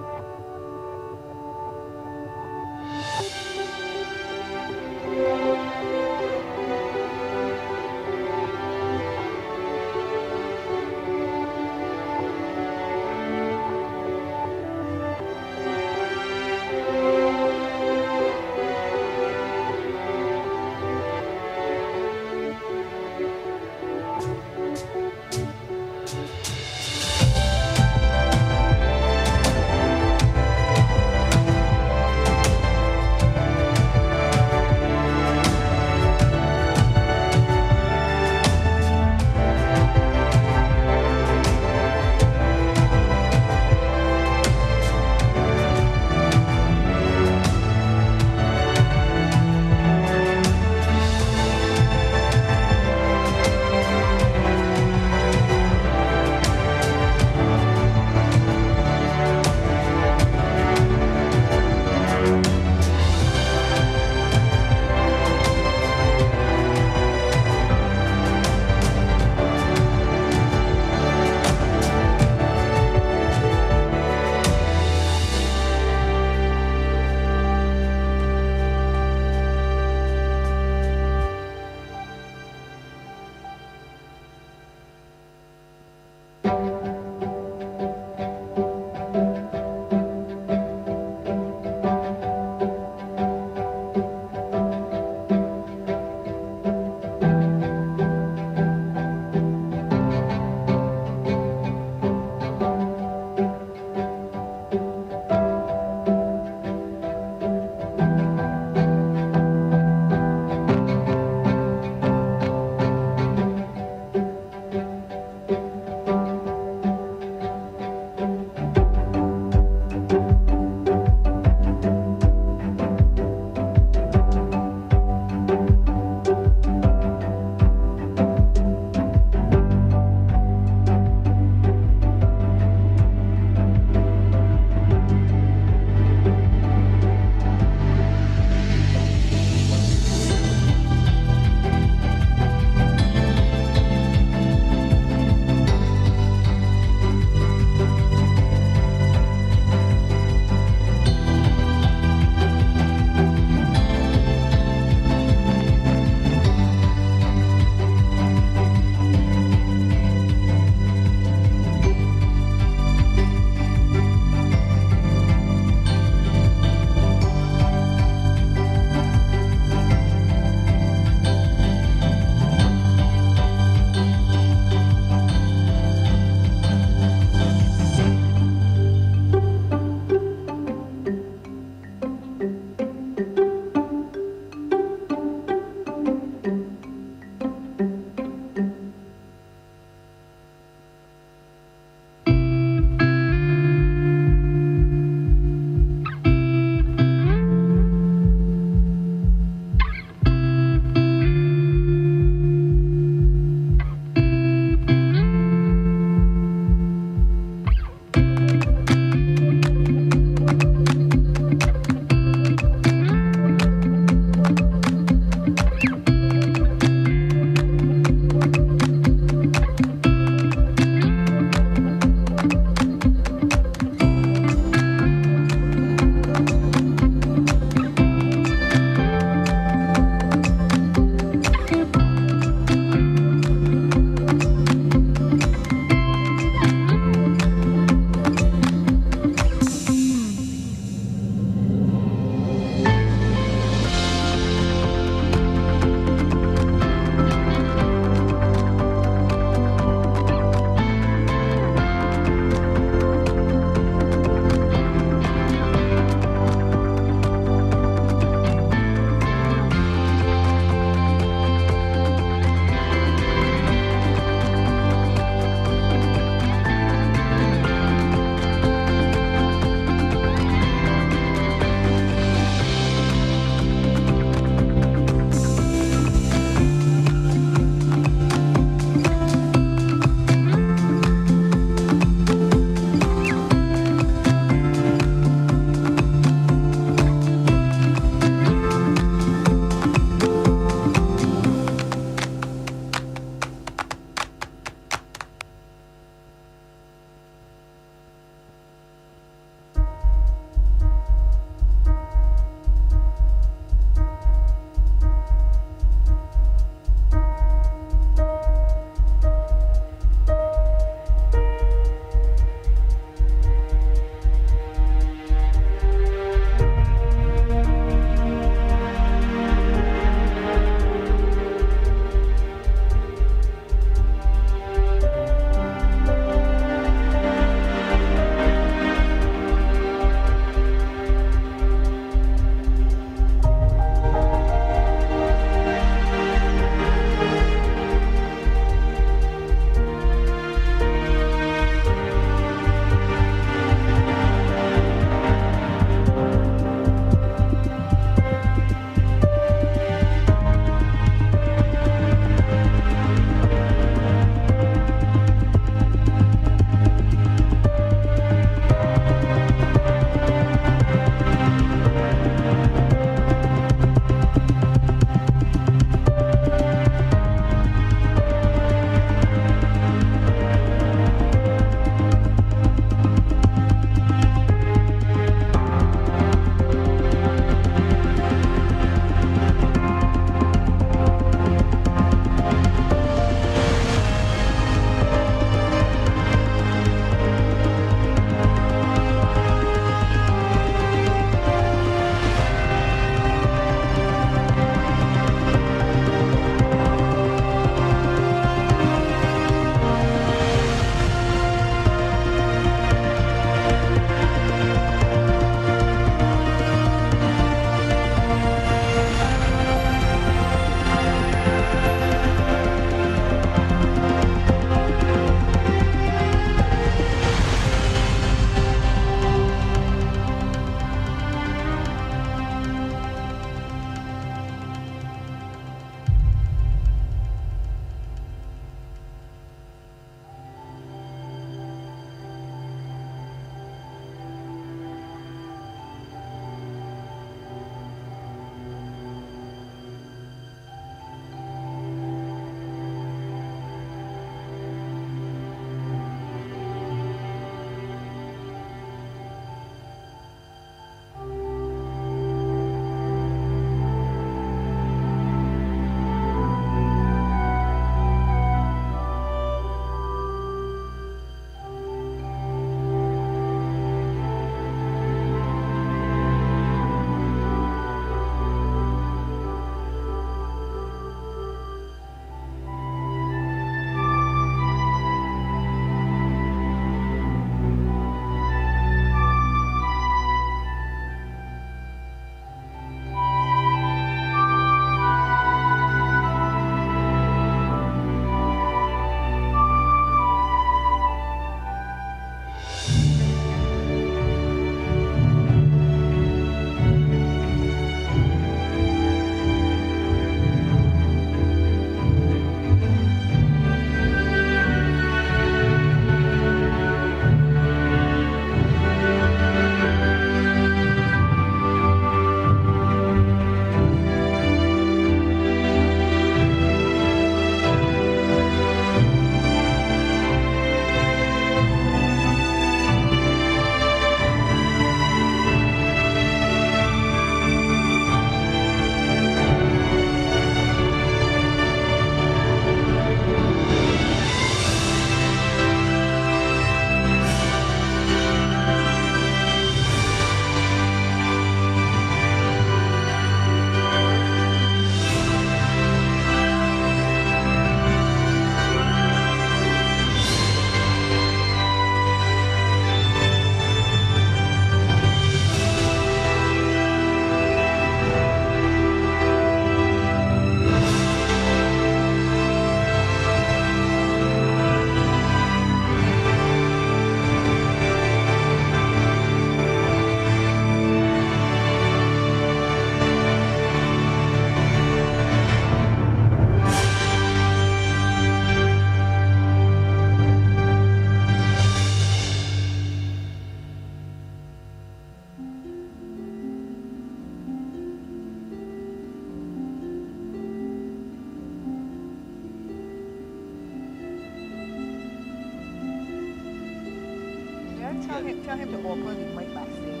Tell him to open the mic backstage,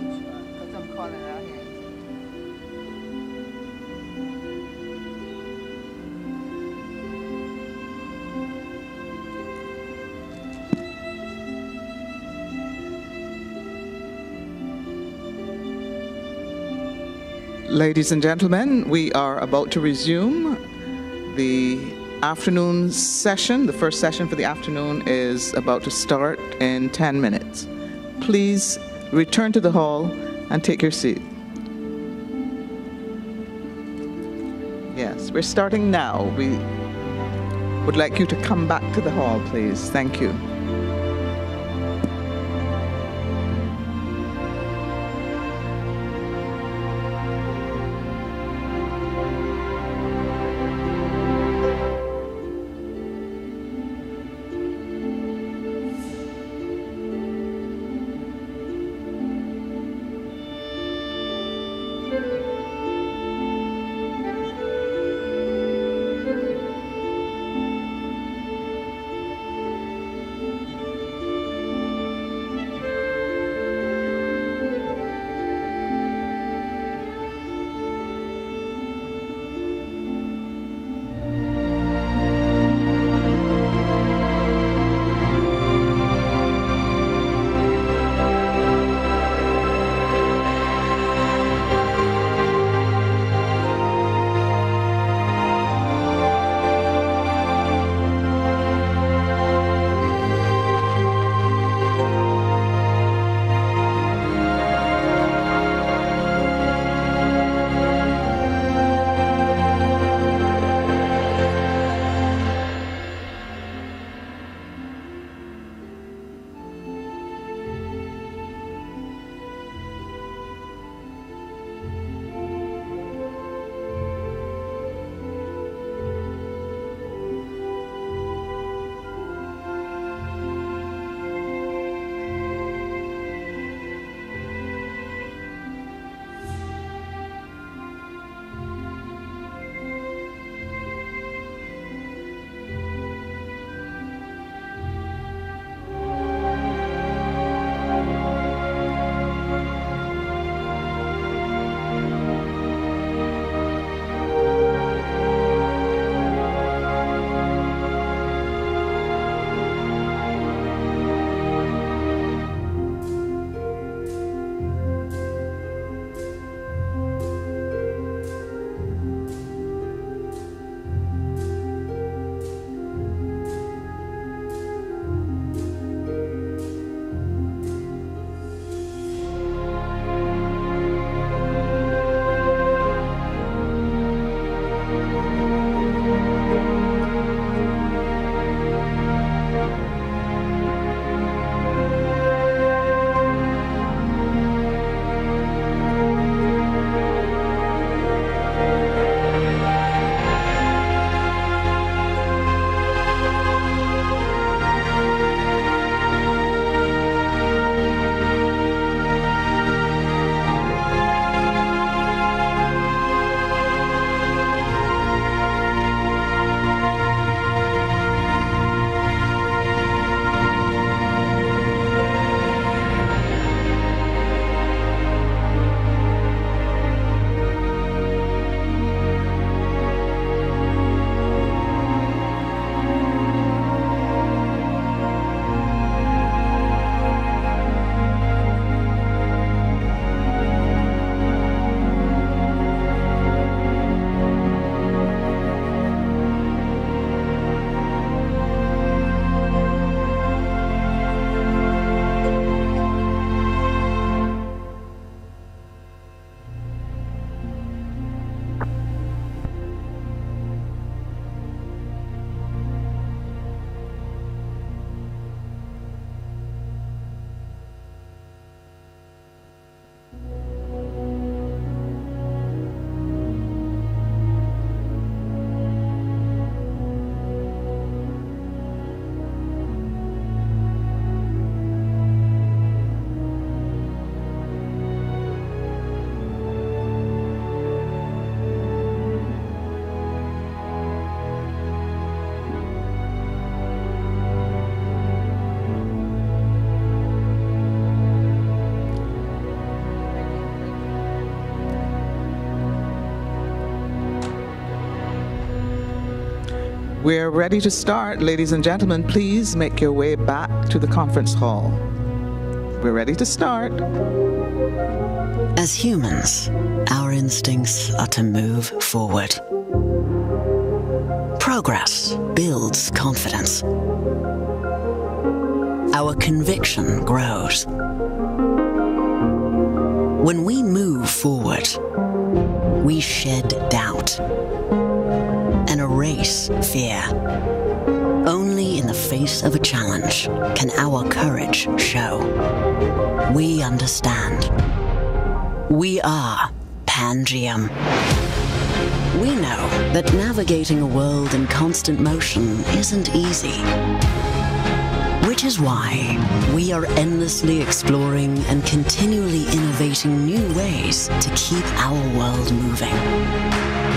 because I'm calling it out here. Ladies and gentlemen, we are about to resume the afternoon session. The first session for the afternoon is about to start in 10 minutes. Please return to the hall and take your seat. Yes, we're starting now. We would like you to come back to the hall, please. Thank you. We're ready to start. Ladies and gentlemen, please make your way back to the conference hall. We're ready to start. As humans, our instincts are to move forward. Progress builds confidence. Our conviction grows. When we move forward, we shed doubt and erase fear. Only in the face of a challenge can our courage show. We understand. We are Pangeum. We know that navigating a world in constant motion isn't easy. Which is why we are endlessly exploring and continually innovating new ways to keep our world moving.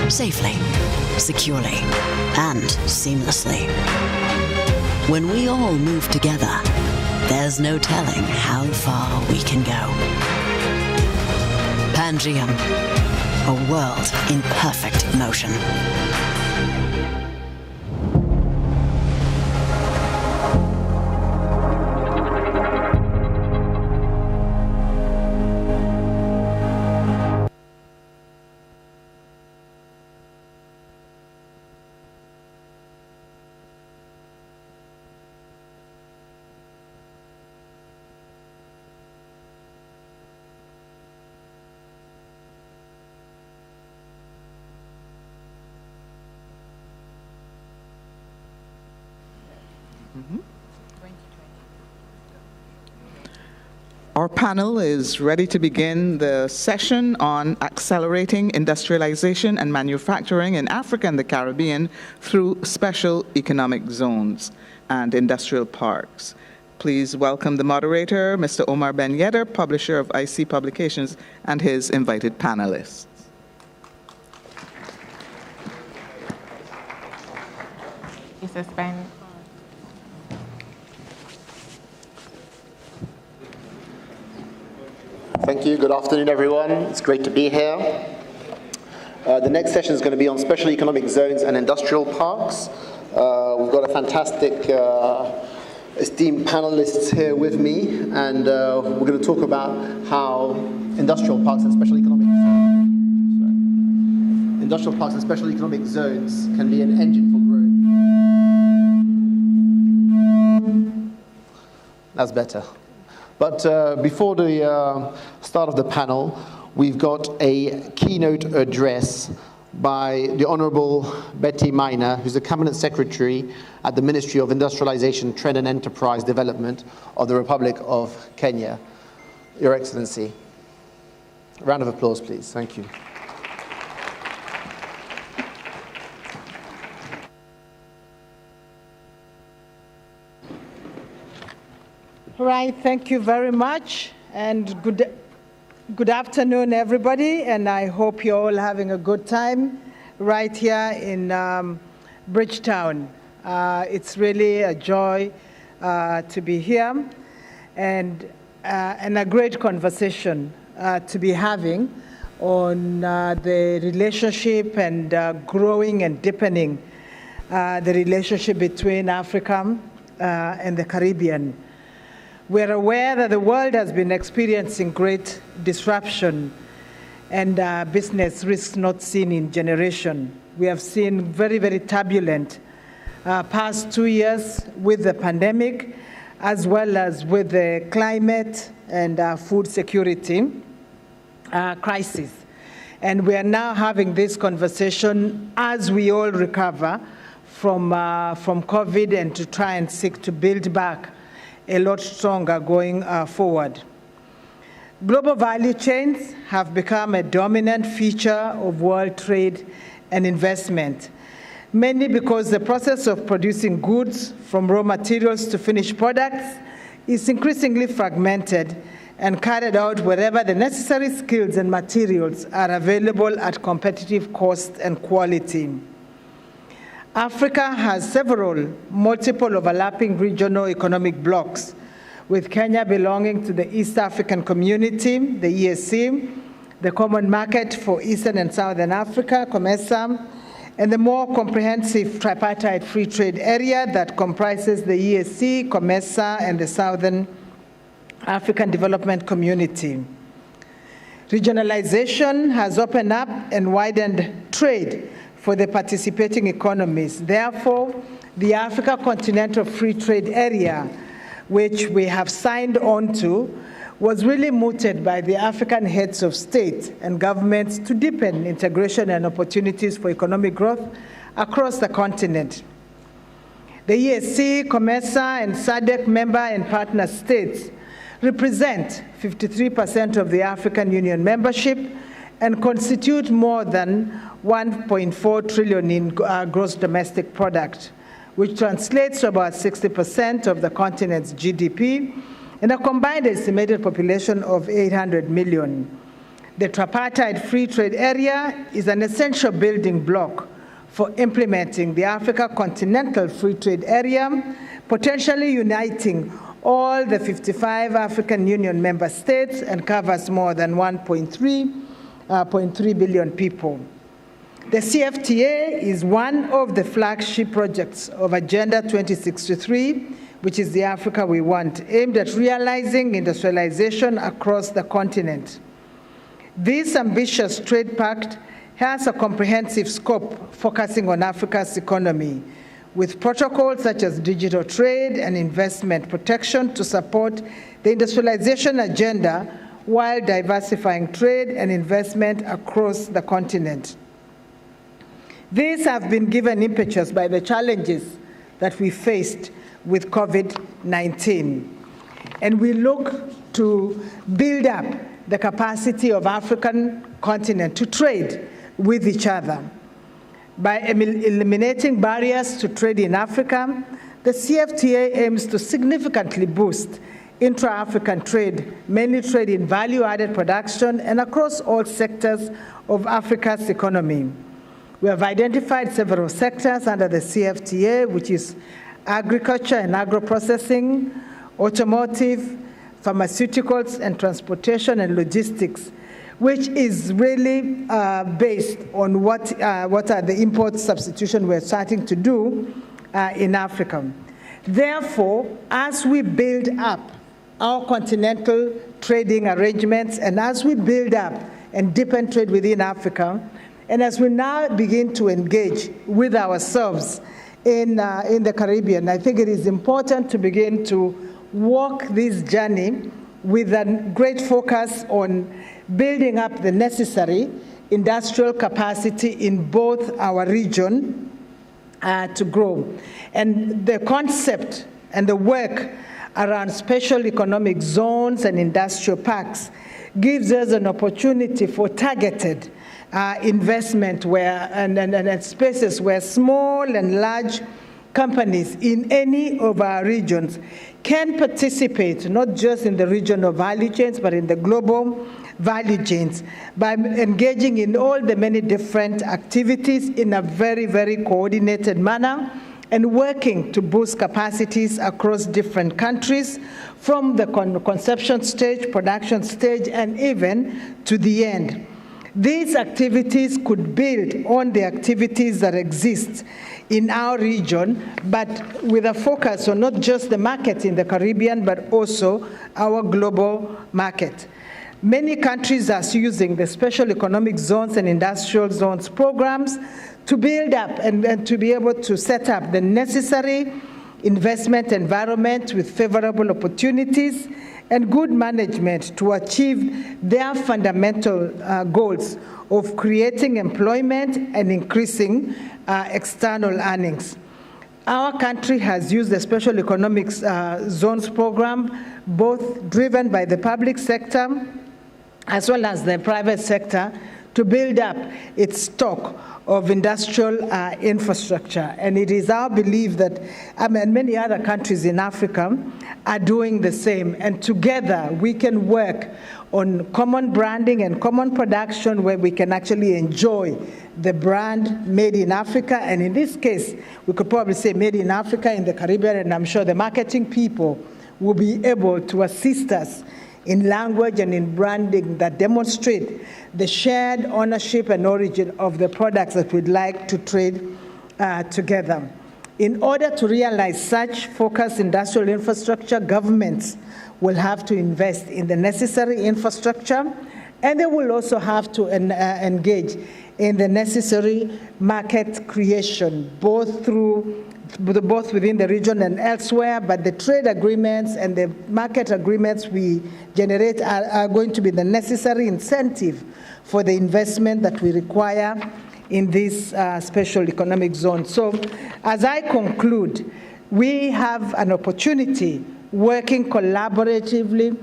Safely, securely, and seamlessly. When we all move together, there's no telling how far we can go. Pangeum, a world in perfect motion. Our panel is ready to begin the session on accelerating industrialization and manufacturing in Africa and the Caribbean through special economic zones and industrial parks. Please welcome the moderator, Mr. Omar Ben Yedder, publisher of IC Publications, and his invited panelists. Mrs. Ben. Thank you. Good afternoon, everyone. It's great to be here. The next session is going to be on special economic zones and industrial parks. We've got a fantastic esteemed panelists here with me, and we're going to talk about how industrial parks and special economic zones can be an engine for growth. That's better. But before the start of the panel, we've got a keynote address by the Honorable Betty Maina, who's the Cabinet Secretary at the Ministry of Industrialization, Trade and Enterprise Development of the Republic of Kenya. Your Excellency. A round of applause, please. Thank you. Right, thank you very much, and good afternoon, everybody, and I hope you're all having a good time right here in Bridgetown. It's really a joy to be here, and a great conversation to be having on the relationship and growing and deepening the relationship between Africa and the Caribbean. We're aware that the world has been experiencing great disruption and business risks not seen in generation. We have seen very, very turbulent past 2 years with the pandemic, as well as with the climate and food security crisis. And we are now having this conversation as we all recover from COVID and to try and seek to build back a lot stronger going forward. Global value chains have become a dominant feature of world trade and investment, mainly because the process of producing goods from raw materials to finished products is increasingly fragmented and carried out wherever the necessary skills and materials are available at competitive cost and quality. Africa has multiple overlapping regional economic blocs, with Kenya belonging to the East African Community, the EAC, the Common Market for Eastern and Southern Africa, COMESA, and the more comprehensive tripartite free trade area that comprises the EAC, COMESA, and the Southern African Development Community. Regionalization has opened up and widened trade for the participating economies. Therefore, the Africa Continental Free Trade Area, which we have signed on to, was really mooted by the African heads of state and governments to deepen integration and opportunities for economic growth across the continent. The EAC, COMESA, and SADC member and partner states represent 53% of the African Union membership and constitute more than 1.4 trillion in gross domestic product, which translates to about 60% of the continent's GDP, and a combined estimated population of 800 million. The tripartite free trade area is an essential building block for implementing the Africa Continental Free Trade Area, potentially uniting all the 55 African Union member states and covers more than 1.3 billion people. The CFTA is one of the flagship projects of Agenda 2063, which is the Africa we want, aimed at realizing industrialization across the continent. This ambitious trade pact has a comprehensive scope focusing on Africa's economy, with protocols such as digital trade and investment protection to support the industrialization agenda while diversifying trade and investment across the continent. These have been given impetus by the challenges that we faced with COVID-19. And we look to build up the capacity of African continent to trade with each other. By eliminating barriers to trade in Africa, the CFTA aims to significantly boost intra-African trade, mainly trade in value-added production and across all sectors of Africa's economy. We have identified several sectors under the CFTA, which is agriculture and agro-processing, automotive, pharmaceuticals, and transportation and logistics, which is really based on what are the import substitution we're starting to do in Africa. Therefore, as we build up our continental trading arrangements and as we build up and deepen trade within Africa, and as we now begin to engage with ourselves in the Caribbean, I think it is important to begin to walk this journey with a great focus on building up the necessary industrial capacity in both our region to grow. And the concept and the work around special economic zones and industrial parks gives us an opportunity for targeted investment and spaces where small and large companies in any of our regions can participate, not just in the regional value chains, but in the global value chains, by engaging in all the many different activities in a very, very coordinated manner and working to boost capacities across different countries from the conception stage, production stage, and even to the end. These activities could build on the activities that exist in our region, but with a focus on not just the market in the Caribbean, but also our global market. Many countries are using the special economic zones and industrial zones programs to build up and to be able to set up the necessary investment environment with favorable opportunities and good management to achieve their fundamental goals of creating employment and increasing external earnings. Our country has used the Special Economic Zones program, both driven by the public sector as well as the private sector, to build up its stock of industrial infrastructure. And it is our belief that many other countries in Africa are doing the same. And together we can work on common branding and common production where we can actually enjoy the brand made in Africa. And in this case, we could probably say made in Africa in the Caribbean, and I'm sure the marketing people will be able to assist us in language and in branding that demonstrate the shared ownership and origin of the products that we'd like to trade together. In order to realize such focused industrial infrastructure, governments will have to invest in the necessary infrastructure, and they will also have to engage in the necessary market creation, both within the region and elsewhere. But the trade agreements and the market agreements we generate are going to be the necessary incentive for the investment that we require in this special economic zone. So as I conclude, we have an opportunity working collaboratively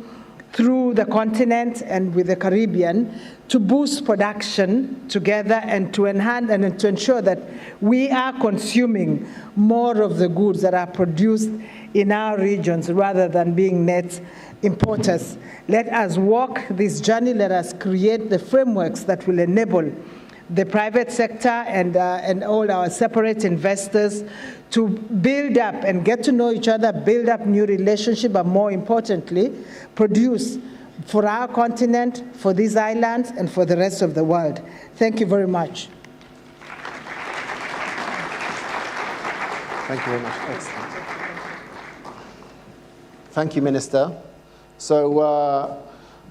through the continent and with the Caribbean to boost production together and to enhance and to ensure that we are consuming more of the goods that are produced in our regions rather than being net importers. Let us walk this journey. Let us create the frameworks that will enable the private sector and all our separate investors to build up and get to know each other, build up new relationships, but more importantly, produce for our continent, for these islands, and for the rest of the world. Thank you very much. Thank you very much. Excellent. Thank you, Minister. So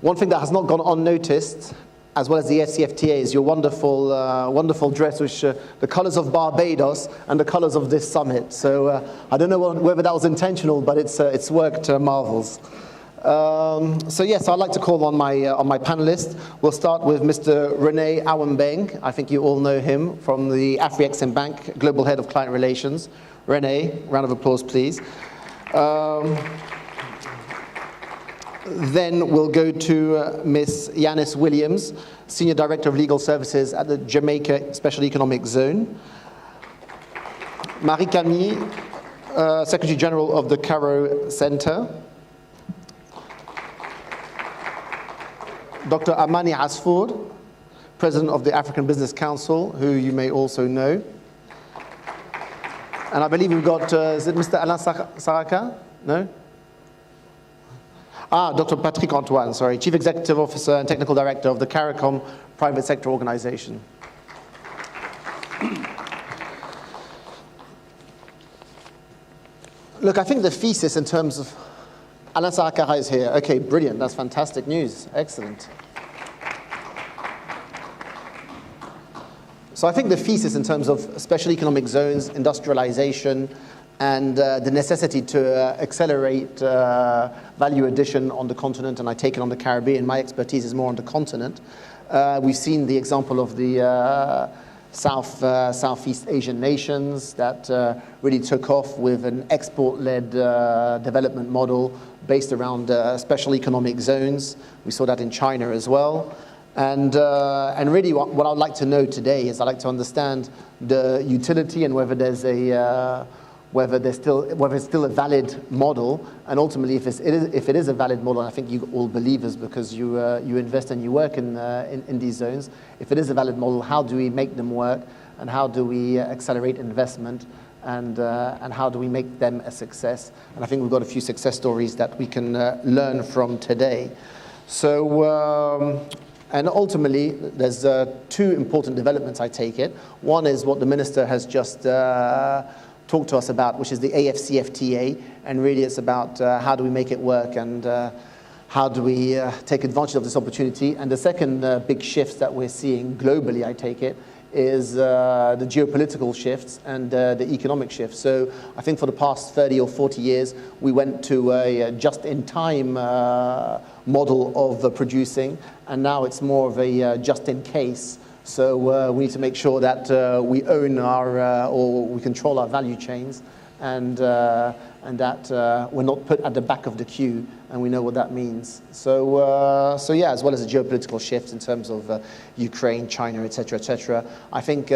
one thing that has not gone unnoticed, as well as the ACFTA, is your wonderful, wonderful dress, which the colors of Barbados and the colors of this summit. So I don't know whether that was intentional, but it's worked marvels. So yes, I'd like to call on my panelists. We'll start with Mr. Rene Awambeng. I think you all know him from the AfriCaribbean Bank, Global Head of Client Relations. Rene, round of applause, please. Then we'll go to Ms. Yanis Williams, Senior Director of Legal Services at the Jamaica Special Economic Zone. Marie Camille, Secretary General of the Cairo Center. Dr. Amani Asfour, President of the African Business Council, who you may also know. And I believe we've got, is it Mr. Alain Saraka? No? Dr. Patrick Antoine, sorry, Chief Executive Officer and Technical Director of the CARICOM Private Sector Organization. Look, I think the thesis in terms of... Alain Saraka is here. Okay, brilliant. That's fantastic news. Excellent. So I think the thesis in terms of special economic zones, industrialization, and the necessity to accelerate value addition on the continent, and I take it on the Caribbean. My expertise is more on the continent. We've seen the example of the Southeast Asian nations that really took off with an export-led development model based around special economic zones. We saw that in China as well. And really what I'd like to know today is I'd like to understand the utility and whether there's a whether it's still a valid model, and ultimately if it is a valid model, and I think you all believers because you invest and you work in these zones. If it is a valid model, how do we make them work, and how do we accelerate investment, and how do we make them a success? And I think we've got a few success stories that we can learn from today. So. And ultimately, there's two important developments, I take it. One is what the minister has just talked to us about, which is the AFCFTA, and really it's about how do we make it work and how do we take advantage of this opportunity. And the second big shift that we're seeing globally, I take it, is the geopolitical shifts and the economic shifts. So I think for the past 30 or 40 years, we went to a just-in-time model of producing, and now it's more of a just-in-case. So we need to make sure that we own our, or we control our value chains, and that we're not put at the back of the queue, and we know what that means. So yeah, as well as the geopolitical shifts in terms of Ukraine, China, etc., etc. I think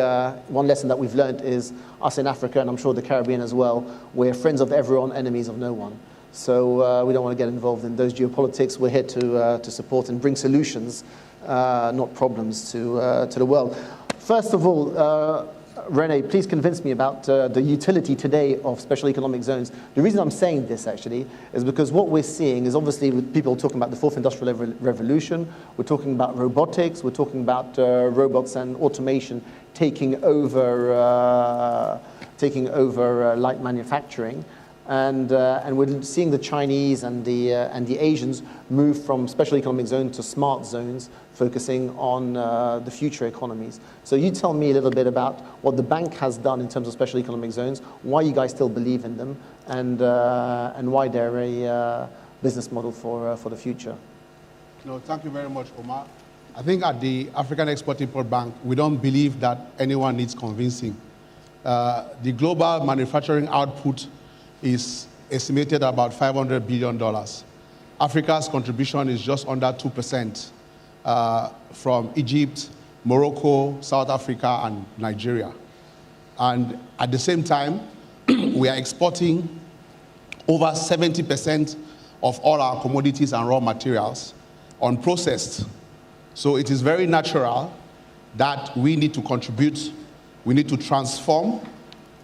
one lesson that we've learned is us in Africa, and I'm sure the Caribbean as well, we're friends of everyone, enemies of no one. So we don't want to get involved in those geopolitics. We're here to support and bring solutions, not problems, to the world. First of all, Rene, please convince me about the utility today of special economic zones. The reason I'm saying this, actually, is because what we're seeing is obviously with people talking about the fourth industrial revolution, we're talking about robotics, we're talking about robots and automation taking over light manufacturing. And we're seeing the Chinese and the Asians move from special economic zones to smart zones, focusing on the future economies. So you tell me a little bit about what the bank has done in terms of special economic zones, why you guys still believe in them, and why they're a business model for the future. No, thank you very much, Omar. I think at the African Export-Import Bank, we don't believe that anyone needs convincing. The global manufacturing output is estimated at about $500 billion. Africa's contribution is just under 2% from Egypt, Morocco, South Africa, and Nigeria. And at the same time, we are exporting over 70% of all our commodities and raw materials unprocessed. So it is very natural that we need to contribute, we need to transform,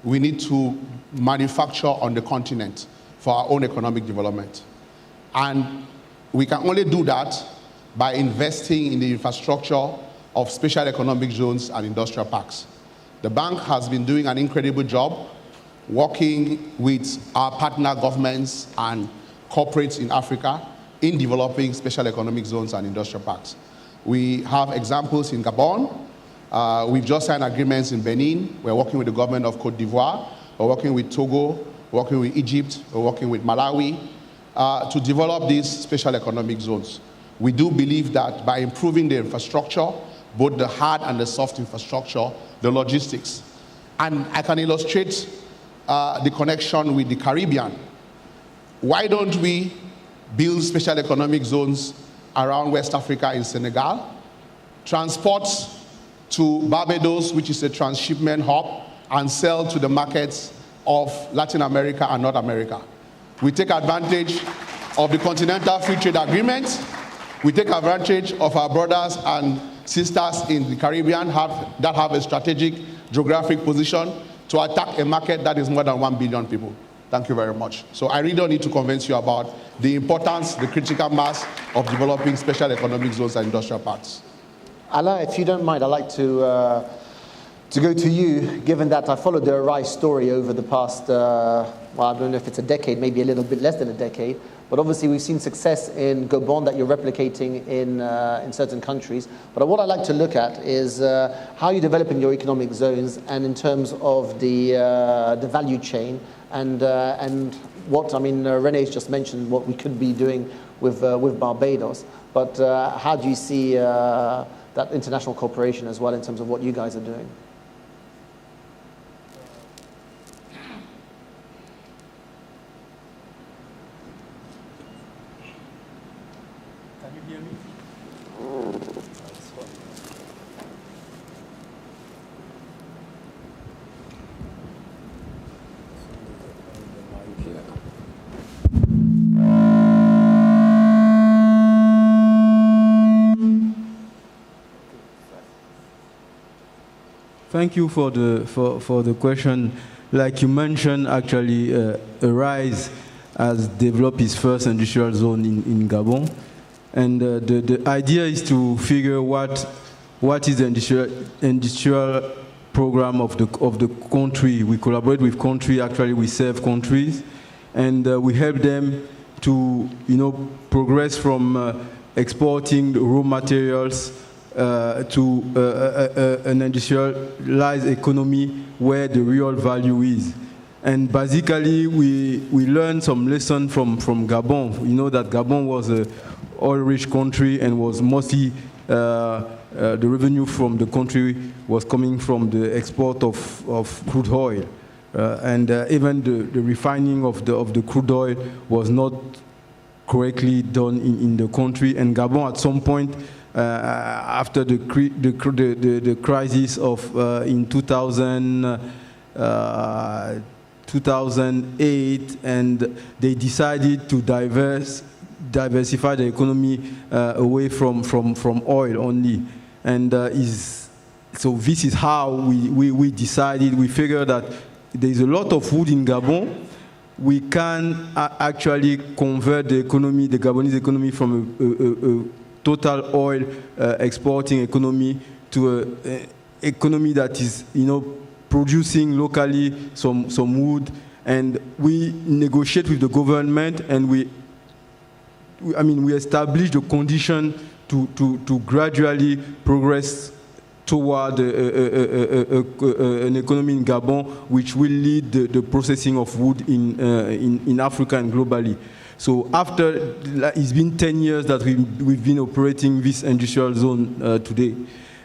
we need to manufacture on the continent for our own economic development. And we can only do that by investing in the infrastructure of special economic zones and industrial parks. The bank has been doing an incredible job working with our partner governments and corporates in Africa in developing special economic zones and industrial parks. We have examples in Gabon. We've just signed agreements in Benin. We're working with the government of Cote d'Ivoire. We're working with Togo, we're working with Egypt, we're working with Malawi to develop these special economic zones. We do believe that by improving the infrastructure, both the hard and the soft infrastructure, the logistics, and I can illustrate the connection with the Caribbean. Why don't we build special economic zones around West Africa in Senegal, transport to Barbados, which is a transshipment hub, and sell to the markets of Latin America and North America. We take advantage of the Continental Free Trade Agreement. We take advantage of our brothers and sisters in the Caribbean that have a strategic geographic position to attack a market that is more than 1 billion people. Thank you very much. So I really don't need to convince you about the importance, the critical mass of developing special economic zones and industrial parks. Alain, if you don't mind, I'd like to go to you, given that I followed the Arise story over the past, well, I don't know if it's a decade, maybe a little bit less than a decade, but obviously we've seen success in Gabon that you're replicating in certain countries. But what I'd like to look at is how you're developing your economic zones and in terms of the value chain and what, I mean, Rene's just mentioned what we could be doing with Barbados, but how do you see that international cooperation as well in terms of what you guys are doing? Thank you for the question. Like you mentioned, actually, Arise has developed its first industrial zone in Gabon, and the idea is to figure what is the industrial program of the country. We collaborate with country. Actually, we serve countries, and we help them to progress from exporting raw materials to an industrialized economy where the real value is. And basically, we learned some lessons from Gabon. You know that Gabon was an oil-rich country and was mostly the revenue from the country was coming from the export of crude oil. And even the refining of the crude oil was not correctly done in the country. And Gabon, at some point, after the crisis of in 2008, and they decided to diversify the economy away from oil only, and is so this is how we decided. We figured that there's a lot of wood in Gabon. We can actually convert the economy, the Gabonese economy, from a total oil exporting economy to an economy that is, producing locally some wood. And we negotiate with the government, and we establish the condition to gradually progress toward an economy in Gabon, which will lead the processing of wood in Africa and globally. So after, it's been 10 years that we've been operating this industrial zone today.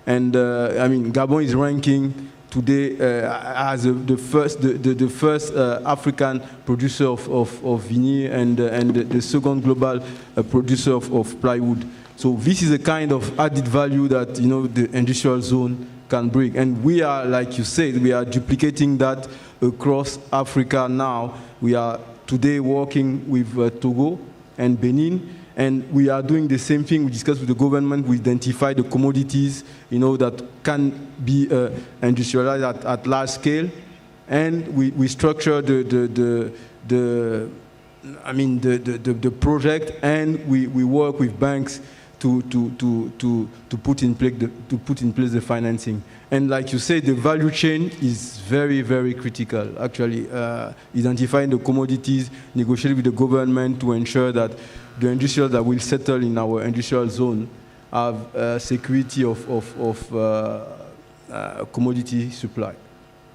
And Gabon is ranking today as the first African producer of veneer and the second global producer of plywood. So this is a kind of added value that the industrial zone can bring. And we are, like you said, we are duplicating that across Africa now. We are today working with Togo and Benin, and we are doing the same thing. We discuss with the government. We identify the commodities, that can be industrialized at large scale, and we structure the project, and we work with banks to put in place the financing. And like you say, the value chain is very, very critical. Actually, identifying the commodities, negotiating with the government to ensure that the industrials that will settle in our industrial zone have security of commodity supply.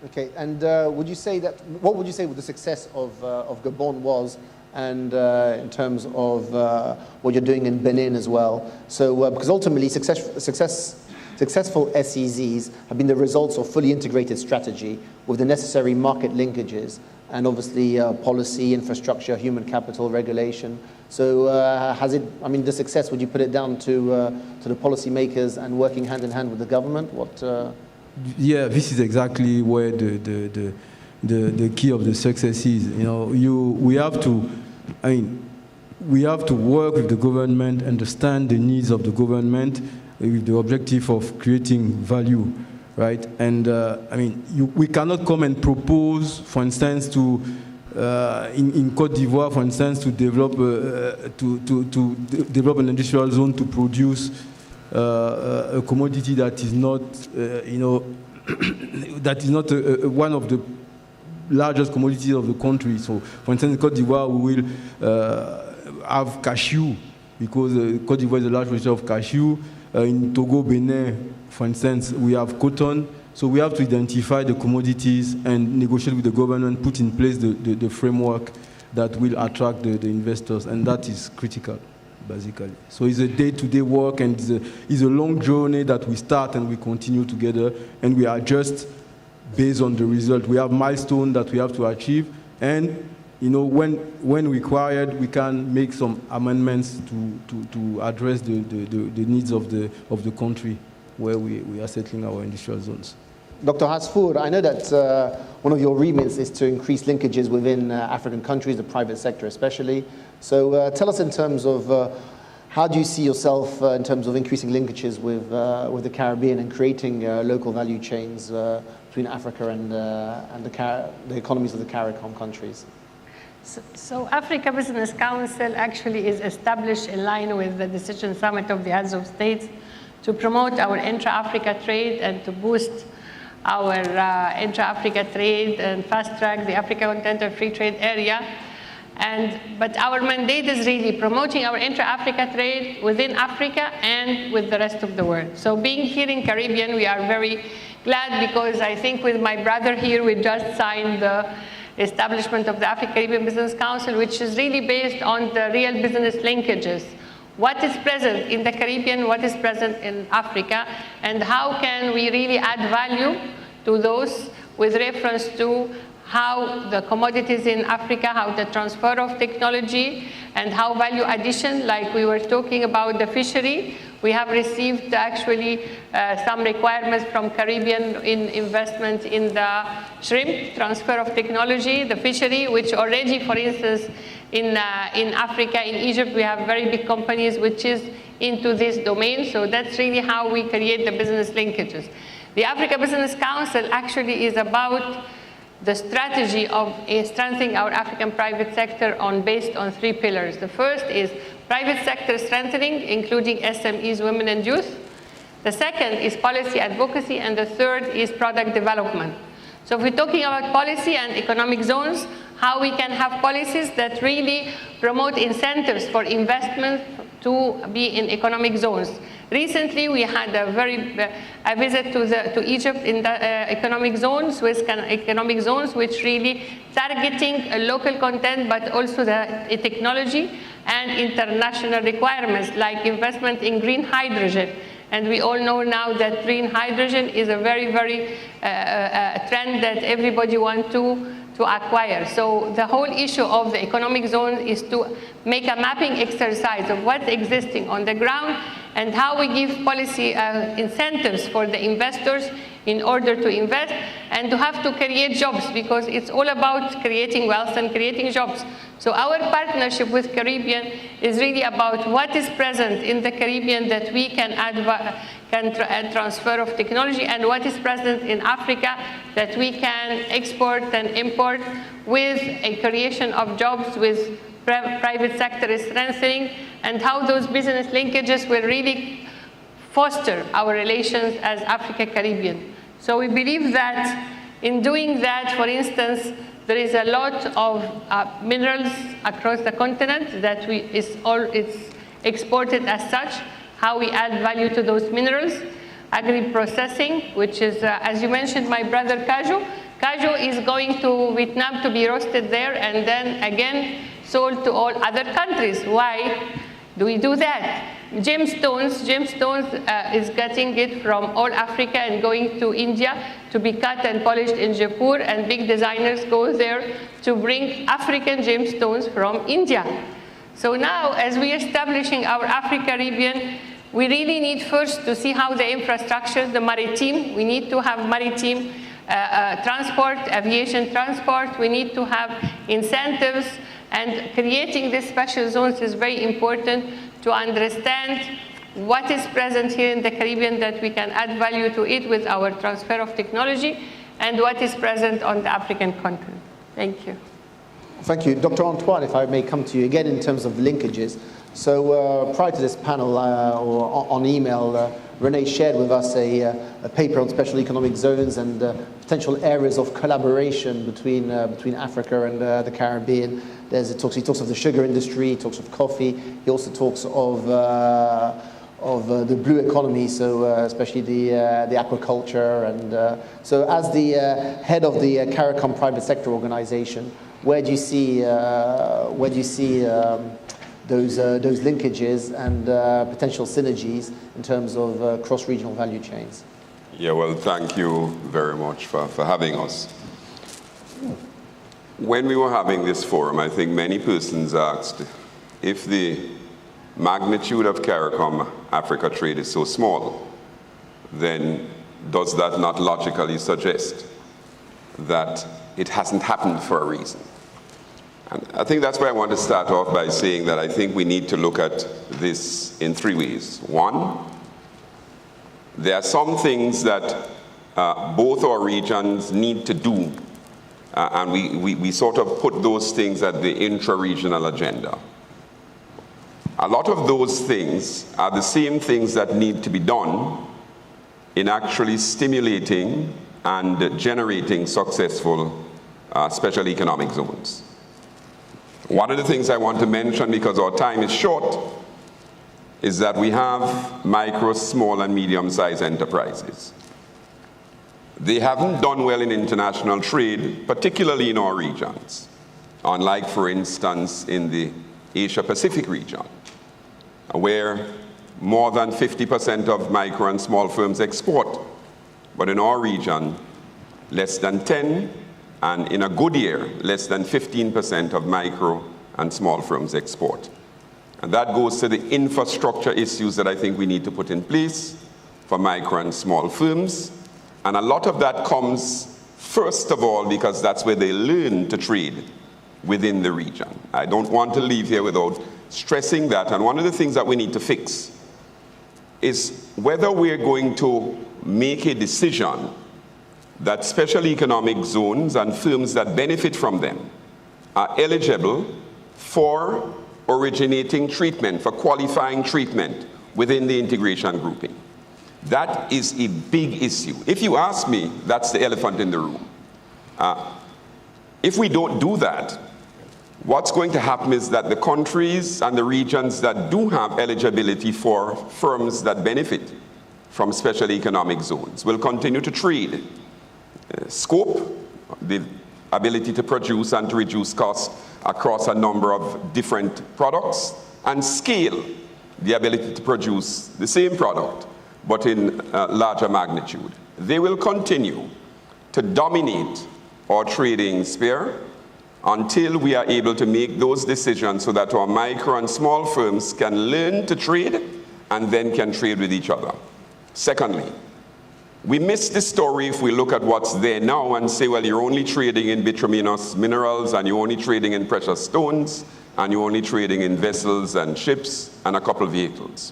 Okay, and what would you say the success of Gabon was, and in terms of what you're doing in Benin as well? So, because ultimately successful SEZs have been the results of fully integrated strategy with the necessary market linkages and obviously policy, infrastructure, human capital, regulation. So the success, would you put it down to the policymakers and working hand in hand with the government? Yeah, this is exactly where the key of the success is. We have to work with the government, understand the needs of the government, with the objective of creating value, right? And we cannot come and propose, for instance, in Côte d'Ivoire, for instance, to develop an industrial zone to produce a commodity that is not, one of the largest commodities of the country. So, for instance, in Côte d'Ivoire, we will have cashew, because Côte d'Ivoire is a large producer of cashew. In Togo, Benin, for instance, we have cotton. So we have to identify the commodities and negotiate with the government, put in place the framework that will attract the investors, and that is critical, basically. So it's a day-to-day work, and it's a long journey that we start and we continue together, and we adjust based on the result. We have milestones that we have to achieve, and when required, we can make some amendments to address the needs of the country where we are settling our industrial zones. Dr. Hasfour, I know that one of your remits is to increase linkages within African countries, the private sector especially. So tell us in terms of how do you see yourself in terms of increasing linkages with the Caribbean and creating local value chains between Africa and the economies of the CARICOM countries? So Africa Business Council actually is established in line with the Decision Summit of the Heads of States to promote our intra-Africa trade and to boost our intra-Africa trade and fast-track the Africa Continental Free Trade Area. But our mandate is really promoting our intra-Africa trade within Africa and with the rest of the world. So being here in Caribbean, we are very glad, because I think with my brother here, we just signed the establishment of the AfriCaribbean Business Council, which is really based on the real business linkages. What is present in the Caribbean, what is present in Africa, and how can we really add value to those with reference to how the commodities in Africa, how the transfer of technology, and how value addition, like we were talking about the fishery. We have received actually some requirements from Caribbean in investment in the shrimp, transfer of technology, the fishery, which already, for instance, in Africa, in Egypt, we have very big companies which is into this domain. So that's really how we create the business linkages. The Africa Business Council actually is about the strategy of strengthening our African private sector based on 3 pillars. The first is private sector strengthening, including SMEs, women and youth. The second is policy advocacy, and the third is product development. So if we're talking about policy and economic zones, how we can have policies that really promote incentives for investment to be in economic zones. Recently, we had a visit to Egypt in the economic zones, which really targeting local content, but also the technology and international requirements, like investment in green hydrogen. And we all know now that green hydrogen is a very, very trend that everybody wants to acquire. So the whole issue of the economic zone is to make a mapping exercise of what's existing on the ground and how we give policy incentives for the investors in order to invest and to have to create jobs, because it's all about creating wealth and creating jobs. So our partnership with Caribbean is really about what is present in the Caribbean that we can add transfer of technology, and what is present in Africa that we can export and import with a creation of jobs, with private sector strengthening, and how those business linkages will really foster our relations as Africa-Caribbean. So we believe that in doing that, for instance, there is a lot of minerals across the continent that it's exported as such, how we add value to those minerals, agri-processing, which is, as you mentioned, my brother Kaju. Kaju is going to Vietnam to be roasted there and then again sold to all other countries. Why do we do that? Gemstones is getting it from all Africa and going to India to be cut and polished in Jaipur, and big designers go there to bring African gemstones from India. So now, as we're establishing our AfriCaribbean, we really need first to see how the infrastructure, the maritime, we need to have maritime transport, aviation transport, we need to have incentives, and creating these special zones is very important to understand what is present here in the Caribbean that we can add value to it with our transfer of technology, and what is present on the African continent. Thank you. Thank you. Dr. Antoine, if I may come to you again in terms of linkages. So prior to this panel, or on email, Renee shared with us a paper on special economic zones and potential areas of collaboration between Africa and the Caribbean. He talks of the sugar industry, he talks of coffee, he also talks of the blue economy, so especially the aquaculture. And so as the head of the CARICOM private sector organization, where do you see those linkages and potential synergies in terms of cross-regional value chains? Yeah, well, thank you very much for having us. When we were having this forum, I think many persons asked if the magnitude of CARICOM Africa trade is so small, then does that not logically suggest that it hasn't happened for a reason? And I think that's where I want to start off by saying that I think we need to look at this in 3 ways. One, there are some things that both our regions need to do, and we sort of put those things at the intra-regional agenda. A lot of those things are the same things that need to be done in actually stimulating and generating successful special economic zones. One of the things I want to mention, because our time is short, is that we have micro, small, and medium-sized enterprises. They haven't done well in international trade, particularly in our regions, unlike, for instance, in the Asia-Pacific region, where more than 50% of micro and small firms export. But in our region, less than 10, and in a good year, less than 15% of micro and small firms export. And that goes to the infrastructure issues that I think we need to put in place for micro and small firms. And a lot of that comes, first of all, because that's where they learn to trade within the region. I don't want to leave here without stressing that. And one of the things that we need to fix is whether we're going to make a decision that special economic zones and firms that benefit from them are eligible for originating treatment, for qualifying treatment within the integration grouping. That is a big issue. If you ask me, that's the elephant in the room. If we don't do that, what's going to happen is that the countries and the regions that do have eligibility for firms that benefit from special economic zones will continue to trade. Scope, the ability to produce and to reduce costs across a number of different products, and scale, the ability to produce the same product but in larger magnitude. They will continue to dominate our trading sphere until we are able to make those decisions so that our micro and small firms can learn to trade and then can trade with each other. Secondly, we miss the story if we look at what's there now and say, well, you're only trading in bituminous minerals and you're only trading in precious stones and you're only trading in vessels and ships and a couple of vehicles.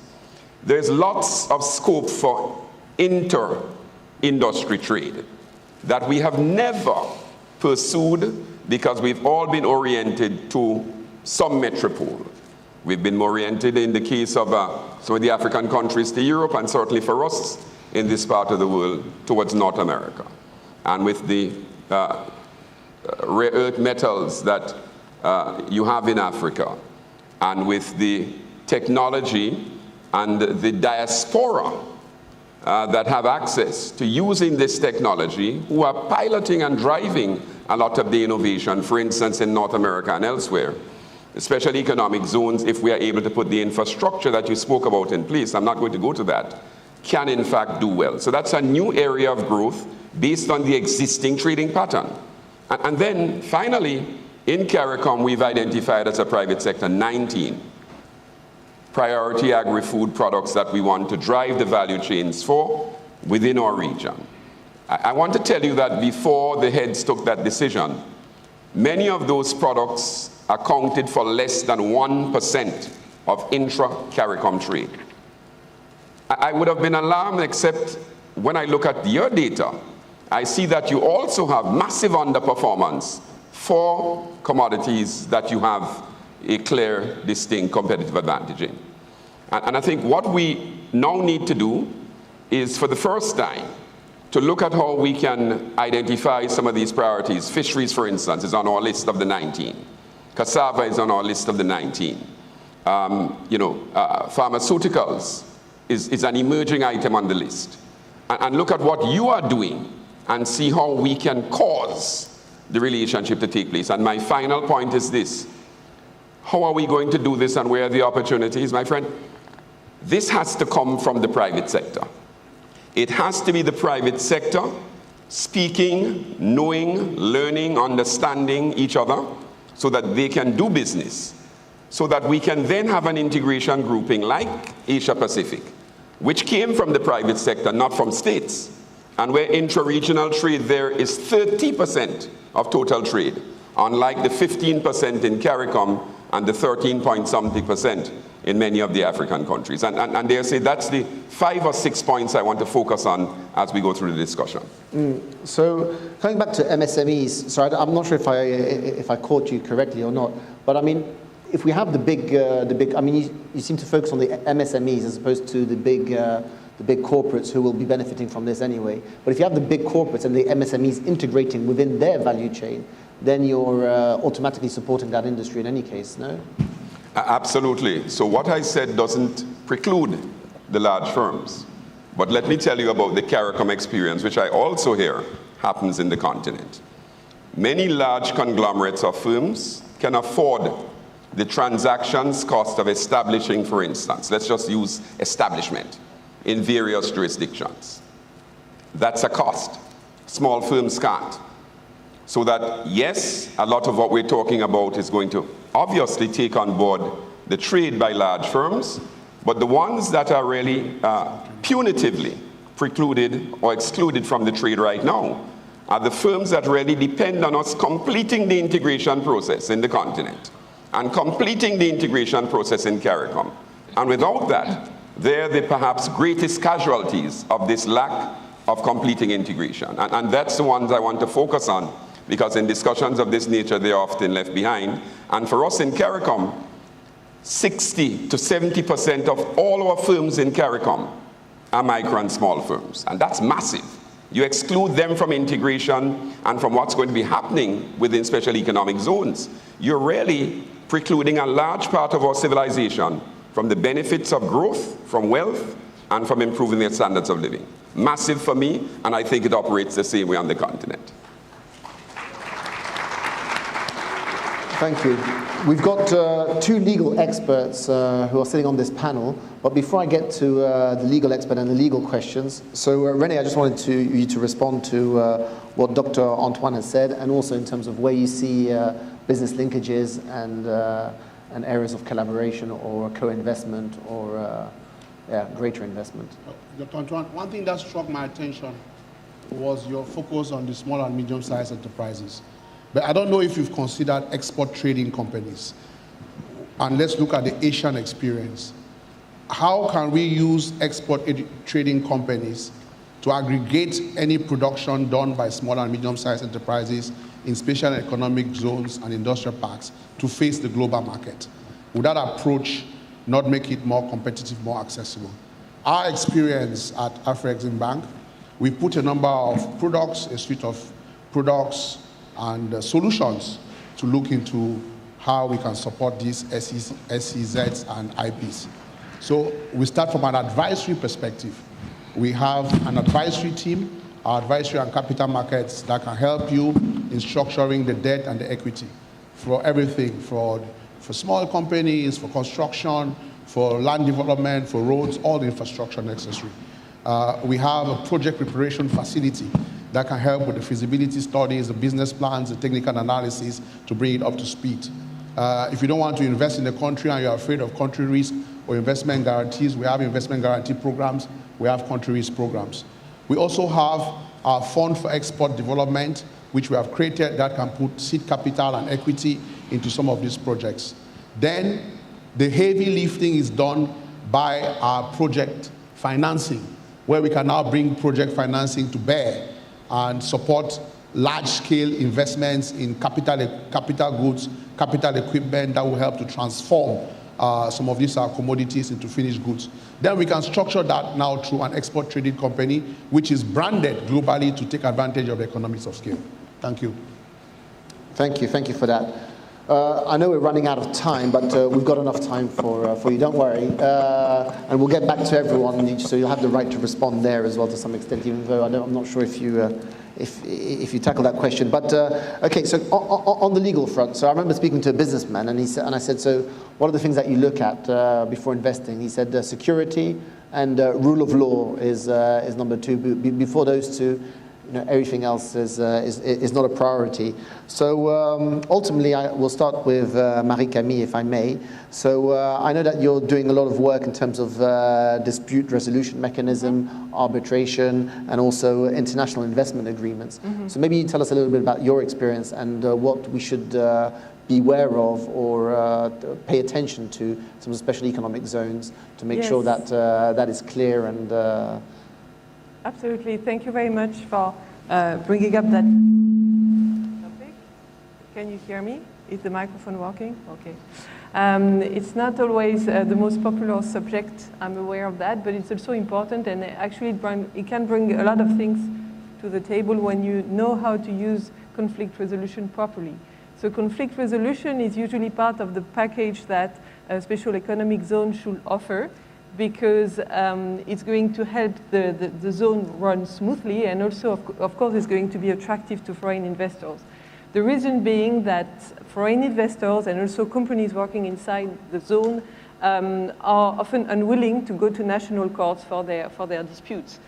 There's lots of scope for inter-industry trade that we have never pursued because we've all been oriented to some metropole. We've been oriented in the case of some of the African countries to Europe, and certainly for us in this part of the world towards North America. And with the rare earth metals that you have in Africa, and with the technology and the diaspora that have access to using this technology, who are piloting and driving a lot of the innovation, for instance, in North America and elsewhere. Special economic zones, if we are able to put the infrastructure that you spoke about in place, I'm not going to go to that, can in fact do well. So that's a new area of growth based on the existing trading pattern. And then finally, in CARICOM, we've identified as a private sector 19 priority agri-food products that we want to drive the value chains for within our region. I want to tell you that before the heads took that decision, many of those products accounted for less than 1% of intra-CARICOM trade. I would have been alarmed, except when I look at your data, I see that you also have massive underperformance for commodities that you have a clear, distinct competitive advantage in. And I think what we now need to do is, for the first time, to look at how we can identify some of these priorities. Fisheries, for instance, is on our list of the 19. Cassava is on our list of the 19. Pharmaceuticals is an emerging item on the list. And look at what you are doing and see how we can cause the relationship to take place. And my final point is this. How are we going to do this, and where are the opportunities, my friend? This has to come from the private sector. It has to be the private sector speaking, knowing, learning, understanding each other so that they can do business, so that we can then have an integration grouping like Asia Pacific, which came from the private sector, not from states, and where intra-regional trade there is 30% of total trade, unlike the 15% in CARICOM and the 13-point-something% in many of the African countries. And they say that's the 5 or 6 points I want to focus on as we go through the discussion. So coming back to MSMEs, so I'm not sure if I caught you correctly or not, but I mean, if we have the big, I mean, you seem to focus on the MSMEs as opposed to the big corporates who will be benefiting from this anyway. But if you have the big corporates and the MSMEs integrating within their value chain, then you're automatically supporting that industry in any case, no? Absolutely. So what I said doesn't preclude the large firms. But let me tell you about the CARICOM experience, which I also hear happens in the continent. Many large conglomerates of firms can afford the transactions cost of establishing, for instance, let's just use establishment in various jurisdictions. That's a cost. Small firms can't. So that, yes, a lot of what we're talking about is going to obviously take on board the trade by large firms, but the ones that are really punitively precluded or excluded from the trade right now are the firms that really depend on us completing the integration process in the continent and completing the integration process in CARICOM. And without that, they're the perhaps greatest casualties of this lack of completing integration. And that's the ones I want to focus on, because in discussions of this nature, they're often left behind. And for us in CARICOM, 60 to 70% of all our firms in CARICOM are micro and small firms, and that's massive. You exclude them from integration and from what's going to be happening within special economic zones. You're really precluding a large part of our civilization from the benefits of growth, from wealth, and from improving their standards of living. Massive for me, and I think it operates the same way on the continent. Thank you. We've got two legal experts who are sitting on this panel, but before I get to the legal expert and the legal questions, so René, I just wanted you to respond to what Dr. Antoine has said, and also in terms of where you see business linkages and areas of collaboration or co-investment or greater investment. Dr. Antoine, one thing that struck my attention was your focus on the small and medium-sized enterprises. But I don't know if you've considered export trading companies. And let's look at the Asian experience. How can we use export trading companies to aggregate any production done by small and medium-sized enterprises in special economic zones and industrial parks to face the global market? Would that approach not make it more competitive, more accessible? Our experience at AfriCaribbean Bank, we put a number of products, a suite of products and solutions to look into how we can support these SEZs and IPs. So we start from an advisory perspective. We have an advisory team, our advisory and capital markets, that can help you in structuring the debt and the equity for everything, for small companies, for construction, for land development, for roads, all the infrastructure necessary. We have a project preparation facility that can help with the feasibility studies, the business plans, the technical analysis to bring it up to speed. If you don't want to invest in the country and you're afraid of country risk or investment guarantees, we have investment guarantee programs, we have country risk programs. We also have our Fund for Export Development, which we have created that can put seed capital and equity into some of these projects. Then the heavy lifting is done by our project financing, where we can now bring project financing to bear and support large-scale investments in capital goods, capital equipment that will help to transform some of these commodities into finished goods. Then we can structure that now through an export trading company, which is branded globally to take advantage of the economies of scale. Thank you. Thank you for that. I know we're running out of time, but we've got enough time for you, don't worry. And we'll get back to everyone, so you'll have the right to respond there as well to some extent, even though I'm not sure if you tackle that question. But okay, so on the legal front, so I remember speaking to a businessman, and I said, so what are the things that you look at before investing? He said security and rule of law is number two. Before those two, everything else is not a priority. So ultimately, I will start with Marie-Camille, if I may. So I know that you're doing a lot of work in terms of dispute resolution mechanism, arbitration, and also international investment agreements. Mm-hmm. So maybe you tell us a little bit about your experience and what we should be aware of or pay attention to some special economic zones to make sure that that is clear and Absolutely. Thank you very much for bringing up that topic. Can you hear me? Is the microphone working? Okay. It's not always the most popular subject, I'm aware of that, but it's also important, and actually it can bring a lot of things to the table when you know how to use conflict resolution properly. So conflict resolution is usually part of the package that a special economic zone should offer, because it's going to help the zone run smoothly, and also, of course, it's going to be attractive to foreign investors. The reason being that foreign investors and also companies working inside the zone are often unwilling to go to national courts for their disputes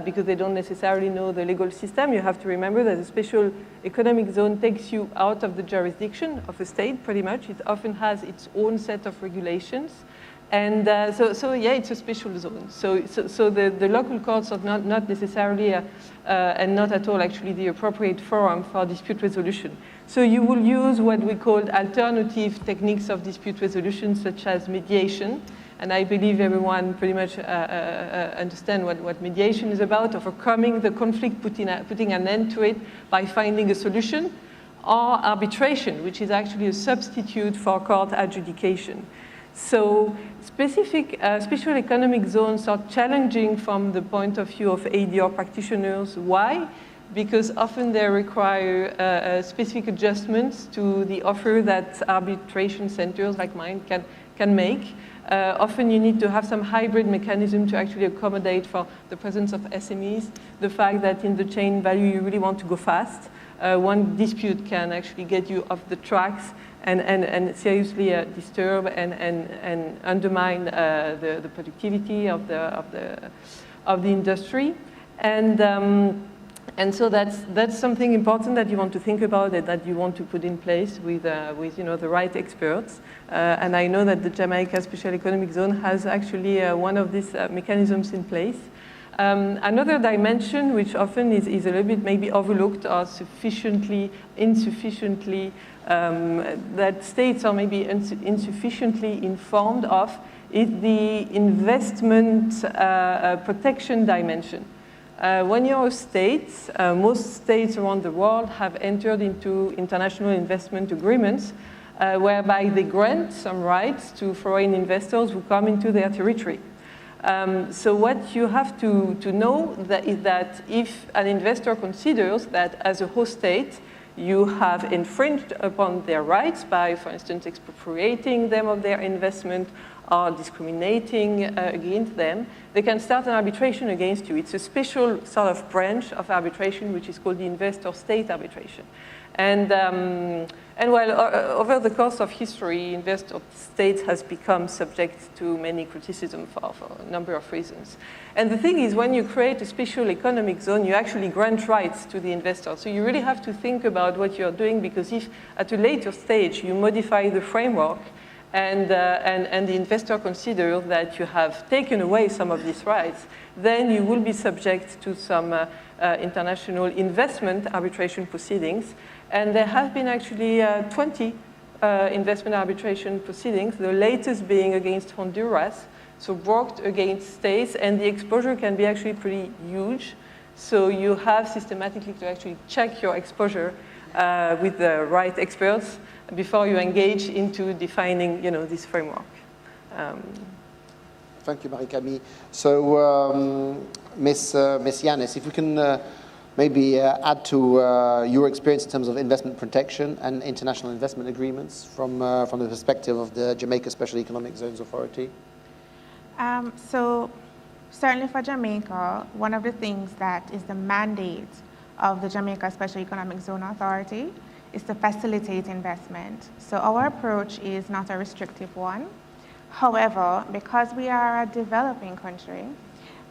because they don't necessarily know the legal system. You have to remember that a special economic zone takes you out of the jurisdiction of a state, pretty much. It often has its own set of regulations. And so yeah, it's a special zone. So the local courts are not necessarily and not at all actually the appropriate forum for dispute resolution. So you will use what we call alternative techniques of dispute resolution, such as mediation. And I believe everyone pretty much understand what mediation is about, overcoming the conflict, putting an end to it by finding a solution, or arbitration, which is actually a substitute for court adjudication. So special economic zones are challenging from the point of view of ADR practitioners. Why? Because often they require specific adjustments to the offer that arbitration centers like mine can make. Often you need to have some hybrid mechanism to actually accommodate for the presence of SMEs, the fact that in the chain value you really want to go fast. One dispute can actually get you off the tracks and seriously disturb and undermine the productivity of the industry. And so that's something important that you want to think about and that you want to put in place with the right experts. And I know that the Jamaica Special Economic Zone has actually one of these mechanisms in place. Another dimension, which often is a little bit maybe overlooked or insufficiently, that states are maybe insufficiently informed of, is the investment protection dimension. When you're a state, most states around the world have entered into international investment agreements whereby they grant some rights to foreign investors who come into their territory. So what you have to know is that if an investor considers that as a host state, you have infringed upon their rights by, for instance, expropriating them of their investment or discriminating against them, they can start an arbitration against you. It's a special sort of branch of arbitration which is called the investor-state arbitration. And while over the course of history, investor states has become subject to many criticism for a number of reasons. And the thing is, when you create a special economic zone, you actually grant rights to the investor. So you really have to think about what you're doing, because if at a later stage you modify the framework and the investor considers that you have taken away some of these rights, then you will be subject to some international investment arbitration proceedings. And there have been actually 20 investment arbitration proceedings, the latest being against Honduras, so brought against states, and the exposure can be actually pretty huge. So you have systematically to actually check your exposure with the right experts before you engage into defining, this framework. Thank you, Marie-Camille. So, Ms. Yanis, if we can maybe add to your experience in terms of investment protection and international investment agreements from the perspective of the Jamaica Special Economic Zones Authority. So certainly for Jamaica, one of the things that is the mandate of the Jamaica Special Economic Zone Authority is to facilitate investment. So our approach is not a restrictive one. However, because we are a developing country,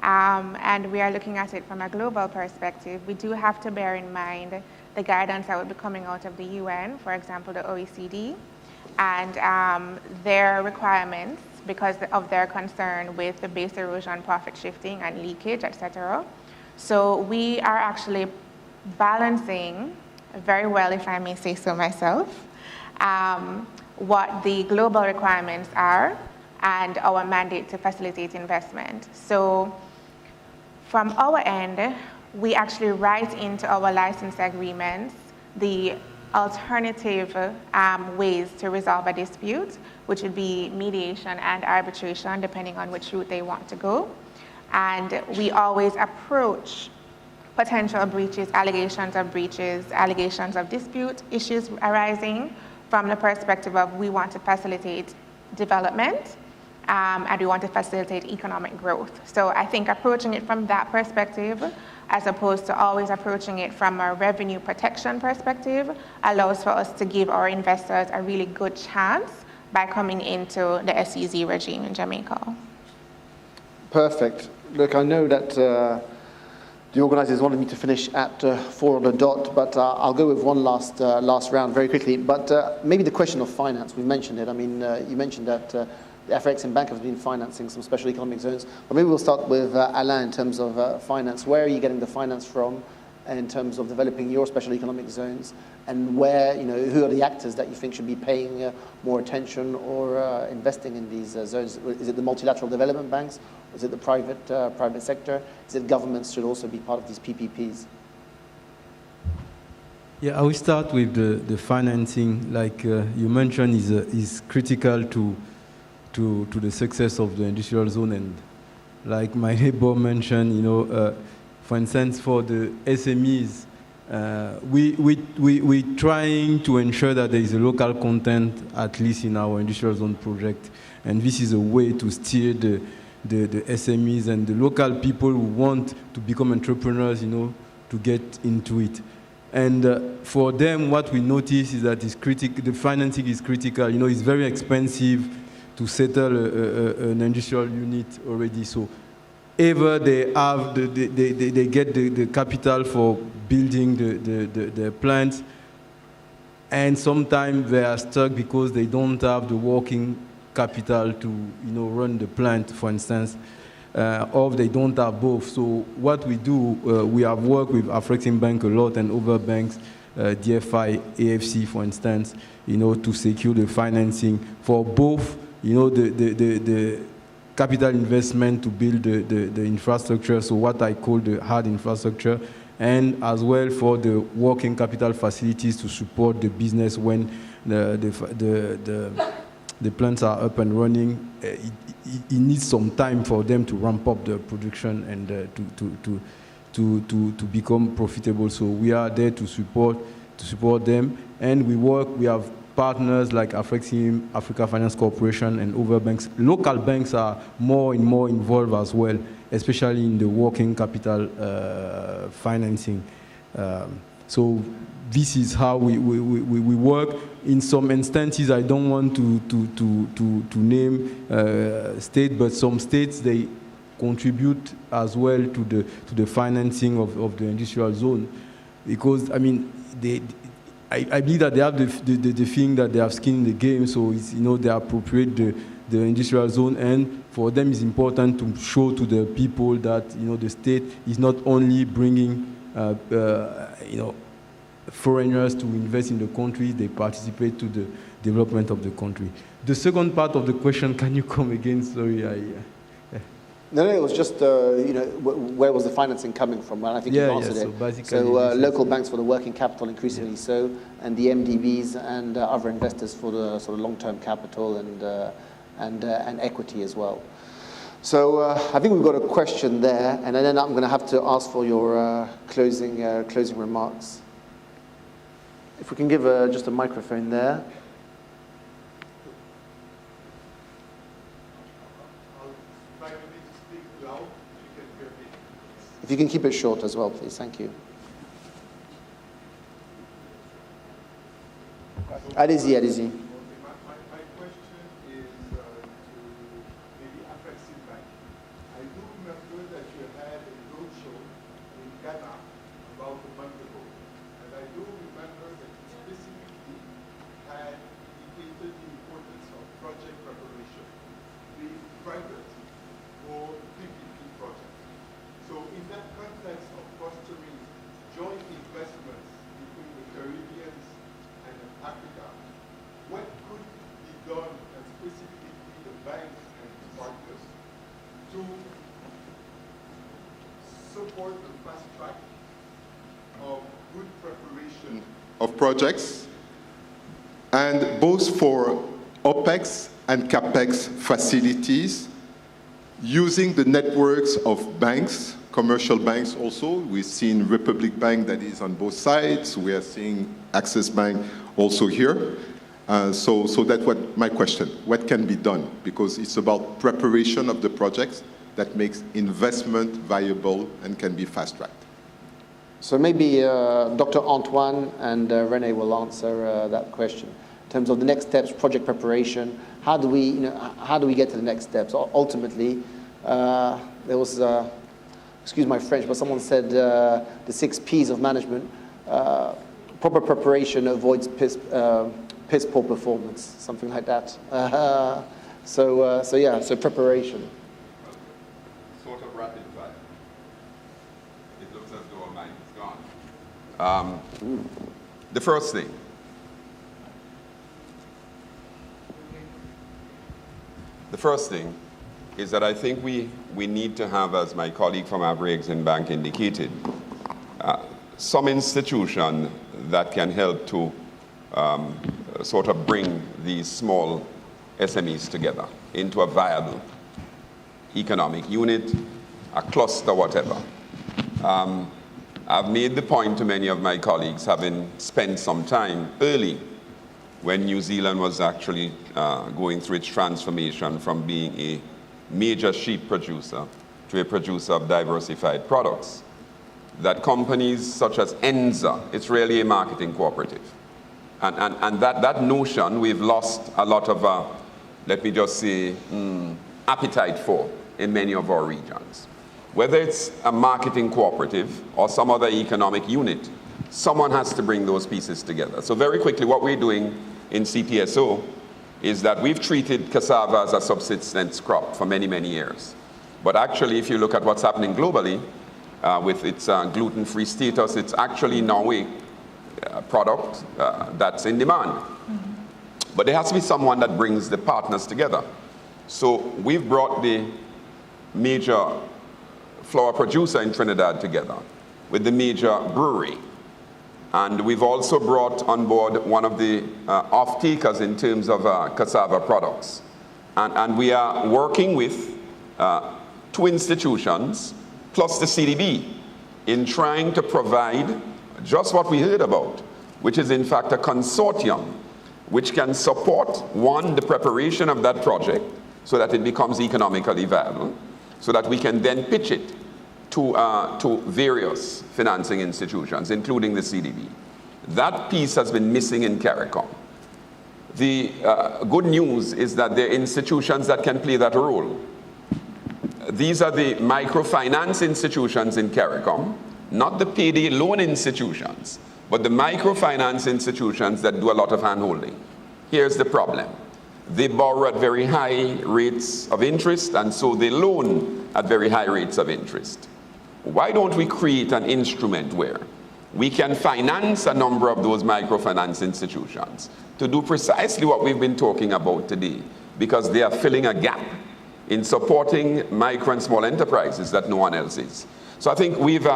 and we are looking at it from a global perspective, we do have to bear in mind the guidance that will be coming out of the UN, for example, the OECD, and their requirements because of their concern with the base erosion, profit shifting, and leakage, etc. So we are actually balancing very well, if I may say so myself, what the global requirements are and our mandate to facilitate investment. So from our end, we actually write into our license agreements the alternative ways to resolve a dispute, which would be mediation and arbitration, depending on which route they want to go. And we always approach potential breaches, allegations of dispute, issues arising from the perspective of we want to facilitate development and we want to facilitate economic growth. So I think approaching it from that perspective, as opposed to always approaching it from a revenue protection perspective, allows for us to give our investors a really good chance by coming into the SEZ regime in Jamaica. Perfect. Look, I know that The organisers wanted me to finish at 4 on the dot, but I'll go with one last round very quickly. But maybe the question of finance, we mentioned it. I mean, you mentioned that the AfriCaribbean Bank has been financing some special economic zones. But maybe we'll start with Alain in terms of finance. Where are you getting the finance from in terms of developing your special economic zones? And where, who are the actors that you think should be paying more attention or investing in these zones? Is it the multilateral development banks? Is it the private sector? Is it governments should also be part of these PPPs? Yeah, I will start with the financing. Like you mentioned, is critical to the success of the industrial zone. And like my neighbor mentioned, for instance, for the SMEs, we're trying to ensure that there is a local content, at least in our industrial zone project. And this is a way to steer the SMEs and the local people who want to become entrepreneurs, to get into it. And for them, what we notice is that the financing is critical. It's very expensive to settle an industrial unit already. So either they have they get the capital for building the plants, and sometimes they are stuck because they don't have the working capital to run the plant, for instance, or they don't have both. So what we do, we have worked with AfriCaribbean Bank a lot and other banks, DFI, AFC, for instance, to secure the financing for both, the capital investment to build the infrastructure, so what I call the hard infrastructure, and as well for the working capital facilities to support the business when the plants are up and running. It needs some time for them to ramp up the production and to become profitable. So we are there to support them, and we have partners like AfriCaribbean, Africa Finance Corporation, and other banks. Local banks are more and more involved as well, especially in the working capital financing. So this is how we work. In some instances, I don't want to name state, but some states, they contribute as well to the financing of the industrial zone, because I believe that they have the thing that they have skin in the game, so it's, they appropriate the industrial zone, and for them it's important to show to the people that the state is not only bringing foreigners to invest in the country, they participate to the development of the country. The second part of the question, can you come again? Sorry, No, it was just, where was the financing coming from? Well, I think you answered it. Basically, local banks for the working capital, increasingly so, and the MDBs and other investors for the sort of long-term capital and equity as well. So I think we've got a question there, and then I'm going to have to ask for your closing remarks. If we can give just a microphone there. If you can keep it short as well, please. Thank you. Allez-y. My question is to maybe AfriCaribbean Bank. I do remember that you had a roadshow in Ghana about a month ago. And I do remember that you specifically had indicated the importance of project preparation, be it private or PPP projects. So in that context of fostering joint investments between the Caribbean and Africa, what could be done, and specifically the banks and its partners, to support the fast track of good preparation of projects, and both for OPEX and CAPEX facilities, using the networks of banks, commercial banks also. We've seen Republic Bank that is on both sides. We are seeing Access Bank also here. So that's what my question, what can be done? Because it's about preparation of the projects that makes investment viable and can be fast-tracked. So maybe Dr. Antoine and René will answer that question. In terms of the next steps, project preparation, how do we get to the next steps? Ultimately, there was excuse my French, but someone said the 6 P's of management. Proper preparation avoids piss poor performance, something like that. So preparation. Sort of rapid fire. It looks as though our mind is gone. The first thing. The first thing is that I think we need to have, as my colleague from AfriCaribbean Bank indicated, some institution that can help to sort of bring these small SMEs together into a viable economic unit, a cluster, whatever. I've made the point to many of my colleagues, having spent some time early when New Zealand was actually going through its transformation from being a major sheep producer to a producer of diversified products, that companies such as ENZA, it's really a marketing cooperative. And that notion we've lost a lot of, let me just say, appetite for in many of our regions. Whether it's a marketing cooperative or some other economic unit, someone has to bring those pieces together. So very quickly, what we're doing in CPSO is that we've treated cassava as a subsistence crop for many, many years. But actually, if you look at what's happening globally, with its gluten-free status, it's actually now a product that's in demand. But there has to be someone that brings the partners together. So we've brought the major flour producer in Trinidad together with the major brewery. And we've also brought on board one of the off-takers in terms of cassava products. And we are working with 2 institutions plus the CDB in trying to provide just what we heard about, which is in fact a consortium which can support, 1, the preparation of that project so that it becomes economically viable, so that we can then pitch it to various financing institutions, including the CDB. That piece has been missing in CARICOM. The good news is that there are institutions that can play that role. These are the microfinance institutions in CARICOM, not the payday loan institutions, but the microfinance institutions that do a lot of hand-holding. Here's the problem. They borrow at very high rates of interest, and so they loan at very high rates of interest. Why don't we create an instrument where we can finance a number of those microfinance institutions to do precisely what we've been talking about today, because they are filling a gap in supporting micro and small enterprises that no one else is. So I think we've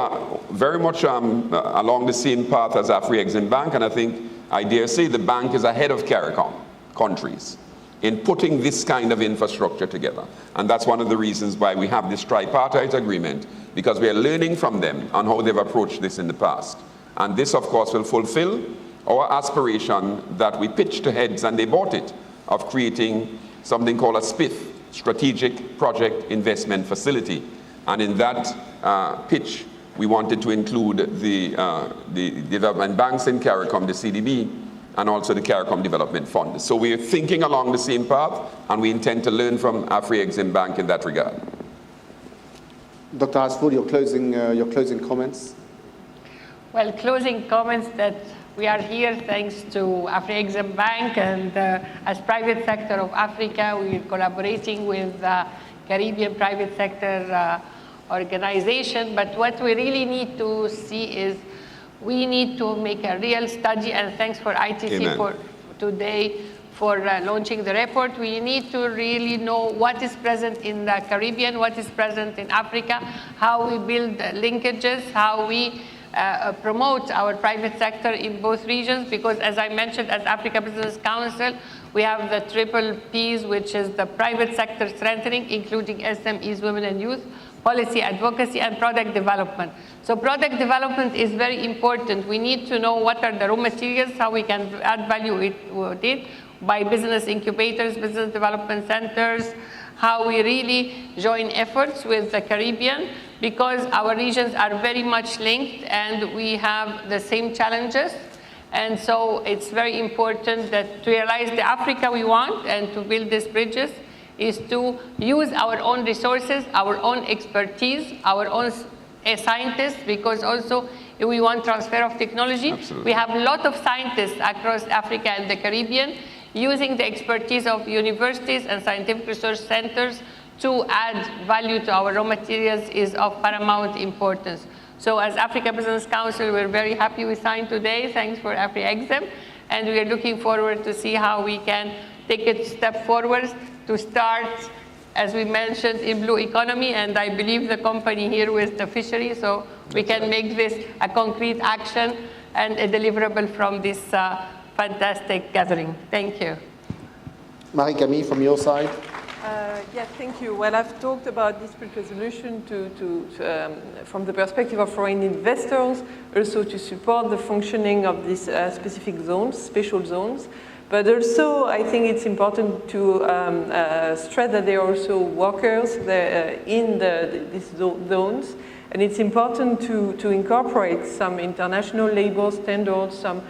very much along the same path as AfriCaribbean Bank, and I think, I dare say, the bank is ahead of CARICOM countries in putting this kind of infrastructure together. And that's one of the reasons why we have this tripartite agreement, because we are learning from them on how they've approached this in the past. And this, of course, will fulfill our aspiration that we pitched to heads and they bought it, of creating something called a SPIF, Strategic Project Investment Facility. And in that pitch, we wanted to include the development banks in CARICOM, the CDB, and also the CARICOM Development Fund. So we are thinking along the same path, and we intend to learn from AfriCaribbean Bank in that regard. Dr. Hasfoud, your closing comments. Well, closing comments that we are here thanks to AfriCaribbean Bank, and as private sector of Africa, we are collaborating with Caribbean private sector organization. But what we really need to see is we need to make a real study, and thanks for ITC Amen. for today for launching the report. We need to really know what is present in the Caribbean, what is present in Africa, how we build linkages, how we promote our private sector in both regions, because as I mentioned, as Africa Business Council, we have the triple Ps, which is the private sector strengthening, including SMEs, women and youth, policy advocacy, and product development. So product development is very important. We need to know what are the raw materials, how we can add value with it by business incubators, business development centers, how we really join efforts with the Caribbean, because our regions are very much linked and we have the same challenges. And so it's very important that to realize the Africa we want and to build these bridges is to use our own resources, our own expertise, our own scientists, because also we want transfer of technology. Absolutely. We have a lot of scientists across Africa and the Caribbean using the expertise of universities and scientific research centers to add value to our raw materials is of paramount importance. So as Africa Business Council, we're very happy we signed today. Thanks for AfriExim. And we are looking forward to see how we can take it a step forward to start, as we mentioned, in blue economy. And I believe the company here with the fishery, so we can make this a concrete action and a deliverable from this fantastic gathering. Thank you. Marie-Camille, from your side. Yes, thank you. Well, I've talked about dispute resolution from the perspective of foreign investors, also to support the functioning of these specific zones, special zones. But also, I think it's important to stress that there are also workers in these zones. And it's important to incorporate some international labor standards, some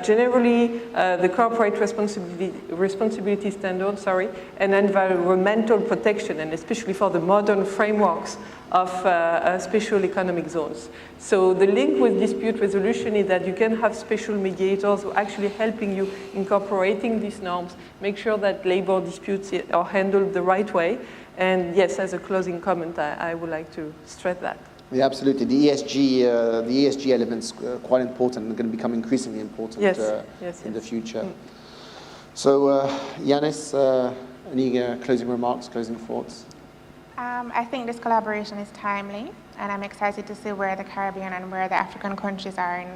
generally the corporate responsibility standards, and environmental protection, and especially for the modern frameworks of special economic zones. So the link with dispute resolution is that you can have special mediators who are actually helping you incorporating these norms, make sure that labor disputes are handled the right way. And yes, as a closing comment, I would like to stress that. Yeah, absolutely. The ESG elements quite important and going to become increasingly important in the future. So, Yanis, any closing remarks, closing thoughts? I think this collaboration is timely, and I'm excited to see where the Caribbean and where the African countries are in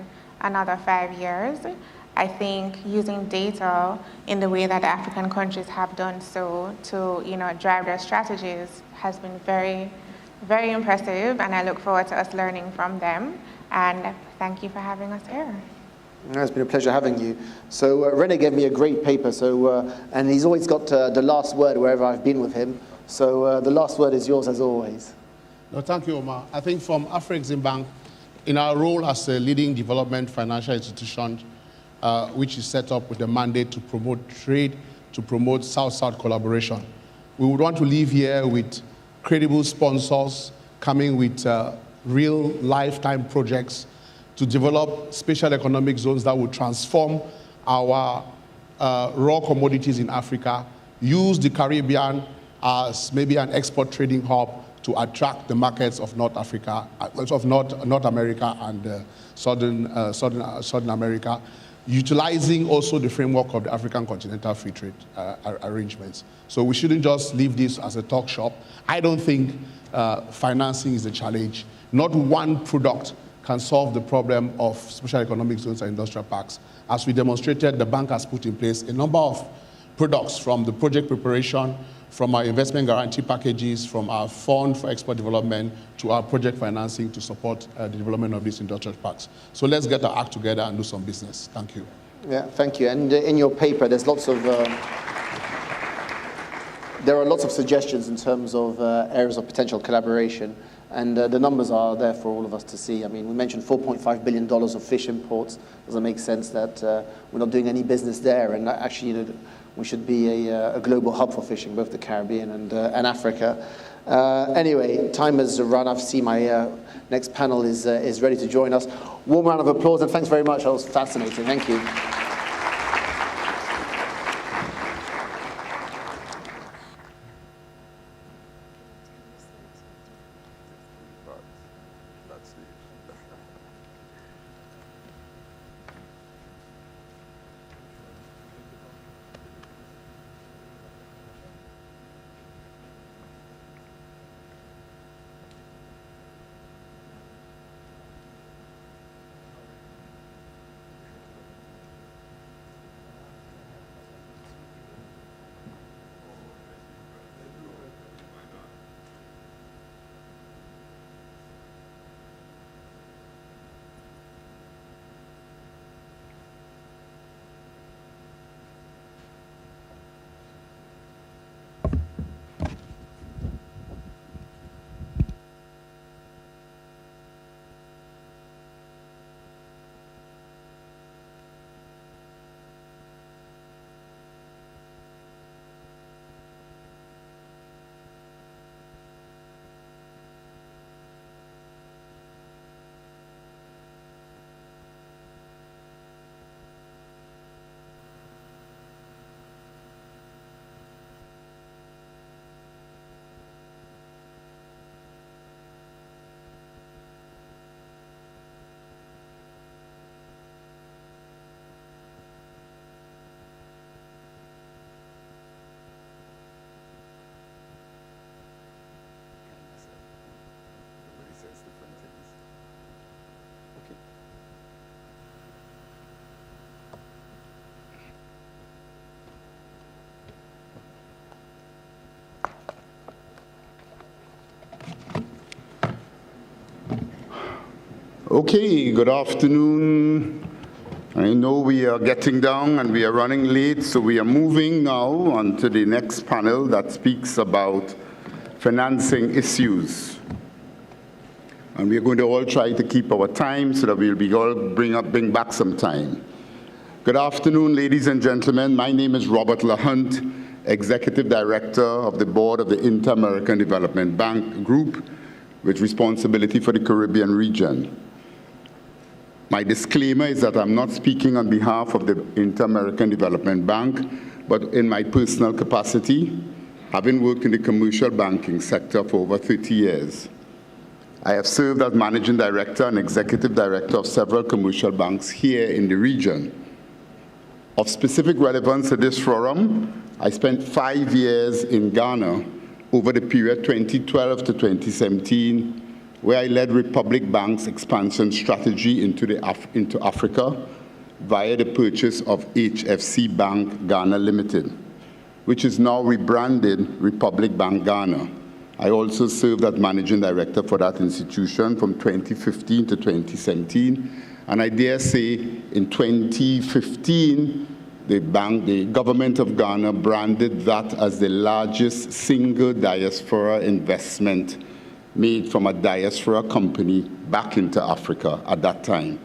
another 5 years. I think using data in the way that the African countries have done so to drive their strategies has been very, very impressive, and I look forward to us learning from them. And thank you for having us here. It's been a pleasure having you. So René gave me a great paper, and he's always got the last word wherever I've been with him. So the last word is yours as always. No, thank you, Omar. I think from AfriExim Bank, in our role as a leading development financial institution, which is set up with a mandate to promote trade, to promote South-South collaboration, we would want to leave here with credible sponsors coming with real lifetime projects to develop special economic zones that will transform our raw commodities in Africa, use the Caribbean as maybe an export trading hub to attract the markets of North Africa, of North America and Southern America, utilizing also the framework of the African Continental Free Trade arrangements. So we shouldn't just leave this as a talk shop. I don't think financing is a challenge. Not one product can solve the problem of special economic zones and industrial parks. As we demonstrated, the bank has put in place a number of products, from the project preparation, from our investment guarantee packages, from our fund for export development, to our project financing to support the development of these industrial parks. So let's get our act together and do some business. Thank you. Yeah, thank you. And in your paper, there's lots of there are lots of suggestions in terms of areas of potential collaboration, and the numbers are there for all of us to see. I mean, we mentioned $4.5 billion of fish imports. Doesn't make sense that we're not doing any business there, and actually, we should be a global hub for fishing, both the Caribbean and Africa. Anyway, time has run. I see my next panel is ready to join us. Warm round of applause, and thanks very much. That was fascinating. Thank you. Okay, good afternoon. I know we are getting down and we are running late, so we are moving now on to the next panel that speaks about financing issues. And we're going to all try to keep our time so that we'll be all bring back some time. Good afternoon, ladies and gentlemen. My name is Robert LaHunt, Executive Director of the Board of the Inter-American Development Bank Group, with responsibility for the Caribbean region. My disclaimer is that I'm not speaking on behalf of the Inter-American Development Bank, but in my personal capacity, having worked in the commercial banking sector for over 30 years. I have served as Managing Director and Executive Director of several commercial banks here in the region. Of specific relevance to this forum, I spent 5 years in Ghana over the period 2012 to 2017, where I led Republic Bank's expansion strategy into Africa via the purchase of HFC Bank Ghana Limited, which is now rebranded Republic Bank Ghana. I also served as Managing Director for that institution from 2015 to 2017, and I dare say in 2015, the government of Ghana branded that as the largest single diaspora investment made from a diaspora company back into Africa at that time.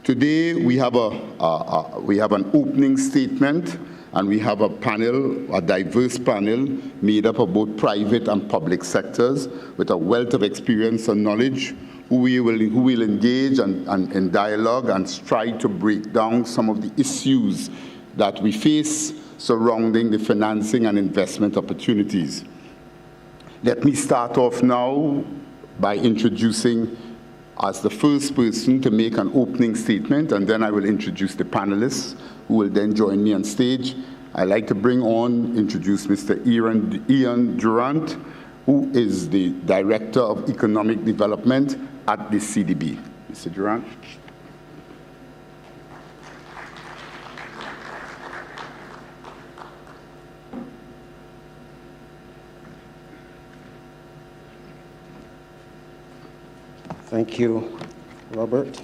Today, we have an opening statement, and we have a panel, a diverse panel, made up of both private and public sectors with a wealth of experience and knowledge, who will engage in dialogue and try to break down some of the issues that we face surrounding the financing and investment opportunities. Let me start off now by introducing as the first person to make an opening statement, and then I will introduce the panelists who will then join me on stage. I'd like to introduce Mr. Ian Durant, who is the Director of Economic Development at the CDB. Mr. Durant. Thank you, Robert.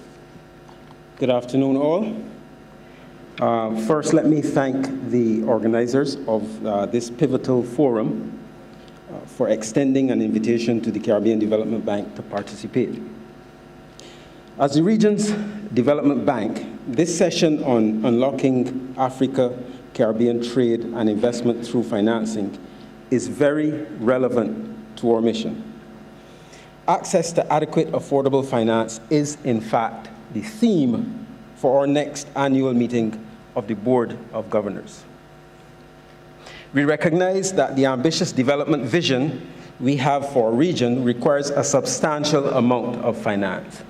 Good afternoon, all. First, let me thank the organizers of this pivotal forum for extending an invitation to the Caribbean Development Bank to participate. As the region's development bank, this session on unlocking Africa-Caribbean trade and investment through financing is very relevant to our mission. Access to adequate, affordable finance is, in fact, the theme for our next annual meeting of the Board of Governors. We recognize that the ambitious development vision we have for our region requires a substantial amount of finance,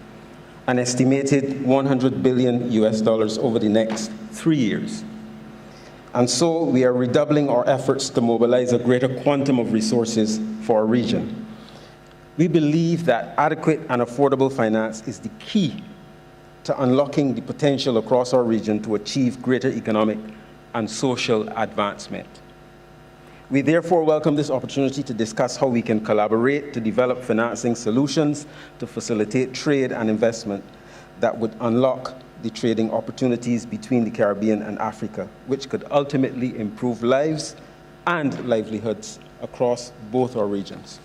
an estimated $100 billion over the next 3 years. And so we are redoubling our efforts to mobilize a greater quantum of resources for our region. We believe that adequate and affordable finance is the key to unlocking the potential across our region to achieve greater economic and social advancement. We therefore welcome this opportunity to discuss how we can collaborate to develop financing solutions to facilitate trade and investment that would unlock the trading opportunities between the Caribbean and Africa, which could ultimately improve lives and livelihoods across both our regions.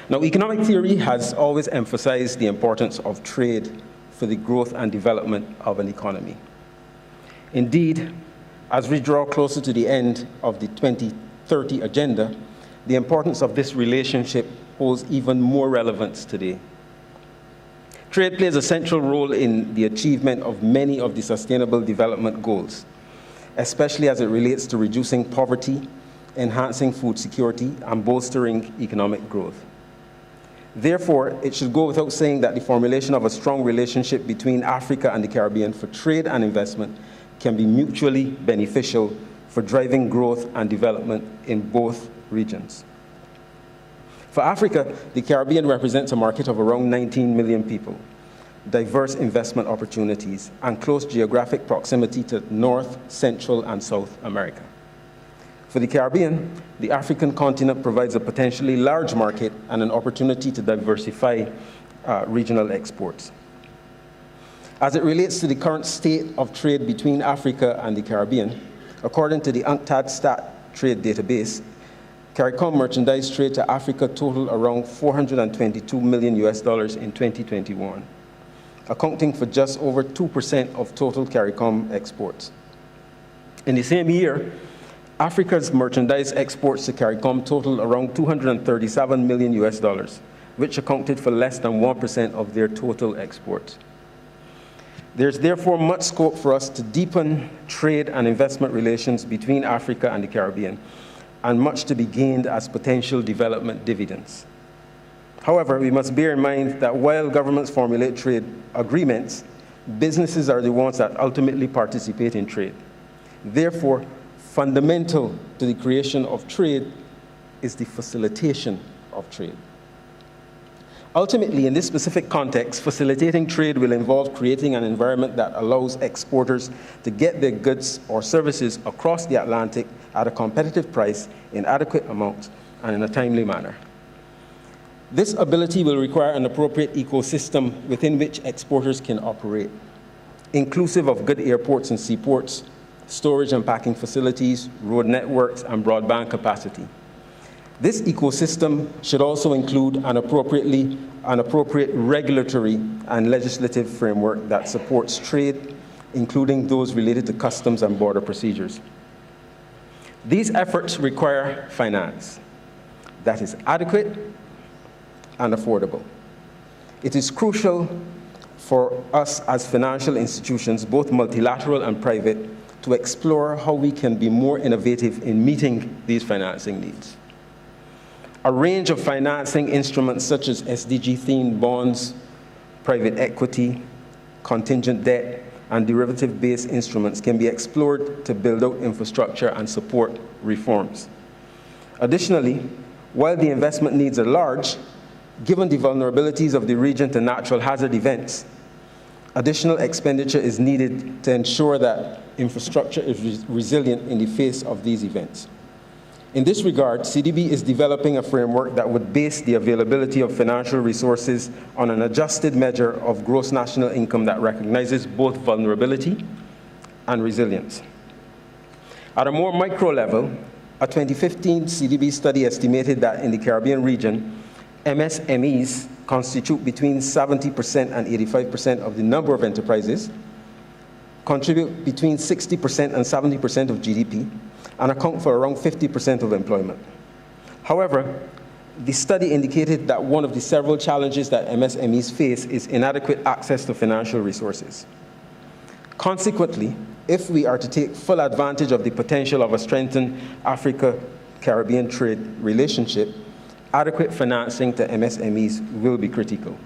Now, economic theory has always emphasized the importance of trade for the growth and development of an economy. Indeed, as we draw closer to the end of the 2030 agenda, the importance of this relationship holds even more relevance today. Trade plays a central role in the achievement of many of the Sustainable Development Goals, especially as it relates to reducing poverty, enhancing food security, and bolstering economic growth. Therefore, it should go without saying that the formulation of a strong relationship between Africa and the Caribbean for trade and investment can be mutually beneficial for driving growth and development in both regions. For Africa, the Caribbean represents a market of around 19 million people, diverse investment opportunities, and close geographic proximity to North, Central, and South America. For the Caribbean, the African continent provides a potentially large market and an opportunity to diversify regional exports. As it relates to the current state of trade between Africa and the Caribbean, according to the UNCTAD Stat Trade Database, CARICOM merchandise trade to Africa totaled around $422 million in 2021, accounting for just over 2% of total CARICOM exports. In the same year, Africa's merchandise exports to CARICOM totaled around $237 million, which accounted for less than 1% of their total exports. There's therefore much scope for us to deepen trade and investment relations between Africa and the Caribbean, and much to be gained as potential development dividends. However, we must bear in mind that while governments formulate trade agreements, businesses are the ones that ultimately participate in trade. Therefore, fundamental to the creation of trade is the facilitation of trade. Ultimately, in this specific context, facilitating trade will involve creating an environment that allows exporters to get their goods or services across the Atlantic at a competitive price in adequate amounts and in a timely manner. This ability will require an appropriate ecosystem within which exporters can operate, inclusive of good airports and seaports, storage and packing facilities, road networks, and broadband capacity. This ecosystem should also include an appropriate regulatory and legislative framework that supports trade, including those related to customs and border procedures. These efforts require finance that is adequate and affordable. It is crucial for us as financial institutions, both multilateral and private, to explore how we can be more innovative in meeting these financing needs. A range of financing instruments such as SDG-themed bonds, private equity, contingent debt, and derivative-based instruments can be explored to build out infrastructure and support reforms. Additionally, while the investment needs are large, given the vulnerabilities of the region to natural hazard events, additional expenditure is needed to ensure that infrastructure is resilient in the face of these events. In this regard, CDB is developing a framework that would base the availability of financial resources on an adjusted measure of gross national income that recognizes both vulnerability and resilience. At a more micro level, a 2015 CDB study estimated that in the Caribbean region, MSMEs constitute between 70% and 85% of the number of enterprises, contribute between 60% and 70% of GDP, and account for around 50% of employment. However, the study indicated that one of the several challenges that MSMEs face is inadequate access to financial resources. Consequently, if we are to take full advantage of the potential of a strengthened Africa-Caribbean trade relationship, adequate financing to MSMEs will be critical.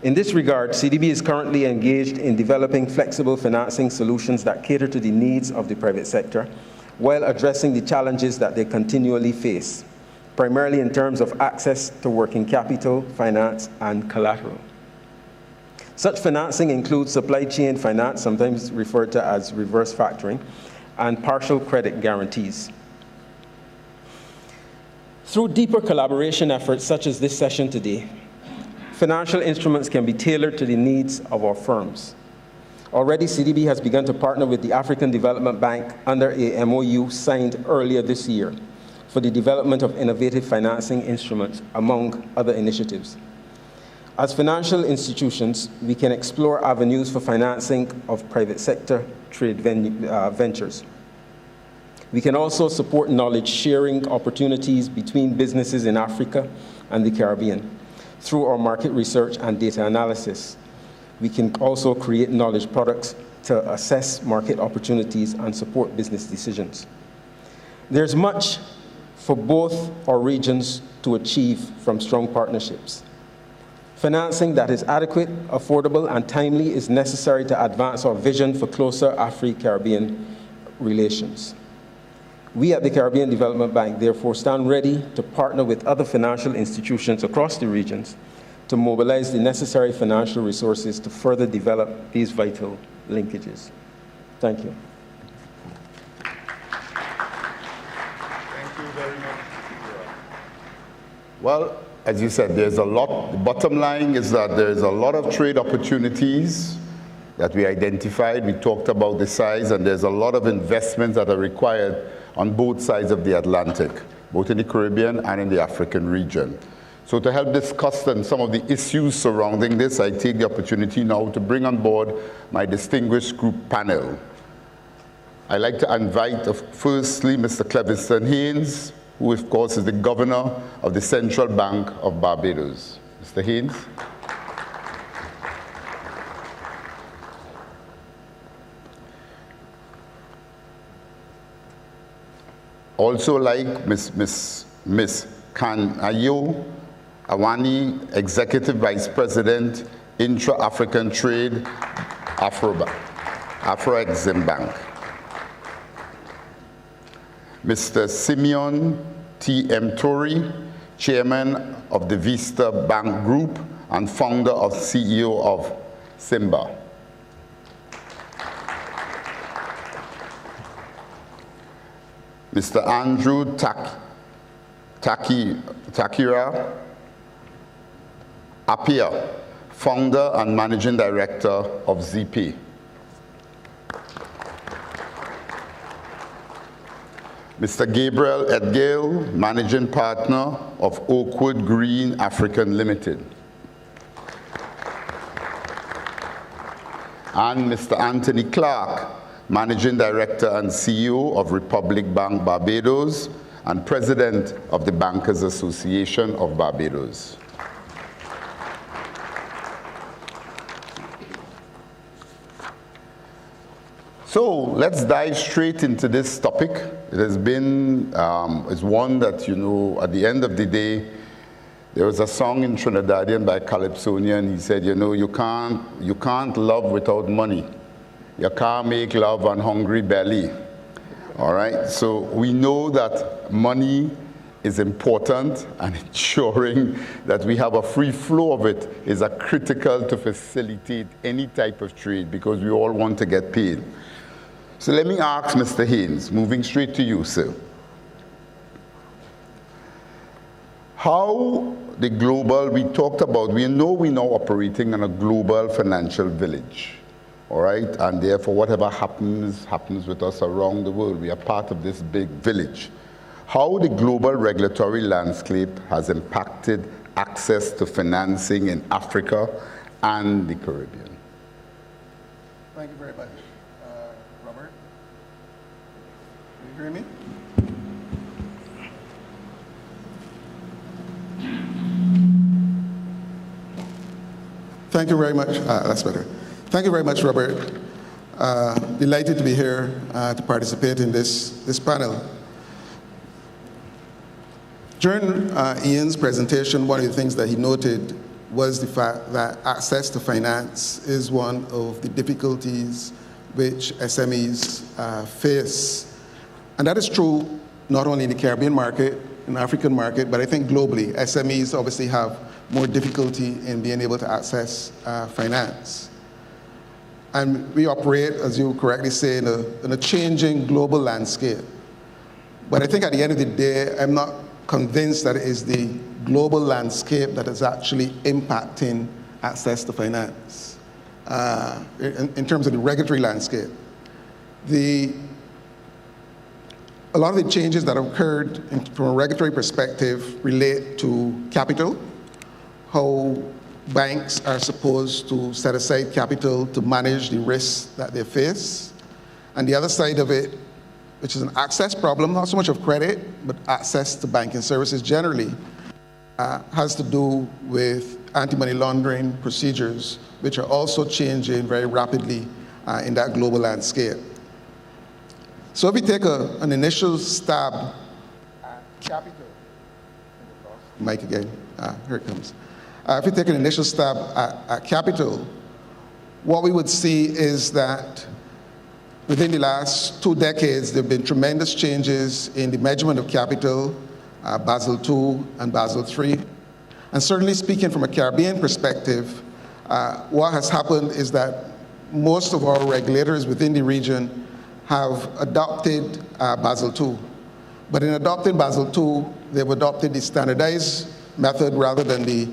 In this regard, CDB is currently engaged in developing flexible financing solutions that cater to the needs of the private sector, while addressing the challenges that they continually face, primarily in terms of access to working capital, finance, and collateral. Such financing includes supply chain finance, sometimes referred to as reverse factoring, and partial credit guarantees. Through deeper collaboration efforts such as this session today, financial instruments can be tailored to the needs of our firms. Already, CDB has begun to partner with the African Development Bank under a MOU signed earlier this year for the development of innovative financing instruments, among other initiatives. As financial institutions, we can explore avenues for financing of private sector trade ventures. We can also support knowledge sharing opportunities between businesses in Africa and the Caribbean through our market research and data analysis. We can also create knowledge products to assess market opportunities and support business decisions. There's much for both our regions to achieve from strong partnerships. Financing that is adequate, affordable, and timely is necessary to advance our vision for closer AfriCaribbean relations. We at the Caribbean Development Bank therefore stand ready to partner with other financial institutions across the regions to mobilize the necessary financial resources to further develop these vital linkages. Thank you. Thank you very much. Well, as you said, there's a lot. The bottom line is that there's a lot of trade opportunities that we identified. We talked about the size, and there's a lot of investments that are required on both sides of the Atlantic, both in the Caribbean and in the African region. So to help discuss some of the issues surrounding this, I take the opportunity now to bring on board my distinguished group panel. I'd like to invite, firstly, Mr. Cleviston Haynes, who, of course, is the governor of the Central Bank of Barbados. Mr. Haynes. Also like Ms. Kanayo Awani, Executive Vice President, Intra-African Trade, AfroExim Bank. Mr. Simeon T.M. Torrey, Chairman of the Vista Bank Group and founder and CEO of Simba. Mr. Andrew Takira Apia, founder and managing director of ZP. Mr. Gabriel Edgale, managing partner of Oakwood Green African Limited. And Mr. Anthony Clark, managing director and CEO of Republic Bank Barbados and president of the Bankers Association of Barbados. So let's dive straight into this topic. It has been, it's one that, you know, at the end of the day, there was a song in Trinidadian by Calypsonian, and he said, you know, you can't love without money. You can't make love on hungry belly. All right, so we know that money is important, and ensuring that we have a free flow of it is critical to facilitate any type of trade, because we all want to get paid. So let me ask Mr. Haynes, moving straight to you, sir. How the global, we talked about, we know we're now operating in a global financial village, all right? And therefore, whatever happens with us around the world. We are part of this big village. How the global regulatory landscape has impacted access to financing in Africa and the Caribbean. Thank you very much. Robert, can you hear me? Thank you very much. That's better. Thank you very much, Robert. Delighted to be here to participate in this panel. During Ian's presentation, one of the things that he noted was the fact that access to finance is one of the difficulties which SMEs face. And that is true not only in the Caribbean market, in the African market, but I think globally. SMEs obviously have more difficulty in being able to access finance. And we operate, as you correctly say, in a changing global landscape. But I think at the end of the day, I'm not convinced that it is the global landscape that is actually impacting access to finance. In terms of the regulatory landscape, a lot of the changes that have occurred from a regulatory perspective relate to capital, how banks are supposed to set aside capital to manage the risks that they face. And the other side of it, which is an access problem, not so much of credit, but access to banking services generally, has to do with anti-money laundering procedures, which are also changing very rapidly in that global landscape. So if we take an initial stab at capital, Mike again, here it comes. If we take an initial stab at capital, what we would see is that within the last 2 decades, there have been tremendous changes in the measurement of capital, Basel II and Basel III. And certainly speaking from a Caribbean perspective, what has happened is that most of our regulators within the region have adopted Basel II. But in adopting Basel II, they've adopted the standardized method rather than the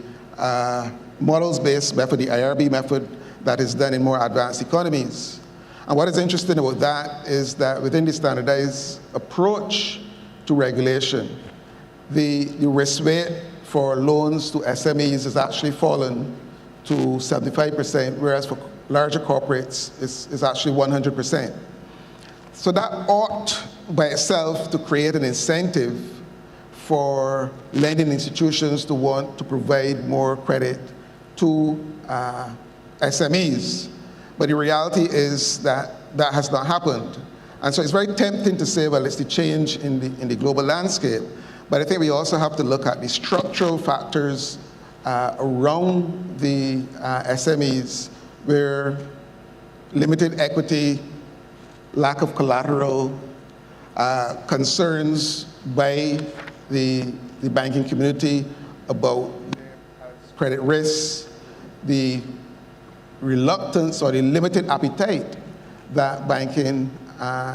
models-based method, the IRB method that is done in more advanced economies. And what is interesting about that is that within the standardized approach to regulation, the risk weight for loans to SMEs has actually fallen to 75%, whereas for larger corporates, it's actually 100%. So that ought by itself to create an incentive for lending institutions to want to provide more credit to SMEs. But the reality is that that has not happened. And so it's very tempting to say, well, it's the change in the global landscape. But I think we also have to look at the structural factors around the SMEs, where limited equity, lack of collateral, concerns by the banking community about credit risks, the reluctance or the limited appetite that banking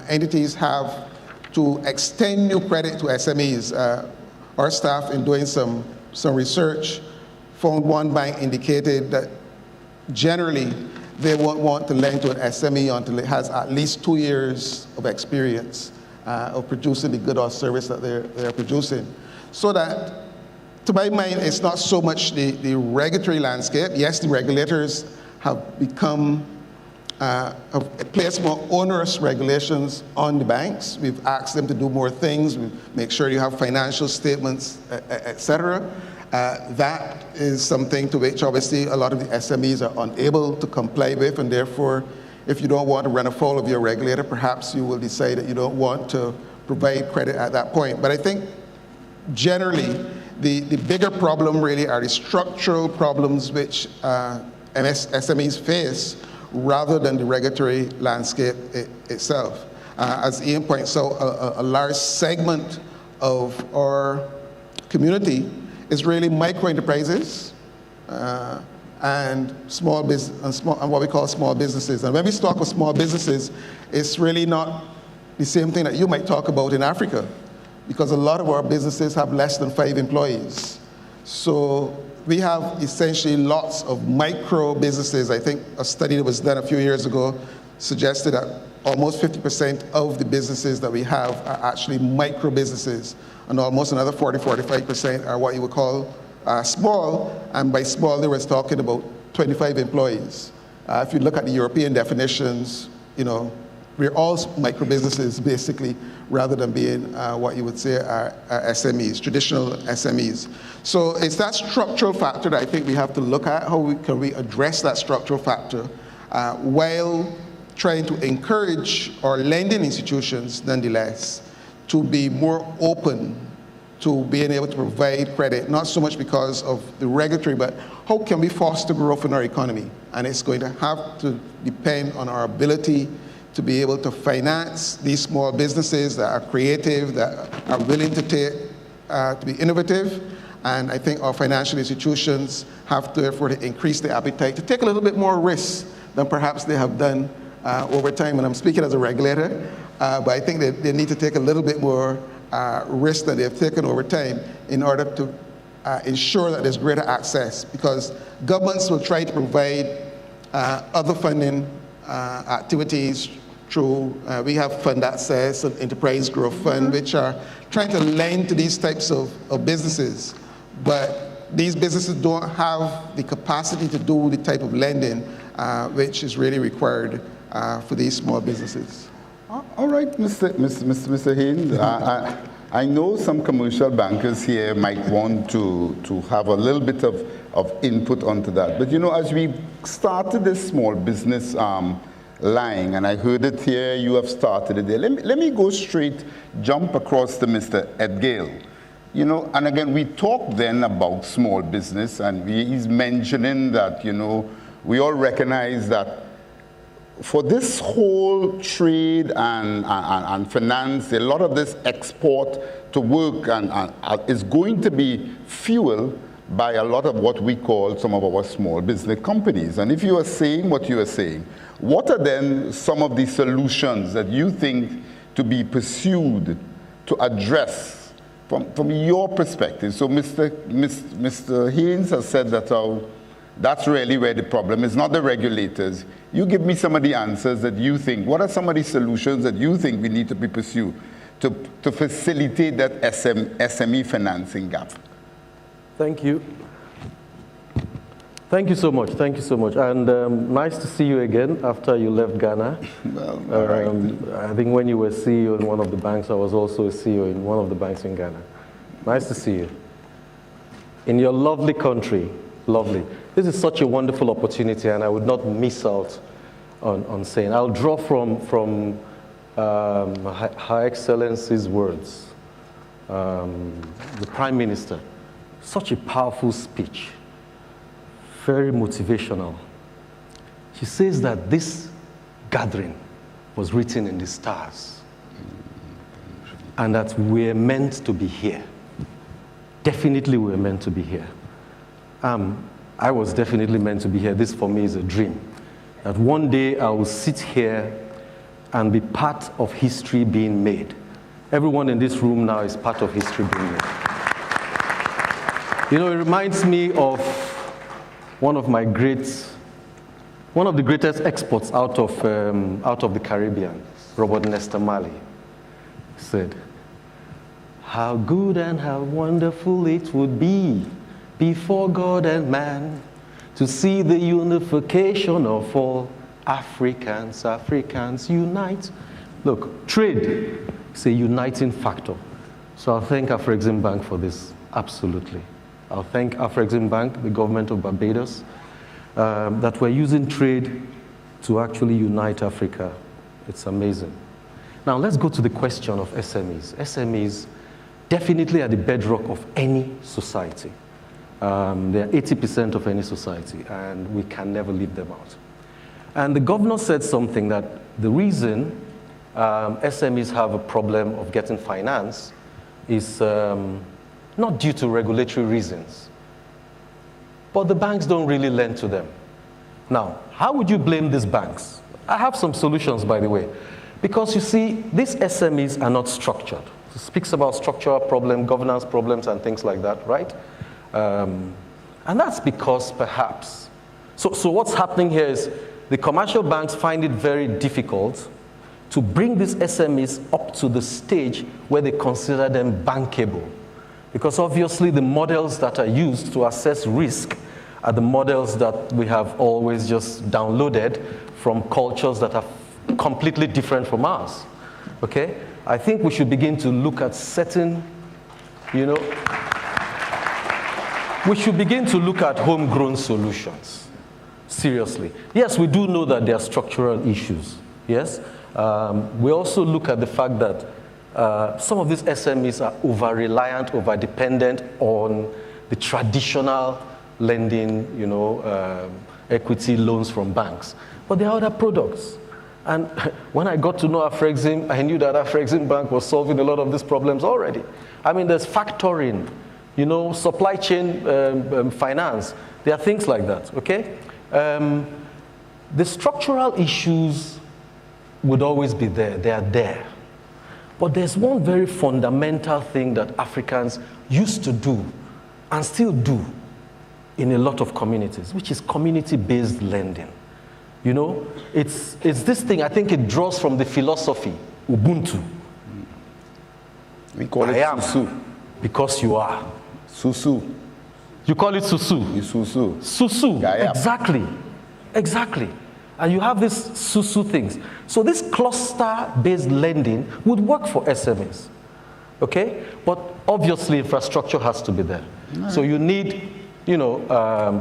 entities have to extend new credit to SMEs. Our staff, in doing some research, found one bank indicated that generally they won't want to lend to an SME until it has at least 2 years of experience of producing the good or service that they're producing. So that, to my mind, it's not so much the regulatory landscape. Yes, the regulators have become, have placed more onerous regulations on the banks. We've asked them to do more things. We make sure you have financial statements, et cetera. That is something to which obviously a lot of the SMEs are unable to comply with, and therefore, if you don't want to run afoul of your regulator, perhaps you will decide that you don't want to provide credit at that point. But I think generally, the bigger problem really are the structural problems which SMEs face rather than the regulatory landscape itself. As Ian points out, a large segment of our community is really micro enterprises and small business and what we call small businesses. And when we talk of small businesses, it's really not the same thing that you might talk about in Africa, because a lot of our businesses have less than 5 employees. So we have essentially lots of micro businesses. I think a study that was done a few years ago suggested that almost 50% of the businesses that we have are actually micro businesses, and almost another 40-45% are what you would call small, and by small they were talking about 25 employees. If you look at the European definitions, you know, we're all micro businesses basically, rather than being what you would say are SMEs, traditional SMEs. So it's that structural factor that I think we have to look at. How can we address that structural factor while trying to encourage our lending institutions, nonetheless, to be more open to being able to provide credit, not so much because of the regulatory, but how can we foster growth in our economy? And it's going to have to depend on our ability to be able to finance these small businesses that are creative, that are willing to be innovative. And I think our financial institutions have to therefore increase their appetite to take a little bit more risk than perhaps they have done over time. And I'm speaking as a regulator, but I think they need to take a little bit more risk that they've taken over time in order to ensure that there's greater access, because governments will try to provide other funding activities through, we have fund access and enterprise growth fund, which are trying to lend to these types of businesses. But these businesses don't have the capacity to do the type of lending which is really required for these small businesses. All right, Mr. Haynes. I know some commercial bankers here might want to have a little bit of input onto that. But you know, as we started this small business line, and I heard it here, you have started it there. Let me go straight, jump across to Mr. Edgale. You know, and again, we talked then about small business, and he's mentioning that, you know, we all recognize that for this whole trade and finance, a lot of this export to work and is going to be fueled by a lot of what we call some of our small business companies. And if you are saying what you are saying, what are then some of the solutions that you think to be pursued to address from your perspective, so Mr. Haynes has said that that's really where the problem is, not the regulators. You give me some of the answers that you think. What are some of the solutions that you think we need to be pursued to facilitate that SME financing gap? Thank you. Thank you so much. Thank you so much. And nice to see you again after you left Ghana. Well, all right. I think when you were CEO in one of the banks, I was also a CEO in one of the banks in Ghana. Nice to see you. In your lovely country, lovely. This is such a wonderful opportunity, and I would not miss out on saying. I'll draw from Her Excellency's words. The Prime Minister, such a powerful speech. Very motivational. She says that this gathering was written in the stars and that we're meant to be here. Definitely we're meant to be here. I was definitely meant to be here. This for me is a dream. That one day I will sit here and be part of history being made. Everyone in this room now is part of history being made. You know, it reminds me of one of the greatest exports out of the Caribbean, Robert Nesta Marley, said, "How good and how wonderful it would be before God and man to see the unification of all Africans. Africans unite." Look, trade is a uniting factor. So I'll thank AfriCaribbean for this, absolutely. I'll thank AfriCaribbean, the government of Barbados, that we're using trade to actually unite Africa. It's amazing. Now let's go to the question of SMEs. SMEs definitely are the bedrock of any society. They are 80% of any society, and we can never leave them out. And the governor said something that the reason SMEs have a problem of getting finance is not due to regulatory reasons, but the banks don't really lend to them. Now, how would you blame these banks? I have some solutions, by the way, because you see, these SMEs are not structured. It speaks about structural problems, governance problems, and things like that, right? And that's because perhaps, so what's happening here is the commercial banks find it very difficult to bring these SMEs up to the stage where they consider them bankable. Because obviously the models that are used to assess risk are the models that we have always just downloaded from cultures that are completely different from ours, okay? I think we should begin to look at certain, we should begin to look at homegrown solutions, seriously. Yes, we do know that there are structural issues, yes? We also look at the fact that some of these SMEs are over-reliant, over-dependent on the traditional lending, equity loans from banks. But there are other products. And when I got to know AfriCaribbean, I knew that AfriCaribbean Bank was solving a lot of these problems already. I mean, there's factoring, supply chain finance. There are things like that, okay? The structural issues would always be there. They are there. But there's one very fundamental thing that Africans used to do and still do in a lot of communities, which is community-based lending. It's this thing, I think it draws from the philosophy, Ubuntu. We call it Susu. Because you are. Susu. You call it Susu? Susu. Susu, Yeah. Exactly. And you have these Susu things. So this cluster-based lending would work for SMEs, okay? But obviously infrastructure has to be there. Right. So you need,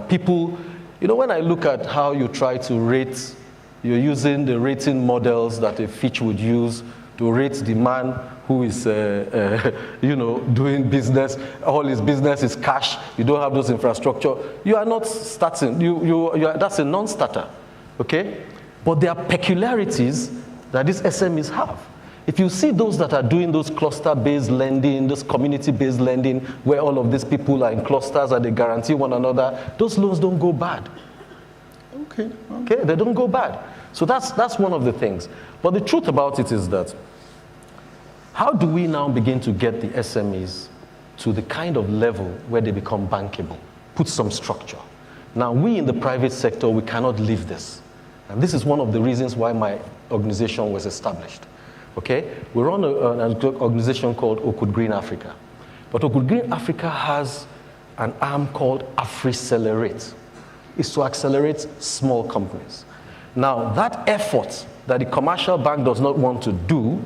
people, when I look at how you try to rate, you're using the rating models that a Fitch would use to rate the man who is, doing business, all his business is cash, you don't have those infrastructure, you are not starting, that's a non-starter. Okay? But there are peculiarities that these SMEs have. If you see those that are doing those cluster-based lending, those community-based lending, where all of these people are in clusters and they guarantee one another, those loans don't go bad. Okay, they don't go bad. So that's one of the things. But the truth about it is that, how do we now begin to get the SMEs to the kind of level where they become bankable, put some structure. Now, we in the private sector, we cannot leave this. And this is one of the reasons why my organization was established. Okay? We run an organization called Oakwood Green Africa. But Oakwood Green Africa has an arm called AfriCelerate. It's to accelerate small companies. Now, that effort that the commercial bank does not want to do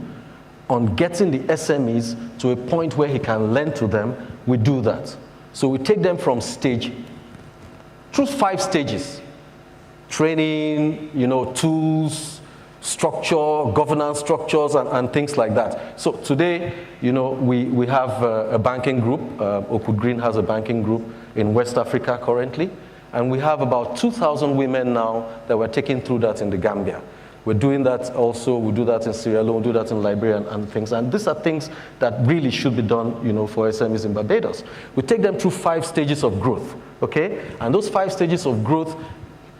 on getting the SMEs to a point where he can lend to them, we do that. So we take them from stage, through 5 stages. Training, tools, structure, governance structures, and things like that. So today, we have a banking group. Oakwood Green has a banking group in West Africa currently. And we have about 2,000 women now that we're taking through that in the Gambia. We're doing that also, we do that in Sierra Leone, we do that in Liberia and things. And these are things that really should be done, for SMEs in Barbados. We take them through 5 stages of growth, okay? And those 5 stages of growth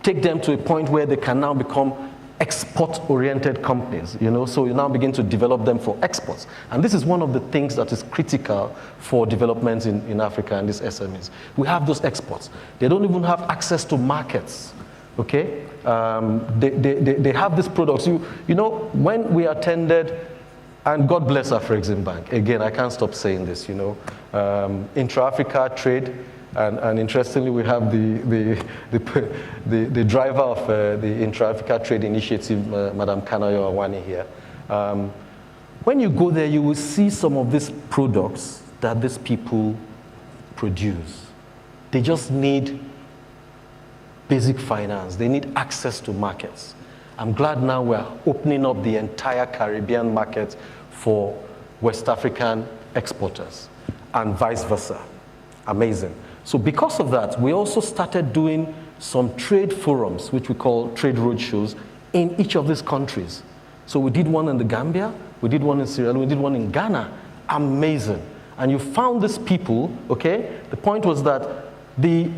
take them to a point where they can now become export-oriented companies, so you now begin to develop them for exports. And this is one of the things that is critical for development in Africa and these SMEs. We have those exports. They don't even have access to markets, okay? They have these products. When we attended, and God bless AfriCaribbean, again, I can't stop saying this, intra-Africa trade. And interestingly, we have the driver of the Intra-Africa Trade Initiative, Madam Kanayo Awani here. When you go there, you will see some of these products that these people produce. They just need basic finance. They need access to markets. I'm glad now we're opening up the entire Caribbean market for West African exporters and vice versa. Amazing. So because of that, we also started doing some trade forums, which we call trade roadshows, in each of these countries. So we did one in the Gambia, we did one in Sierra Leone, we did one in Ghana. Amazing. And you found these people, okay? The point was that the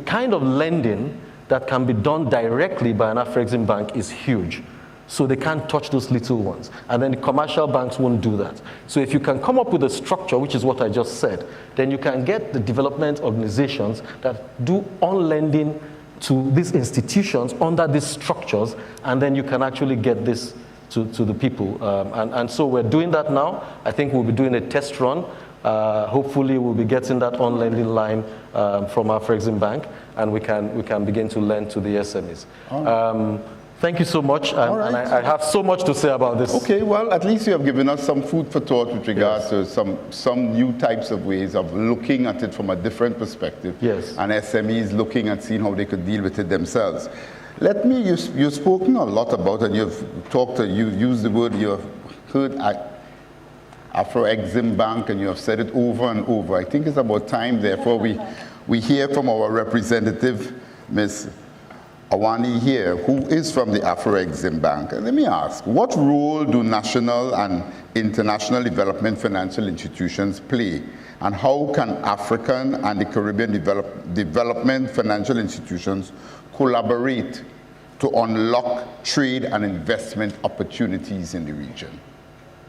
kind of lending that can be done directly by an AfriCaribbean bank is huge. So they can't touch those little ones. And then the commercial banks won't do that. So if you can come up with a structure, which is what I just said, then you can get the development organizations that do on-lending to these institutions under these structures, and then you can actually get this to the people. And so we're doing that now. I think we'll be doing a test run. Hopefully we'll be getting that on-lending line from AfriCaribbean Bank, and we can begin to lend to the SMEs. Thank you so much, and I have so much to say about this. Okay, well, at least you have given us some food for thought with regards to some new types of ways of looking at it from a different perspective. Yes. And SMEs looking at seeing how they could deal with it themselves. You've spoken a lot about, and you've used the word, you have heard AfroExim Bank, and you have said it over and over. I think it's about time, therefore, we hear from our representative, Ms. Awani here, who is from the AfroExim Bank. And let me ask, what role do national and international development financial institutions play? And how can African and the Caribbean development financial institutions collaborate to unlock trade and investment opportunities in the region?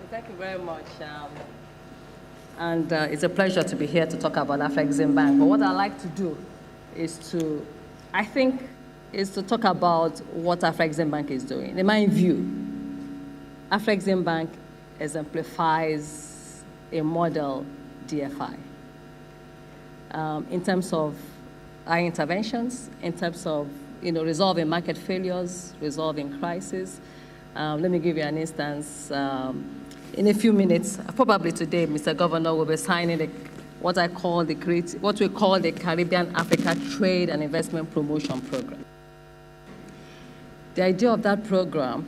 Thank you very much. And it's a pleasure to be here to talk about AfriCaribbean Bank. But what I'd like to do is to talk about what AfriCaribbean Bank is doing. In my view, AfriCaribbean Bank exemplifies a model DFI in terms of our interventions, in terms of resolving market failures, resolving crises. Let me give you an instance. In a few minutes, probably today, Mr. Governor will be signing what we call the Caribbean Africa Trade and Investment Promotion Program. The idea of that program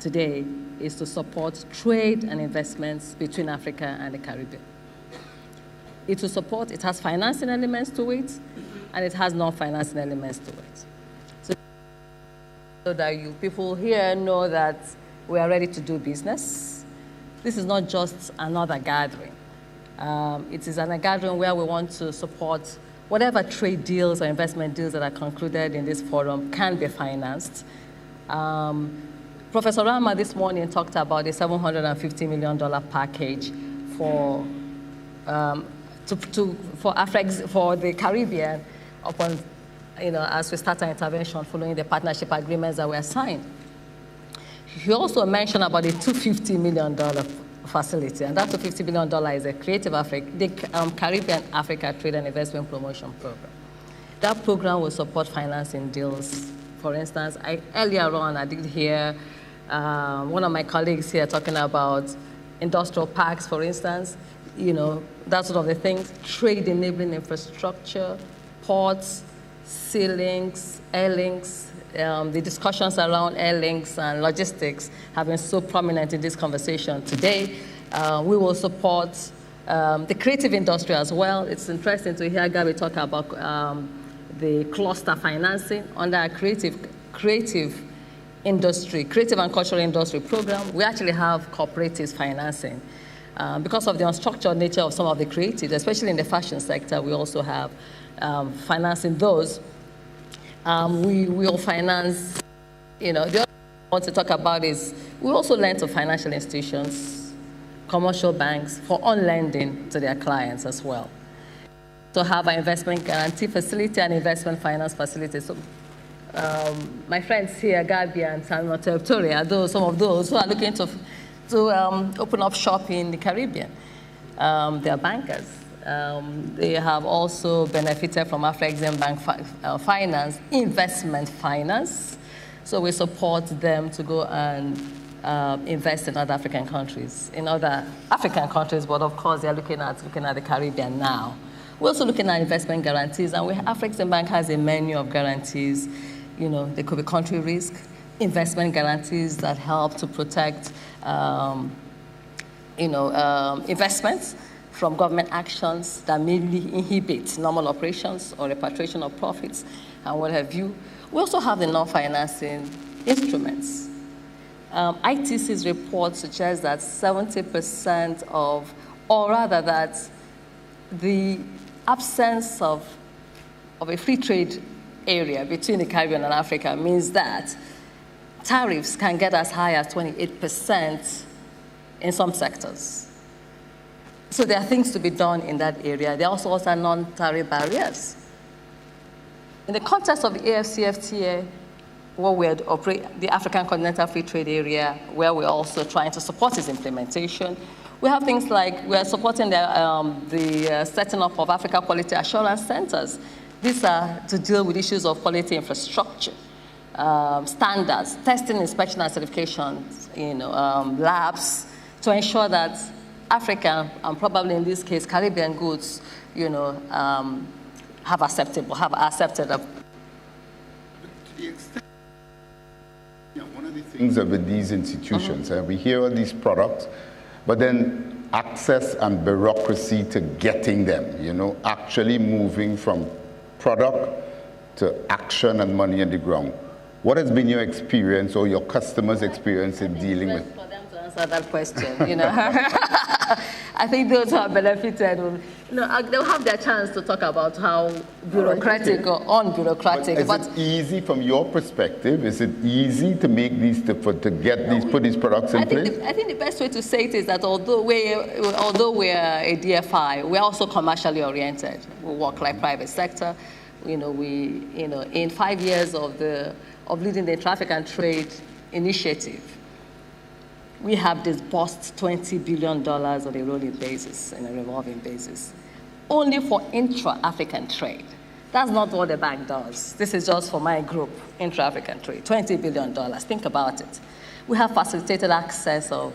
today is to support trade and investments between Africa and the Caribbean. It has financing elements to it, and it has non-financing elements to it. So that you people here know that we are ready to do business. This is not just another gathering. It is a gathering where we want to support whatever trade deals or investment deals that are concluded in this forum can be financed. Professor Rama this morning talked about a $750 million package for for the Caribbean upon, as we start our intervention following the partnership agreements that were signed. He also mentioned about the $250 million facility, and that $250 million is a Caribbean Africa Trade and Investment Promotion Program. That program will support financing deals. For instance, earlier on, I did hear one of my colleagues here talking about industrial parks, for instance, that sort of the things, trade-enabling infrastructure, ports, sea links, air links. The discussions around air links and logistics have been so prominent in this conversation today. We will support the creative industry as well. It's interesting to hear Gabby talk about the cluster financing under our creative industry, creative and cultural industry program. We actually have cooperatives financing. Because of the unstructured nature of some of the creatives, especially in the fashion sector, we also have financing those. We will finance, the other thing I want to talk about is we also lend to financial institutions, commercial banks for on-lending to their clients as well. So have an investment guarantee facility and investment finance facility. So my friends here, Gabi and Samuel Victoria, some of those who are looking to open up shop in the Caribbean. They are bankers. They have also benefited from AfriCaribbean Bank Finance, investment finance. So we support them to go and invest in other African countries, but of course they're looking at the Caribbean now. We're also looking at investment guarantees, and AfriCaribbean Bank has a menu of guarantees. They could be country risk, investment guarantees that help to protect investments from government actions that may inhibit normal operations or repatriation of profits and what have you. We also have the non-financing instruments. ITC's report suggests that 70% that the absence of a free trade area between the Caribbean and Africa means that tariffs can get as high as 28% in some sectors. So there are things to be done in that area. There are also non-tariff barriers. In the context of the AfCFTA, where we operate the African Continental Free Trade Area, where we're also trying to support its implementation, we have things like we're supporting the setting up of Africa Quality Assurance Centers. These are to deal with issues of quality infrastructure, standards, testing, inspection, and certifications, labs, to ensure that African, and probably in this case, Caribbean goods, have accepted. To the extent, one of the things with these institutions, we hear all these products, but then access and bureaucracy to getting them, actually moving from product to action and money on the ground. What has been your experience or your customers' experience in dealing with? For them to answer that question, I think those who have benefited will, they'll have their chance to talk about how bureaucratic or unbureaucratic. But is it easy from your perspective? Is it easy to make put these products in place? I think the best way to say it is that although we're a DFI, we're also commercially oriented. We work like private sector. In 5 years of leading the Traffic and Trade Initiative, we have disbursed $20 billion on a rolling basis, and a revolving basis, only for intra-African trade. That's not what the bank does. This is just for my group, intra-African trade, $20 billion. Think about it. We have facilitated access to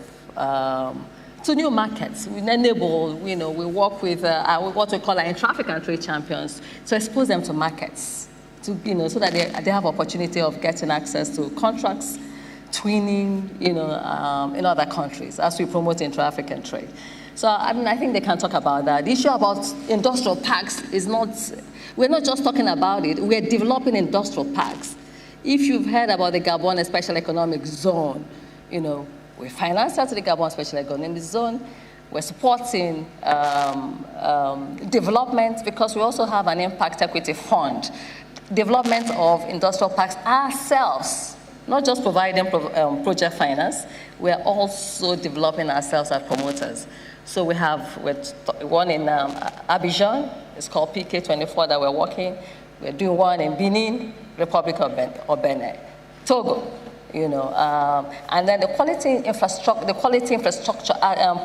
new markets. We enable, we work with what we call our intra-African trade champions to expose them to markets, so that they have opportunity of getting access to contracts, twinning, in other countries as we promote intra-African trade. So, I think they can talk about that. The issue about industrial parks is we're not just talking about it, we're developing industrial parks. If you've heard about the Gabon Special Economic Zone, we finance that to the Gabon Special Economic Zone. We're supporting development because we also have an impact equity fund. Development of industrial parks ourselves, not just providing project finance, we're also developing ourselves as promoters. So we have one in Abidjan, it's called PK24 that we're working. We're doing one in Benin, Republic of Benin, Togo, and then the quality infrastructure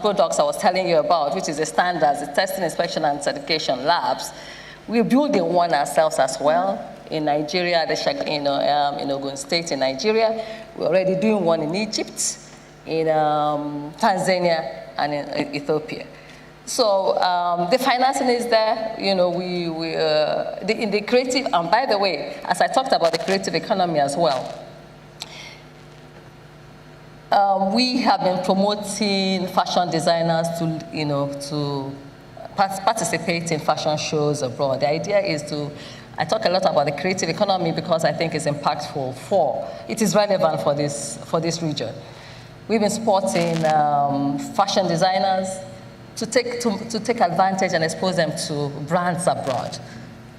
products I was telling you about, which is the standards, the testing, inspection, and certification labs. We're building one ourselves as well in Nigeria, in Ogun State in Nigeria. We're already doing one in Egypt, in Tanzania, and in Ethiopia. So the financing is there, in the creative, and by the way, as I talked about the creative economy as well, we have been promoting fashion designers to participate in fashion shows abroad. The idea is I talk a lot about the creative economy because I think it's impactful it is relevant for this region. We've been supporting fashion designers to take advantage and expose them to brands abroad.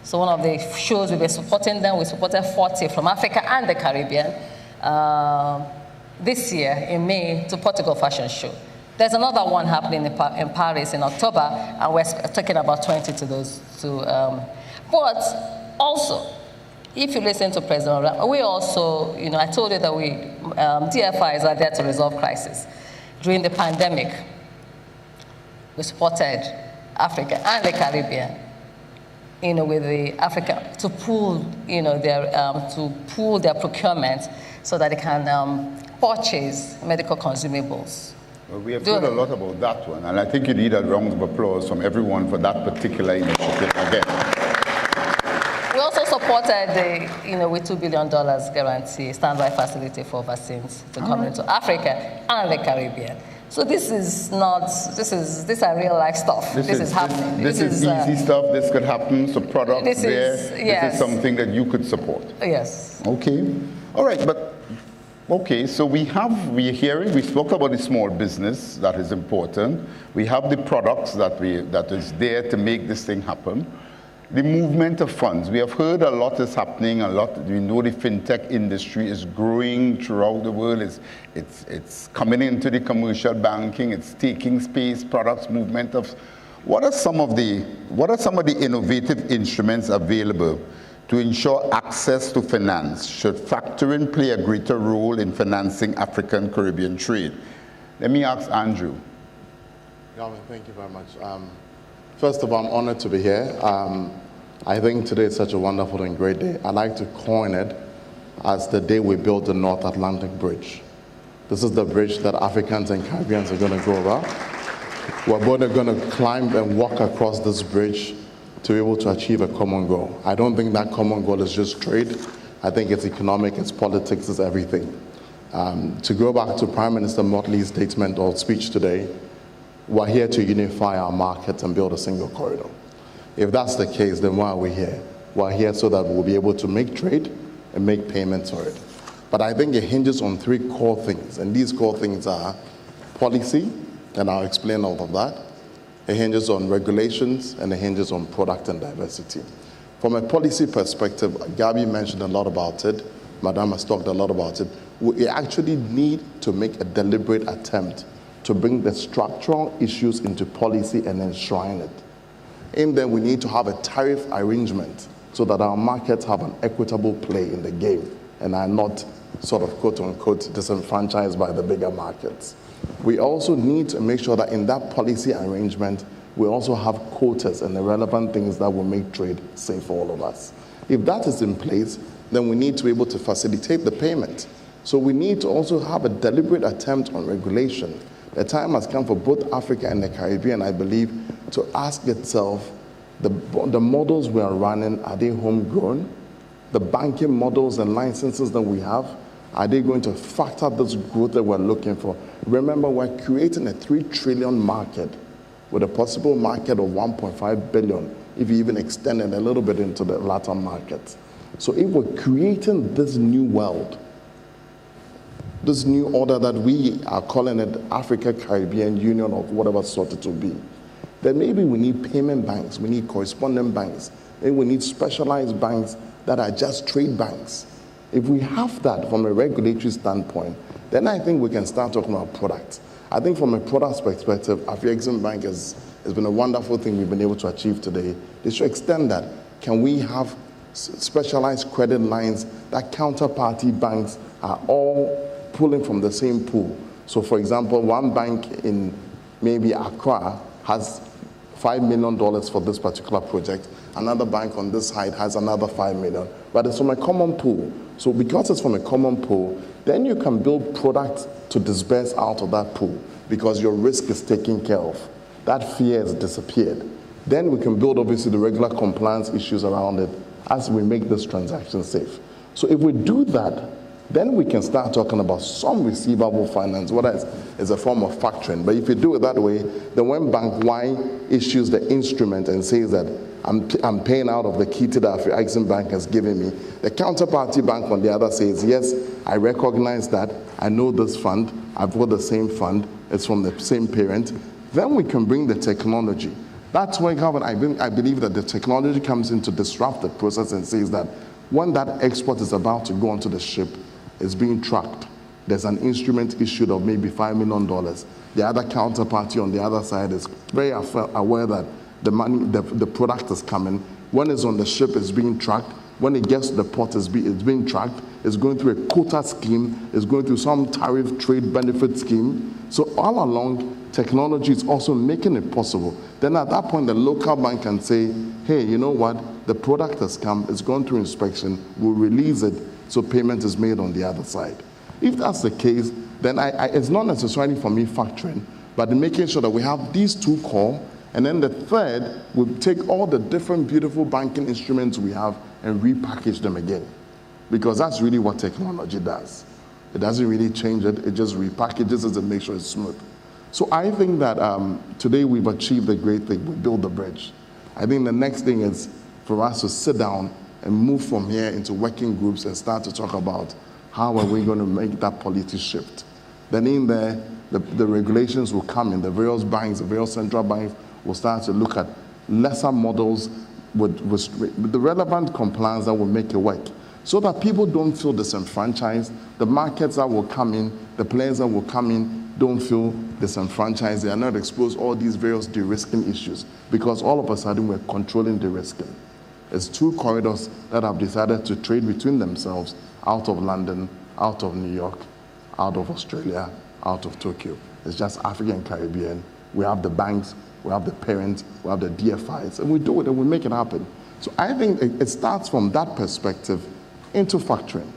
So one of the shows we've been supporting them, we supported 40 from Africa and the Caribbean this year in May to Portugal Fashion Show. There's another one happening in Paris in October, and we're talking about 20 to those. But also, if you listen to President Ola, we also, I told you that DFIs are there to resolve crisis. During the pandemic, we supported Africa and the Caribbean, with the Africa to pool, their procurement so that they can purchase medical consumables. Well, we have heard a lot about that one, and I think you need a round of applause from everyone for that particular initiative again. We also supported with $2 billion guarantee standby facility for vaccines to come into Africa and the Caribbean. So these are real life stuff. This is happening. This is easy stuff. This could happen. So products this is something that you could support. Yes. Okay. All right. But okay. So we spoke about the small business that is important. We have the products that is there to make this thing happen. The movement of funds. We have heard a lot is happening. We know the fintech industry is growing throughout the world. It's coming into the commercial banking. It's taking space. Products movement of. What are some of the innovative instruments available to ensure access to finance? Should factoring play a greater role in financing African Caribbean trade? Let me ask Andrew. Galvin, thank you very much. First of all, I'm honored to be here. I think today is such a wonderful and great day. I like to coin it as the day we built the North Atlantic Bridge. This is the bridge that Africans and Caribbeans are going to go over. We're both going to climb and walk across this bridge to be able to achieve a common goal. I don't think that common goal is just trade. I think it's economic, it's politics, it's everything. To go back to Prime Minister Motley's statement or speech today, we're here to unify our markets and build a single corridor. If that's the case, then why are we here? We're here so that we'll be able to make trade and make payments for it. But I think it hinges on three core things, and these core things are policy, and I'll explain all of that. It hinges on regulations, and it hinges on product and diversity. From a policy perspective, Gabby mentioned a lot about it. Madame has talked a lot about it. We actually need to make a deliberate attempt to bring the structural issues into policy and enshrine it. In there, we need to have a tariff arrangement so that our markets have an equitable play in the game and are not sort of quote-unquote disenfranchised by the bigger markets. We also need to make sure that in that policy arrangement, we also have quotas and the relevant things that will make trade safe for all of us. If that is in place, then we need to be able to facilitate the payment. So we need to also have a deliberate attempt on regulation. The time has come for both Africa and the Caribbean, I believe, to ask itself, the models we are running, are they homegrown? The banking models and licenses that we have, are they going to factor this growth that we're looking for? Remember, we're creating a 3 trillion market with a possible market of 1.5 billion, if you even extend it a little bit into the Latin markets. So if we're creating this new world, this new order that we are calling it Africa-Caribbean Union or whatever sort it will be, then maybe we need payment banks, we need correspondent banks, and we need specialized banks that are just trade banks. If we have that from a regulatory standpoint, then I think we can start talking about products. I think from a product perspective, AfriCaribbean Bank has been a wonderful thing we've been able to achieve today. They should extend that. Can we have specialized credit lines that counterparty banks are all pulling from the same pool? So for example, one bank in maybe Accra has $5 million for this particular project. Another bank on this side has another $5 million, but it's from a common pool. So because it's from a common pool, then you can build products to disperse out of that pool because your risk is taken care of. That fear has disappeared. Then we can build obviously the regular compliance issues around it as we make this transaction safe. So if we do that, then we can start talking about some receivable finance, whether it's a form of factoring. But if you do it that way, then when Bank Y issues the instrument and says that I'm paying out of the kitty that AfriCaribbean Bank has given me, the counterparty bank on the other says, yes, I recognize that, I know this fund, I've got the same fund, it's from the same parent. Then we can bring the technology. That's why, I believe that the technology comes in to disrupt the process and says that when that export is about to go onto the ship, it's being tracked. There's an instrument issued of maybe $5 million. The other counterparty on the other side is very aware that the money, the product is coming. When it's on the ship, it's being tracked. When it gets to the port, it's being tracked. It's going through a quota scheme. It's going through some tariff trade benefit scheme. So all along, technology is also making it possible. Then at that point, the local bank can say, hey, you know what? The product has come. It's gone through inspection. We'll release it so payment is made on the other side. If that's the case, then it's not necessarily for me factoring, but making sure that we have these two core, and then the third, we'll take all the different beautiful banking instruments we have and repackage them again. Because that's really what technology does. It doesn't really change it, it just repackages it and makes sure it's smooth. So I think that today we've achieved a great thing. We built the bridge. I think the next thing is for us to sit down and move from here into working groups and start to talk about how are we going to make that policy shift. Then in there, the regulations will come in. The various banks, the various central banks will start to look at lesser models with the relevant compliance that will make it work, so that people don't feel disenfranchised. The markets that will come in, the players that will come in, don't feel disenfranchised. They are not exposed to all these various de-risking issues, because all of a sudden we're controlling de-risking. It's two corridors that have decided to trade between themselves out of London, out of New York, out of Australia, out of Tokyo. It's just Africa and Caribbean. We have the banks, we have the parents, we have the DFIs, and we do it and we make it happen. So I think it starts from that perspective into factoring.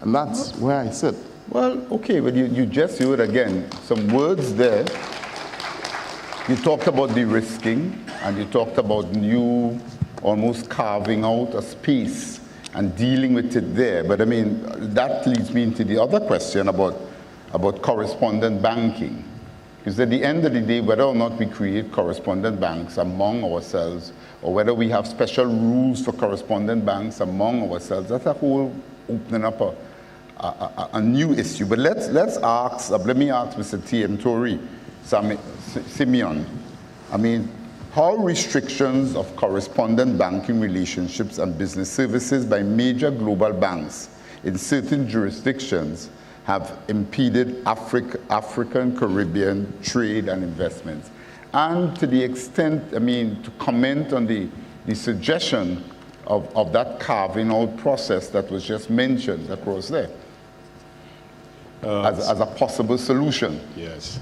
And that's where I sit. Well, okay, but you just heard again some words there. You talked about de-risking, and you talked about new, almost carving out a space and dealing with it there. But I mean, that leads me into the other question about correspondent banking. Because at the end of the day, whether or not we create correspondent banks among ourselves, or whether we have special rules for correspondent banks among ourselves, that's a whole opening up a new issue. But let me ask Mr. T.M. Tori Simeon. I mean, how restrictions of correspondent banking relationships and business services by major global banks in certain jurisdictions have impeded African Caribbean trade and investments? And to the extent, I mean, to comment on the suggestion of that carving out process that was just mentioned across there as a possible solution. Yes.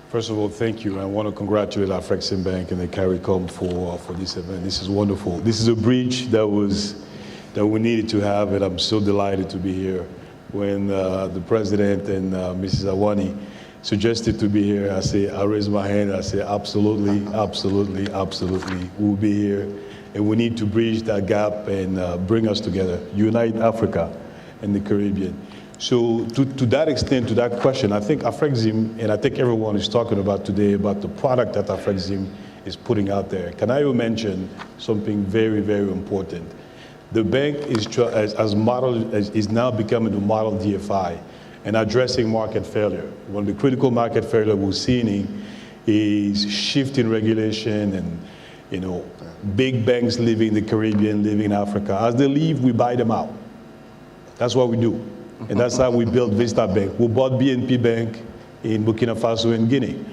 First of all, thank you. I want to congratulate AfriCaribbean Bank and the CARICOM for this event. This is wonderful. This is a bridge that we needed to have, and I'm so delighted to be here. When the president and Mrs. Awani suggested to be here, I raised my hand, I said, absolutely, absolutely, absolutely, we'll be here. And we need to bridge that gap and bring us together, unite Africa and the Caribbean. So to that extent, to that question, I think AfriCaribbean, and I think everyone is talking about today about the product that AfriCaribbean is putting out there. Can I mention something very, very important? The bank is now becoming the model DFI and addressing market failure. One of the critical market failure we're seeing is shifting regulation and big banks leaving the Caribbean, leaving Africa. As they leave, we buy them out. That's what we do. And that's how we built Vista Bank. We bought BNP Bank in Burkina Faso and Guinea.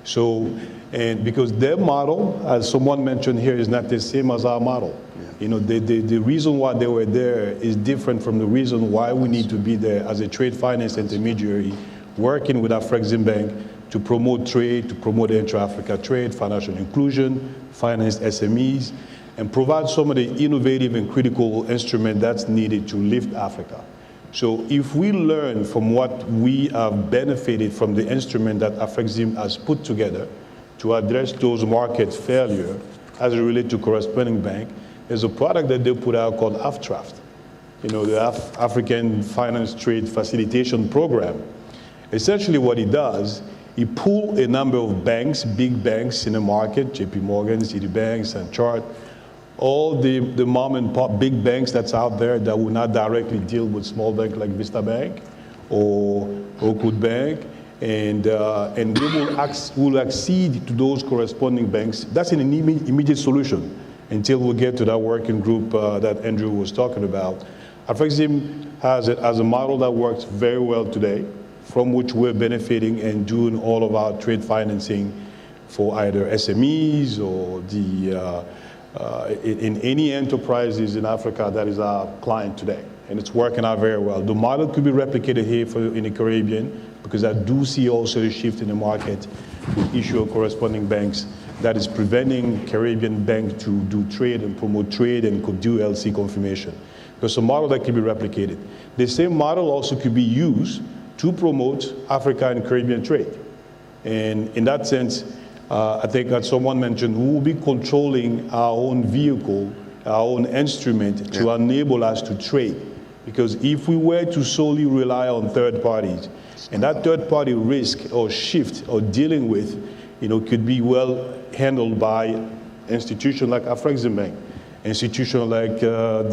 So, and because their model, as someone mentioned here, is not the same as our model. You know, the reason why they were there is different from the reason why we need to be there as a trade finance intermediary, working with AfriCaribbean to promote trade, to promote intra-Africa trade, financial inclusion, finance SMEs, and provide some of the innovative and critical instrument that's needed to lift Africa. So if we learn from what we have benefited from the instrument that AfriCaribbean has put together to address those market failure as it relates to corresponding bank, there's a product that they put out called AFTIF, you know, the African Finance Trade Facilitation Program. Essentially what it does, it pulls a number of banks, big banks in the market, JP Morgan, Citibank, Standard, all the mom and pop big banks that's out there that will not directly deal with small banks like Vista Bank or Oakwood Bank, and we will accede to those corresponding banks. That's an immediate solution until we get to that working group that Andrew was talking about. AfriCaribbean has a model that works very well today, from which we're benefiting and doing all of our trade financing for either SMEs or in any enterprises in Africa that is our client today. And it's working out very well. The model could be replicated here in the Caribbean, because I do see also a shift in the market with issue of corresponding banks that is preventing Caribbean banks to do trade and promote trade and could do LC confirmation. There's a model that can be replicated. The same model also could be used to promote Africa and Caribbean trade. And in that sense, I think that someone mentioned, we will be controlling our own vehicle, our own instrument to enable us to trade. Because if we were to solely rely on third parties, and that third party risk or shift or dealing with, you know, could be well handled by institutions like AfriCaribbean, institutions like the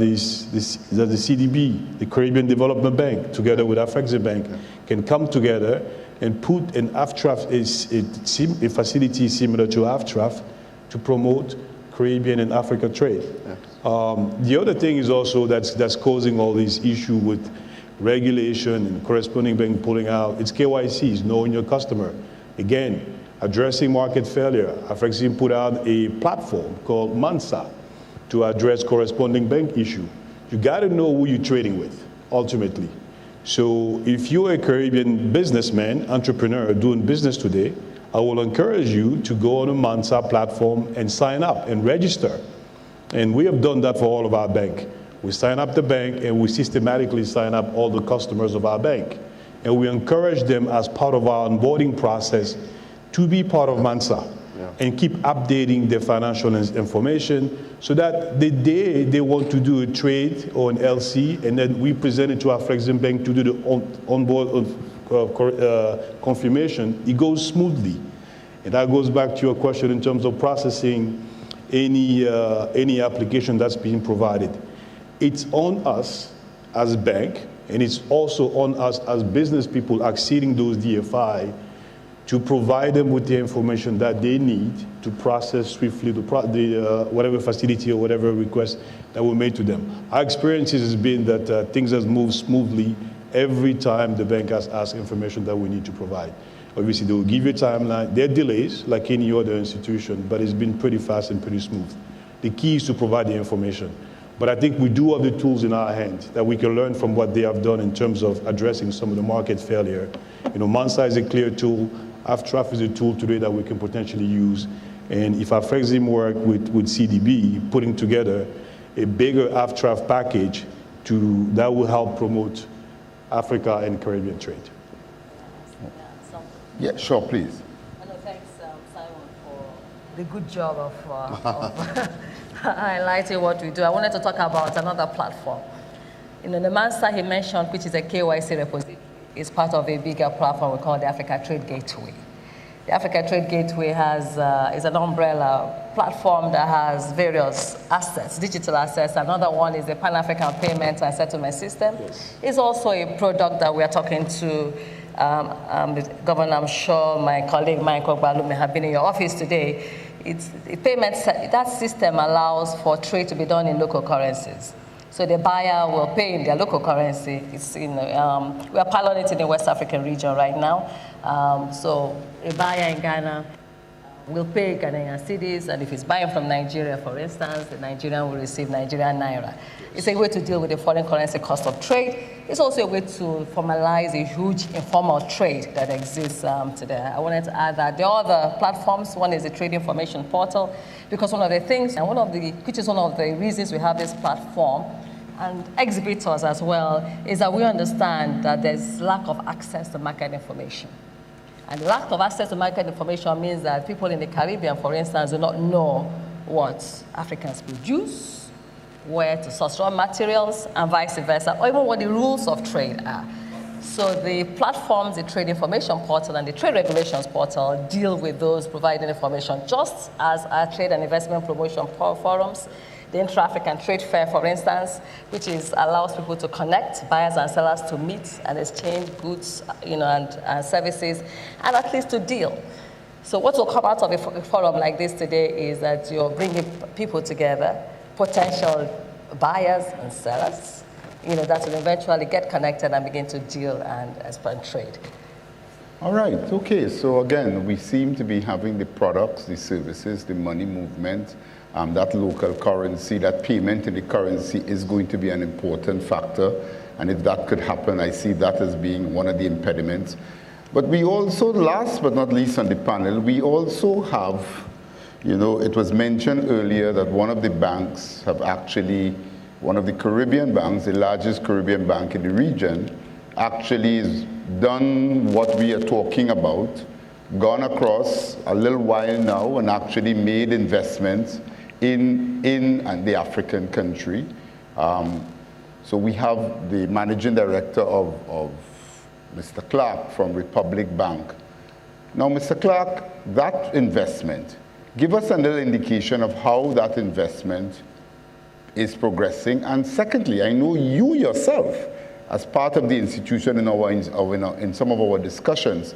CDB, the Caribbean Development Bank, together with AfriCaribbean, can come together and put an AFTIF, a facility similar to AFTIF, to promote Caribbean and Africa trade. The other thing is also that's causing all these issues with regulation and corresponding bank pulling out. It's KYCs, knowing your customer. Again, addressing market failure. AfriCaribbean put out a platform called Mansa to address corresponding bank issue. You got to know who you're trading with, ultimately. So if you're a Caribbean businessman, entrepreneur doing business today, I will encourage you to go on a Mansa platform and sign up and register. And we have done that for all of our bank. We sign up the bank and we systematically sign up all the customers of our bank. And we encourage them as part of our onboarding process to be part of Mansa and keep updating their financial information so that the day they want to do a trade or an LC, and then we present it to our AfriCaribbean bank to do the onboard confirmation, it goes smoothly. And that goes back to your question in terms of processing any application that's being provided. It's on us as a bank, and it's also on us as business people accessing those DFI to provide them with the information that they need to process swiftly whatever facility or whatever request that were made to them. Our experience has been that things have moved smoothly every time the bank has asked information that we need to provide. Obviously, they will give you a timeline. There are delays, like any other institution, but it's been pretty fast and pretty smooth. The key is to provide the information. But I think we do have the tools in our hand that we can learn from what they have done in terms of addressing some of the market failure. You know, Mansa is a clear tool. AFTIF is a tool today that we can potentially use. And if AfriCaribbean work with CDB, putting together a bigger AFTIF package that will help promote Africa and Caribbean trade. Yeah, sure, please. Thanks, Simon, for the good job of highlighting what we do. I wanted to talk about another platform. You know, the Mansa he mentioned, which is a KYC repository, is part of a bigger platform we call the Africa Trade Gateway. The Africa Trade Gateway is an umbrella platform that has various assets, digital assets. Another one is the Pan-African Payment and Settlement System. Yes. It's also a product that we are talking to Governor, I'm sure my colleague Michael Balu may have been in your office today. That system allows for trade to be done in local currencies. So the buyer will pay in their local currency. We are piloting it in the West African region right now. So a buyer in Ghana will pay Ghanaian cedis, and if he's buying from Nigeria, for instance, the Nigerian will receive Nigerian naira. It's a way to deal with the foreign currency cost of trade. It's also a way to formalize a huge informal trade that exists today. I wanted to add that there are other platforms. One is the trade information portal, because one of the things, and which is one of the reasons we have this platform, and exhibitors as well, is that we understand that there's lack of access to market information. And lack of access to market information means that people in the Caribbean, for instance, do not know what Africans produce, where to source raw materials, and vice versa, or even what the rules of trade are. So the platforms, the trade information portal and the trade regulations portal deal with those providing information, just as our trade and investment promotion forums. The Intra-African Trade Fair, for instance, which allows people to connect, buyers and sellers to meet and exchange goods, and services, and at least to deal. So what will come out of a forum like this today is that you're bringing people together, potential buyers and sellers, that will eventually get connected and begin to deal and expand trade. All right, okay, so again, we seem to be having the products, the services, the money movement, that local currency, that payment in the currency is going to be an important factor. And if that could happen, I see that as being one of the impediments. But we also, last but not least on the panel, we also have, it was mentioned earlier that one of the banks have actually, one of the Caribbean banks, the largest Caribbean bank in the region, actually has done what we are talking about, gone across a little while now and actually made investments in the African country. So we have the managing director of Mr. Clark from Republic Bank. Now, Mr. Clark, that investment, give us a little indication of how that investment is progressing. And secondly, I know you yourself, as part of the institution in some of our discussions,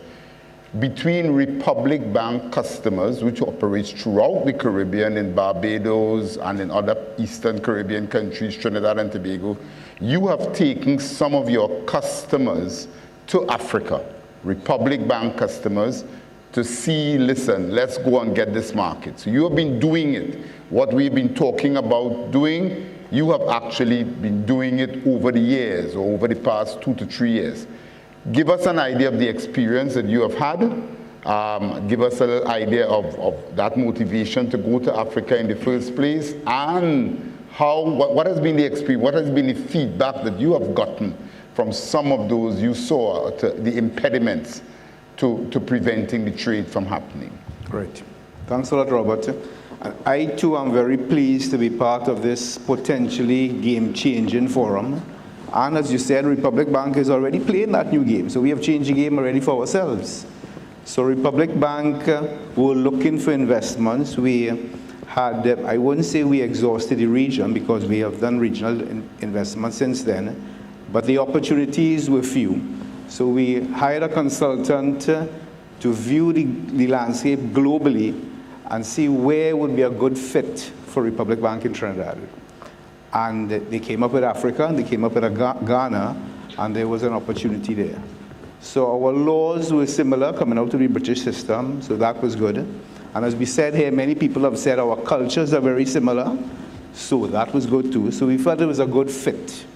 between Republic Bank customers, which operates throughout the Caribbean, in Barbados and in other Eastern Caribbean countries, Trinidad and Tobago, you have taken some of your customers to Africa, Republic Bank customers, to see, listen, let's go and get this market. So you have been doing it. What we've been talking about doing, you have actually been doing it over the years, or over the past 2 to 3 years. Give us an idea of the experience that you have had. Give us a little idea of that motivation to go to Africa in the first place, and what has been the experience, what has been the feedback that you have gotten from some of those you saw, the impediments to preventing the trade from happening. Great. Thanks a lot, Robert. I too am very pleased to be part of this potentially game-changing forum. And as you said, Republic Bank is already playing that new game. So we have changed the game already for ourselves. So Republic Bank were looking for investments. We had, I wouldn't say we exhausted the region because we have done regional investments since then, but the opportunities were few. So we hired a consultant to view the landscape globally and see where would be a good fit for Republic Bank in Trinidad. And they came up with Africa, they came up with Ghana, and there was an opportunity there. So our laws were similar, coming out of the British system, so that was good. And as we said here, many people have said our cultures are very similar, so that was good too. So we felt it was a good fit.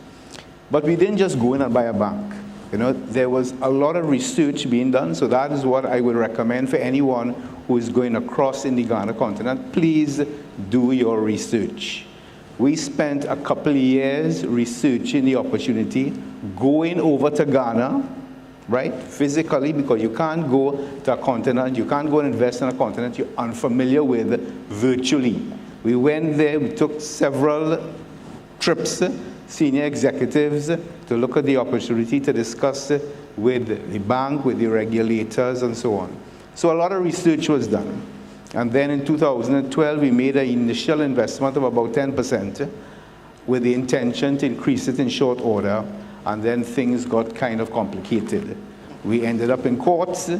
But we didn't just go in and buy a bank. There was a lot of research being done, so that is what I would recommend for anyone who is going across in the Ghana continent. Please do your research. We spent a couple of years researching the opportunity, going over to Ghana, right, physically, because you can't go to a continent, you can't go and invest in a continent you're unfamiliar with virtually. We went there, we took several trips, senior executives, to look at the opportunity to discuss with the bank, with the regulators, and so on. So a lot of research was done. And then in 2012, we made an initial investment of about 10% with the intention to increase it in short order, and then things got kind of complicated. We ended up in courts.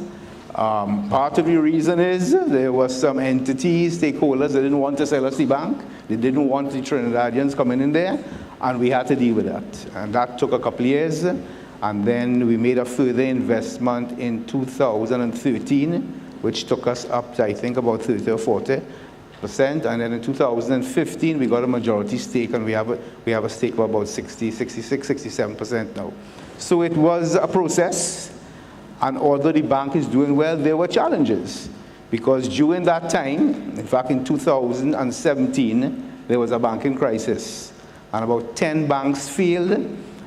Part of the reason is there were some entities, stakeholders, that didn't want to sell us the bank. They didn't want the Trinidadians coming in there. and we had to deal with that. And that took a couple of years, and then we made a further investment in 2013, which took us up to, I think, about 30 or 40%. And then in 2015, we got a majority stake, and we have a stake of about 60, 66, 67% now. So it was a process, and although the bank is doing well, there were challenges. Because during that time, in fact in 2017, there was a banking crisis, and about 10 banks failed.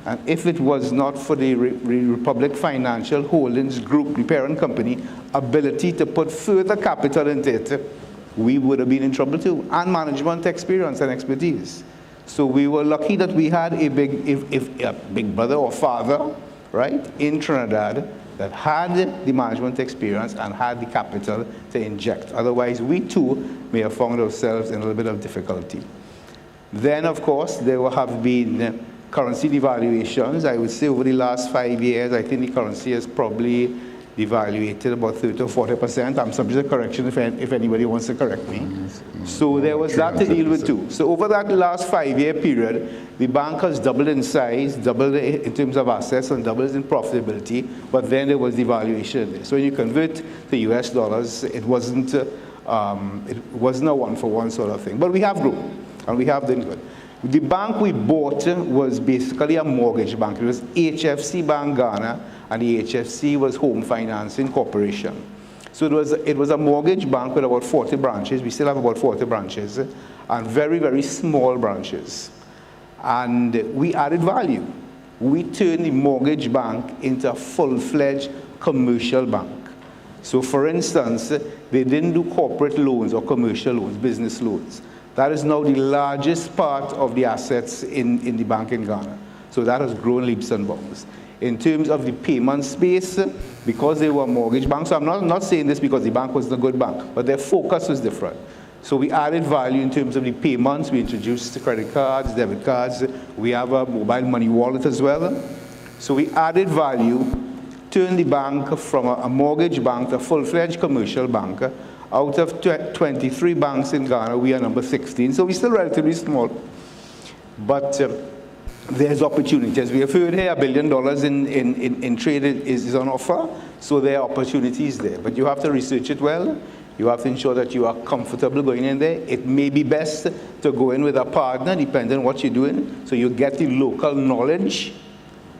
And if it was not for the Republic Financial Holdings Group, the parent company, ability to put further capital into it, we would have been in trouble too, and management experience and expertise. So we were lucky that we had a big brother or father, right, in Trinidad that had the management experience and had the capital to inject. Otherwise, we too may have found ourselves in a little bit of difficulty. Then, of course, there have been currency devaluations. I would say over the last 5 years, I think the currency has probably devaluated about 30 or 40%. I'm subject to correction if anybody wants to correct me. So there was that to deal with too. So over that last 5-year period, the bank has doubled in size, doubled in terms of assets, and doubled in profitability, but then there was devaluation. So when you convert to US dollars, it wasn't a one-for-one sort of thing. But we have grown, and we have done good. The bank we bought was basically a mortgage bank. It was HFC Bank Ghana, and the HFC was Home Financing Corporation. So it was a mortgage bank with about 40 branches. We still have about 40 branches, and very, very small branches. And we added value. We turned the mortgage bank into a full-fledged commercial bank. So for instance, they didn't do corporate loans or commercial loans, business loans. That is now the largest part of the assets in the bank in Ghana. So that has grown leaps and bounds. In terms of the payment space, because they were a mortgage bank, so I'm not saying this because the bank was a good bank, but their focus was different. So we added value in terms of the payments. We introduced credit cards, debit cards. We have a mobile money wallet as well. So we added value, turned the bank from a mortgage bank to a full-fledged commercial bank. Out of 23 banks in Ghana, we are number 16, so we're still relatively small. But there's opportunities. We have heard here $1 billion in trade is on offer, so there are opportunities there. But you have to research it well. You have to ensure that you are comfortable going in there. It may be best to go in with a partner, depending on what you're doing, so you get the local knowledge.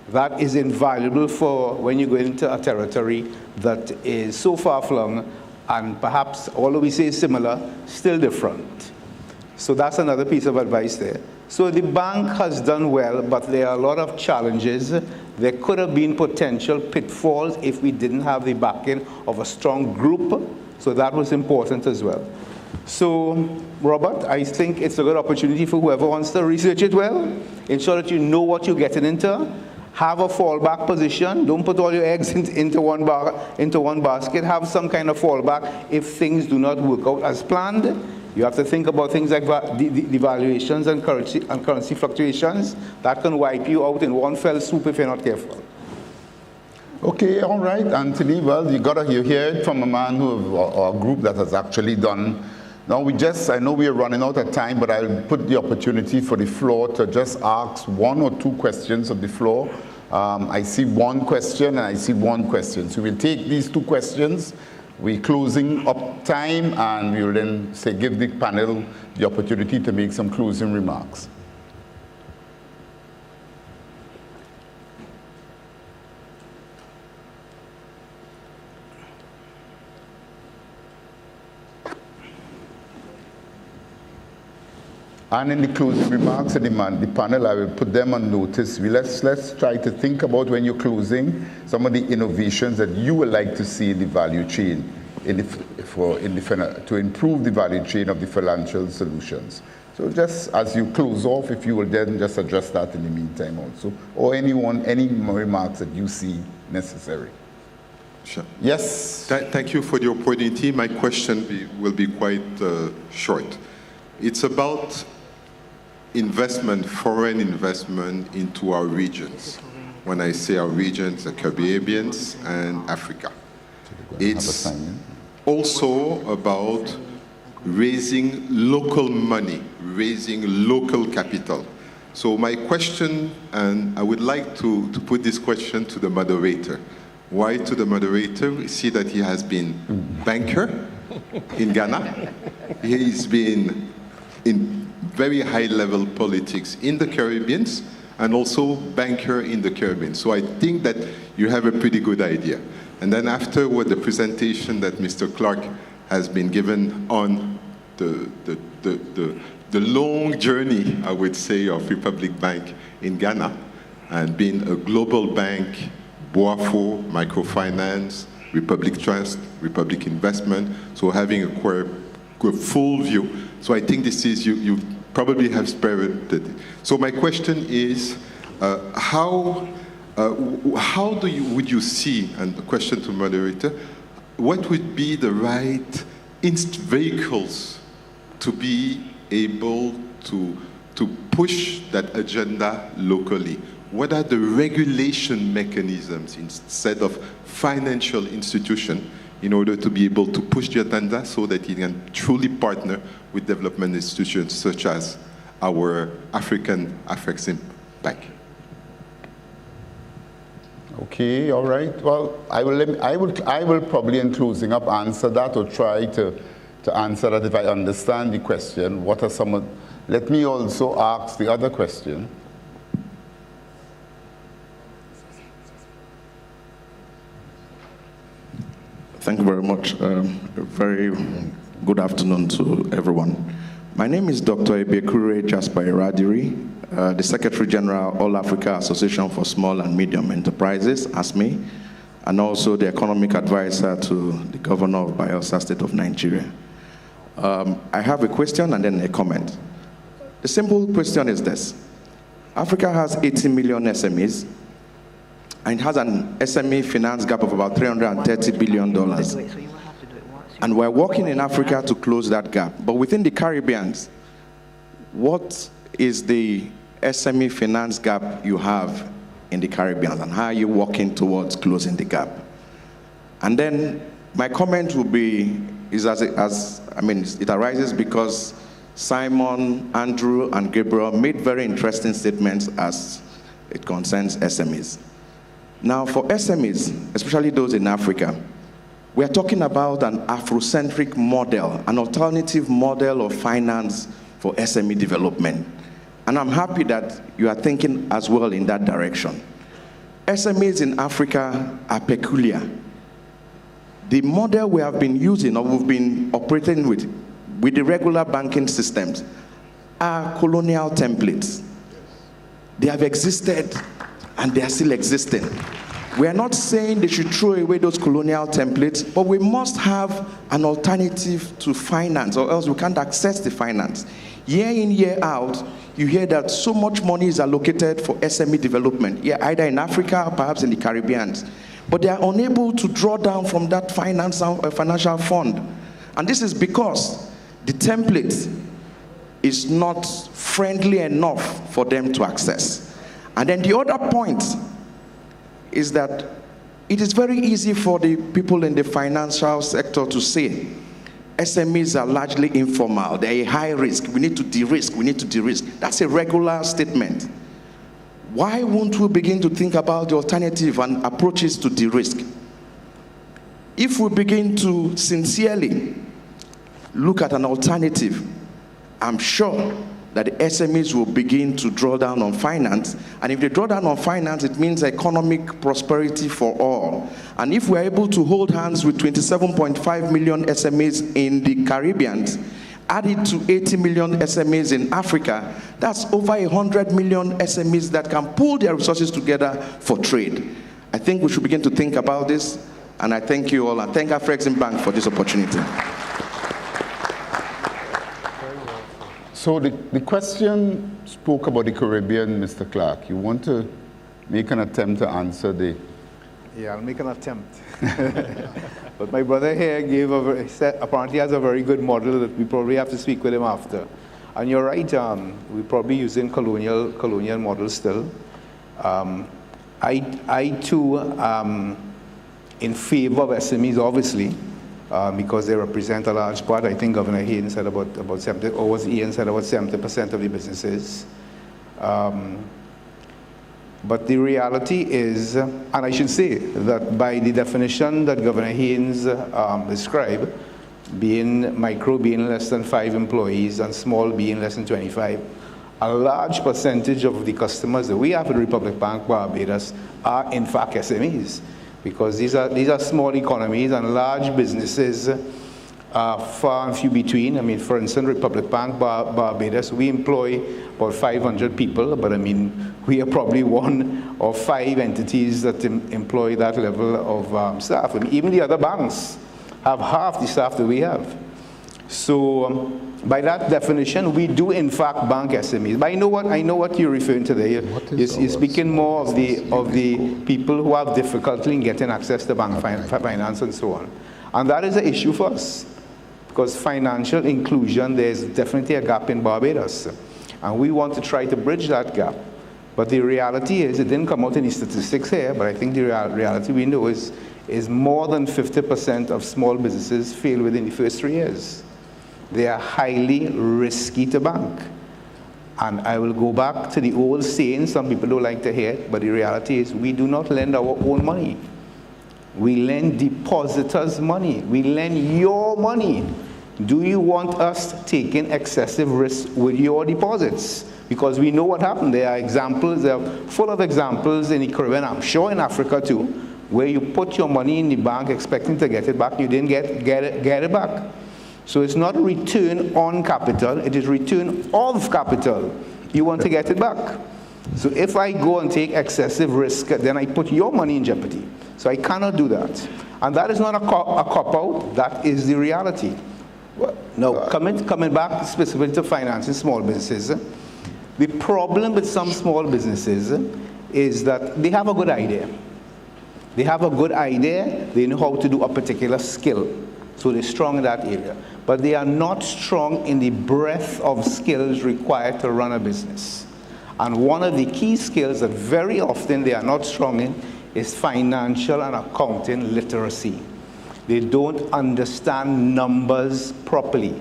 That is invaluable for when you go into a territory that is so far-flung, and perhaps, although we say similar, still different. So that's another piece of advice there. So the bank has done well, but there are a lot of challenges. There could have been potential pitfalls if we didn't have the backing of a strong group. So that was important as well. So, Robert, I think it's a good opportunity for whoever wants to research it well, ensure that you know what you're getting into. Have a fallback position. Don't put all your eggs into one basket. Have some kind of fallback if things do not work out as planned. You have to think about things like devaluations and currency fluctuations. That can wipe you out in one fell swoop if you're not careful. Okay, all right, Anthony. Well, you hear it from a man or a group that has actually done. Now I know we are running out of time, but I'll put the opportunity for the floor to just ask 1 or 2 questions of the floor. I see 1 question and I see 1 question. So we'll take these 2 questions. We're closing up time, and we'll then give the panel the opportunity to make some closing remarks. And in the closing remarks of the panel, I will put them on notice. Let's try to think about, when you're closing, some of the innovations that you would like to see in the value chain to improve the value chain of the financial solutions. So just as you close off, if you will then just address that in the meantime also, or any remarks that you see necessary. Sure. Yes. Thank you for the opportunity. My question will be quite short. It's about foreign investment into our regions. When I say our regions, the Caribbean and Africa. It's also about raising local money, raising local capital. So my question, and I would like to put this question to the moderator. Why to the moderator? We see that he has been banker in Ghana. He's been in very high-level politics in the Caribbean, and also banker in the Caribbean. So I think that you have a pretty good idea. And then after what the presentation that Mr. Clark has been given on the long journey, I would say, of Republic Bank in Ghana, and being a global bank, BOAFO, microfinance, Republic Trust, Republic Investment, so having a full view. So I think this is, you probably have spared it. So my question is, how would you see, and the question to the moderator, what would be the right vehicles to be able to push that agenda locally? What are the regulation mechanisms instead of financial institution in order to be able to push the agenda so that it can truly partner with development institutions such as our AfriCaribbean Bank? Okay, all right. Well, I will probably, in closing up, answer that or try to answer that if I understand the question. What are some of, let me also ask the other question. Thank you very much. Very good afternoon to everyone. My name is Dr. Ebekure Jasper Iradiri, the Secretary General, All Africa Association for Small and Medium Enterprises, ASME, and also the Economic Advisor to the Governor of Bayelsa State of Nigeria. I have a question and then a comment. The simple question is this. Africa has 80 million SMEs, and it has an SME finance gap of about $330 billion. And we're working in Africa to close that gap. But within the Caribbean, what is the SME finance gap you have in the Caribbean, and how are you working towards closing the gap? And then my comment will be, it arises because Simon, Andrew, and Gabriel made very interesting statements as it concerns SMEs. Now, for SMEs, especially those in Africa, we are talking about an Afrocentric model, an alternative model of finance for SME development. And I'm happy that you are thinking as well in that direction. SMEs in Africa are peculiar. The model we have been using, or we've been operating with the regular banking systems, are colonial templates. They have existed and they are still existing. We are not saying they should throw away those colonial templates, but we must have an alternative to finance, or else we can't access the finance. Year in, year out, you hear that so much money is allocated for SME development, either in Africa or perhaps in the Caribbean. But they are unable to draw down from that financial fund. And this is because the template is not friendly enough for them to access. And then the other point is that it is very easy for the people in the financial sector to say, SMEs are largely informal, they're a high risk, we need to de-risk, we need to de-risk. That's a regular statement. Why won't we begin to think about the alternative and approaches to de-risk? If we begin to sincerely look at an alternative, I'm sure that the SMEs will begin to draw down on finance. And if they draw down on finance, it means economic prosperity for all. And if we're able to hold hands with 27.5 million SMEs in the Caribbean, add it to 80 million SMEs in Africa, that's over 100 million SMEs that can pool their resources together for trade. I think we should begin to think about this, and I thank you all, and thank AfriCaribbean Bank for this opportunity. So the question spoke about the Caribbean, Mr. Clark. You want to make an attempt to answer the... Yeah, I'll make an attempt. But my brother here apparently has a very good model that we probably have to speak with him after. And you're right, we're probably using colonial models still. I too am in favor of SMEs, obviously, because they represent a large part. I think Governor Hayden said about 70, or was Ian said about 70% of the businesses. But the reality is, and I should say that by the definition that Governor Haynes described, being micro being less than 5 employees and small being less than 25, a large percentage of the customers that we have at Republic Bank Barbados are in fact SMEs, because these are small economies and large businesses are far and few between. I mean, for instance, Republic Bank Barbados, we employ about 500 people, but I mean, we are probably one of 5 entities that employ that level of staff. I mean, even the other banks have half the staff that we have. So by that definition, we do in fact bank SMEs. But I know what you're referring to there. You're speaking more of the people who have difficulty in getting access to bank finance and so on. And that is an issue for us, because financial inclusion, there's definitely a gap in Barbados. And we want to try to bridge that gap. But the reality is, it didn't come out in the statistics here, but I think the reality we know is more than 50% of small businesses fail within the first 3 years. They are highly risky to bank. And I will go back to the old saying, some people don't like to hear it, but the reality is we do not lend our own money. We lend depositors' money. We lend your money. Do you want us taking excessive risk with your deposits? Because we know what happened. There are examples, they are full of examples in the Caribbean, I'm sure in Africa too, where you put your money in the bank expecting to get it back, you didn't get it back. So it's not return on capital, it is return of capital. You want to get it back. So if I go and take excessive risk, then I put your money in jeopardy. So I cannot do that. And that is not a cop-out, that is the reality. Now, coming back specifically to financing small businesses, the problem with some small businesses is that they have a good idea. They have a good idea, they know how to do a particular skill. So they're strong in that area. But they are not strong in the breadth of skills required to run a business. And one of the key skills that very often they are not strong in is financial and accounting literacy. They don't understand numbers properly.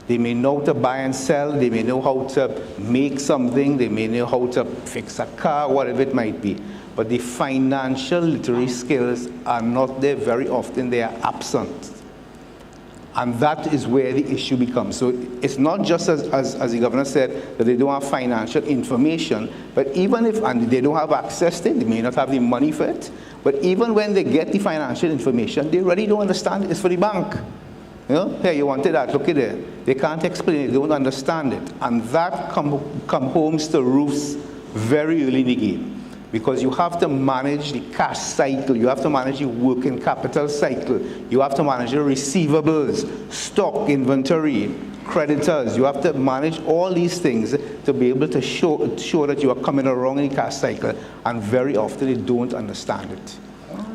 They may know how to buy and sell, they may know how to make something, they may know how to fix a car, whatever it might be. But the financial literacy skills are not there very often, they are absent. And that is where the issue becomes. So it's not just as the governor said, that they don't have financial information, but even if, and they don't have access to it, they may not have the money for it, but even when they get the financial information, they really don't understand it's for the bank. You know, hey, you wanted that, look at it. They can't explain it, they don't understand it. And that come home to roofs very early in the game. Because you have to manage the cash cycle, you have to manage the working capital cycle, you have to manage the receivables, stock, inventory, creditors. You have to manage all these things to be able to show that you are coming along in the cash cycle, and very often they don't understand it.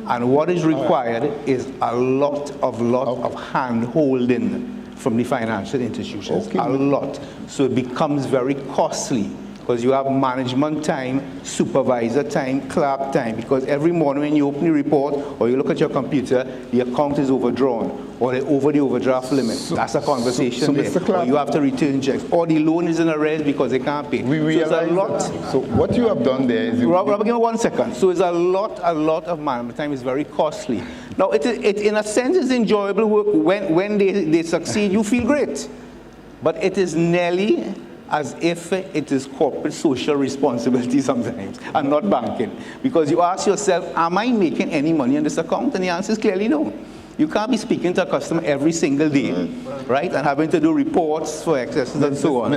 And what is required is a lot of hand-holding from the financial institutions, a lot. So it becomes very costly. Because you have management time, supervisor time, clerk time. Because every morning when you open the report or you look at your computer, the account is overdrawn or they're over the overdraft limit. That's a conversation there. Or you have to return checks. Or the loan is in arrears because they can't pay. We realize so it's a lot. So what you have done there is... Robert, give me 1 second. So it's a lot of management time. It's very costly. Now, it in a sense, it's enjoyable work. When they succeed, you feel great. But it is nearly as if it is corporate social responsibility sometimes, and not banking. Because you ask yourself, am I making any money on this account? And the answer is clearly no. You can't be speaking to a customer every single day, right? And having to do reports for excesses and so on.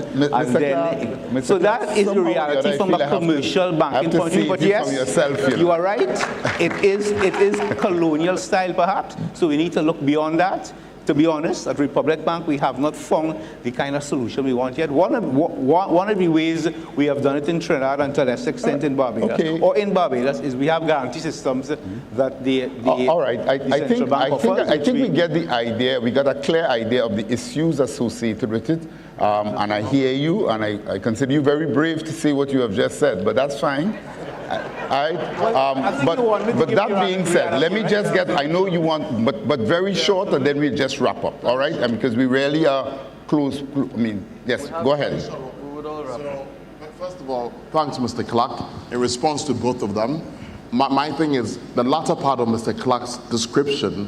So that is the reality from a commercial banking point of view. But yes, you are right. It is colonial style perhaps. So we need to look beyond that. To be honest, at Republic Bank, we have not found the kind of solution we want yet. One of the ways we have done it in Trinidad and to a less extent in Barbados, or in Barbados, is we have guarantee systems that the all right. I think we get the idea. We got a clear idea of the issues associated with it. And I hear you, and I consider you very brave to say what you have just said, but that's fine. But that being said, let me just get, I know you want, but very short, and then we'll just wrap up, all right? Because we really are close, I mean, yes, go ahead. So, First of all, thanks, Mr. Clark. In response to both of them, my thing is the latter part of Mr. Clark's description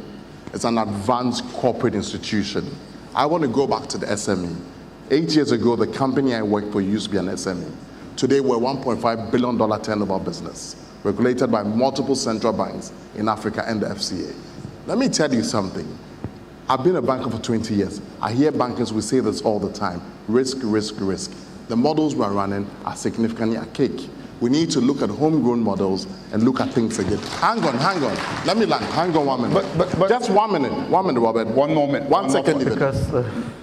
is an advanced corporate institution. I want to go back to the SME. 8 years ago, the company I worked for used to be an SME. Today, we're a $1.5 billion turnover business, regulated by multiple central banks in Africa and the FCA. Let me tell you something. I've been a banker for 20 years. I hear bankers will say this all the time. Risk, risk, risk. The models we're running are significantly archaic. We need to look at homegrown models and look at things again. Hang on. Let me land. Hang on 1 minute. But just 1 minute. 1 minute, Robert. One moment. One second even. Because,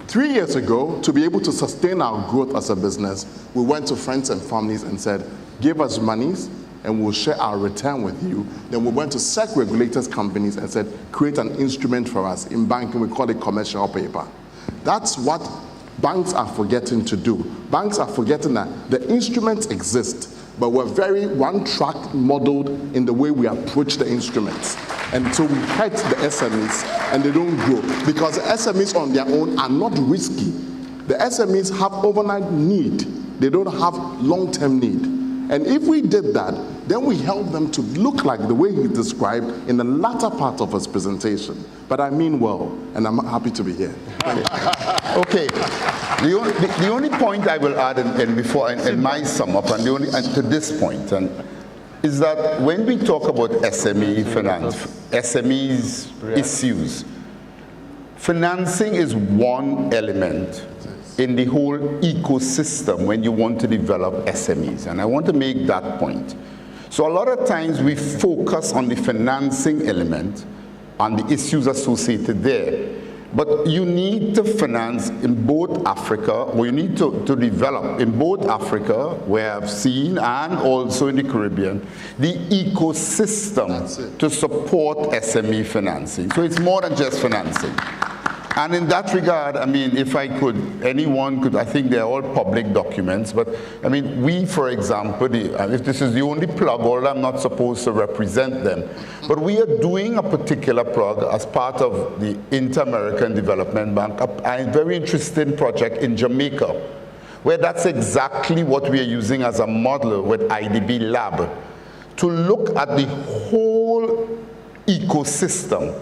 3 years ago, to be able to sustain our growth as a business, we went to friends and families and said, give us monies and we'll share our return with you. Then we went to SEC regulators companies and said, create an instrument for us. In banking, we call it commercial paper. That's what banks are forgetting to do. Banks are forgetting that the instruments exist, but we're very one-track modeled in the way we approach the instruments. And so we hurt the SMEs and they don't grow because the SMEs on their own are not risky. The SMEs have overnight need. They don't have long-term need. And if we did that, then we help them to look like the way he described in the latter part of his presentation. But I mean well, and I'm happy to be here. Okay. The only point I will add in my sum up, and to this point, is that when we talk about SME finance, SMEs issues, financing is one element in the whole ecosystem when you want to develop SMEs. And I want to make that point. So a lot of times we focus on the financing element and the issues associated there. But you need to finance in both Africa, or you need to develop in both Africa, where I've seen, and also in the Caribbean, the ecosystem to support SME financing. So it's more than just financing. And in that regard, I mean, if I could, anyone could, I think they're all public documents, but I mean, we, for example, if this is the only plug, although I'm not supposed to represent them, but we are doing a particular plug as part of the Inter-American Development Bank, a very interesting project in Jamaica, where that's exactly what we are using as a model with IDB Lab, to look at the whole ecosystem.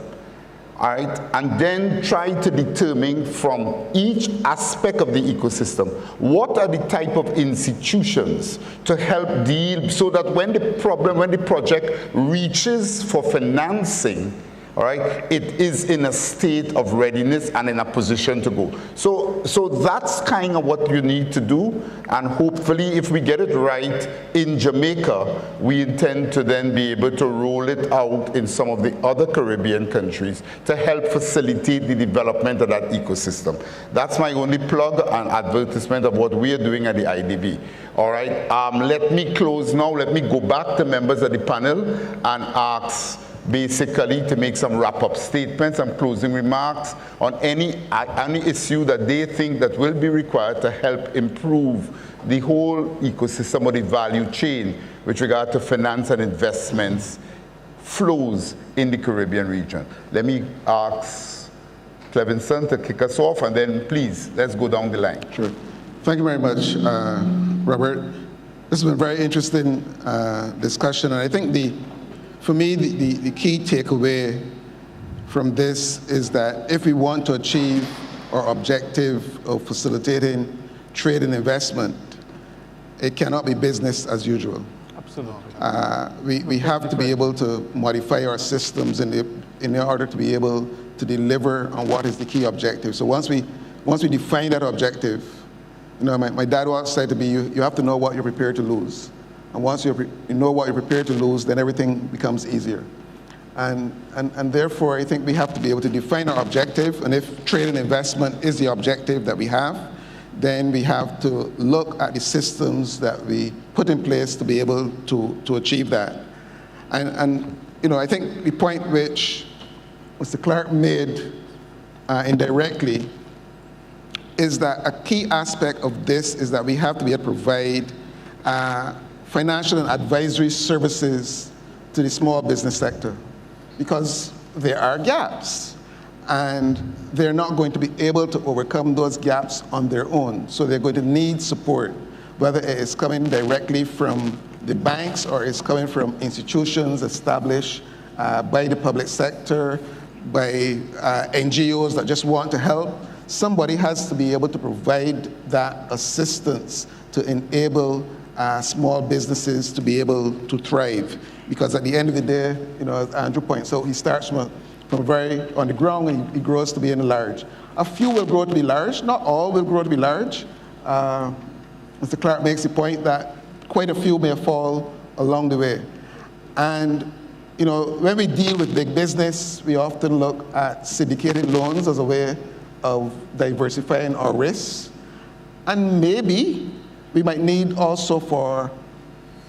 All right, and then try to determine from each aspect of the ecosystem, what are the type of institutions to help deal so that when the project reaches for financing, all right, it is in a state of readiness and in a position to go. So that's kind of what you need to do, and hopefully if we get it right in Jamaica, we intend to then be able to roll it out in some of the other Caribbean countries to help facilitate the development of that ecosystem. That's my only plug and advertisement of what we are doing at the IDB. All right, let me close now. Let me go back to members of the panel and ask basically to make some wrap-up statements and closing remarks on any issue that they think that will be required to help improve the whole ecosystem or the value chain with regard to finance and investments flows in the Caribbean region. Let me ask Clevinson to kick us off, and then please, let's go down the line. Sure. Thank you very much, Robert. This has been a very interesting discussion, and I think for me, the key takeaway from this is that if we want to achieve our objective of facilitating trade and investment, it cannot be business as usual. Absolutely. We have to be able to modify our systems in order to be able to deliver on what is the key objective. So once we define that objective, you know, my dad once said to me, you have to know what you're prepared to lose. And once you know what you're prepared to lose, then everything becomes easier. And therefore, I think we have to be able to define our objective. And if trade and investment is the objective that we have, then we have to look at the systems that we put in place to be able to achieve that. And you know, I think the point which Mr. Clark made indirectly is that a key aspect of this is that we have to be able to provide financial and advisory services to the small business sector, because there are gaps and they're not going to be able to overcome those gaps on their own. So they're going to need support. whether it is coming directly from the banks or it's coming from institutions established by the public sector, by NGOs that just want to help. Somebody has to be able to provide that assistance to enable small businesses to be able to thrive. Because at the end of the day, as Andrew points out, he starts from very on the ground and he grows to being large. A few will grow to be large, not all will grow to be large. Mr. Clark makes the point that quite a few may fall along the way. And when we deal with big business, we often look at syndicated loans as a way of diversifying our risks. And maybe we might need also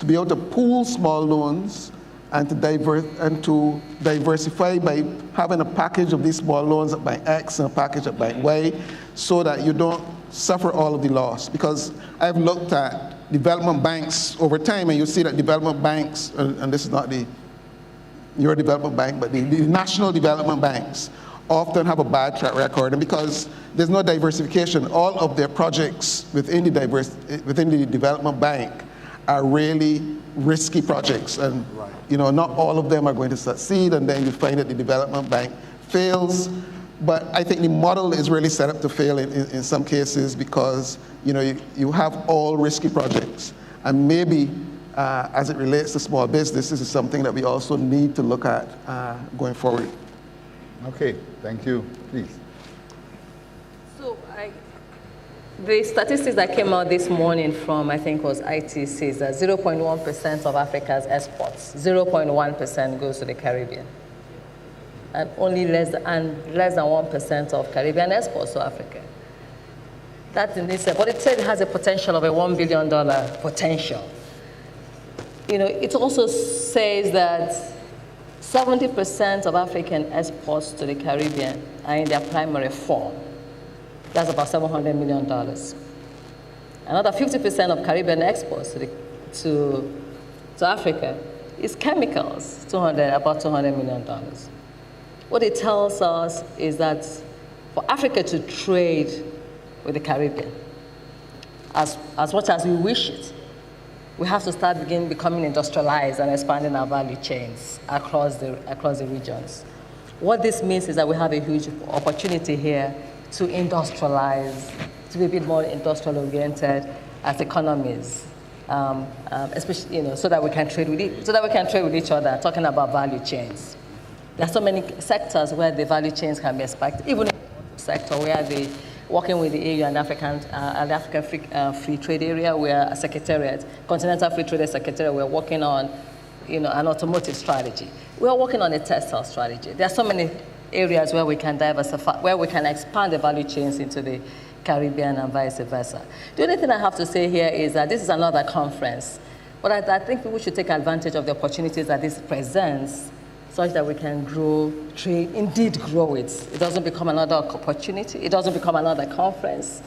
to be able to pool small loans and to diversify by having a package of these small loans at Bank X and a package at Bank Y, so that you don't suffer all of the loss. Because I've looked at development banks over time, and you see that development banks, and this is not your development bank, but the national development banks often have a bad track record. And because there's no diversification, all of their projects within the development bank are really risky projects. And not all of them are going to succeed, and then you find that the development bank fails. But I think the model is really set up to fail in some cases, because you have all risky projects. And maybe as it relates to small business, this is something that we also need to look at going forward. Okay, thank you. Please. So the statistics that came out this morning from, I think, was ITC, is that 0.1% of Africa's exports, 0.1% goes to the Caribbean. And only less than 1% of Caribbean exports to Africa. That's in itself. But it said it has a potential of a $1 billion potential. It also says that 70% of African exports to the Caribbean are in their primary form. That's about $700 million. Another 50% of Caribbean exports to Africa is chemicals, about $200 million. What it tells us is that for Africa to trade with the Caribbean, as much as we wish it, we have to start becoming industrialized and expanding our value chains across the regions. What this means is that we have a huge opportunity here to industrialize, to be a bit more industrial-oriented as economies, especially so that we can trade with each other. Talking about value chains, there are so many sectors where the value chains can be expected. Even in the sector where working with the EU and the African Free Trade Area, we are a secretariat, Continental Free Trade Secretariat. We're working on, an automotive strategy. We are working on a textile strategy. There are so many areas where we can diversify, where we can expand the value chains into the Caribbean and vice versa. The only thing I have to say here is that this is another conference, but I think we should take advantage of the opportunities that this presents, such that we can indeed grow it. It doesn't become another opportunity. It doesn't become another conference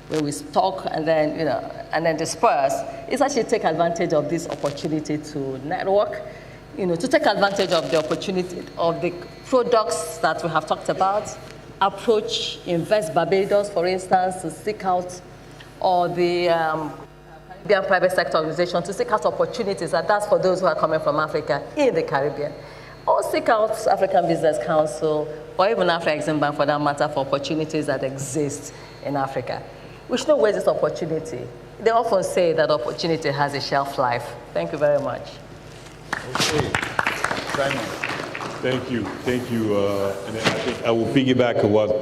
where we talk and then disperse. It's actually take advantage of this opportunity to network, to take advantage of the opportunity of the products that we have talked about, approach Invest Barbados, for instance, to seek out, or the Caribbean private sector organization to seek out opportunities, and that's for those who are coming from Africa in the Caribbean. Or seek out African Business Council, or even Afro-Exim Bank for that matter, for opportunities that exist in Africa. We should not waste this opportunity. They often say that opportunity has a shelf life. Thank you very much. Okay, Simon. Thank you. And I think I will piggyback on what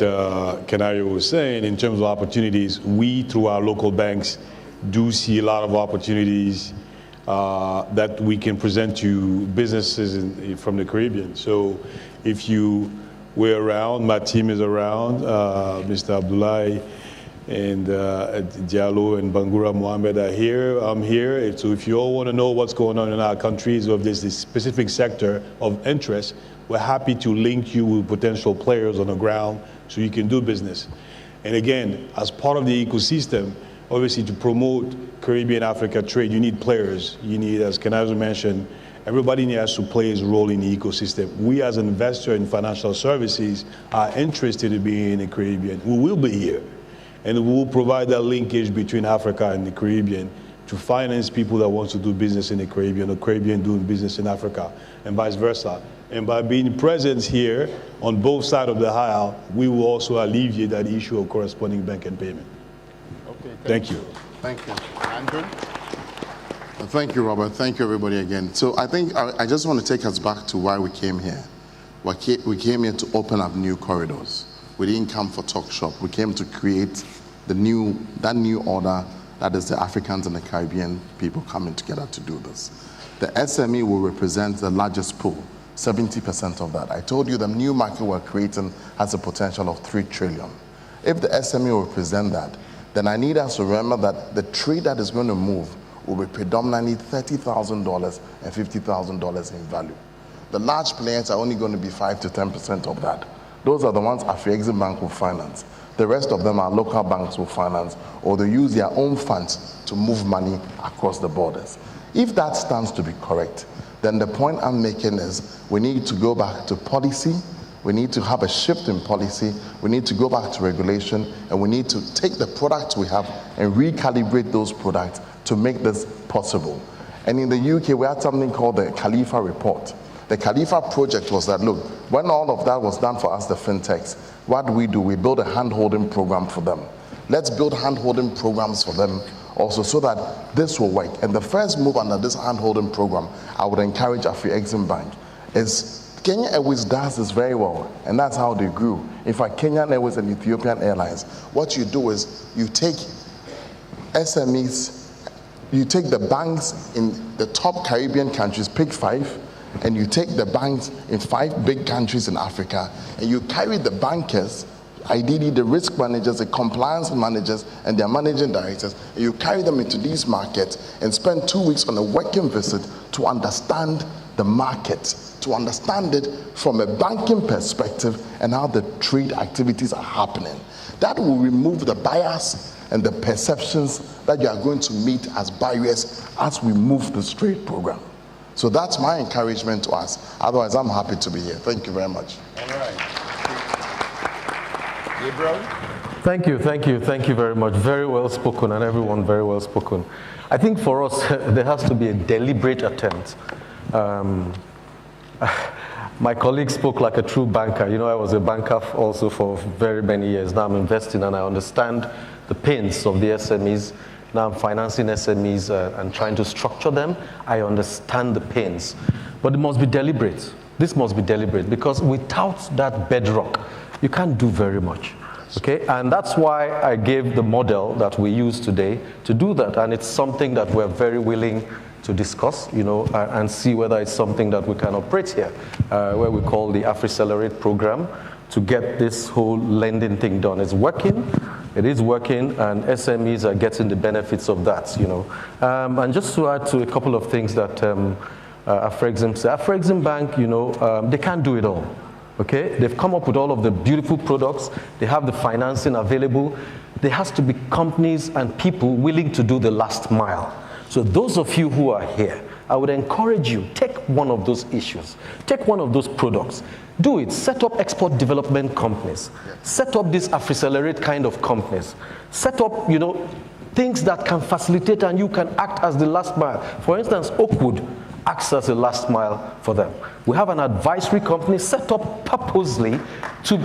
Canario was saying in terms of opportunities. We, through our local banks, do see a lot of opportunities that we can present to businesses from the Caribbean. So if you were around, my team is around, Mr. Abdullahi and Diallo and Bangura Mohammed are here, I'm here. So if you all want to know what's going on in our countries, or if there's this specific sector of interest, we're happy to link you with potential players on the ground so you can do business. And again, as part of the ecosystem, obviously to promote Caribbean-Africa trade, you need players. You need, as Kanazo mentioned, everybody has to play his role in the ecosystem. We as an investor in financial services are interested in being in the Caribbean. We will be here. And we will provide that linkage between Africa and the Caribbean to finance people that want to do business in the Caribbean, or Caribbean doing business in Africa, and vice versa. And by being present here on both sides of the aisle, we will also alleviate that issue of corresponding bank and payment. Okay, thank you. Thank you. Andrew? Thank you, Robert. Thank you, everybody, again. So I think I just want to take us back to why we came here. We came here to open up new corridors. We didn't come for talk shop. We came to create that new order that is the Africans and the Caribbean people coming together to do this. The SME will represent the largest pool, 70% of that. I told you the new market we're creating has a potential of 3 trillion. If the SME will represent that, then I need us to remember that the trade that is going to move will be predominantly $30,000 and $50,000 in value. The large players are only going to be 5 to 10% of that. Those are the ones AfriExim Bank will finance. The rest of them are local banks will finance, or they use their own funds to move money across the borders. If that stands to be correct, then the point I'm making is we need to go back to policy, we need to have a shift in policy, we need to go back to regulation, and we need to take the products we have and recalibrate those products to make this possible. And in the UK, we had something called the Khalifa Report. The Khalifa project was that, look, when all of that was done for us, the fintechs, what do? We build a hand-holding program for them. Let's build hand-holding programs for them also so that this will work. And the first move under this hand-holding program, I would encourage AfriExim Bank, is Kenya Airways does this very well, and that's how they grew. In fact, Kenyan Airways and Ethiopian Airlines, what you do is you take SMEs, you take the banks in the top Caribbean countries, pick 5, and you take the banks in 5 big countries in Africa, and you carry the bankers, ideally the risk managers, the compliance managers, and their managing directors, and you carry them into these markets and spend 2 weeks on a working visit to understand the market, to understand it from a banking perspective and how the trade activities are happening. That will remove the bias and the perceptions that you are going to meet as barriers as we move this trade program. So that's my encouragement to us. Otherwise, I'm happy to be here. Thank you very much. All right. Gabriel? Thank you very much. Very well spoken, and everyone very well spoken. I think for us, there has to be a deliberate attempt. My colleague spoke like a true banker. You know, I was a banker also for very many years. Now I'm investing and I understand the pains of the SMEs. Now I'm financing SMEs and trying to structure them. I understand the pains. But it must be deliberate. This must be deliberate because without that bedrock, you can't do very much. Okay? And that's why I gave the model that we use today to do that. And it's something that we're very willing to discuss, you know, and see whether it's something that we can operate here, where we call the AfriCellerate program to get this whole lending thing done. It's working. It is working, and SMEs are getting the benefits of that, you know. And just to add to a couple of things that AfriExim said, AfriExim Bank, you know, they can't do it all, okay? They've come up with all of the beautiful products. They have the financing available. There has to be companies and people willing to do the last mile. So those of you who are here, I would encourage you, take one of those issues, take one of those products, do it, set up export development companies, set up these AfriCellerate kind of companies, set up, you know, things that can facilitate and you can act as the last mile. For instance, Oakwood acts as a last mile for them. We have an advisory company set up purposely to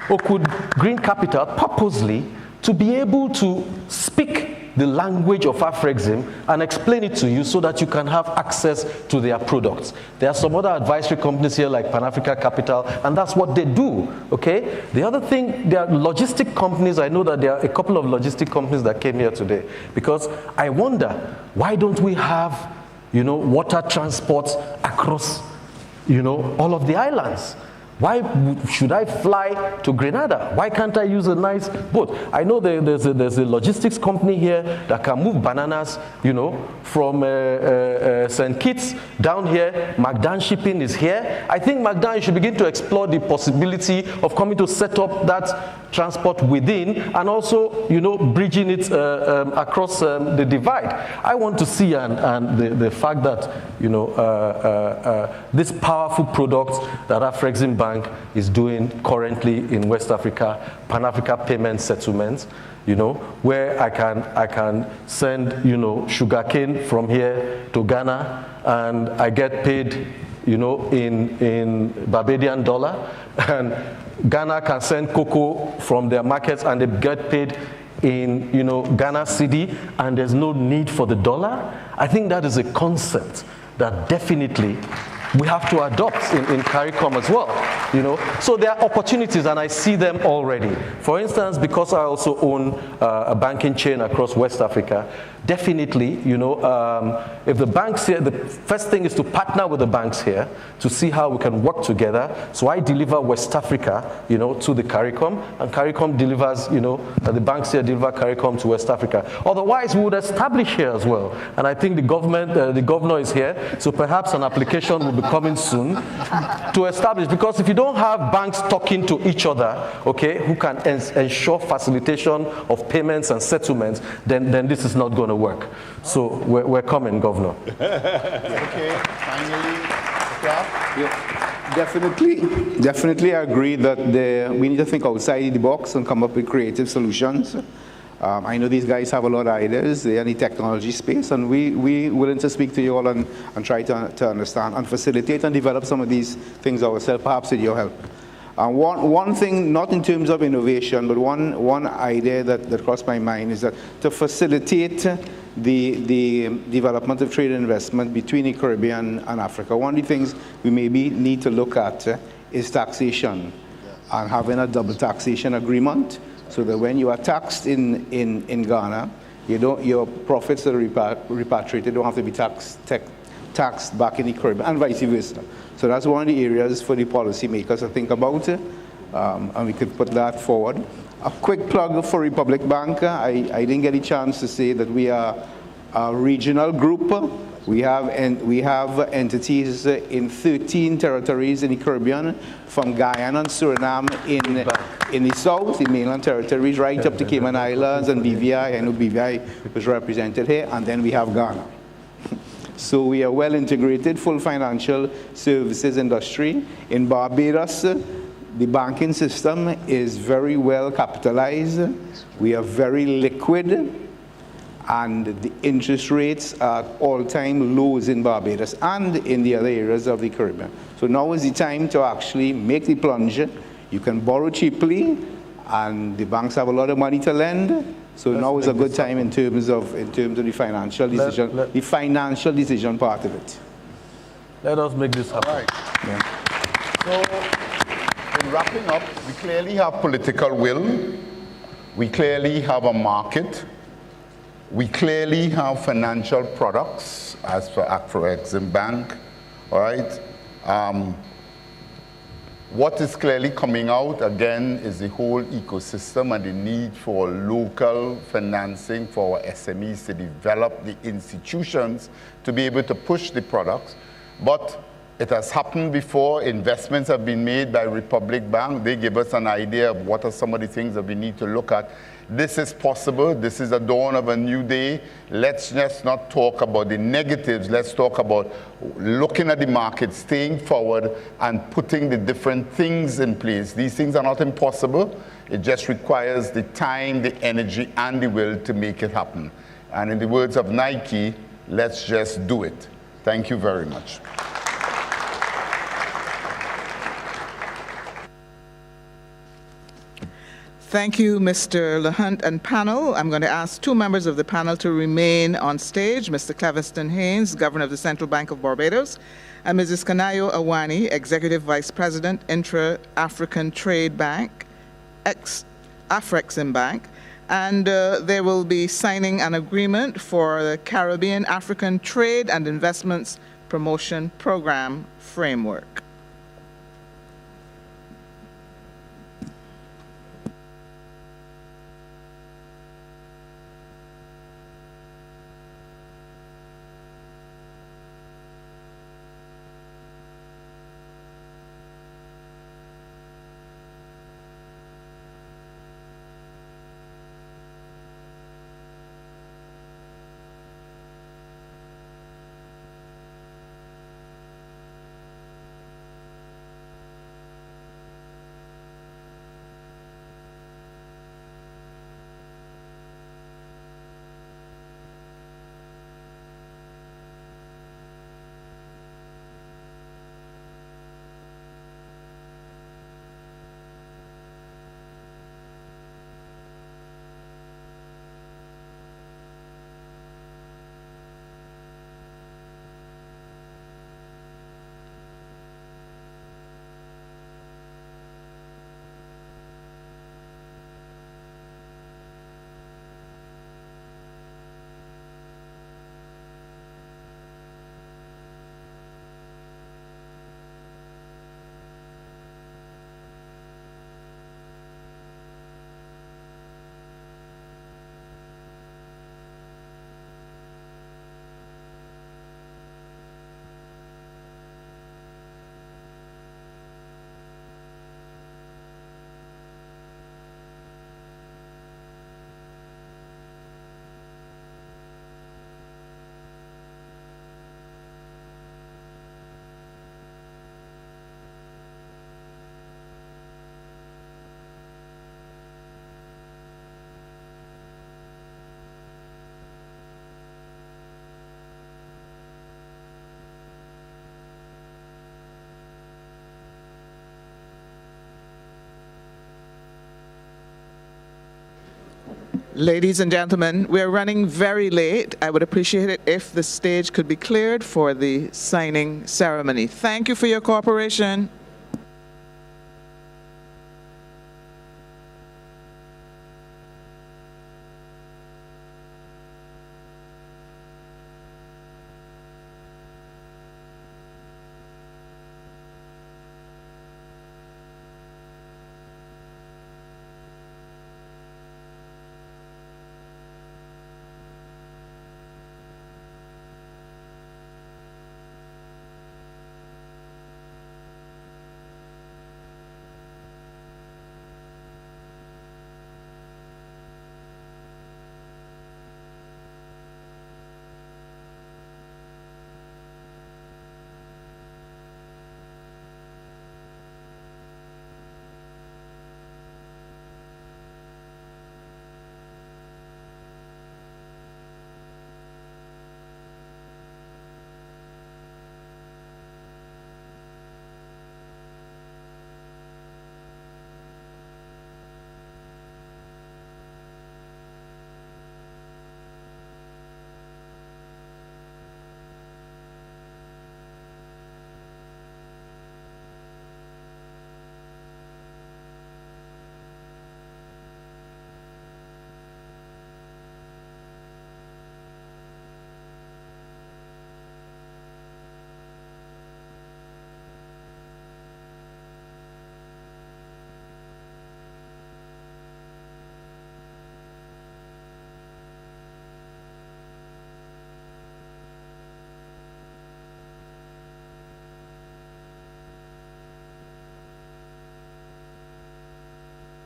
Oakwood Green Capital, purposely to be able to speak the language of AfriExim and explain it to you so that you can have access to their products. There are some other advisory companies here like Pan-Africa Capital, and that's what they do, okay? The other thing, there are logistic companies. I know that there are a couple of logistic companies that came here today because I wonder, why don't we have, you know, water transport across, you know, all of the islands? Why should I fly to Grenada? Why can't I use a nice boat? I know there's a logistics company here that can move bananas, you know, from St. Kitts down here. Magdan Shipping is here. I think Magdan, you should begin to explore the possibility of coming to set up that transport within and also, you know, bridging it across the divide. I want to see and the fact that, you know, this powerful product that AfriExim Bank is doing currently in West Africa, Pan-Africa payment settlements, where I can send, sugarcane from here to Ghana, and I get paid, in Barbadian dollar, and Ghana can send cocoa from their markets and they get paid in, Ghana cedi, and there's no need for the dollar. I think that is a concept that definitely we have to adopt in CARICOM as well, So there are opportunities, and I see them already. For instance, because I also own a banking chain across West Africa, definitely, if the banks here, the first thing is to partner with the banks here to see how we can work together. So I deliver West Africa, to the CARICOM, and CARICOM delivers, the banks here deliver CARICOM to West Africa. Otherwise, we would establish here as well. And I think the governor is here, so perhaps an application will be coming soon to establish, because if you don't have banks talking to each other, okay, who can ensure facilitation of payments and settlements, then this is not going to work. So we're coming, Governor. Okay, finally, definitely I agree that we need to think outside the box and come up with creative solutions. I know these guys have a lot of ideas. They're in the technology space, and we're willing to speak to you all and try to understand and facilitate and develop some of these things ourselves, perhaps with your help. One thing, not in terms of innovation, but one idea that crossed my mind is that to facilitate the development of trade and investment between the Caribbean and Africa, one of the things we maybe need to look at is taxation, and having a double taxation agreement, so that when you are taxed in Ghana, your profits that are repatriated don't have to be taxed back in the Caribbean, and vice versa. So that's one of the areas for the policymakers to think about, and we could put that forward. A quick plug for Republic Bank. I didn't get a chance to say that we are a regional group. We have entities in 13 territories in the Caribbean, from Guyana and Suriname in the south, the mainland territories, right up to Cayman Islands and BVI. I know BVI was represented here, and then we have Ghana. So we are well integrated, full financial services industry. In Barbados, the banking system is very well capitalized. We are very liquid, and the interest rates are all-time lows in Barbados and in the other areas of the Caribbean. So now is the time to actually make the plunge. You can borrow cheaply, and the banks have a lot of money to lend. So now is a good time in terms of the financial decision, part of it. Let us make this happen. All right. Yeah. So, in wrapping up, we clearly have political will. We clearly have a market. We clearly have financial products, as for AfriCaribbean Bank. All right. What is clearly coming out, again, is the whole ecosystem and the need for local financing for our SMEs to develop the institutions to be able to push the products. But it has happened before. Investments have been made by Republic Bank. They give us an idea of what are some of the things that we need to look at. This is possible. This is the dawn of a new day. Let's just not talk about the negatives. Let's talk about looking at the market, staying forward, and putting the different things in place. These things are not impossible. It just requires the time, the energy, and the will to make it happen. And in the words of Nike, let's just do it. Thank you very much. Thank you, Mr. LaHunt and panel. I'm going to ask two members of the panel to remain on stage, Mr. Cleviston Haynes, Governor of the Central Bank of Barbados, and Mrs. Kanayo Awani, Executive Vice President, Intra-African Trade Bank, AfriCaribbean Bank, and they will be signing an agreement for the Caribbean African Trade and Investments Promotion Program framework. Ladies and gentlemen, we're running very late. I would appreciate it if the stage could be cleared for the signing ceremony. Thank you for your cooperation.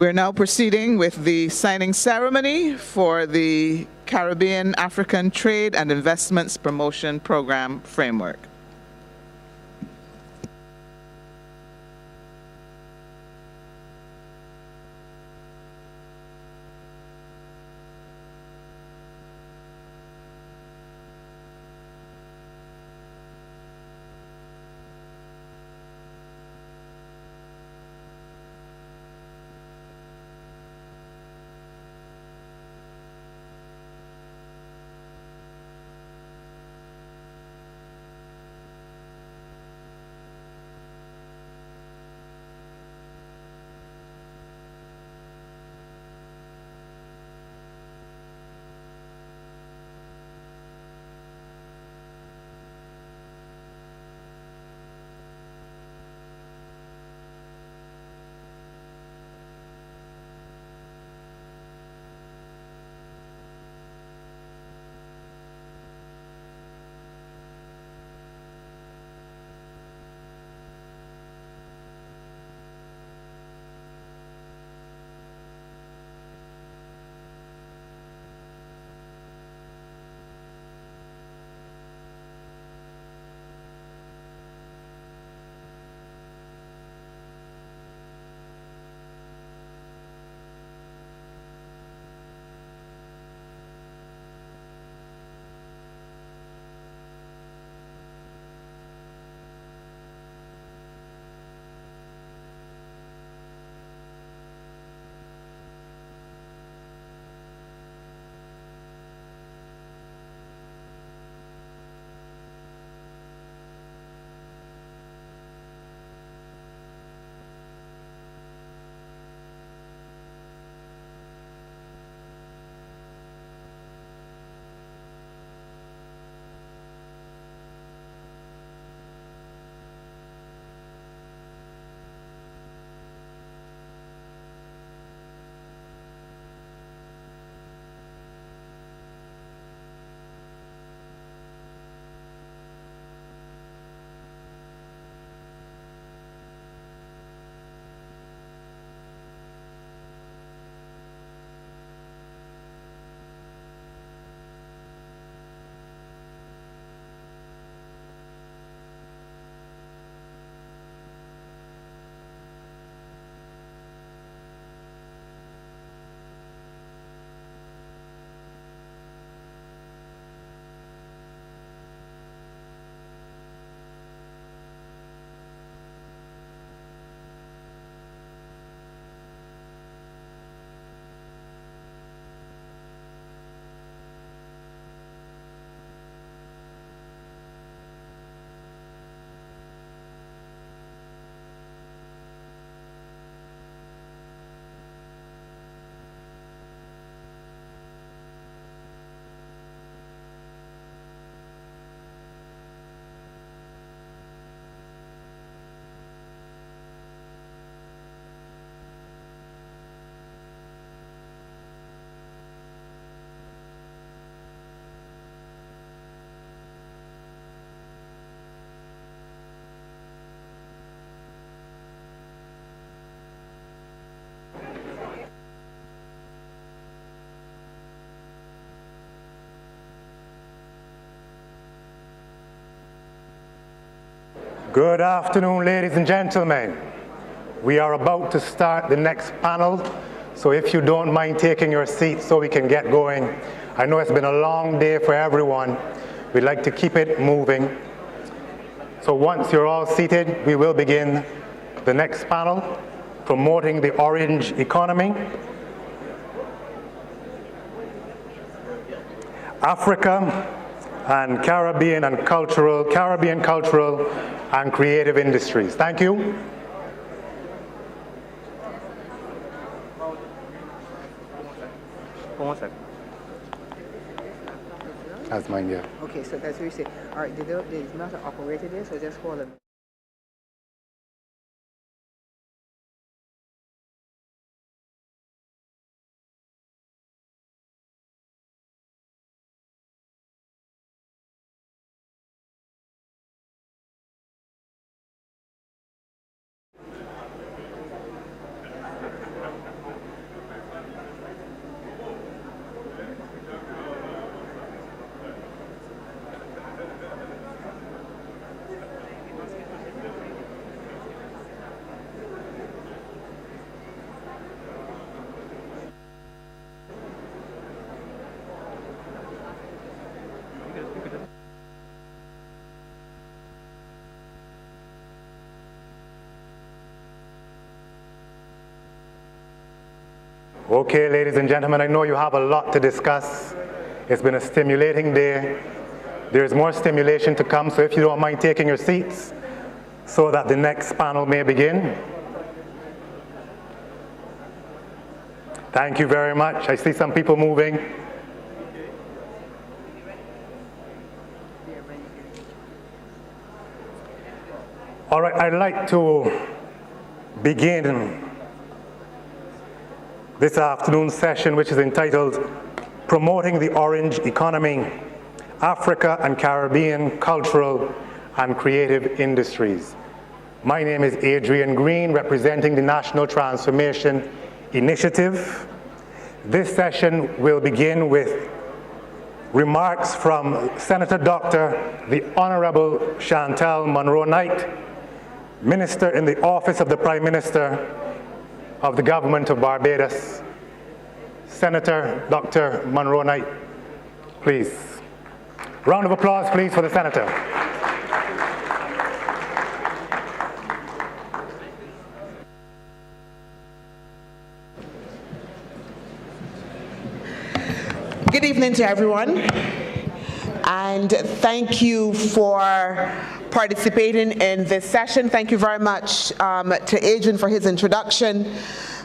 We're now proceeding with the signing ceremony for the Caribbean African Trade and Investments Promotion Program Framework. Good afternoon, ladies and gentlemen. We are about to start the next panel, so if you don't mind taking your seats so we can get going. I know it's been a long day for everyone. We'd like to keep it moving. So once you're all seated, we will begin the next panel, Promoting the Orange Economy. Africa and Caribbean cultural and creative industries. Thank you. 1 second. That's mine, yeah. Okay, so that's what you say. All right, there's not an operator there, so just hold them. Okay, ladies and gentlemen, I know you have a lot to discuss. It's been a stimulating day. There's more stimulation to come, so if you don't mind taking your seats so that the next panel may begin. Thank you very much. I see some people moving. All right, I'd like to begin this afternoon's session, which is entitled Promoting the Orange Economy, Africa and Caribbean Cultural and Creative Industries. My name is Adrian Green, representing the National Transformation Initiative. This session will begin with remarks from Senator Dr. the Honorable Chantal Munro-Knight, Minister in the Office of the Prime Minister of the Government of Barbados. Senator Dr. Munro-Knight, please. Round of applause, please, for the Senator. Good evening to everyone, and thank you for participating in this session. Thank you very much to Adrian for his introduction.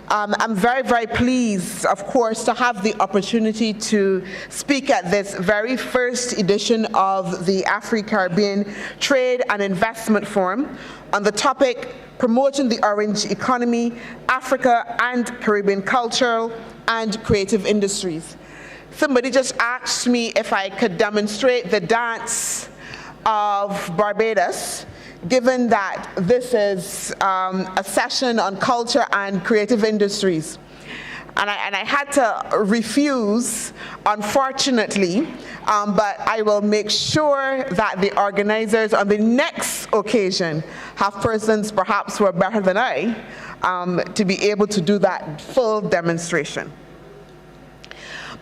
I'm very, very pleased, of course, to have the opportunity to speak at this very first edition of the AfriCaribbean Trade and Investment Forum on the topic Promoting the Orange Economy, Africa and Caribbean Cultural and Creative Industries. Somebody just asked me if I could demonstrate the dance of Barbados, given that this is a session on culture and creative industries. And I had to refuse, unfortunately, but I will make sure that the organizers on the next occasion have persons perhaps who are better than I to be able to do that full demonstration.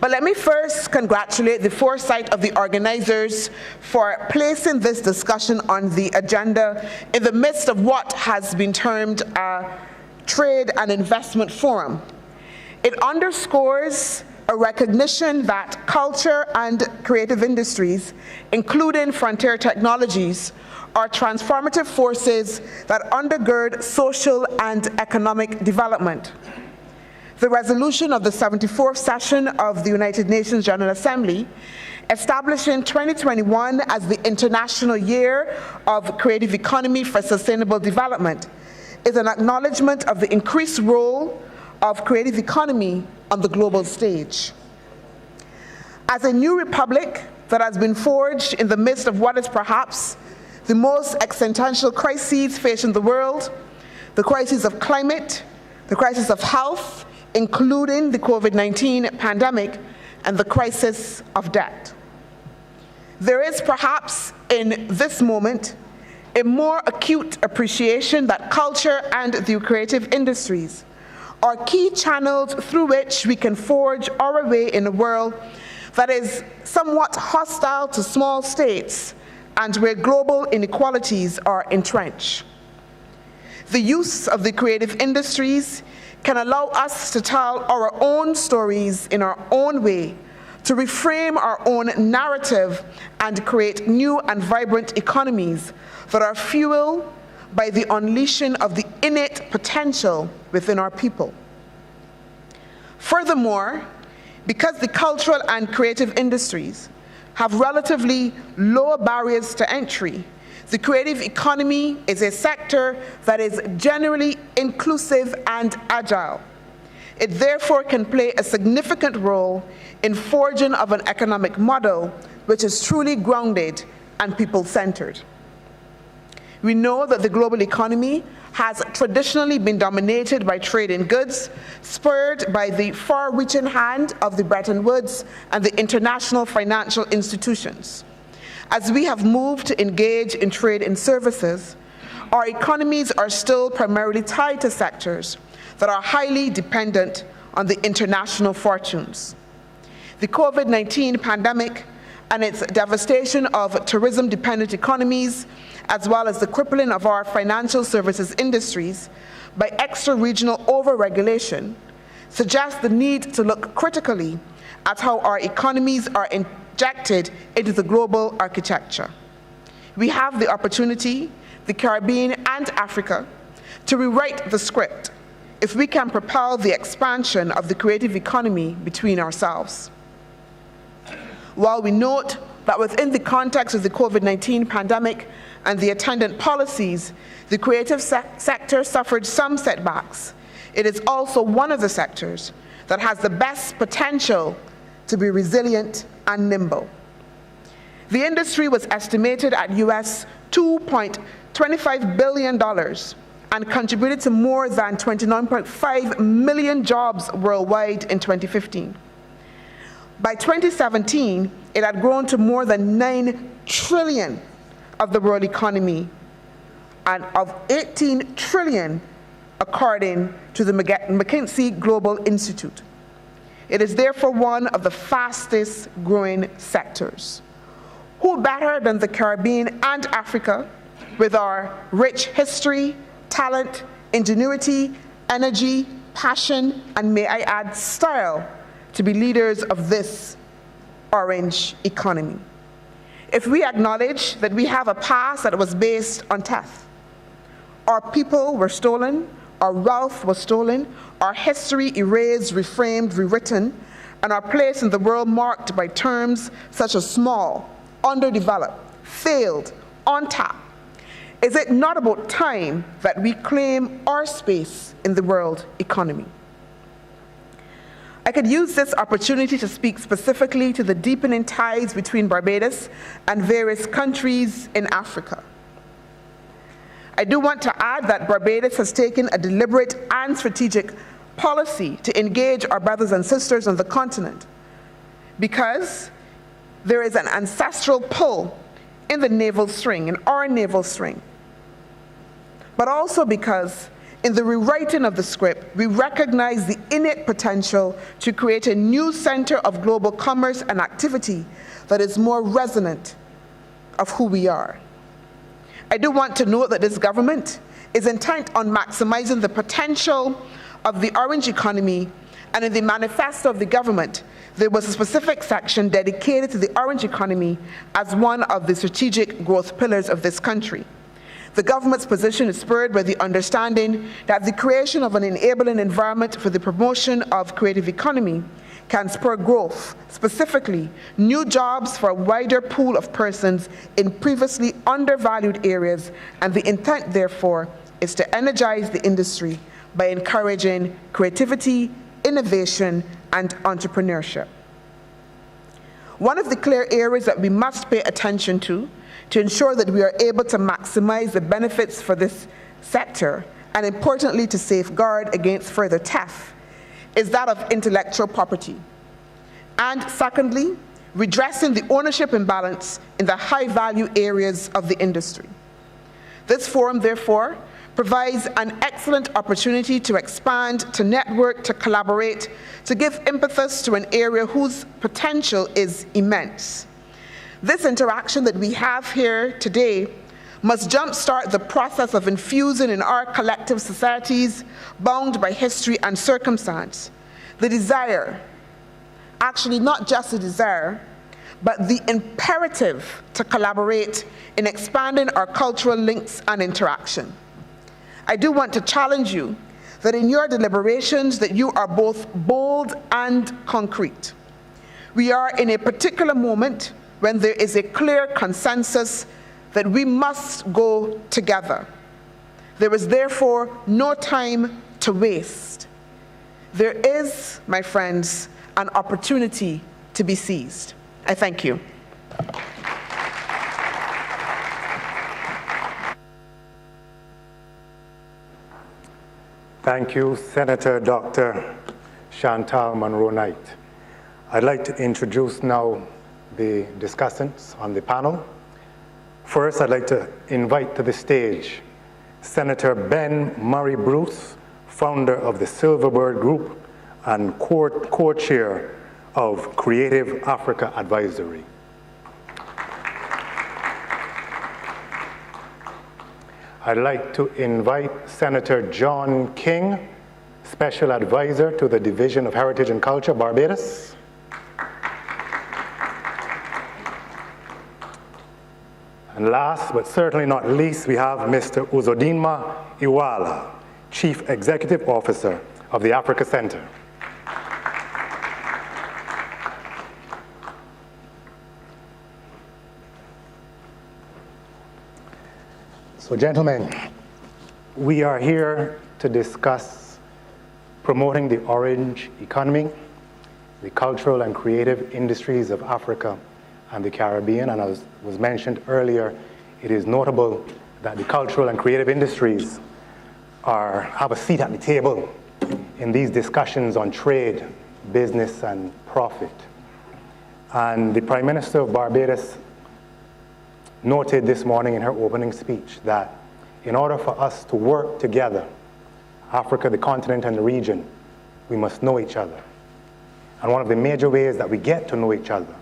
But let me first congratulate the foresight of the organizers for placing this discussion on the agenda in the midst of what has been termed a trade and investment forum. It underscores a recognition that culture and creative industries, including frontier technologies, are transformative forces that undergird social and economic development. The resolution of the 74th session of the United Nations General Assembly, establishing 2021 as the International Year of Creative Economy for Sustainable Development, is an acknowledgement of the increased role of creative economy on the global stage. As a new republic that has been forged in the midst of what is perhaps the most existential crises facing the world, the crisis of climate, the crisis of health, including the COVID-19 pandemic, and the crisis of debt. There is perhaps in this moment a more acute appreciation that culture and the creative industries are key channels through which we can forge our way in a world that is somewhat hostile to small states and where global inequalities are entrenched. The use of the creative industries can allow us to tell our own stories in our own way, to reframe our own narrative and create new and vibrant economies that are fueled by the unleashing of the innate potential within our people. Furthermore, because the cultural and creative industries have relatively low barriers to entry, the creative economy is a sector that is generally inclusive and agile. It therefore can play a significant role in forging of an economic model which is truly grounded and people-centered. We know that the global economy has traditionally been dominated by trade in goods, spurred by the far-reaching hand of the Bretton Woods and the international financial institutions. As we have moved to engage in trade in services, our economies are still primarily tied to sectors that are highly dependent on the international fortunes. The COVID-19 pandemic and its devastation of tourism-dependent economies, as well as the crippling of our financial services industries by extra-regional overregulation, suggests the need to look critically at how our economies are injected into the global architecture. We have the opportunity, the Caribbean and Africa, to rewrite the script if we can propel the expansion of the creative economy between ourselves. While we note that within the context of the COVID-19 pandemic and the attendant policies, the creative sector suffered some setbacks, it is also one of the sectors that has the best potential to be resilient and nimble. The industry was estimated at US $2.25 billion and contributed to more than 29.5 million jobs worldwide in 2015. By 2017, it had grown to more than 9 trillion of the world economy and of 18 trillion according to the McKinsey Global Institute. It is therefore one of the fastest growing sectors. Who better than the Caribbean and Africa, with our rich history, talent, ingenuity, energy, passion, and may I add, style, to be leaders of this orange economy? If we acknowledge that we have a past that was based on theft, our people were stolen, our wealth was stolen, our history erased, reframed, rewritten, and our place in the world marked by terms such as small, underdeveloped, failed, untapped, is it not about time that we claim our space in the world economy? I could use this opportunity to speak specifically to the deepening ties between Barbados and various countries in Africa. I do want to add that Barbados has taken a deliberate and strategic policy to engage our brothers and sisters on the continent because there is an ancestral pull in the naval string, in our naval string, but also because in the rewriting of the script, we recognize the innate potential to create a new center of global commerce and activity that is more resonant of who we are. I do want to note that this government is intent on maximizing the potential of the orange economy, and in the manifesto of the government, there was a specific section dedicated to the orange economy as one of the strategic growth pillars of this country. The government's position is spurred by the understanding that the creation of an enabling environment for the promotion of creative economy can spur growth, specifically new jobs for a wider pool of persons in previously undervalued areas, and the intent, therefore, is to energize the industry by encouraging creativity, innovation, and entrepreneurship. One of the clear areas that we must pay attention to ensure that we are able to maximize the benefits for this sector, and importantly to safeguard against further theft, is that of intellectual property. And secondly, redressing the ownership imbalance in the high-value areas of the industry. This forum, therefore, provides an excellent opportunity to expand, to network, to collaborate, to give impetus to an area whose potential is immense. This interaction that we have here today must jumpstart the process of infusing in our collective societies, bound by history and circumstance, the desire, actually not just the desire, but the imperative to collaborate in expanding our cultural links and interaction. I do want to challenge you that in your deliberations that you are both bold and concrete. We are in a particular moment when there is a clear consensus that we must go together. There is therefore no time to waste. There is, my friends, an opportunity to be seized. I thank you. Thank you, Senator Dr. Chantal Monroe-Knight. I'd like to introduce now the discussants on the panel. First, I'd like to invite to the stage Senator Ben Murray Bruce, founder of the Silverbird Group and co-chair of Creative Africa Advisory. I'd like to invite Senator John King, Special Advisor to the Division of Heritage and Culture, Barbados. And last, but certainly not least, we have Mr. Uzodinma Iwala, Chief Executive Officer of the Africa Center. So, gentlemen, we are here to discuss promoting the orange economy, the cultural and creative industries of Africa and the Caribbean. And as was mentioned earlier, it is notable that the cultural and creative industries have a seat at the table in these discussions on trade, business, and profit. And the Prime Minister of Barbados noted this morning in her opening speech that in order for us to work together, Africa, the continent, and the region, we must know each other. And one of the major ways that we get to know each other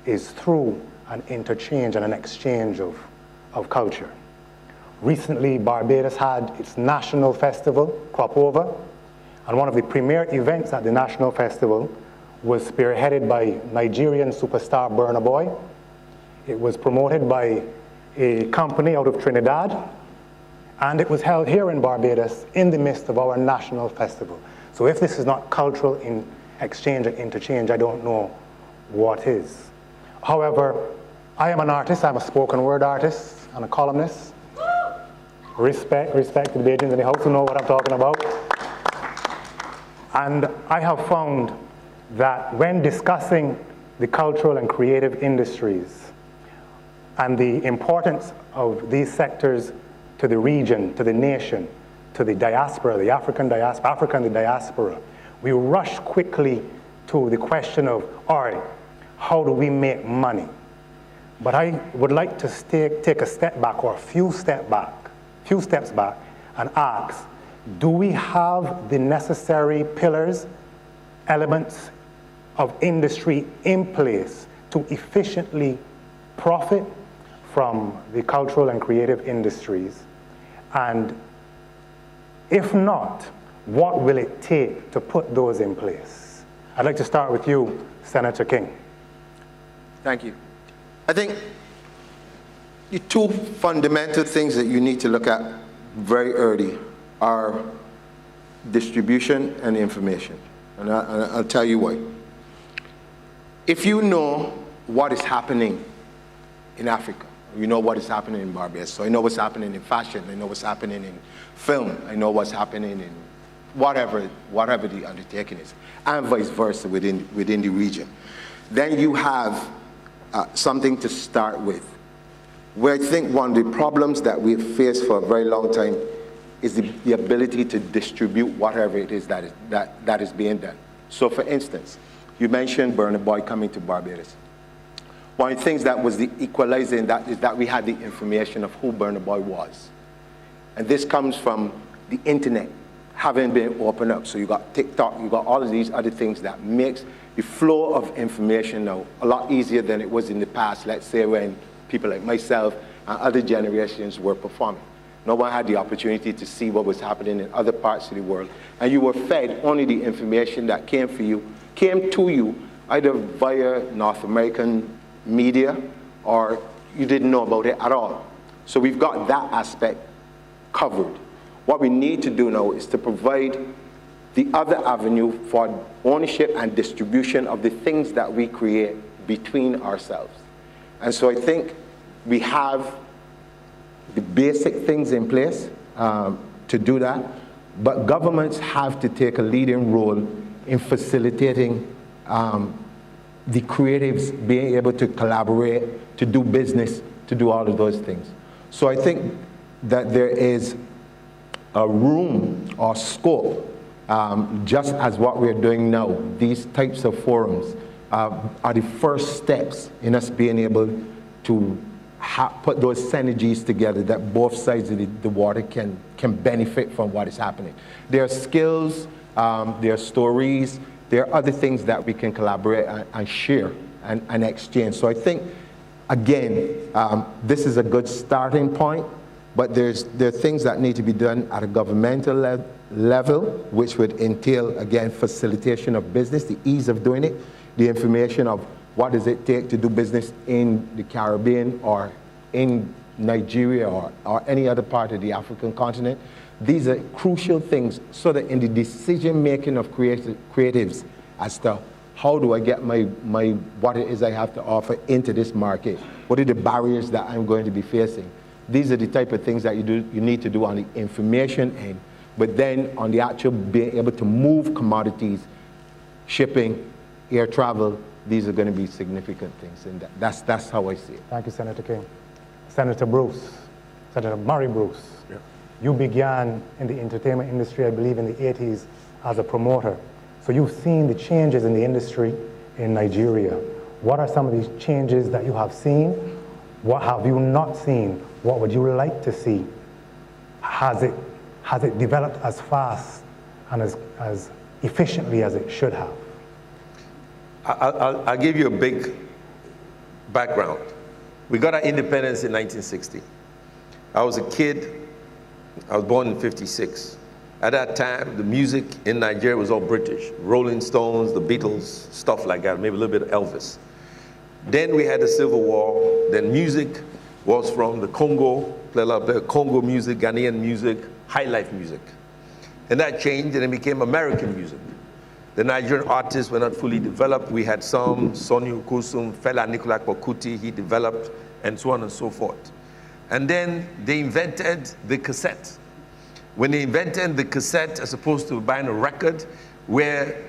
is through an interchange and an exchange of culture. Recently, Barbados had its national festival, Crop Over, and one of the premier events at the national festival was spearheaded by Nigerian superstar Burna Boy. It was promoted by a company out of Trinidad, and it was held here in Barbados in the midst of our national festival. So if this is not cultural exchange and interchange, I don't know what is. However, I am an artist. I'm a spoken word artist and a columnist. Respect the Bajans in the house who know what I'm talking about. And I have found that when discussing the cultural and creative industries and the importance of these sectors to the region, to the nation, to the diaspora, the African diaspora, Africa and the diaspora, we rush quickly to the question of, all right, how do we make money? But I would like to take a step back, or a few steps back, and ask, do we have the necessary pillars, elements of industry in place to efficiently profit from the cultural and creative industries? And if not, what will it take to put those in place? I'd like to start with you, Senator King. Thank you. I think the two fundamental things that you need to look at very early are distribution and information. And I'll tell you why. If you know what is happening in Africa, you know what is happening in Barbados. So I know what's happening in fashion, I know what's happening in film, I know what's happening in whatever the undertaking is, and vice versa within the region. Then you have something to start with. Where I think one of the problems that we've faced for a very long time is the ability to distribute whatever it is that is being done. So for instance, you mentioned Burna Boy coming to Barbados. One of the things that was the equalizer in that is that we had the information of who Burna Boy was. And this comes from the internet having been opened up. So you got TikTok, you got all of these other things that makes the flow of information now a lot easier than it was in the past, let's say when people like myself and other generations were performing. No one had the opportunity to see what was happening in other parts of the world. And you were fed only the information that came to you either via North American media or you didn't know about it at all. So we've got that aspect covered. What we need to do now is to provide the other avenue for ownership and distribution of the things that we create between ourselves. And so I think we have the basic things in place to do that, but governments have to take a leading role in facilitating the creatives being able to collaborate, to do business, to do all of those things. So I think that there is a room or scope, just as what we're doing now. These types of forums are the first steps in us being able to put those synergies together that both sides of the water can benefit from what is happening. There are skills, there are stories, there are other things that we can collaborate and share and exchange. So I think, again, this is a good starting point, but there are things that need to be done at a governmental level, which would entail, again, facilitation of business, the ease of doing it, the information of what does it take to do business in the Caribbean or in Nigeria or any other part of the African continent. These are crucial things so that in the decision-making of creatives as to how do I get what it is I have to offer into this market, what are the barriers that I'm going to be facing. These are the type of things that you need to do on the information end, but then on the actual being able to move commodities, shipping, air travel, these are going to be significant things, and that's how I see it. Thank you, Senator King. Senator Bruce, Senator Murray Bruce, yeah. You began in the entertainment industry, I believe, in the 80s as a promoter. So you've seen the changes in the industry in Nigeria. What are some of these changes that you have seen? What have you not seen? What would you like to see? Has it developed as fast and as efficiently as it should have? I'll give you a big background. We got our independence in 1960. I was a kid. I was born in 56. At that time, the music in Nigeria was all British. Rolling Stones, the Beatles, stuff like that, maybe a little bit of Elvis. Then we had the Civil War. Then music was from the Congo, play a lot of Congo music, Ghanaian music, high life music. And that changed and it became American music. The Nigerian artists were not fully developed. We had some, Sonny Okosun, Fela Nicola Kuti, he developed, and so on and so forth. And then they invented the cassette. When they invented the cassette, as opposed to buying a record, where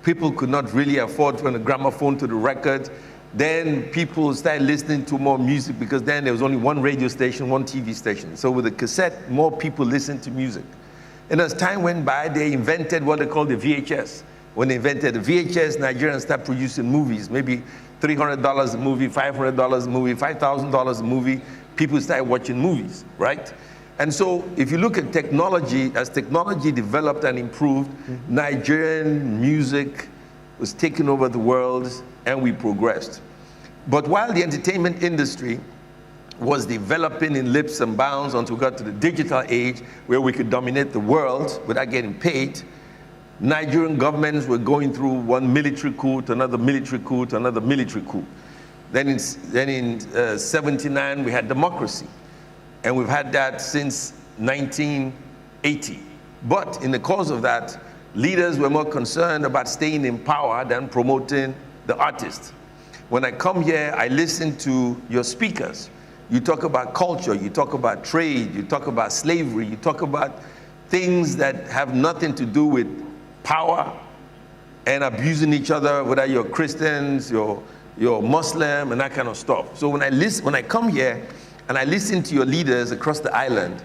people could not really afford from the gramophone to the record, then people started listening to more music because then there was only one radio station, one TV station. So with the cassette, more people listened to music. And as time went by, they invented what they called the VHS. When they invented the VHS, Nigerians started producing movies, maybe $300 a movie, $500 a movie, $5,000 a movie. People started watching movies, right? And so if you look at technology, as technology developed and improved, Nigerian music was taking over the world and we progressed. But while the entertainment industry was developing in leaps and bounds until we got to the digital age where we could dominate the world without getting paid, Nigerian governments were going through one military coup to another military coup to another military coup. Then in 79, we had democracy. And we've had that since 1980. But in the course of that, leaders were more concerned about staying in power than promoting the artist. When I come here, I listen to your speakers. You talk about culture, you talk about trade, you talk about slavery, you talk about things that have nothing to do with power and abusing each other, whether you're Christians, you're Muslim, and that kind of stuff. So when I come here and I listen to your leaders across the island,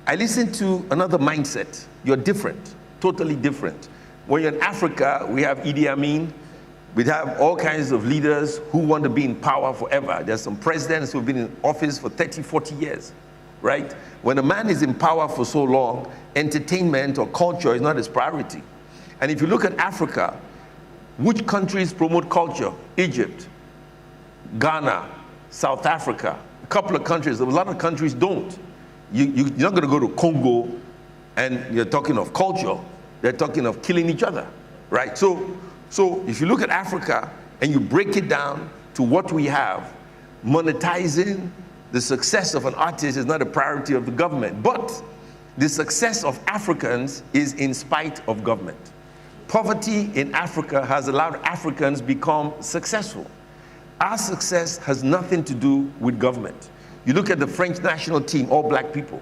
I listen to another mindset. You're different, totally different. When you're in Africa, we have Idi Amin. We have all kinds of leaders who want to be in power forever. There's some presidents who've been in office for 30, 40 years. right? When a man is in power for so long, entertainment or culture is not his priority. And if you look at Africa, which countries promote culture? Egypt, Ghana, South Africa, a couple of countries. A lot of countries don't. You're not going to go to Congo and you're talking of culture. They're talking of killing each other, right? So if you look at Africa and you break it down to what we have, monetizing the success of an artist is not a priority of the government, but the success of Africans is in spite of government. Poverty in Africa has allowed Africans become successful. Our success has nothing to do with government. You look at the French national team, all black people.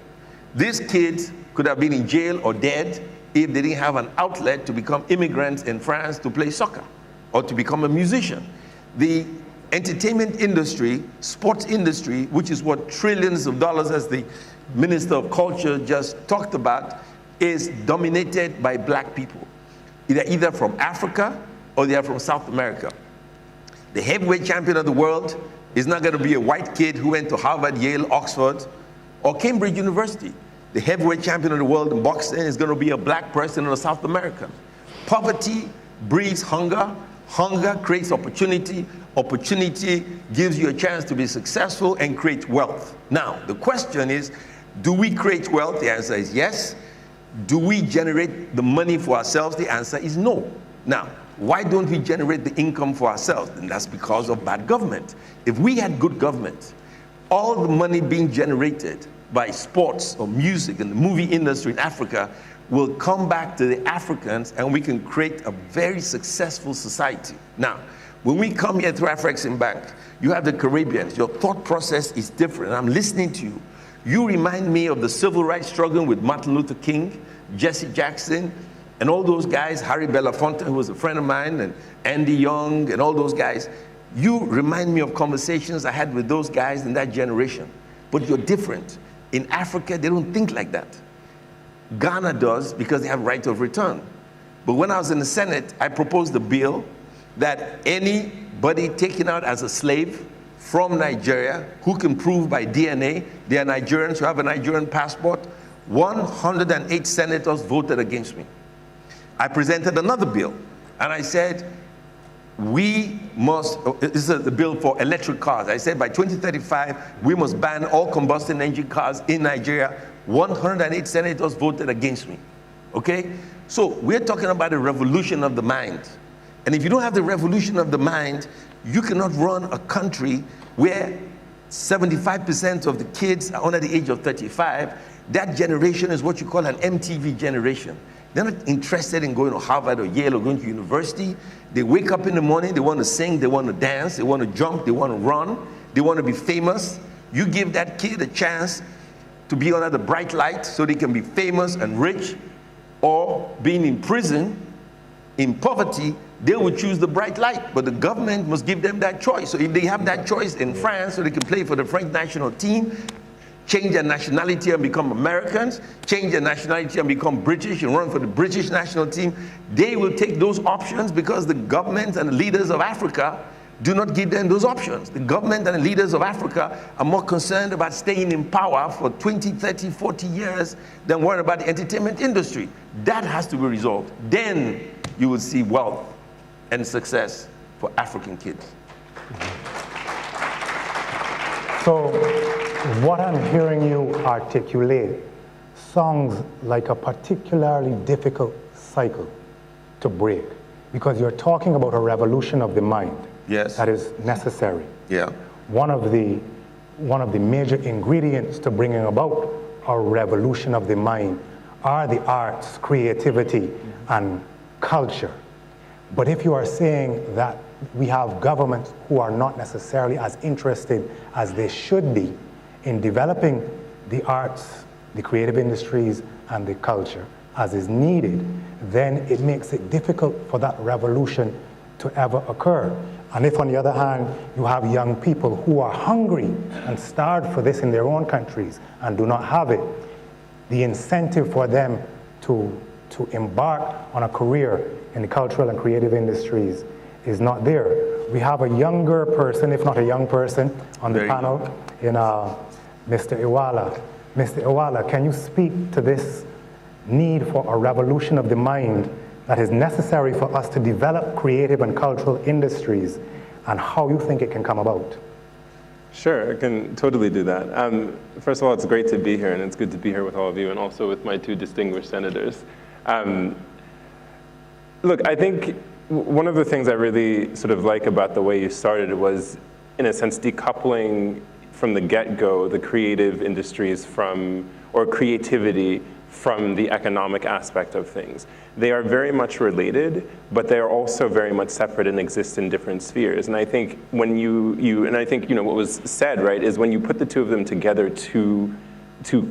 These kids could have been in jail or dead if they didn't have an outlet to become immigrants in France to play soccer or to become a musician. The entertainment industry, sports industry, which is what trillions of dollars, as the Minister of Culture just talked about, is dominated by black people. They're either from Africa or they are from South America. The heavyweight champion of the world is not going to be a white kid who went to Harvard, Yale, Oxford, or Cambridge University. The heavyweight champion of the world in boxing is going to be a black person or a South American. Poverty breeds hunger. Hunger creates opportunity. Opportunity gives you a chance to be successful and create wealth. Now, the question is, do we create wealth? The answer is yes. Do we generate the money for ourselves? The answer is no. Now, why don't we generate the income for ourselves? And that's because of bad government. If we had good government, all the money being generated by sports or music and the movie industry in Africa will come back to the Africans, and we can create a very successful society. Now, when we come here through AfriCaribbean Bank, you have the Caribbeans. Your thought process is different. I'm listening to you. You remind me of the civil rights struggle with Martin Luther King, Jesse Jackson, and all those guys, Harry Belafonte, who was a friend of mine, and Andy Young, and all those guys. You remind me of conversations I had with those guys in that generation. But you're different. In Africa, they don't think like that. Ghana does, because they have right of return. But when I was in the Senate, I proposed a bill that anybody taken out as a slave from Nigeria who can prove by DNA they are Nigerians, who have a Nigerian passport, 108 senators voted against me. I presented another bill, and I said, we must, this is the bill for electric cars. I said by 2035, we must ban all combustion engine cars in Nigeria. 108 senators voted against me, okay? So we're talking about a revolution of the mind. And if you don't have the revolution of the mind, you cannot run a country where 75% of the kids are under the age of 35. That generation is what you call an MTV generation. They're not interested in going to Harvard or Yale or going to university. They wake up in the morning, they want to sing, they want to dance, they want to jump, they want to run, they want to be famous. You give that kid a chance to be under the bright light so they can be famous and rich, or being in prison, in poverty, they will choose the bright light. But the government must give them that choice. So if they have that choice in France, so they can play for the French national team, change their nationality and become Americans, change their nationality and become British and run for the British national team, they will take those options because the government and the leaders of Africa do not give them those options. The government and the leaders of Africa are more concerned about staying in power for 20, 30, 40 years than worrying about the entertainment industry. That has to be resolved. Then you will see wealth and success for African kids. So what I'm hearing you articulate sounds like a particularly difficult cycle to break, because you're talking about a revolution of the mind. Yes. That is necessary. Yeah. One of the major ingredients to bringing about a revolution of the mind are the arts, creativity, and culture. But if you are saying that we have governments who are not necessarily as interested as they should be in developing the arts, the creative industries, and the culture as is needed, then it makes it difficult for that revolution to ever occur. And if, on the other hand, you have young people who are hungry and starved for this in their own countries and do not have it, the incentive for them to embark on a career in the cultural and creative industries is not there. We have a younger person, if not a young person, on the panel, in Mr. Iwala. Mr. Iwala, can you speak to this need for a revolution of the mind that is necessary for us to develop creative and cultural industries, and how you think it can come about? Sure, I can totally do that. First of all, it's great to be here, and it's good to be here with all of you, and also with my two distinguished senators. Look, I think one of the things I really sort of like about the way you started was, in a sense, decoupling from the get-go the creative industries from, or creativity from the economic aspect of things. They are very much related, but they are also very much separate and exist in different spheres. And I think when and I think what was said, right, is when you put the two of them together too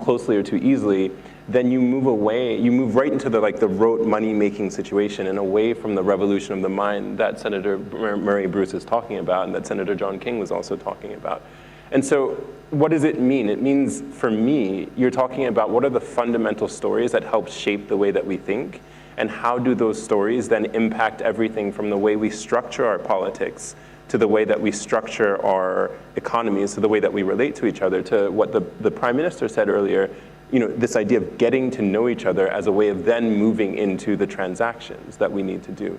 closely or too easily, then you move right into the rote money-making situation and away from the revolution of the mind that Senator Murray Bruce is talking about and that Senator John King was also talking about. And so what does it mean? It means, for me, you're talking about what are the fundamental stories that help shape the way that we think, and how do those stories then impact everything from the way we structure our politics to the way that we structure our economies, to the way that we relate to each other, to what the Prime Minister said earlier, this idea of getting to know each other as a way of then moving into the transactions that we need to do.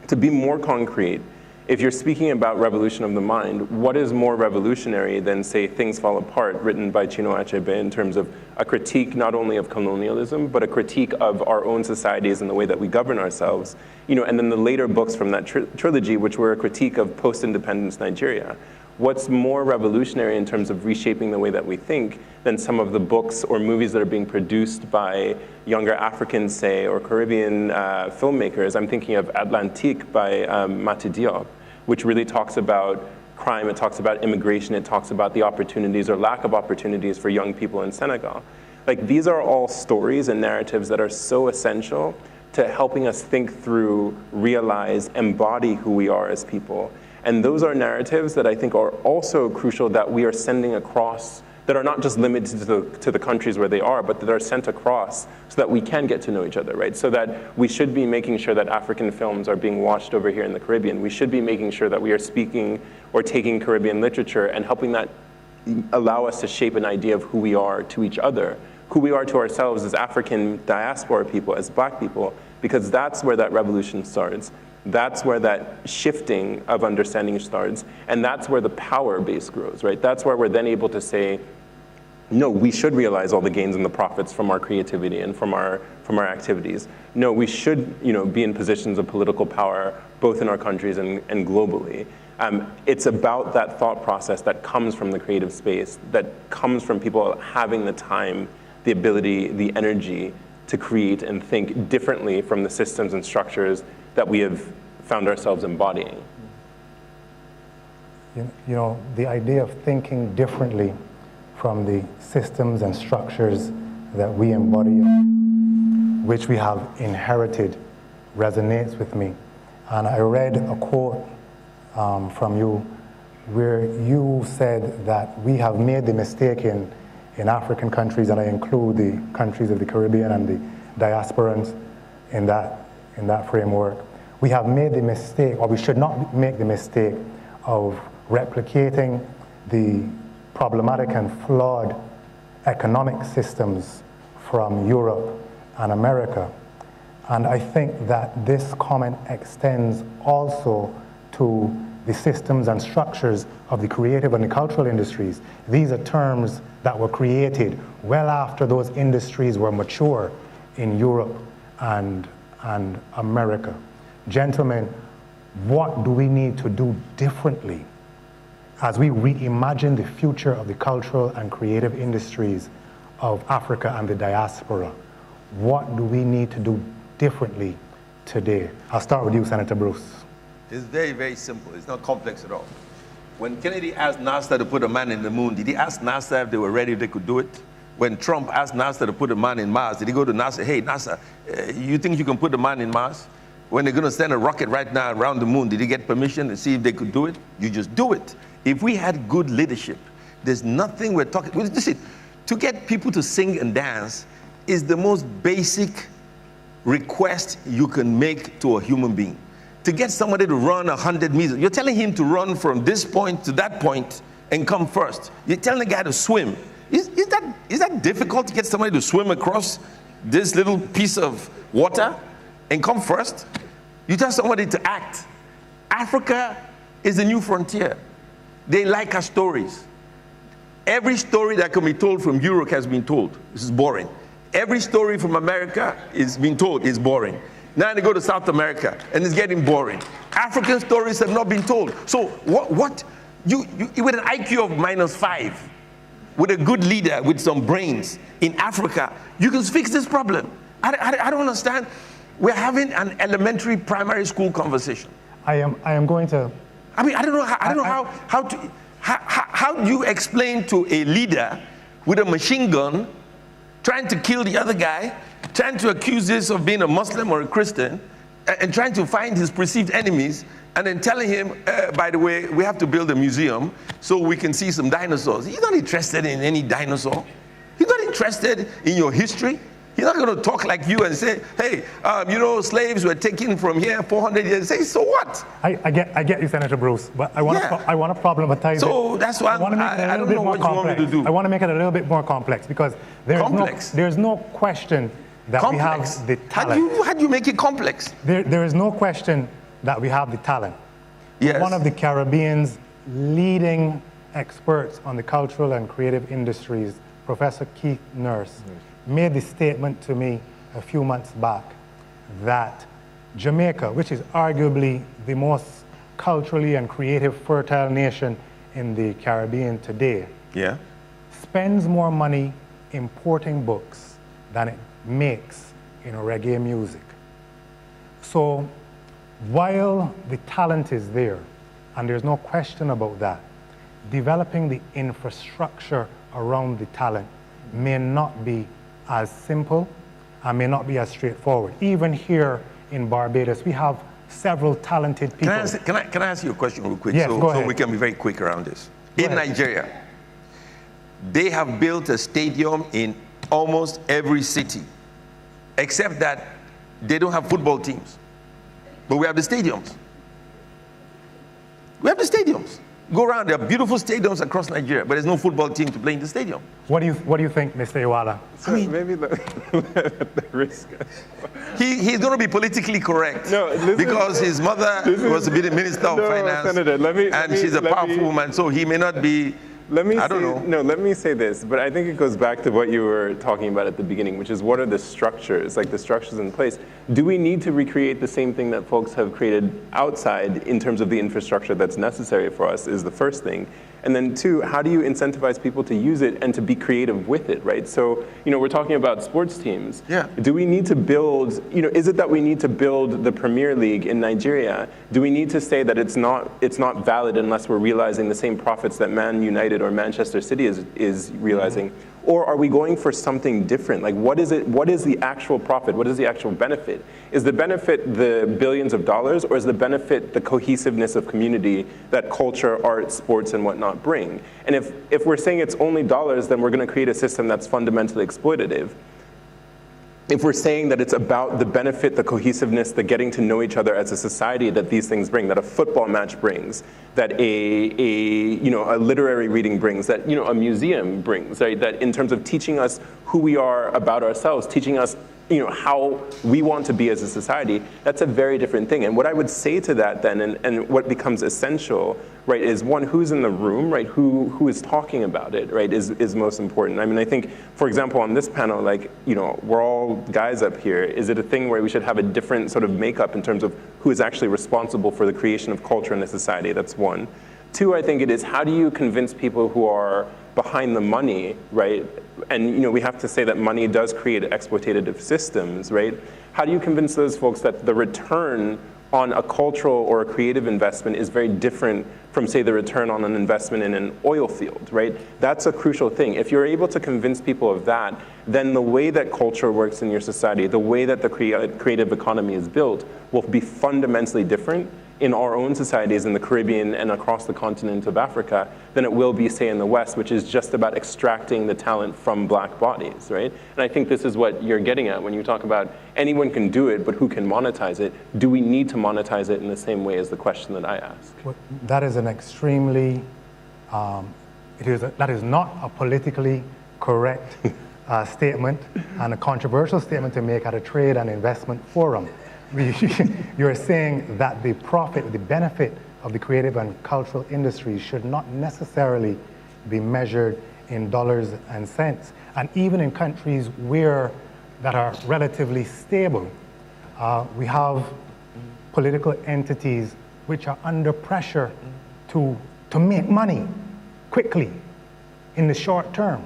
To be more concrete, if you're speaking about revolution of the mind, what is more revolutionary than, say, Things Fall Apart, written by Chinua Achebe, in terms of a critique not only of colonialism, but a critique of our own societies and the way that we govern ourselves, and then the later books from that trilogy, which were a critique of post-independence Nigeria. What's more revolutionary in terms of reshaping the way that we think than some of the books or movies that are being produced by younger Africans, say, or Caribbean filmmakers? I'm thinking of Atlantique by Mati Diop, which really talks about crime, it talks about immigration, it talks about the opportunities or lack of opportunities for young people in Senegal. These are all stories and narratives that are so essential to helping us think through, realize, embody who we are as people. And those are narratives that I think are also crucial that we are sending across, that are not just limited to the countries where they are, but that are sent across so that we can get to know each other, right? So that we should be making sure that African films are being watched over here in the Caribbean. We should be making sure that we are speaking or taking Caribbean literature and helping that allow us to shape an idea of who we are to each other, who we are to ourselves as African diaspora people, as Black people, because that's where that revolution starts. That's where that shifting of understanding starts, and that's where the power base grows, right? That's where we're then able to say, no, we should realize all the gains and the profits from our creativity and from our activities. No, we should be in positions of political power, both in our countries and globally. It's about that thought process that comes from the creative space, that comes from people having the time, the ability, the energy to create and think differently from the systems and structures that we have found ourselves embodying. The idea of thinking differently from the systems and structures that we embody, which we have inherited, resonates with me. And I read a quote from you where you said that we have made the mistake in African countries, and I include the countries of the Caribbean and the diasporans in that framework. We have made the mistake, or we should not make the mistake, of replicating the problematic and flawed economic systems from Europe and America. And I think that this comment extends also to the systems and structures of the creative and the cultural industries. These are terms that were created well after those industries were mature in Europe and America. Gentlemen, what do we need to do differently as we reimagine the future of the cultural and creative industries of Africa and the diaspora? What do we need to do differently today? I'll start with you, Senator Bruce. It's very, very simple. It's not complex at all. When Kennedy asked NASA to put a man in the moon, did he ask NASA if they were ready, if they could do it? When Trump asked NASA to put a man in Mars, did he go to NASA, hey, NASA, you think you can put a man in Mars? When they're going to send a rocket right now around the moon, did he get permission to see if they could do it? You just do it. If we had good leadership, there's nothing we're talking. Listen, to get people to sing and dance is the most basic request you can make to a human being. To get somebody to run 100 meters, you're telling him to run from this point to that point and come first. You're telling the guy to swim. is that difficult to get somebody to swim across this little piece of water and come first? You tell somebody to act. Africa is the new frontier. They like our stories. Every story that can be told from Europe has been told. This is boring. Every story from America is being told is boring. Now they go to South America and it's getting boring. African stories have not been told. So you with an IQ of -5, with a good leader with some brains in Africa, you can fix this problem. I don't understand. We're having an elementary primary school conversation. I am going to. I mean, I don't know how do you explain to a leader with a machine gun trying to kill the other guy, trying to accuse this of being a Muslim or a Christian, and trying to find his perceived enemies, and then telling him, by the way, we have to build a museum so we can see some dinosaurs. He's not interested in any dinosaur. He's not interested in your history. He's not going to talk like you and say, hey, slaves were taken from here 400 years. Say, so what? I get you, Senator Bruce, but I want to problematize it. So that's why I don't know what you want me to do. I want to make it a little bit more complex because there's no question that we have the talent. How do you make it complex? There is no question that we have the talent. Yes. One of the Caribbean's leading experts on the cultural and creative industries, Professor Keith Nurse, made the statement to me a few months back that Jamaica, which is arguably the most culturally and creative fertile nation in the Caribbean today, spends more money importing books than it makes in reggae music. So while the talent is there, and there's no question about that, developing the infrastructure around the talent may not be as simple and may not be as straightforward. Even here in Barbados, we have several talented people. Can I ask you a question real quick? Yes, go ahead. So we can be very quick around this. In Nigeria, they have built a stadium in almost every city, except that they don't have football teams. But we have the stadiums. We have the stadiums. Go around, there are beautiful stadiums across Nigeria, but there's no football team to play in the stadium. What do you think, Mr. Iwala? So I mean, maybe the risk. He's going to be politically correct because his mother was a minister of finance, Senator, she's a powerful woman, so he may not be. Let me say this, but I think it goes back to what you were talking about at the beginning, which is what are the structures, like the structures in place. Do we need to recreate the same thing that folks have created outside in terms of the infrastructure that's necessary for us is the first thing. And then two, how do you incentivize people to use it and to be creative with it, right? So, we're talking about sports teams. Yeah. Do we need to build, is it that we need to build the Premier League in Nigeria? Do we need to say that it's not valid unless we're realizing the same profits that Man United or Manchester City is realizing? Mm-hmm. Or are we going for something different? Like, what is the actual profit? What is the actual benefit? Is the benefit the billions of dollars, or is the benefit the cohesiveness of community that culture, art, sports, and whatnot bring? And if we're saying it's only dollars, then we're going to create a system that's fundamentally exploitative. If we're saying that it's about the benefit, the cohesiveness, the getting to know each other as a society that these things bring, that a football match brings, that a literary reading brings, that a museum brings, right? That in terms of teaching us who we are about ourselves, teaching us how we want to be as a society, that's a very different thing. And what I would say to that then, and what becomes essential, right, is one, who's in the room, right, who is talking about it, right, is most important. I mean, I think, for example, on this panel, like, we're all guys up here. Is it a thing where we should have a different sort of makeup in terms of who is actually responsible for the creation of culture in a society? That's one. Two, I think it is, how do you convince people who are behind the money, right? And we have to say that money does create exploitative systems, right? How do you convince those folks that the return on a cultural or a creative investment is very different from, say, the return on an investment in an oil field, right? That's a crucial thing. If you're able to convince people of that, then the way that culture works in your society, the way that the creative economy is built will be fundamentally different in our own societies in the Caribbean and across the continent of Africa than it will be, say, in the West, which is just about extracting the talent from black bodies, right? And I think this is what you're getting at when you talk about anyone can do it, but who can monetize it? Do we need to monetize it in the same way as the question that I asked? Well, that is an extremely, that is not a politically correct statement and a controversial statement to make at a trade and investment forum. You're saying that the profit, the benefit of the creative and cultural industries should not necessarily be measured in dollars and cents. And even in countries that are relatively stable, we have political entities which are under pressure to make money quickly in the short term.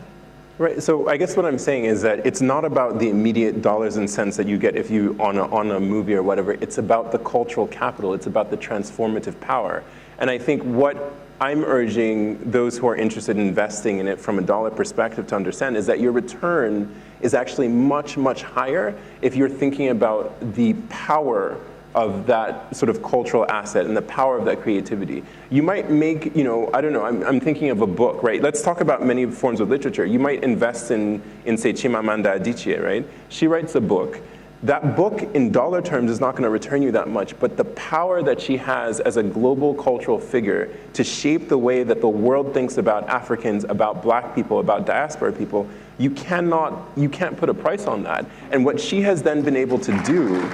Right, so I guess what I'm saying is that it's not about the immediate dollars and cents that you get if you on a movie or whatever. It's about the cultural capital. It's about the transformative power. And I think what I'm urging those who are interested in investing in it from a dollar perspective to understand is that your return is actually much, much higher if you're thinking about the power of that sort of cultural asset and the power of that creativity. You might make, I don't know, I'm thinking of a book, right? Let's talk about many forms of literature. You might invest in say, Chimamanda Adichie, right? She writes a book. That book in dollar terms is not going to return you that much, but the power that she has as a global cultural figure to shape the way that the world thinks about Africans, about black people, about diaspora people, you can't put a price on that. And what she has then been able to do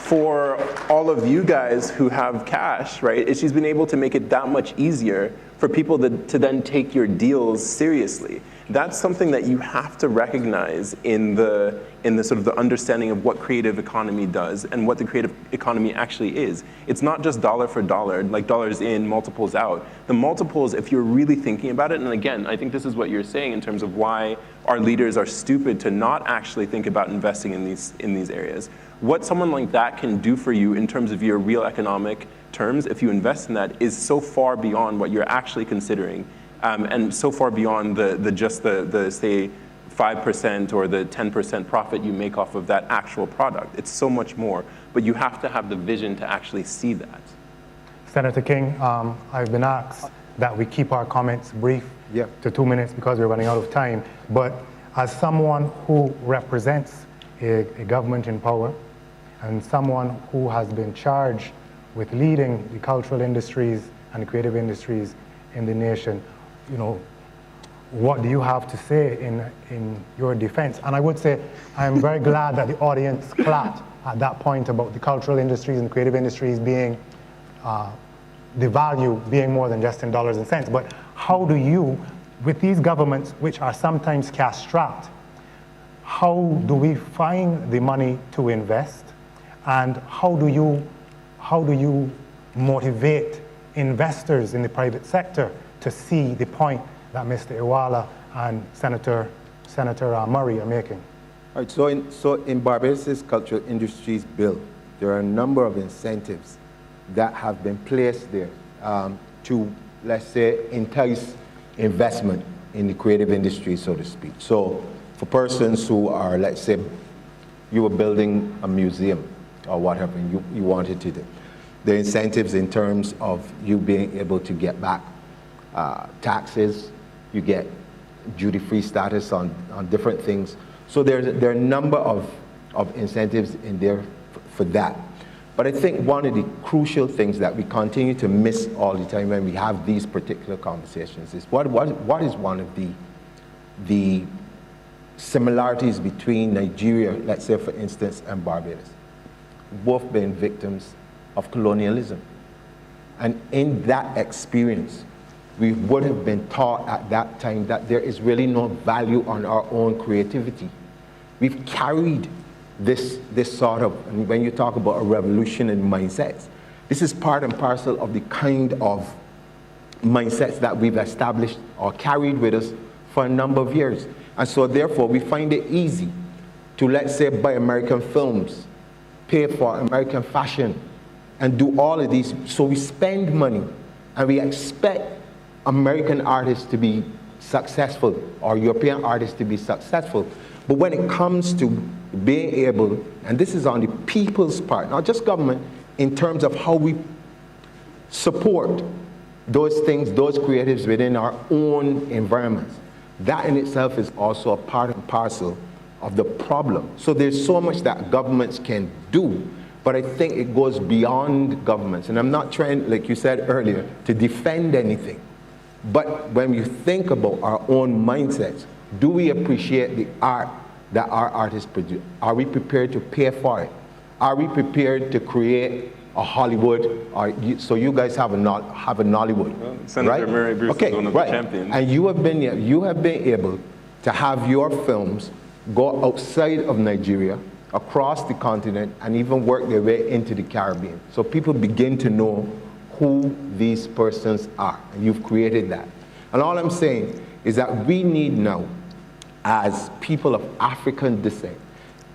for all of you guys who have cash, right, is she's been able to make it that much easier for people to then take your deals seriously. That's something that you have to recognize in the sort of the understanding of what creative economy does and what the creative economy actually is. It's not just dollar for dollar, like dollars in, multiples out. The multiples, if you're really thinking about it, and again, I think this is what you're saying in terms of why our leaders are stupid to not actually think about investing in these areas. What someone like that can do for you in terms of your real economic terms, if you invest in that, is so far beyond what you're actually considering, and so far beyond the say 5% or the 10% profit you make off of that actual product. It's so much more, but you have to have the vision to actually see that. Senator King, I've been asked that we keep our comments brief to 2 minutes because we're running out of time, but as someone who represents a government in power and someone who has been charged with leading the cultural industries and the creative industries in the nation, what do you have to say in your defense? And I would say I'm very glad that the audience clapped at that point about the cultural industries and creative industries being, the value being more than just in dollars and cents. But how do you, with these governments which are sometimes cash-strapped, how do we find the money to invest? And how do you motivate investors in the private sector to see the point that Mr. Iwala and Senator Murray are making? All right, so in Barbados' cultural industries bill, there are a number of incentives that have been placed there to, let's say, entice investment in the creative industry, so to speak. So for persons who are, let's say, you were building a museum or whatever you wanted to do, the incentives in terms of you being able to get back taxes, you get duty-free status on different things. So there are a number of incentives in there for that. But I think one of the crucial things that we continue to miss all the time when we have these particular conversations is what is one of the similarities between Nigeria, let's say for instance, and Barbados. Both being victims of colonialism. And in that experience, we would have been taught at that time that there is really no value on our own creativity. We've carried this sort of, and when you talk about a revolution in mindsets, this is part and parcel of the kind of mindsets that we've established or carried with us for a number of years. And so therefore, we find it easy to, let's say, buy American films, pay for American fashion, and do all of these. So we spend money and we expect American artists to be successful or European artists to be successful. But when it comes to being able, and this is on the people's part, not just government, in terms of how we support those things, those creatives within our own environments, that in itself is also a part and parcel of the problem. So there's so much that governments can do, but I think it goes beyond governments. And I'm not trying, like you said earlier, to defend anything. But when you think about our own mindsets, do we appreciate the art that our artists produce? Are we prepared to pay for it? Are we prepared to create a Hollywood? So you guys have a Nollywood, well, Senator right? Murray Bruce is one of the champions. And you have been able to have your films go outside of Nigeria, across the continent, and even work their way into the Caribbean. So people begin to know who these persons are, and you've created that. And all I'm saying is that we need now, as people of African descent,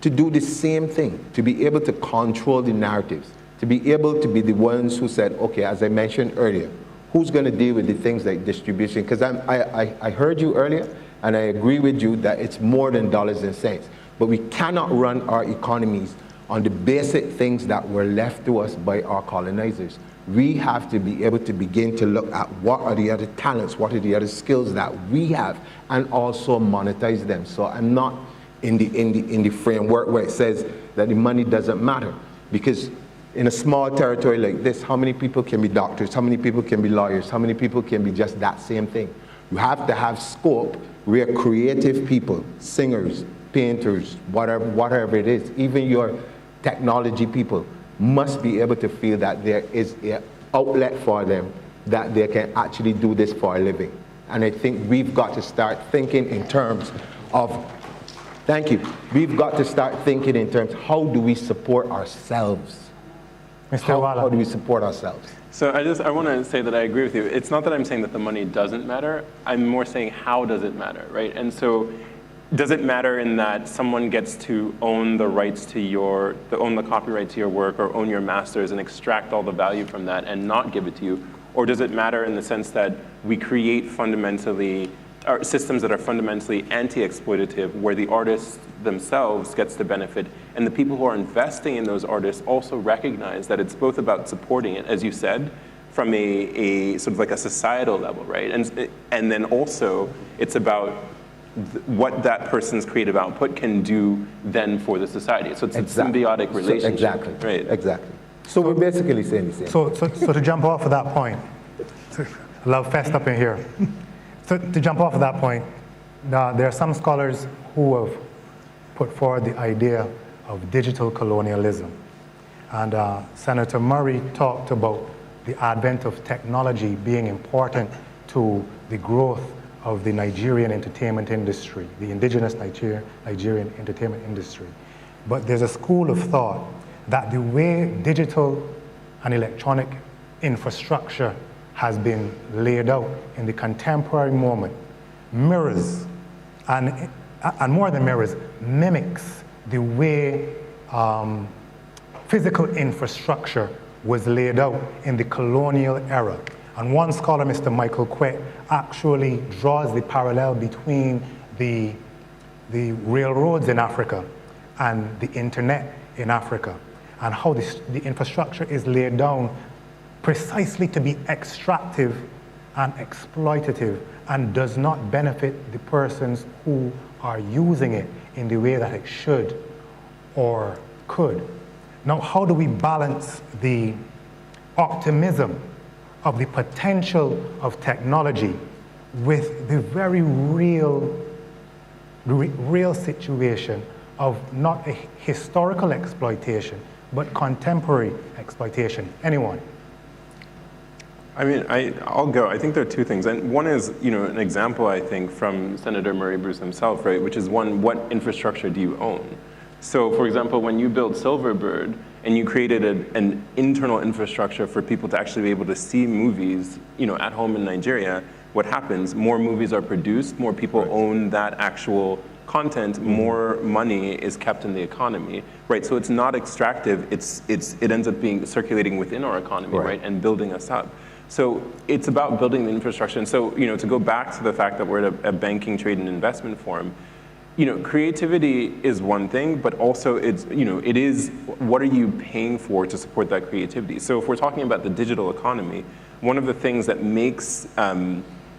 to do the same thing, to be able to control the narratives, to be able to be the ones who said, okay, as I mentioned earlier, who's going to deal with the things like distribution? Because I heard you earlier, and I agree with you that it's more than dollars and cents. But we cannot run our economies on the basic things that were left to us by our colonizers. We have to be able to begin to look at what are the other talents, what are the other skills that we have, and also monetize them. So I'm not in the framework where it says that the money doesn't matter, because in a small territory like this, how many people can be doctors? How many people can be lawyers? How many people can be just that same thing? You have to have scope where creative people, singers, painters, whatever it is, even your technology people must be able to feel that there is an outlet for them, that they can actually do this for a living. And I think we've got to start thinking in terms of, thank you, we've got to start thinking in terms, how do we support ourselves? How do we support ourselves? So I want to say that I agree with you. It's not that I'm saying that the money doesn't matter. I'm more saying how does it matter, right? And so does it matter in that someone gets to own the rights to own the copyright to your work, or own your masters and extract all the value from that and not give it to you? Or does it matter in the sense that we create systems that are fundamentally anti-exploitative, where the artists themselves gets to benefit, and the people who are investing in those artists also recognize that it's both about supporting it, as you said, from a sort of like a societal level, right? And then also it's about what that person's creative output can do then for the society. So it's a symbiotic relationship. Exactly, right? Exactly. So we're basically saying the same. So to jump off of that point, love fest up in here. So to jump off of that point, there are some scholars who have put forward the idea of digital colonialism. And Senator Murray talked about the advent of technology being important to the growth of the Nigerian entertainment industry, the indigenous Nigerian entertainment industry. But there's a school of thought that the way digital and electronic infrastructure has been laid out in the contemporary moment mirrors, and more than mirrors, mimics the way physical infrastructure was laid out in the colonial era. And one scholar, Mr. Michael Quet, actually draws the parallel between the railroads in Africa and the internet in Africa, and how the infrastructure is laid down precisely to be extractive and exploitative, and does not benefit the persons who are using it in the way that it should or could. Now, how do we balance the optimism of the potential of technology with the very real situation of not a historical exploitation, but contemporary exploitation? Anyone? I mean, I'll go. I think there are two things. And one is, an example, I think, from Senator Murray Bruce himself, right, which is one, what infrastructure do you own? So, for example, when you built Silverbird and you created an internal infrastructure for people to actually be able to see movies, at home in Nigeria, what happens? More movies are produced, more people own that actual content, more money is kept in the economy, right? So it's not extractive, it ends up being circulating within our economy, right, and building us up. So it's about building the infrastructure. And so, to go back to the fact that we're at a banking, trade, and investment forum, creativity is one thing, but also it is, what are you paying for to support that creativity? So if we're talking about the digital economy, one of the things that makes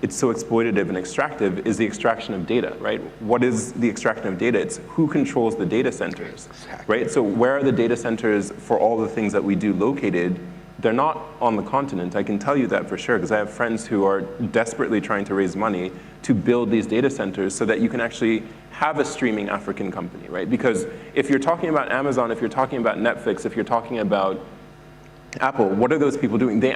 it's so exploitative and extractive is the extraction of data, right? What is the extraction of data? It's who controls the data centers, right? So where are the data centers for all the things that we do located? They're not on the continent. I can tell you that for sure, because I have friends who are desperately trying to raise money to build these data centers so that you can actually have a streaming African company, right? Because if you're talking about Amazon, if you're talking about Netflix, if you're talking about Apple, what are those people doing? They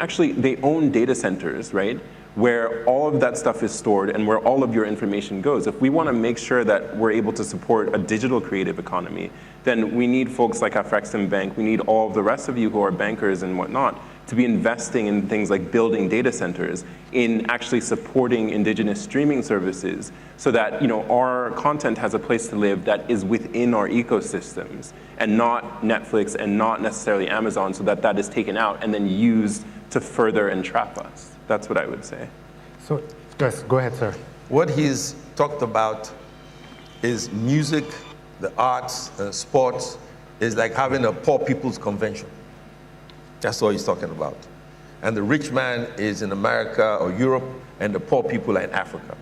own data centers, right? Where all of that stuff is stored and where all of your information goes. If we want to make sure that we're able to support a digital creative economy, then we need folks like AfriCaribbean Bank, we need all of the rest of you who are bankers and whatnot to be investing in things like building data centers, in actually supporting indigenous streaming services so that our content has a place to live that is within our ecosystems and not Netflix and not necessarily Amazon, so that that is taken out and then used to further entrap us. That's what I would say. So, yes, go ahead, sir. What he's talked about is music, the arts, sports, is like having a poor people's convention. That's what he's talking about. And the rich man is in America or Europe, and the poor people are in Africa.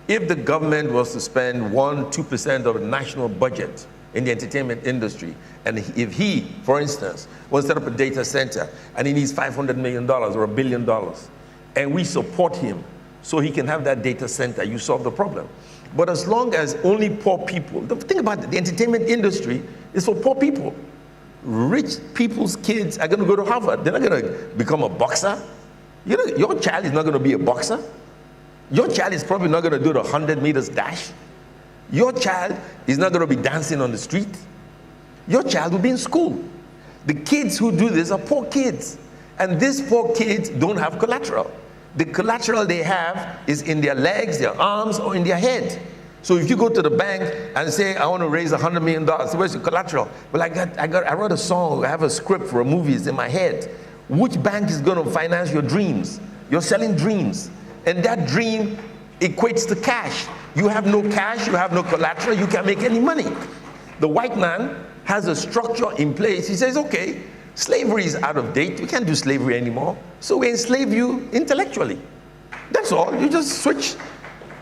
If the government was to spend 1-2% of the national budget in the entertainment industry, and if he, for instance, wants to set up a data center and he needs $500 million or $1 billion, and we support him so he can have that data center, you solve the problem. But as long as only poor people, think about it, the entertainment industry is for poor people. Rich people's kids are going to go to Harvard. They're not going to become a boxer. Your child is not going to be a boxer. Your child is probably not going to do the 100 meters dash. Your child is not going to be dancing on the street. Your child will be in school. The kids who do this are poor kids. And these poor kids don't have collateral. The collateral they have is in their legs, their arms, or in their head. So if you go to the bank and say, I want to raise $100 million, where's your collateral? Well, I wrote a song, I have a script for a movie, it's in my head. Which bank is going to finance your dreams? You're selling dreams. And that dream equates to cash. You have no cash, you have no collateral, you can't make any money. The white man has a structure in place. He says, okay, slavery is out of date. We can't do slavery anymore. So we enslave you intellectually. That's all. You just switch.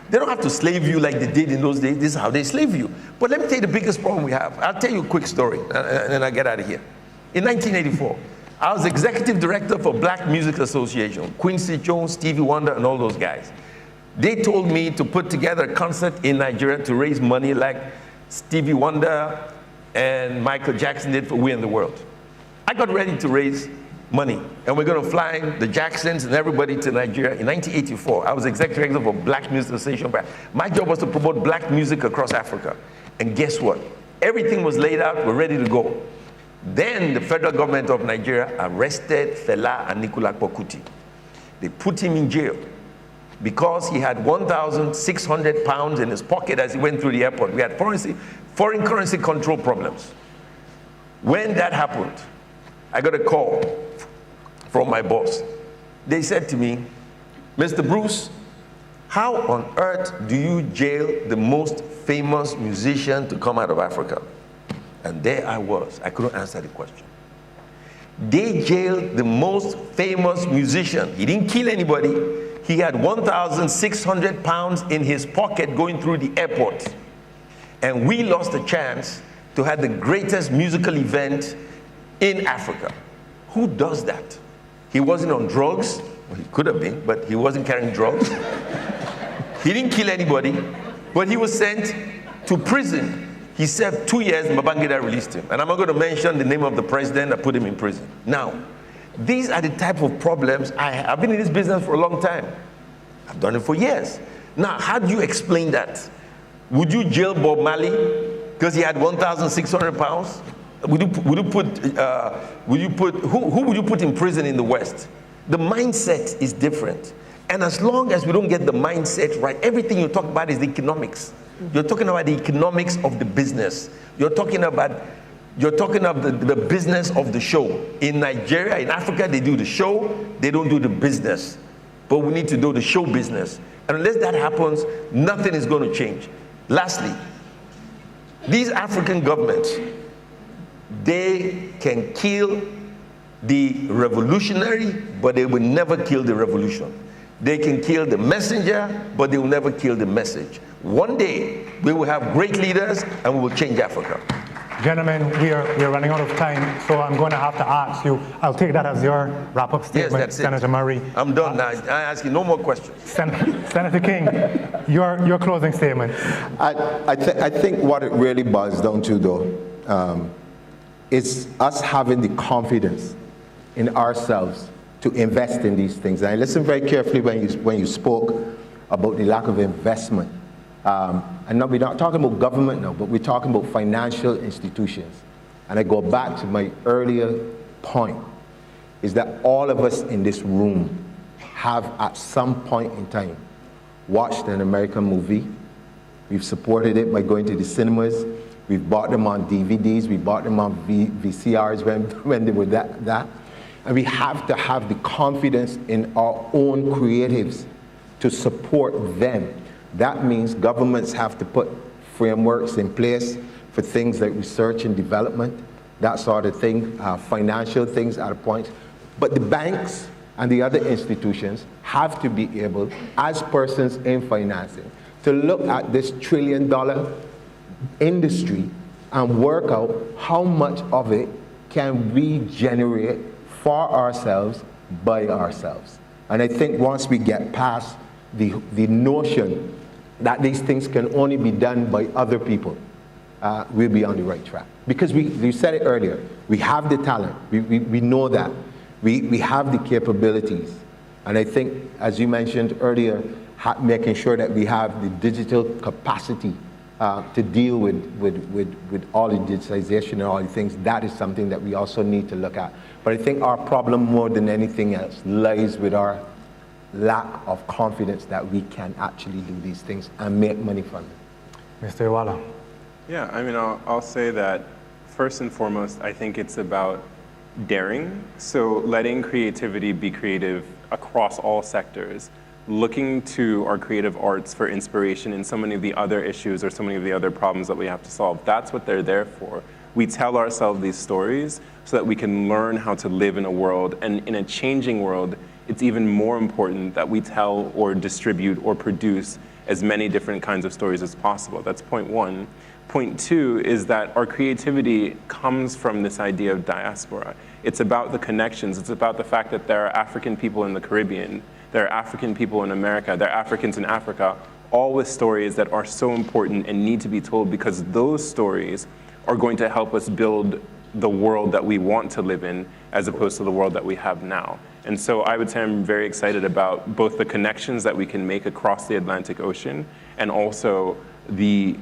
They don't have to slave you like they did in those days. This is how they slave you. But let me tell you the biggest problem we have. I'll tell you a quick story, and then I'll get out of here. In 1984, I was executive director for Black Music Association, Quincy Jones, Stevie Wonder, and all those guys. They told me to put together a concert in Nigeria to raise money like Stevie Wonder and Michael Jackson did for We and the World. I got ready to raise money, and we're going to fly the Jacksons and everybody to Nigeria in 1984. I was executive director for Black Music Association. My job was to promote black music across Africa. And guess what? Everything was laid out. We're ready to go. Then the federal government of Nigeria arrested Fela Anikulapo Kuti. They put him in jail because he had 1,600 pounds in his pocket as he went through the airport. We had foreign currency control problems. When that happened, I got a call from my boss. They said to me, Mr. Bruce, how on earth do you jail the most famous musician to come out of Africa? And there I was. I couldn't answer the question. They jailed the most famous musician. He didn't kill anybody. He had 1,600 pounds in his pocket going through the airport. And we lost a chance to have the greatest musical event in Africa. Who does that? He wasn't on drugs. Well, he could have been, but he wasn't carrying drugs. He didn't kill anybody, but he was sent to prison. He served 2 years, and Babangida released him. And I'm not going to mention the name of the president that put him in prison. Now, these are the type of problems I have. I've been in this business for a long time. I've done it for years. Now, how do you explain that? Would you jail Bob Marley because he had 1,600 pounds? Who would you put in prison in the West? The mindset is different. And as long as we don't get the mindset right, everything you talk about is the economics. You're talking about the economics of the business. You're talking about the business of the show. In Nigeria, in Africa, they do the show, they don't do the business. But we need to do the show business. And unless that happens, nothing is going to change. Lastly, these African governments, they can kill the revolutionary, but they will never kill the revolution. They can kill the messenger, but they will never kill the message. One day, we will have great leaders and we will change Africa. Gentlemen, we are running out of time, so I'm going to have to ask you. I'll take that as your wrap-up statement, Yes, that's Senator it. Murray. I'm done now. I ask you no more questions. Senator King, your closing statement. I think what it really boils down to, though, is us having the confidence in ourselves to invest in these things. And I listened very carefully when you spoke about the lack of investment. And now we're not talking about government now, but we're talking about financial institutions. And I go back to my earlier point, is that all of us in this room have at some point in time watched an American movie. We've supported it by going to the cinemas. We've bought them on DVDs. We bought them on VCRs when they were that. And we have to have the confidence in our own creatives to support them. That means governments have to put frameworks in place for things like research and development, that sort of thing, financial things at a point. But the banks and the other institutions have to be able, as persons in financing, to look at this $1 trillion industry and work out how much of it can we generate for ourselves, by ourselves. And I think once we get past the notion that these things can only be done by other people, we'll be on the right track. Because you said it earlier, we have the talent, we know that, we have the capabilities. And I think, as you mentioned earlier, making sure that we have the digital capacity to deal with all the digitization and all the things, that is something that we also need to look at. But I think our problem more than anything else lies with our lack of confidence that we can actually do these things and make money from them. Mr. Iwala. Yeah, I mean, I'll say that first and foremost, I think it's about daring. So letting creativity be creative across all sectors, looking to our creative arts for inspiration in so many of the other issues or so many of the other problems that we have to solve. That's what they're there for. We tell ourselves these stories so that we can learn how to live in a world, and in a changing world, it's even more important that we tell or distribute or produce as many different kinds of stories as possible. That's point one. Point two is that our creativity comes from this idea of diaspora. It's about the connections. It's about the fact that there are African people in the Caribbean, there are African people in America, there are Africans in Africa, all with stories that are so important and need to be told, because those stories are going to help us build the world that we want to live in as opposed to the world that we have now. And so I would say I'm very excited about both the connections that we can make across the Atlantic Ocean and also the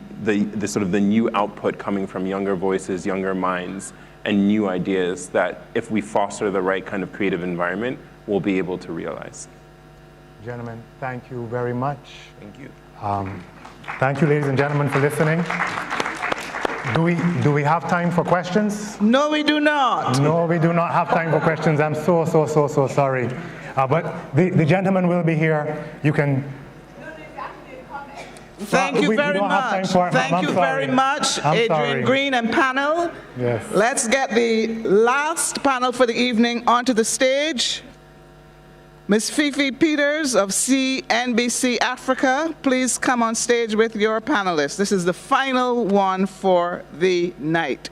sort of the new output coming from younger voices, younger minds, and new ideas that if we foster the right kind of creative environment, we'll be able to realize. Gentlemen, thank you very much. Thank you. Thank you, ladies and gentlemen, for listening. Do we have time for questions? No, we do not. No, we do not have time for questions. I'm so sorry. But the gentleman will be here. You can. Thank you very much. Thank you very much, Adrian Green and panel. Yes. Let's get the last panel for the evening onto the stage. Ms. Fifi Peters of CNBC Africa, please come on stage with your panelists. This is the final one for the night.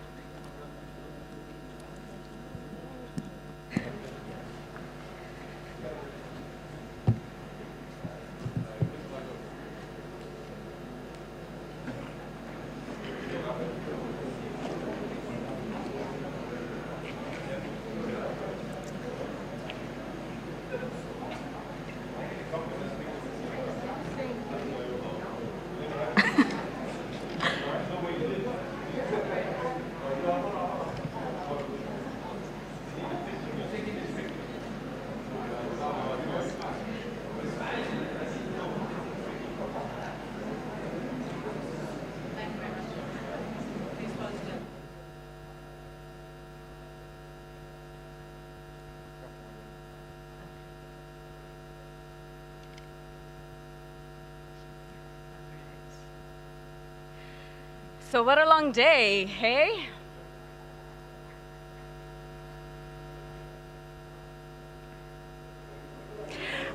So what a long day, hey?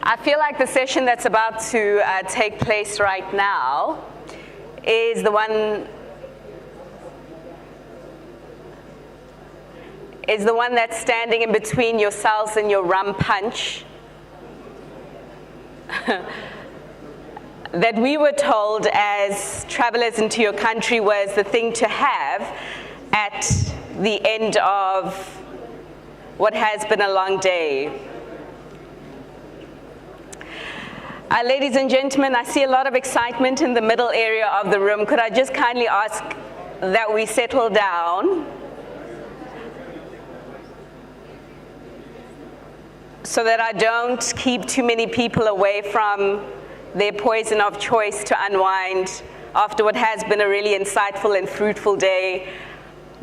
I feel like the session that's about to take place right now is the one is the one that's standing in between yourselves and your rum punch. That we were told as travelers into your country was the thing to have at the end of what has been a long day. Ladies and gentlemen, I see a lot of excitement in the middle area of the room. Could I just kindly ask that we settle down so that I don't keep too many people away from their poison of choice to unwind after what has been a really insightful and fruitful day,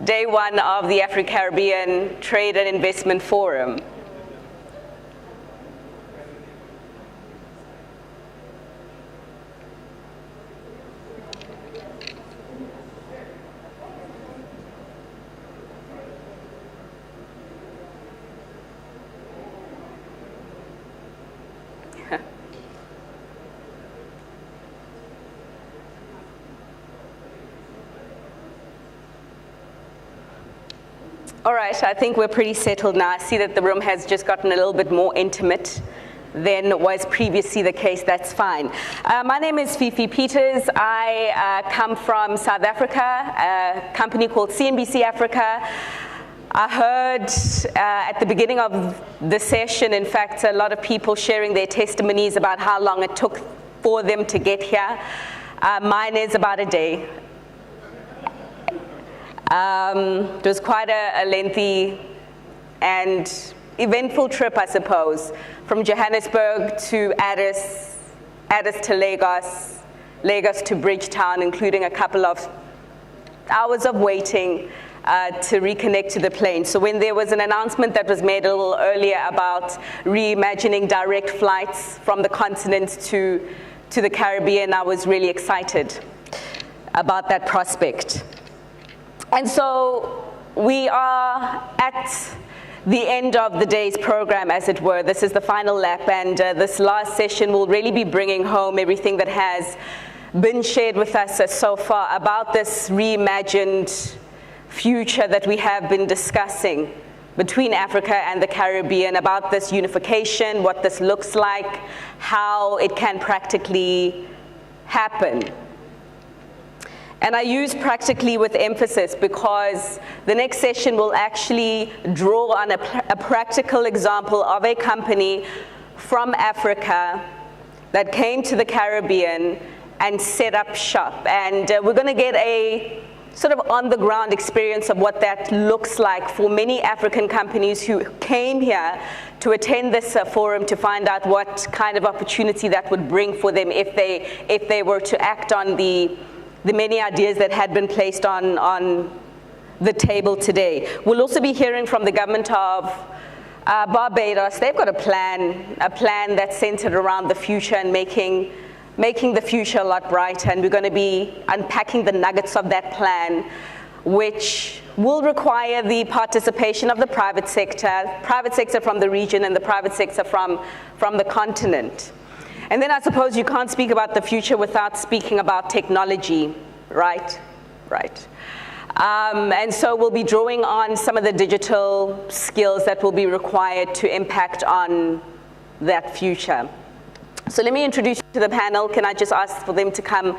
day one of the AfriCaribbean Trade and Investment Forum. All right, I think we're pretty settled now. I see that the room has just gotten a little bit more intimate than was previously the case. That's fine. My name is Fifi Peters. I come from South Africa, a company called CNBC Africa. I heard at the beginning of the session, in fact, a lot of people sharing their testimonies about how long it took for them to get here. Mine is about a day. It was quite a lengthy and eventful trip, I suppose, from Johannesburg to Addis to Lagos, Lagos to Bridgetown, including a couple of hours of waiting to reconnect to the plane. So when there was an announcement that was made a little earlier about reimagining direct flights from the continent to the Caribbean, I was really excited about that prospect. And so we are at the end of the day's program, as it were. This is the final lap, and this last session will really be bringing home everything that has been shared with us so far about this reimagined future that we have been discussing between Africa and the Caribbean, about this unification, what this looks like, how it can practically happen. And I use practically with emphasis because the next session will actually draw on a practical example of a company from Africa that came to the Caribbean and set up shop. And we're going to get a sort of on-the-ground experience of what that looks like for many African companies who came here to attend this forum to find out what kind of opportunity that would bring for them if they were to act on the many ideas that had been placed on the table today. We'll also be hearing from the government of Barbados. They've got a plan that's centered around the future and making the future a lot brighter. And we're going to be unpacking the nuggets of that plan, which will require the participation of the private sector from the region and the private sector from the continent. And then I suppose you can't speak about the future without speaking about technology, right? Right. And so we'll be drawing on some of the digital skills that will be required to impact on that future. So let me introduce you to the panel. Can I just ask for them to come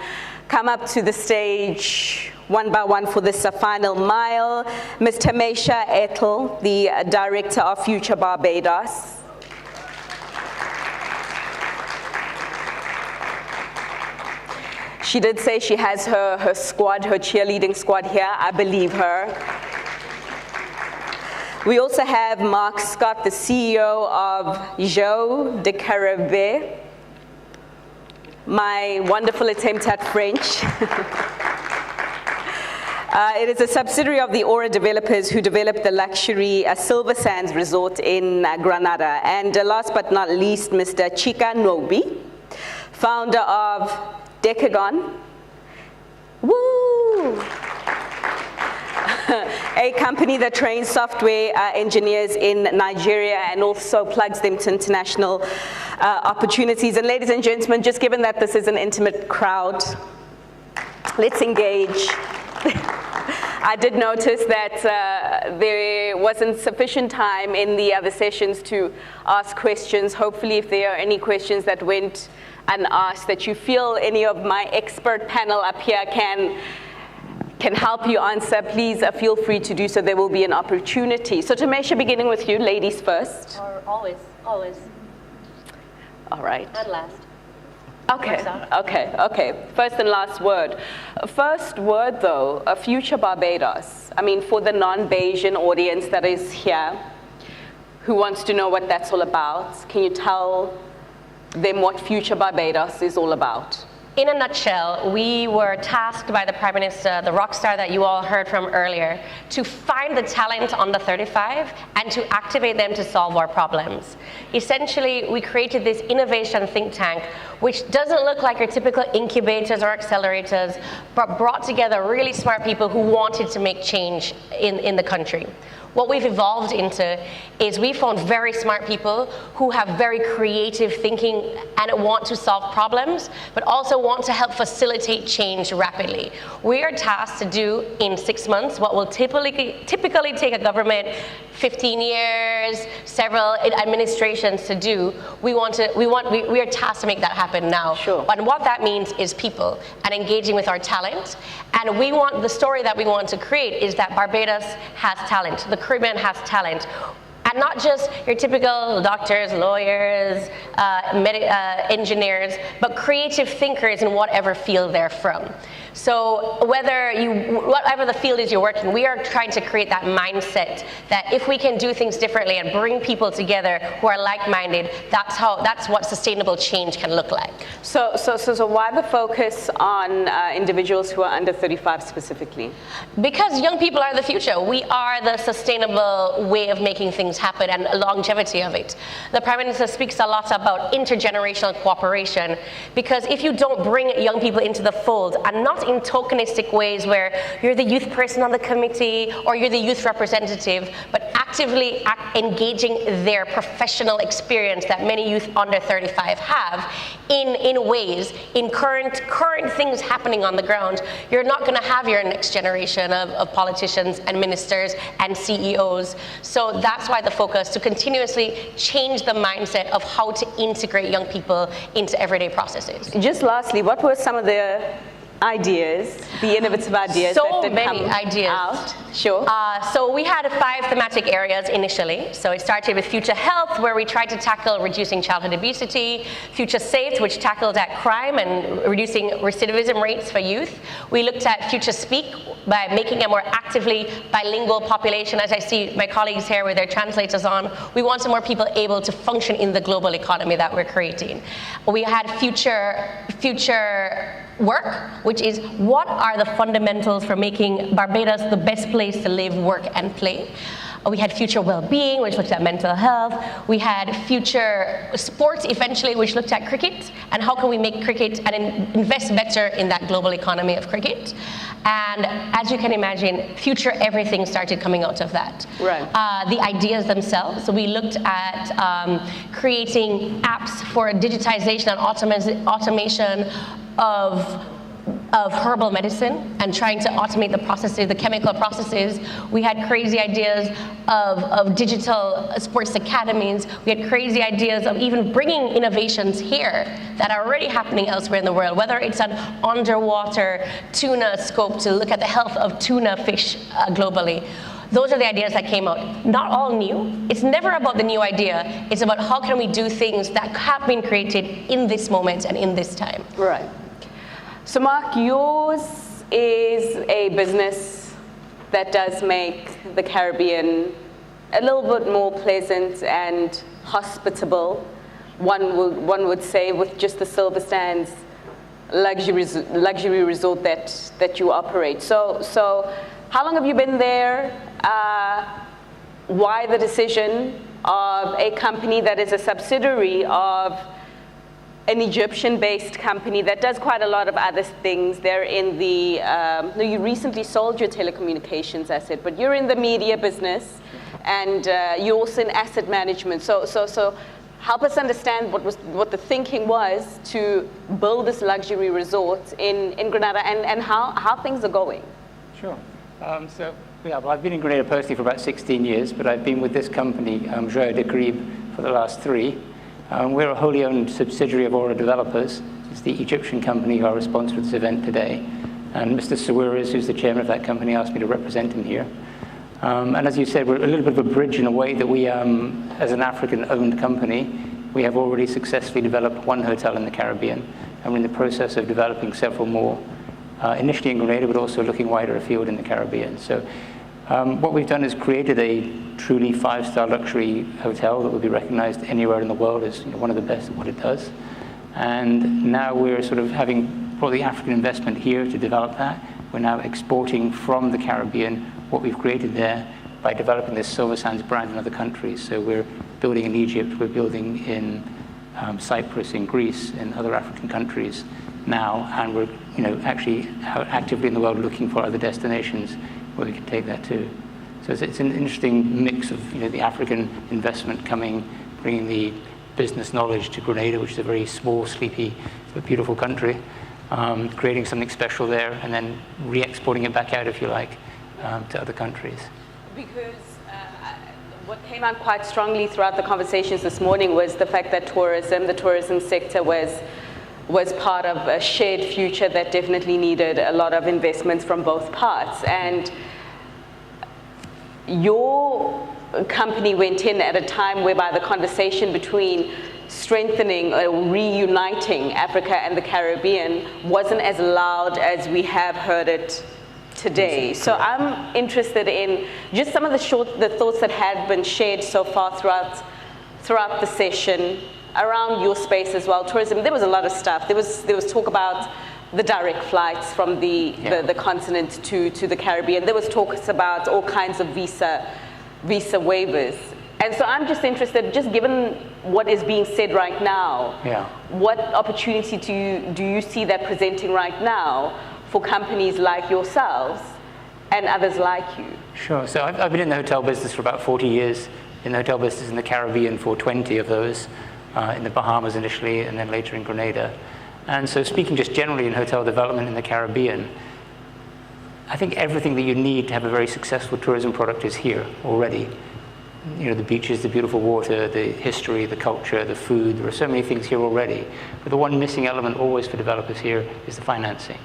up to the stage one by one for this final mile? Ms. Tamesha Ethel, the Director of Future Barbados. She did say she has her squad, her cheerleading squad here. I believe her. We also have Mark Scott, the CEO of Jeux de Caribbean. My wonderful attempt at French. It is a subsidiary of the Aura developers who developed the luxury Silver Sands Resort in Granada. And last but not least, Mr. Chika Nobi, founder of Decagon. Woo! A company that trains software engineers in Nigeria and also plugs them to international opportunities. And ladies and gentlemen, just given that this is an intimate crowd, let's engage. I did notice that there wasn't sufficient time in the other sessions to ask questions. Hopefully, if there are any questions that went unasked, that you feel any of my expert panel up here can help you answer, please feel free to do so. There will be an opportunity. So Tamesha, beginning with you, ladies first. Always. All right. And last. Okay. First and last word. First word, though, a future Barbados. I mean, for the non-Bayesian audience that is here, who wants to know what that's all about, can you tell them what future Barbados is all about? In a nutshell, we were tasked by the Prime Minister, the rock star that you all heard from earlier, to find the talent under 35 and to activate them to solve our problems. Essentially, we created this innovation think tank, which doesn't look like your typical incubators or accelerators, but brought together really smart people who wanted to make change in the country. What we've evolved into is we found very smart people who have very creative thinking and want to solve problems, but also want to help facilitate change rapidly. We are tasked to do in 6 months what will typically take a government 15 years, several administrations to do. We are tasked to make that happen now. Sure. And what that means is people and engaging with our talent. And the story that we want to create is that Barbados has talent. The Caribbean has talent. And not just your typical doctors, lawyers, engineers, but creative thinkers in whatever field they're from. So whatever the field is you're working, we are trying to create that mindset that if we can do things differently and bring people together who are like-minded, that's what sustainable change can look like. So why the focus on individuals who are under 35 specifically? Because young people are the future. We are the sustainable way of making things happen and longevity of it. The Prime Minister speaks a lot about intergenerational cooperation, because if you don't bring young people into the fold, and not in tokenistic ways where you're the youth person on the committee or you're the youth representative, but actively engaging their professional experience that many youth under 35 have in ways, in current things happening on the ground, you're not going to have your next generation of politicians and ministers and CEOs. So that's why the focus, to continuously change the mindset of how to integrate young people into everyday processes. Just lastly, what were some of the ideas, the innovative ideas that did come out? Sure. So we had 5 thematic areas initially. So it started with Future Health, where we tried to tackle reducing childhood obesity, Future Safe, which tackled at crime and reducing recidivism rates for youth. We looked at Future Speak by making a more actively bilingual population. As I see my colleagues here with their translators on, we wanted more people able to function in the global economy that we're creating. We had Future Work, which is what are the fundamentals for making Barbados the best place to live, work, and play. We had Future Wellbeing, which looked at mental health. We had Future Sports, eventually, which looked at cricket, and how can we make cricket and invest better in that global economy of cricket. And as you can imagine, Future Everything started coming out of that. Right. The ideas themselves. So we looked at creating apps for digitization and automation of herbal medicine and trying to automate the processes, the chemical processes. We had crazy ideas of digital sports academies. We had crazy ideas of even bringing innovations here that are already happening elsewhere in the world, whether it's an underwater tuna scope to look at the health of tuna fish globally. Those are the ideas that came out. Not all new. It's never about the new idea. It's about how can we do things that have been created in this moment and in this time. Right. So Mark, yours is a business that does make the Caribbean a little bit more pleasant and hospitable, one would say, with just the Silver Sands luxury resort that you operate. So how long have you been there? Why the decision of a company that is a subsidiary of an Egyptian-based company that does quite a lot of other things? They're in the, you recently sold your telecommunications asset, but you're in the media business, and you're also in asset management. So help us understand what the thinking was to build this luxury resort in Grenada, and how things are going. Sure. Well, I've been in Grenada personally for about 16 years, but I've been with this company, Joie de Caribe, for the last 3. We're a wholly owned subsidiary of Aura Developers. It's the Egyptian company who are responsible for this event today. And Mr. Sawiris, who's the chairman of that company, asked me to represent him here. And as you said, we're a little bit of a bridge in a way that we, as an African-owned company, we have already successfully developed 1 hotel in the Caribbean, and we're in the process of developing several more, initially in Grenada, but also looking wider afield in the Caribbean. So what we've done is created a truly 5-star luxury hotel that will be recognized anywhere in the world as one of the best at what it does. And now we're sort of having brought the African investment here to develop that. We're now exporting from the Caribbean what we've created there by developing this Silver Sands brand in other countries. So we're building in Egypt, we're building in Cyprus, in Greece, in other African countries now, and we're actually actively in the world looking for other destinations where we can take that to. So it's an interesting mix of the African investment coming, bringing the business knowledge to Grenada, which is a very small, sleepy, but beautiful country, creating something special there, and then re-exporting it back out, if you like, to other countries. Because what came out quite strongly throughout the conversations this morning was the fact that the tourism sector was part of a shared future that definitely needed a lot of investments from both parts. And your company went in at a time whereby the conversation between strengthening or reuniting Africa and the Caribbean wasn't as loud as we have heard it today. So I'm interested in just some of the thoughts that had been shared so far throughout the session around your space as well. Tourism, there was a lot of stuff. There was talk about the direct flights from the continent to the Caribbean. There was talks about all kinds of visa waivers. And so I'm just interested, just given what is being said right now, what opportunity do you see that presenting right now for companies like yourselves and others like you? Sure. So I've been in the hotel business for about 40 years, in the hotel business in the Caribbean for 20 of those, in the Bahamas initially, and then later in Grenada. And so speaking just generally in hotel development in the Caribbean, I think everything that you need to have a very successful tourism product is here already. The beaches, the beautiful water, the history, the culture, the food. There are so many things here already. But the one missing element always for developers here is the financing.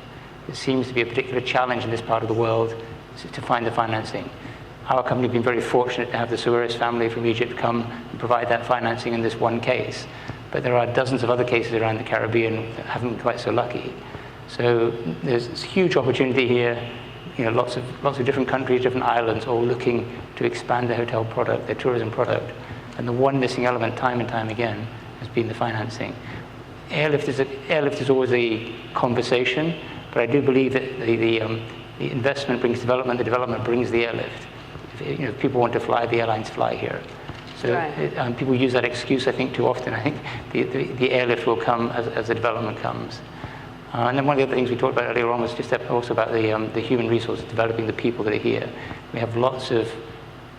It seems to be a particular challenge in this part of the world to find the financing. Our company has been very fortunate to have the Sawiris family from Egypt come and provide that financing in this one case. But there are dozens of other cases around the Caribbean that haven't been quite so lucky. So there's this huge opportunity here. Lots of different countries, different islands, all looking to expand their hotel product, their tourism product. And the one missing element, time and time again, has been the financing. Airlift is always a conversation, but I do believe that the investment brings development, the development brings the airlift. If people want to fly, the airlines fly here. So right. People use that excuse, I think, too often. I think the airlift will come as the development comes. And then one of the other things we talked about earlier on was just also about the human resources, developing the people that are here. We have lots of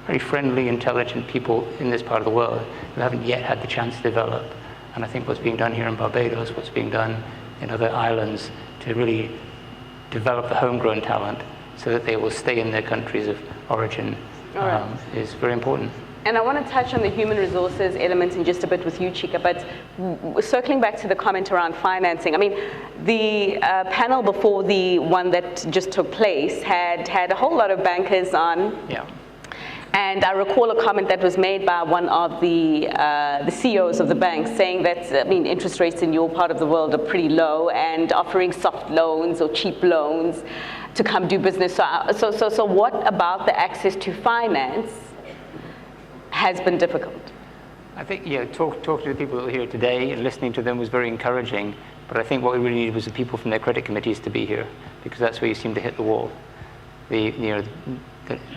very friendly, intelligent people in this part of the world who haven't yet had the chance to develop. And I think what's being done here in Barbados, what's being done in other islands to really develop the homegrown talent so that they will stay in their countries of origin is very important. And I want to touch on the human resources element in just a bit with you, Chika, but circling back to the comment around financing, I mean, the panel before the one that just took place had a whole lot of bankers on. Yeah. And I recall a comment that was made by one of the CEOs of the bank saying that, interest rates in your part of the world are pretty low and offering soft loans or cheap loans to come do business. So what about the access to finance has been difficult? I think, talking to the people that were here today and listening to them was very encouraging, but I think what we really needed was the people from their credit committees to be here, because that's where you seem to hit the wall. The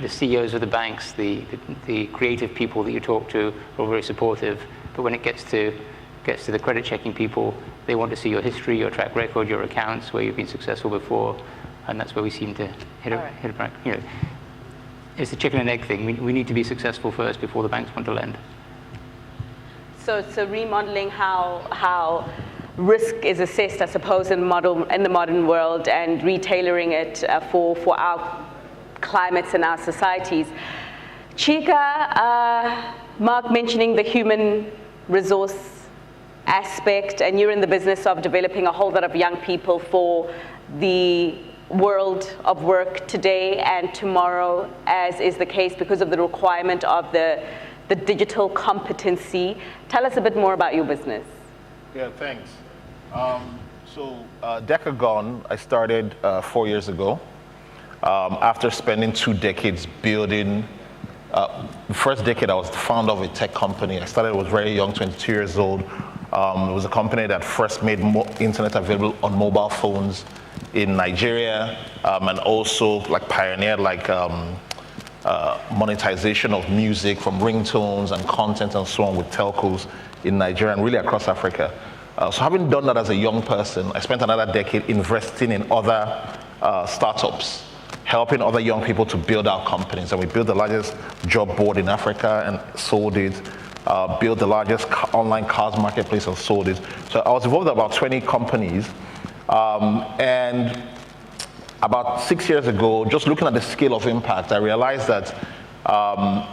CEOs of the banks, the creative people that you talk to are very supportive, but when it gets to the credit checking people, they want to see your history, your track record, your accounts, where you've been successful before, and that's where we seem to hit a break. It's a chicken and egg thing. We need to be successful first before the banks want to lend. So remodeling how risk is assessed, I suppose, in the modern world, and retailoring it for our climates in our societies. Chika, Mark mentioning the human resource aspect, and you're in the business of developing a whole lot of young people for the world of work today and tomorrow, as is the case because of the requirement of the digital competency. Tell us a bit more about your business. Yeah, thanks. Decagon, I started 4 years ago after spending 2 decades building. The first decade, I was the founder of a tech company. I started, I was very young, 22 years old. It was a company that first made internet available on mobile phones in Nigeria, and also like pioneered like monetization of music from ringtones and content and so on with telcos in Nigeria and really across Africa. So having done that as a young person, I spent another decade investing in other startups, helping other young people to build our companies. And we built the largest job board in Africa and sold it, built the largest online cars marketplace and sold it. So I was involved in about 20 companies. And about 6 years ago, just looking at the scale of impact, I realized that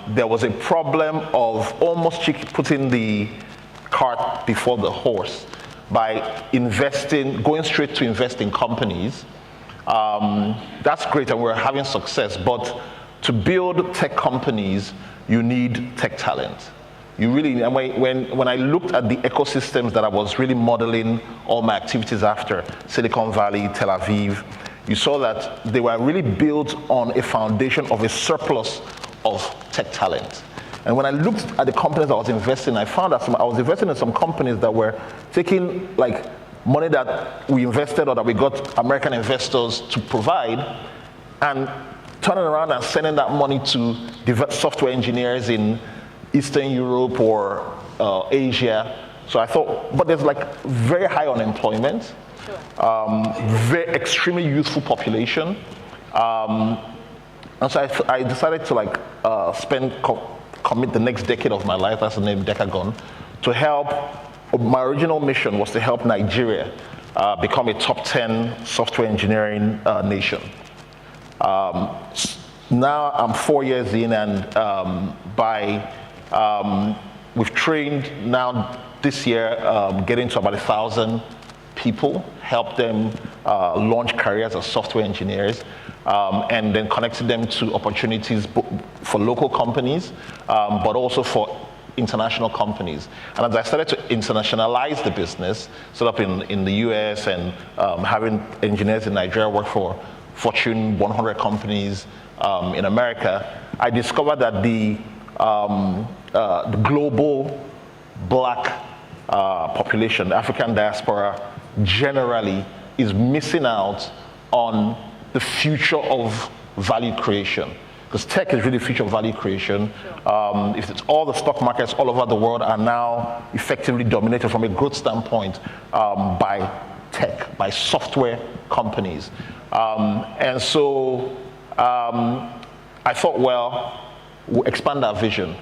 there was a problem of almost putting the cart before the horse by investing, going straight to invest in companies. That's great and we're having success, but to build tech companies, you need tech talent. You really, and when I looked at the ecosystems that I was really modeling all my activities after, Silicon Valley, Tel Aviv, you saw that they were really built on a foundation of a surplus of tech talent. And when I looked at the companies I was investing in, I found that I was investing in some companies that were taking like money that we invested or that we got American investors to provide and turning around and sending that money to software engineers in Eastern Europe or Asia. So I thought, but there's like very high unemployment, very extremely youthful population. And so I decided to like commit the next decade of my life, that's the name Decagon, to help. My original mission was to help Nigeria become a top 10 software engineering nation. Now I'm 4 years in and we've trained now this year getting to about 1,000 people, help them launch careers as software engineers, and then connecting them to opportunities for local companies, but also for international companies. And as I started to internationalize the business, set up in the US and having engineers in Nigeria work for Fortune 100 companies in America, I discovered that the global black population, the African diaspora generally, is missing out on the future of value creation. Because tech is really the future of value creation. If it's all the stock markets all over the world are now effectively dominated from a growth standpoint by tech, by software companies. And so I thought, well, we'll expand our vision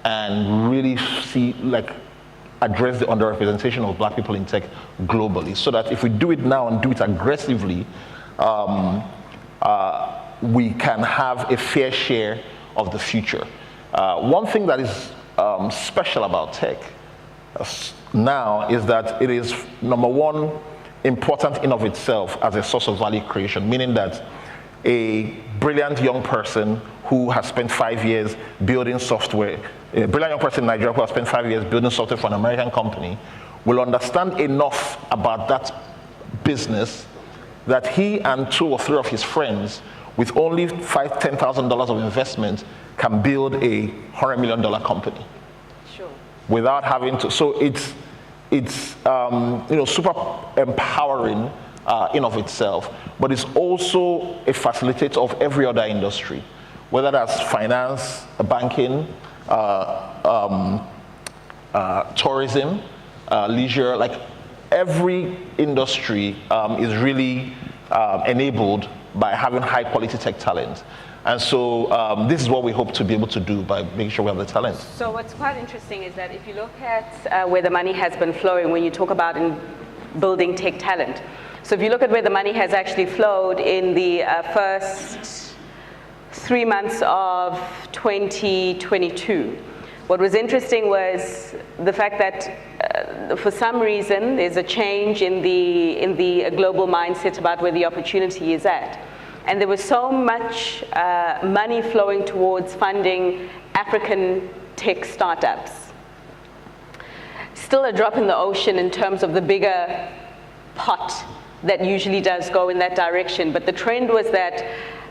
and really see, like, address the underrepresentation of black people in tech globally, so that if we do it now and do it aggressively, we can have a fair share of the future. One thing that is special about tech now is that it is, number one, important in of itself as a source of value creation, meaning that a brilliant young person who has spent 5 years building software, a brilliant young person in Nigeria who has spent 5 years building software for an American company will understand enough about that business that he and 2 or 3 of his friends with only $5,000, $10,000 of investment can build a $100 million company. Sure. Without having to, so it's super empowering in of itself, but it's also a facilitator of every other industry, whether that's finance, banking, tourism, leisure, like every industry is really enabled by having high quality tech talent. And so this is what we hope to be able to do by making sure we have the talent. So what's quite interesting is that if you look at where the money has been flowing when you talk about building tech talent. So if you look at where the money has actually flowed in the first 3 months of 2022. What was interesting was the fact that for some reason there's a change in the global mindset about where the opportunity is at. And there was so much money flowing towards funding African tech startups. Still a drop in the ocean in terms of the bigger pot that usually does go in that direction. But the trend was that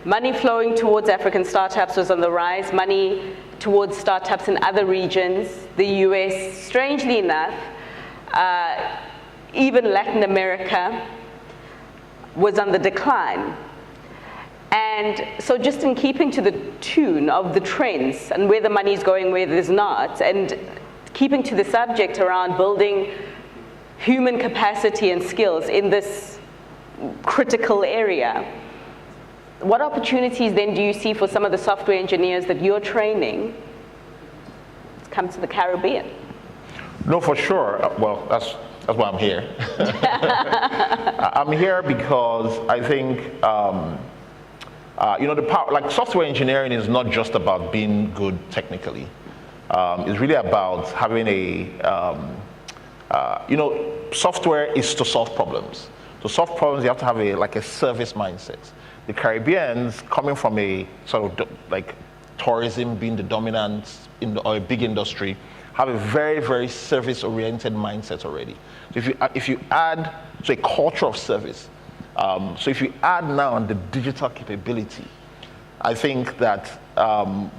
money flowing towards African startups was on the rise, money towards startups in other regions, the US, strangely enough, even Latin America was on the decline. And so just in keeping to the tune of the trends and where the money is going, where there's not, and keeping to the subject around building human capacity and skills in this critical area, what opportunities then do you see for some of the software engineers that you're training to come to the Caribbean? No, for sure. Well, that's why I'm here. I'm here because I think, like software engineering is not just about being good technically. It's really about having software is to solve problems. To solve problems, you have to have a service mindset. The Caribbeans, coming from a sort of like tourism being the dominant or a big industry, have a very, very service-oriented mindset already. So if you add a culture of service, so if you add now the digital capability, I think that the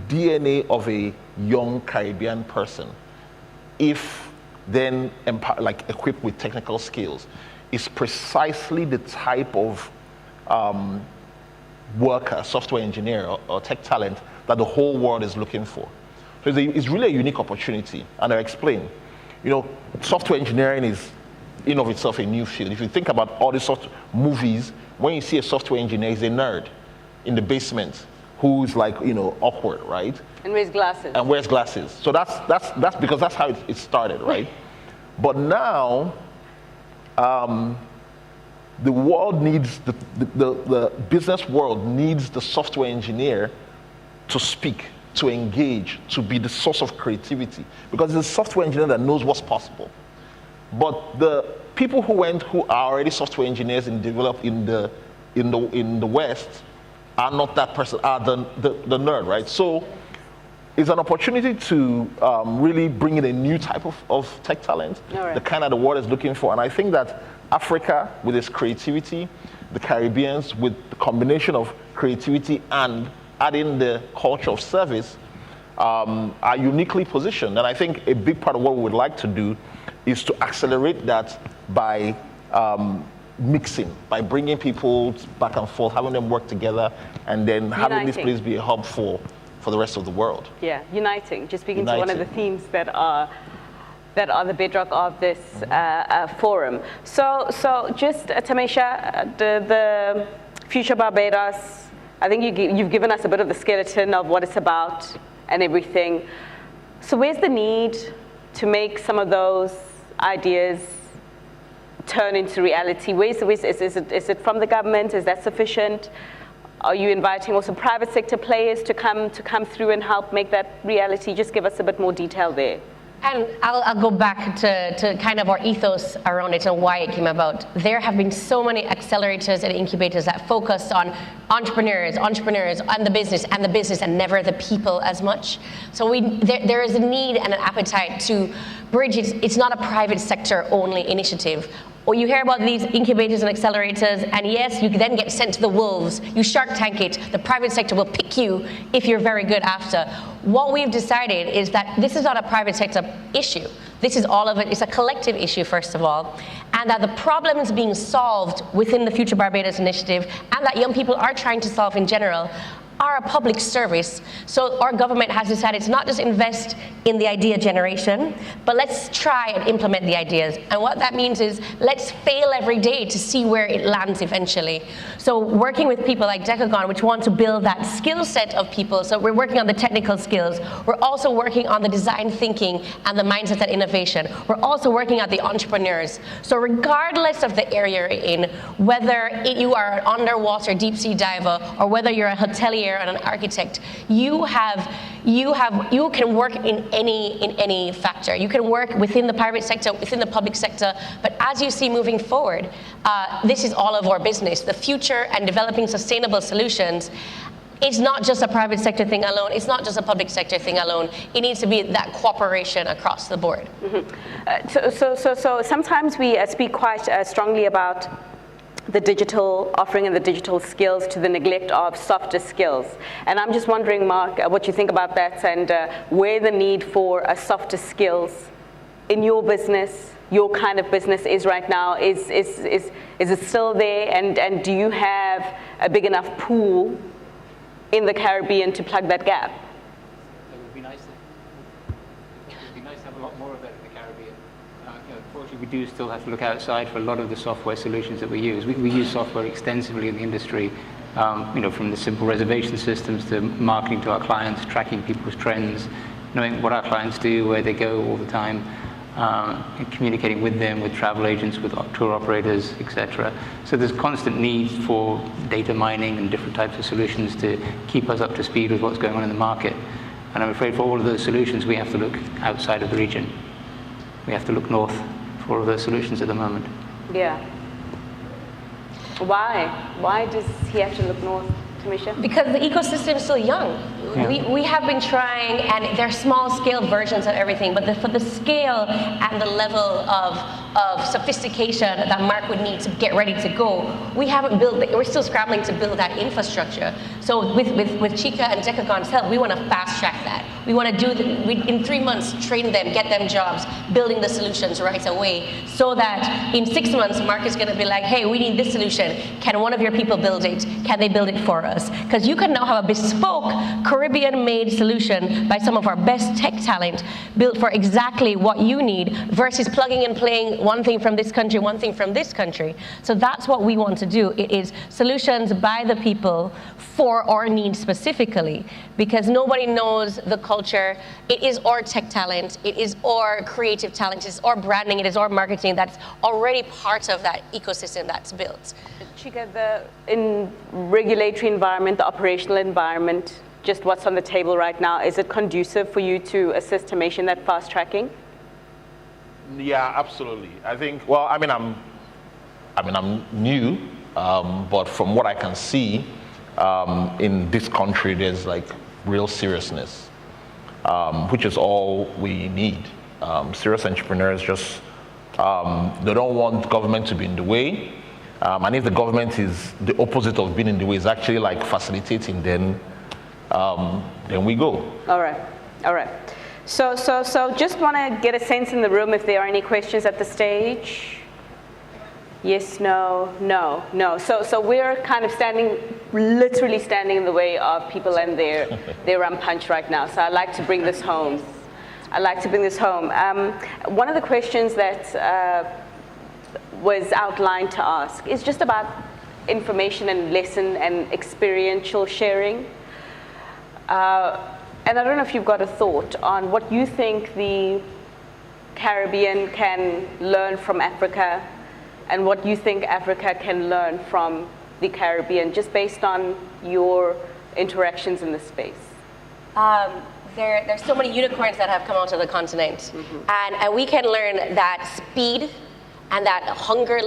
DNA of a young Caribbean person, if then equipped with technical skills, is precisely the type of worker, software engineer, or tech talent that the whole world is looking for. So it's really a unique opportunity, and I'll explain. Software engineering is in of itself a new field. If you think about all these sort of movies, when you see a software engineer, he's a nerd in the basement who's awkward, right? And wears glasses. And wears glasses. So that's because that's how it started, right? But now, the world needs, the business world needs the software engineer to speak, to engage, to be the source of creativity. Because it's a software engineer that knows what's possible. But the people who are already software engineers and developed in the West are not that person, are the nerd, right? So it's an opportunity to really bring in a new type of tech talent, the kind that the world is looking for. And I think that Africa, with its creativity, the Caribbeans, with the combination of creativity and adding the culture of service, are uniquely positioned. And I think a big part of what we would like to do is to accelerate that by mixing, by bringing people back and forth, having them work together, and then having this place be a hub for the rest of the world. Yeah, uniting. Just speaking to one of the themes that are the bedrock of this forum. So just Tamesha, the Future Barbados, I think you've given us a bit of the skeleton of what it's about and everything. So where's the need to make some of those ideas turn into reality? Is it from the government? Is that sufficient? Are you inviting also private sector players to come through and help make that reality? Just give us a bit more detail there. And I'll go back to kind of our ethos around it and why it came about. There have been so many accelerators and incubators that focus on entrepreneurs, and the business, and never the people as much. So there is a need and an appetite to bridge it. It's not a private sector only initiative. Or you hear about these incubators and accelerators, and yes, you then get sent to the wolves. You Shark Tank it. The private sector will pick you if you're very good after. What we've decided is that this is not a private sector issue. This is all of it. It's a collective issue, first of all, and that the problems being solved within the Future Barbados initiative and that young people are trying to solve in general are a public service. So our government has decided to not just invest in the idea generation, but let's try and implement the ideas. And what that means is let's fail every day to see where it lands eventually. So working with people like Decagon, which want to build that skill set of people. So we're working on the technical skills. We're also working on the design thinking and the mindset and innovation. We're also working on the entrepreneurs. So regardless of the area you're in, whether you are an underwater deep sea diver or whether you're a hotelier and an architect, you can work in any factor. You can work within the private sector, within the public sector, but as you see moving forward, this is all of our business. The future and developing sustainable solutions, it's not just a private sector thing alone, it's not just a public sector thing alone. It needs to be that cooperation across the board. So sometimes we speak quite strongly about the digital offering and the digital skills to the neglect of softer skills. And I'm just wondering, Mark, what you think about that and where the need for softer skills in your business, your kind of business is right now. Is it still there? And do you have a big enough pool in the Caribbean to plug that gap? It would be nice to have a lot more of that in the Caribbean. Unfortunately, we do still have to look outside for a lot of the software solutions that we use. We use software extensively in the industry, from the simple reservation systems to marketing to our clients, tracking people's trends, knowing what our clients do, where they go all the time, and communicating with them, with travel agents, with tour operators, etc. So there's constant need for data mining and different types of solutions to keep us up to speed with what's going on in the market. And I'm afraid for all of those solutions, we have to look outside of the region. We have to look north for all of those solutions at the moment. Yeah. Why? Why does he have to look north, Tamisha? Because the ecosystem is still young. Yeah. We have been trying, and they're small-scale versions of everything, but for the scale and the level of sophistication that Mark would need to get ready to go, we're still scrambling to build that infrastructure. So with Chika and Decagon's help, we want to fast-track that. We want to in 3 months, train them, get them jobs, building the solutions right away, so that in 6 months, Mark is going to be like, hey, we need this solution. Can one of your people build it? Can they build it for us? Because you can now have a bespoke Caribbean-made solution by some of our best tech talent built for exactly what you need versus plugging and playing one thing from this country, one thing from this country. So that's what we want to do. It is solutions by the people for our needs specifically, because nobody knows the culture. It is our tech talent, it is our creative talent, it is our branding, it is our marketing that's already part of that ecosystem that's built. Chika, in regulatory environment, the operational environment, just what's on the table right now, is it conducive for you to assist Tamisha in that fast tracking? Yeah, absolutely. I think, I'm new, but from what I can see, in this country, there's like real seriousness, which is all we need. Serious entrepreneurs just, they don't want government to be in the way. And if the government is the opposite of being in the way, is actually like facilitating, then we go. All right. So just want to get a sense in the room if there are any questions at the stage. Yes, no. So we're kind of literally standing in the way of people and their rum punch right now. So I'd like to bring this home. One of the questions that was outlined to ask is just about information and lesson and experiential sharing. And I don't know if you've got a thought on what you think the Caribbean can learn from Africa and what you think Africa can learn from the Caribbean, just based on your interactions in this space. There's so many unicorns that have come onto the continent, and we can learn that speed and that hunger,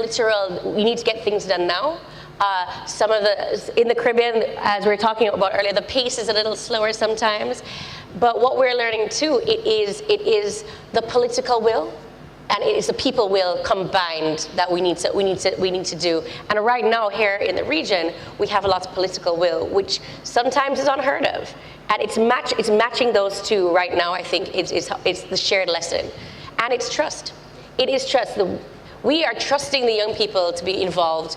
we need to get things done now. In the Caribbean, as we were talking about earlier, the pace is a little slower sometimes. But what we're learning too, it is the political will, and it is the people will combined that we need to do. And right now here in the region, we have a lot of political will, which sometimes is unheard of. And it's matching those two right now. I think it's the shared lesson, and it's trust. It is trust. We are trusting the young people to be involved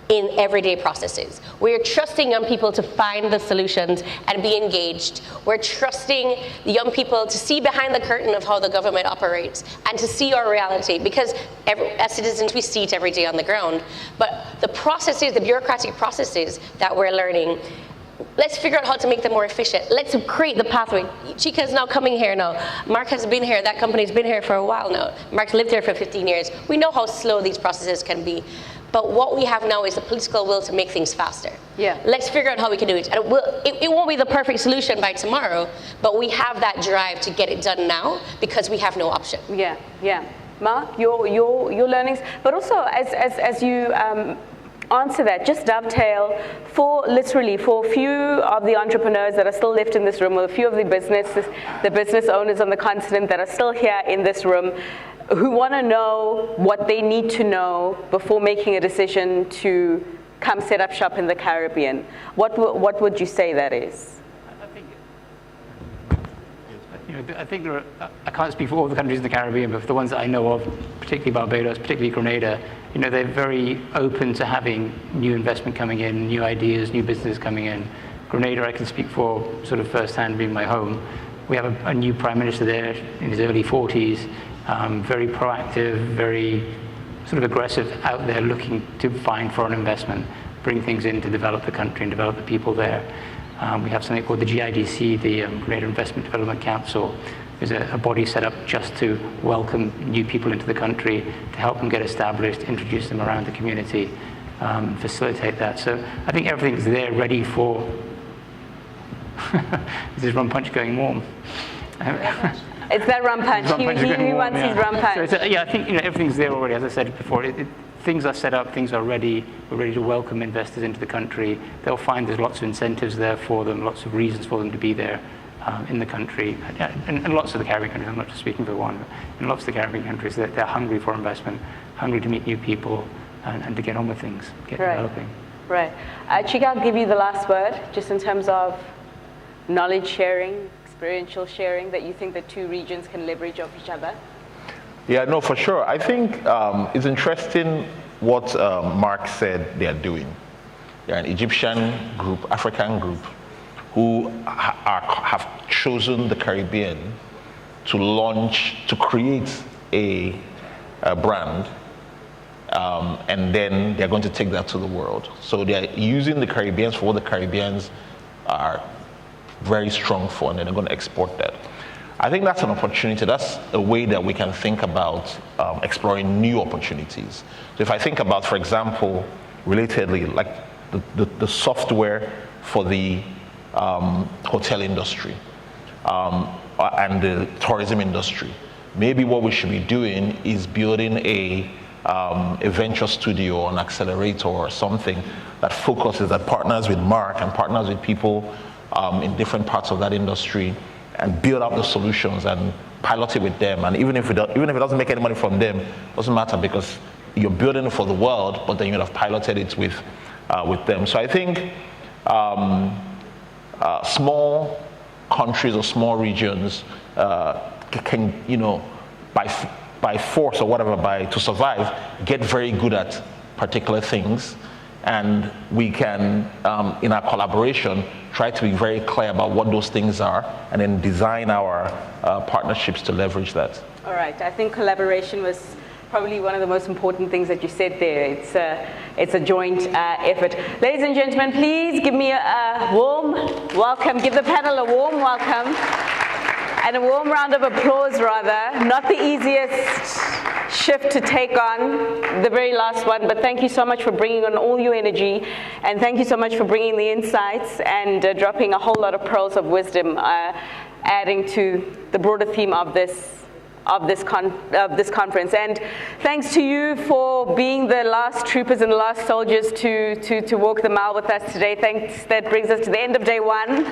in everyday processes. We're trusting young people to find the solutions and be engaged. We're trusting the young people to see behind the curtain of how the government operates and to see our reality, because as citizens we see it every day on the ground. But the processes, the bureaucratic processes that we're learning, let's figure out how to make them more efficient. Let's create the pathway. Chika is now coming here now. Mark has been here. That company's been here for a while now. Mark's lived here for 15 years. We know how slow these processes can be. But what we have now is the political will to make things faster. Yeah. Let's figure out how we can do it. And it won't be the perfect solution by tomorrow, but we have that drive to get it done now because we have no option. Yeah, yeah. Mark, your learnings, but also as you answer that, just dovetail for a few of the entrepreneurs that are still left in this room, or a few of the business owners on the continent that are still here in this room, who want to know what they need to know before making a decision to come set up shop in the Caribbean. What would you say that is? I think there are, I can't speak for all the countries in the Caribbean, but for the ones that I know of, particularly Barbados, particularly Grenada, they're very open to having new investment coming in, new ideas, new business coming in. Grenada, I can speak for sort of firsthand, being my home. We have a new prime minister there in his early 40s, very proactive, very sort of aggressive, out there looking to find foreign investment, bring things in to develop the country and develop the people there. We have something called the GIDC, the Grenada Investment Development Council. There's a body set up just to welcome new people into the country, to help them get established, introduce them around the community, facilitate that. So I think everything's there ready for, this is rum punch going warm. It's that rum punch. He wants his rum punch. So I think everything's there already. As I said before, things are set up, things are ready. We're ready to welcome investors into the country. They'll find there's lots of incentives there for them, lots of reasons for them to be there in the country. And lots of the Caribbean countries, I'm not just speaking for one, but in lots of the Caribbean countries, they're hungry for investment, hungry to meet new people and to get on with things, get developing. Right. Chika, I'll give you the last word, just in terms of knowledge sharing, experiential sharing, that you think the two regions can leverage off each other. Yeah, no, for sure. I think it's interesting what Mark said they are doing. They're an Egyptian group, African group, who have chosen the Caribbean to create a brand, and then they're going to take that to the world. So they're using the Caribbeans for what the Caribbeans are very strong for, and then they're going to export that. I think that's an opportunity. That's a way that we can think about exploring new opportunities. So if I think about, for example, relatedly, like the software for the hotel industry and the tourism industry, maybe what we should be doing is building a venture studio or an accelerator or something that focuses, that partners with Mark and partners with people in different parts of that industry, and build up the solutions and pilot it with them. And even if it doesn't make any money from them, it doesn't matter, because you're building it for the world, but then you would have piloted it with them. So I think small countries or small regions can, by force or whatever, to survive, get very good at particular things. And we can, in our collaboration, try to be very clear about what those things are, and then design our partnerships to leverage that. All right, I think collaboration was probably one of the most important things that you said there. It's a joint effort. Ladies and gentlemen, please give me a warm welcome. Give the panel a warm welcome and a warm round of applause, rather. Not the easiest shift to take on, the very last one, but thank you so much for bringing on all your energy, and thank you so much for bringing the insights and dropping a whole lot of pearls of wisdom, adding to the broader theme of this conference. And thanks to you for being the last troopers and the last soldiers to walk the mile with us today. Thanks. That brings us to the end of day one.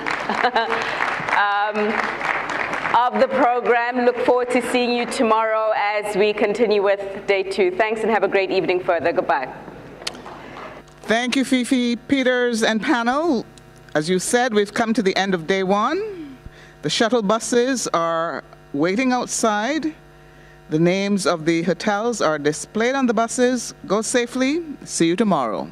Of the program. Look forward to seeing you tomorrow as we continue with day two. Thanks, and have a great evening further. Goodbye. Thank you, Fifi, Peters, and panel. As you said, we've come to the end of day one. The shuttle buses are waiting outside. The names of the hotels are displayed on the buses. Go safely. See you tomorrow.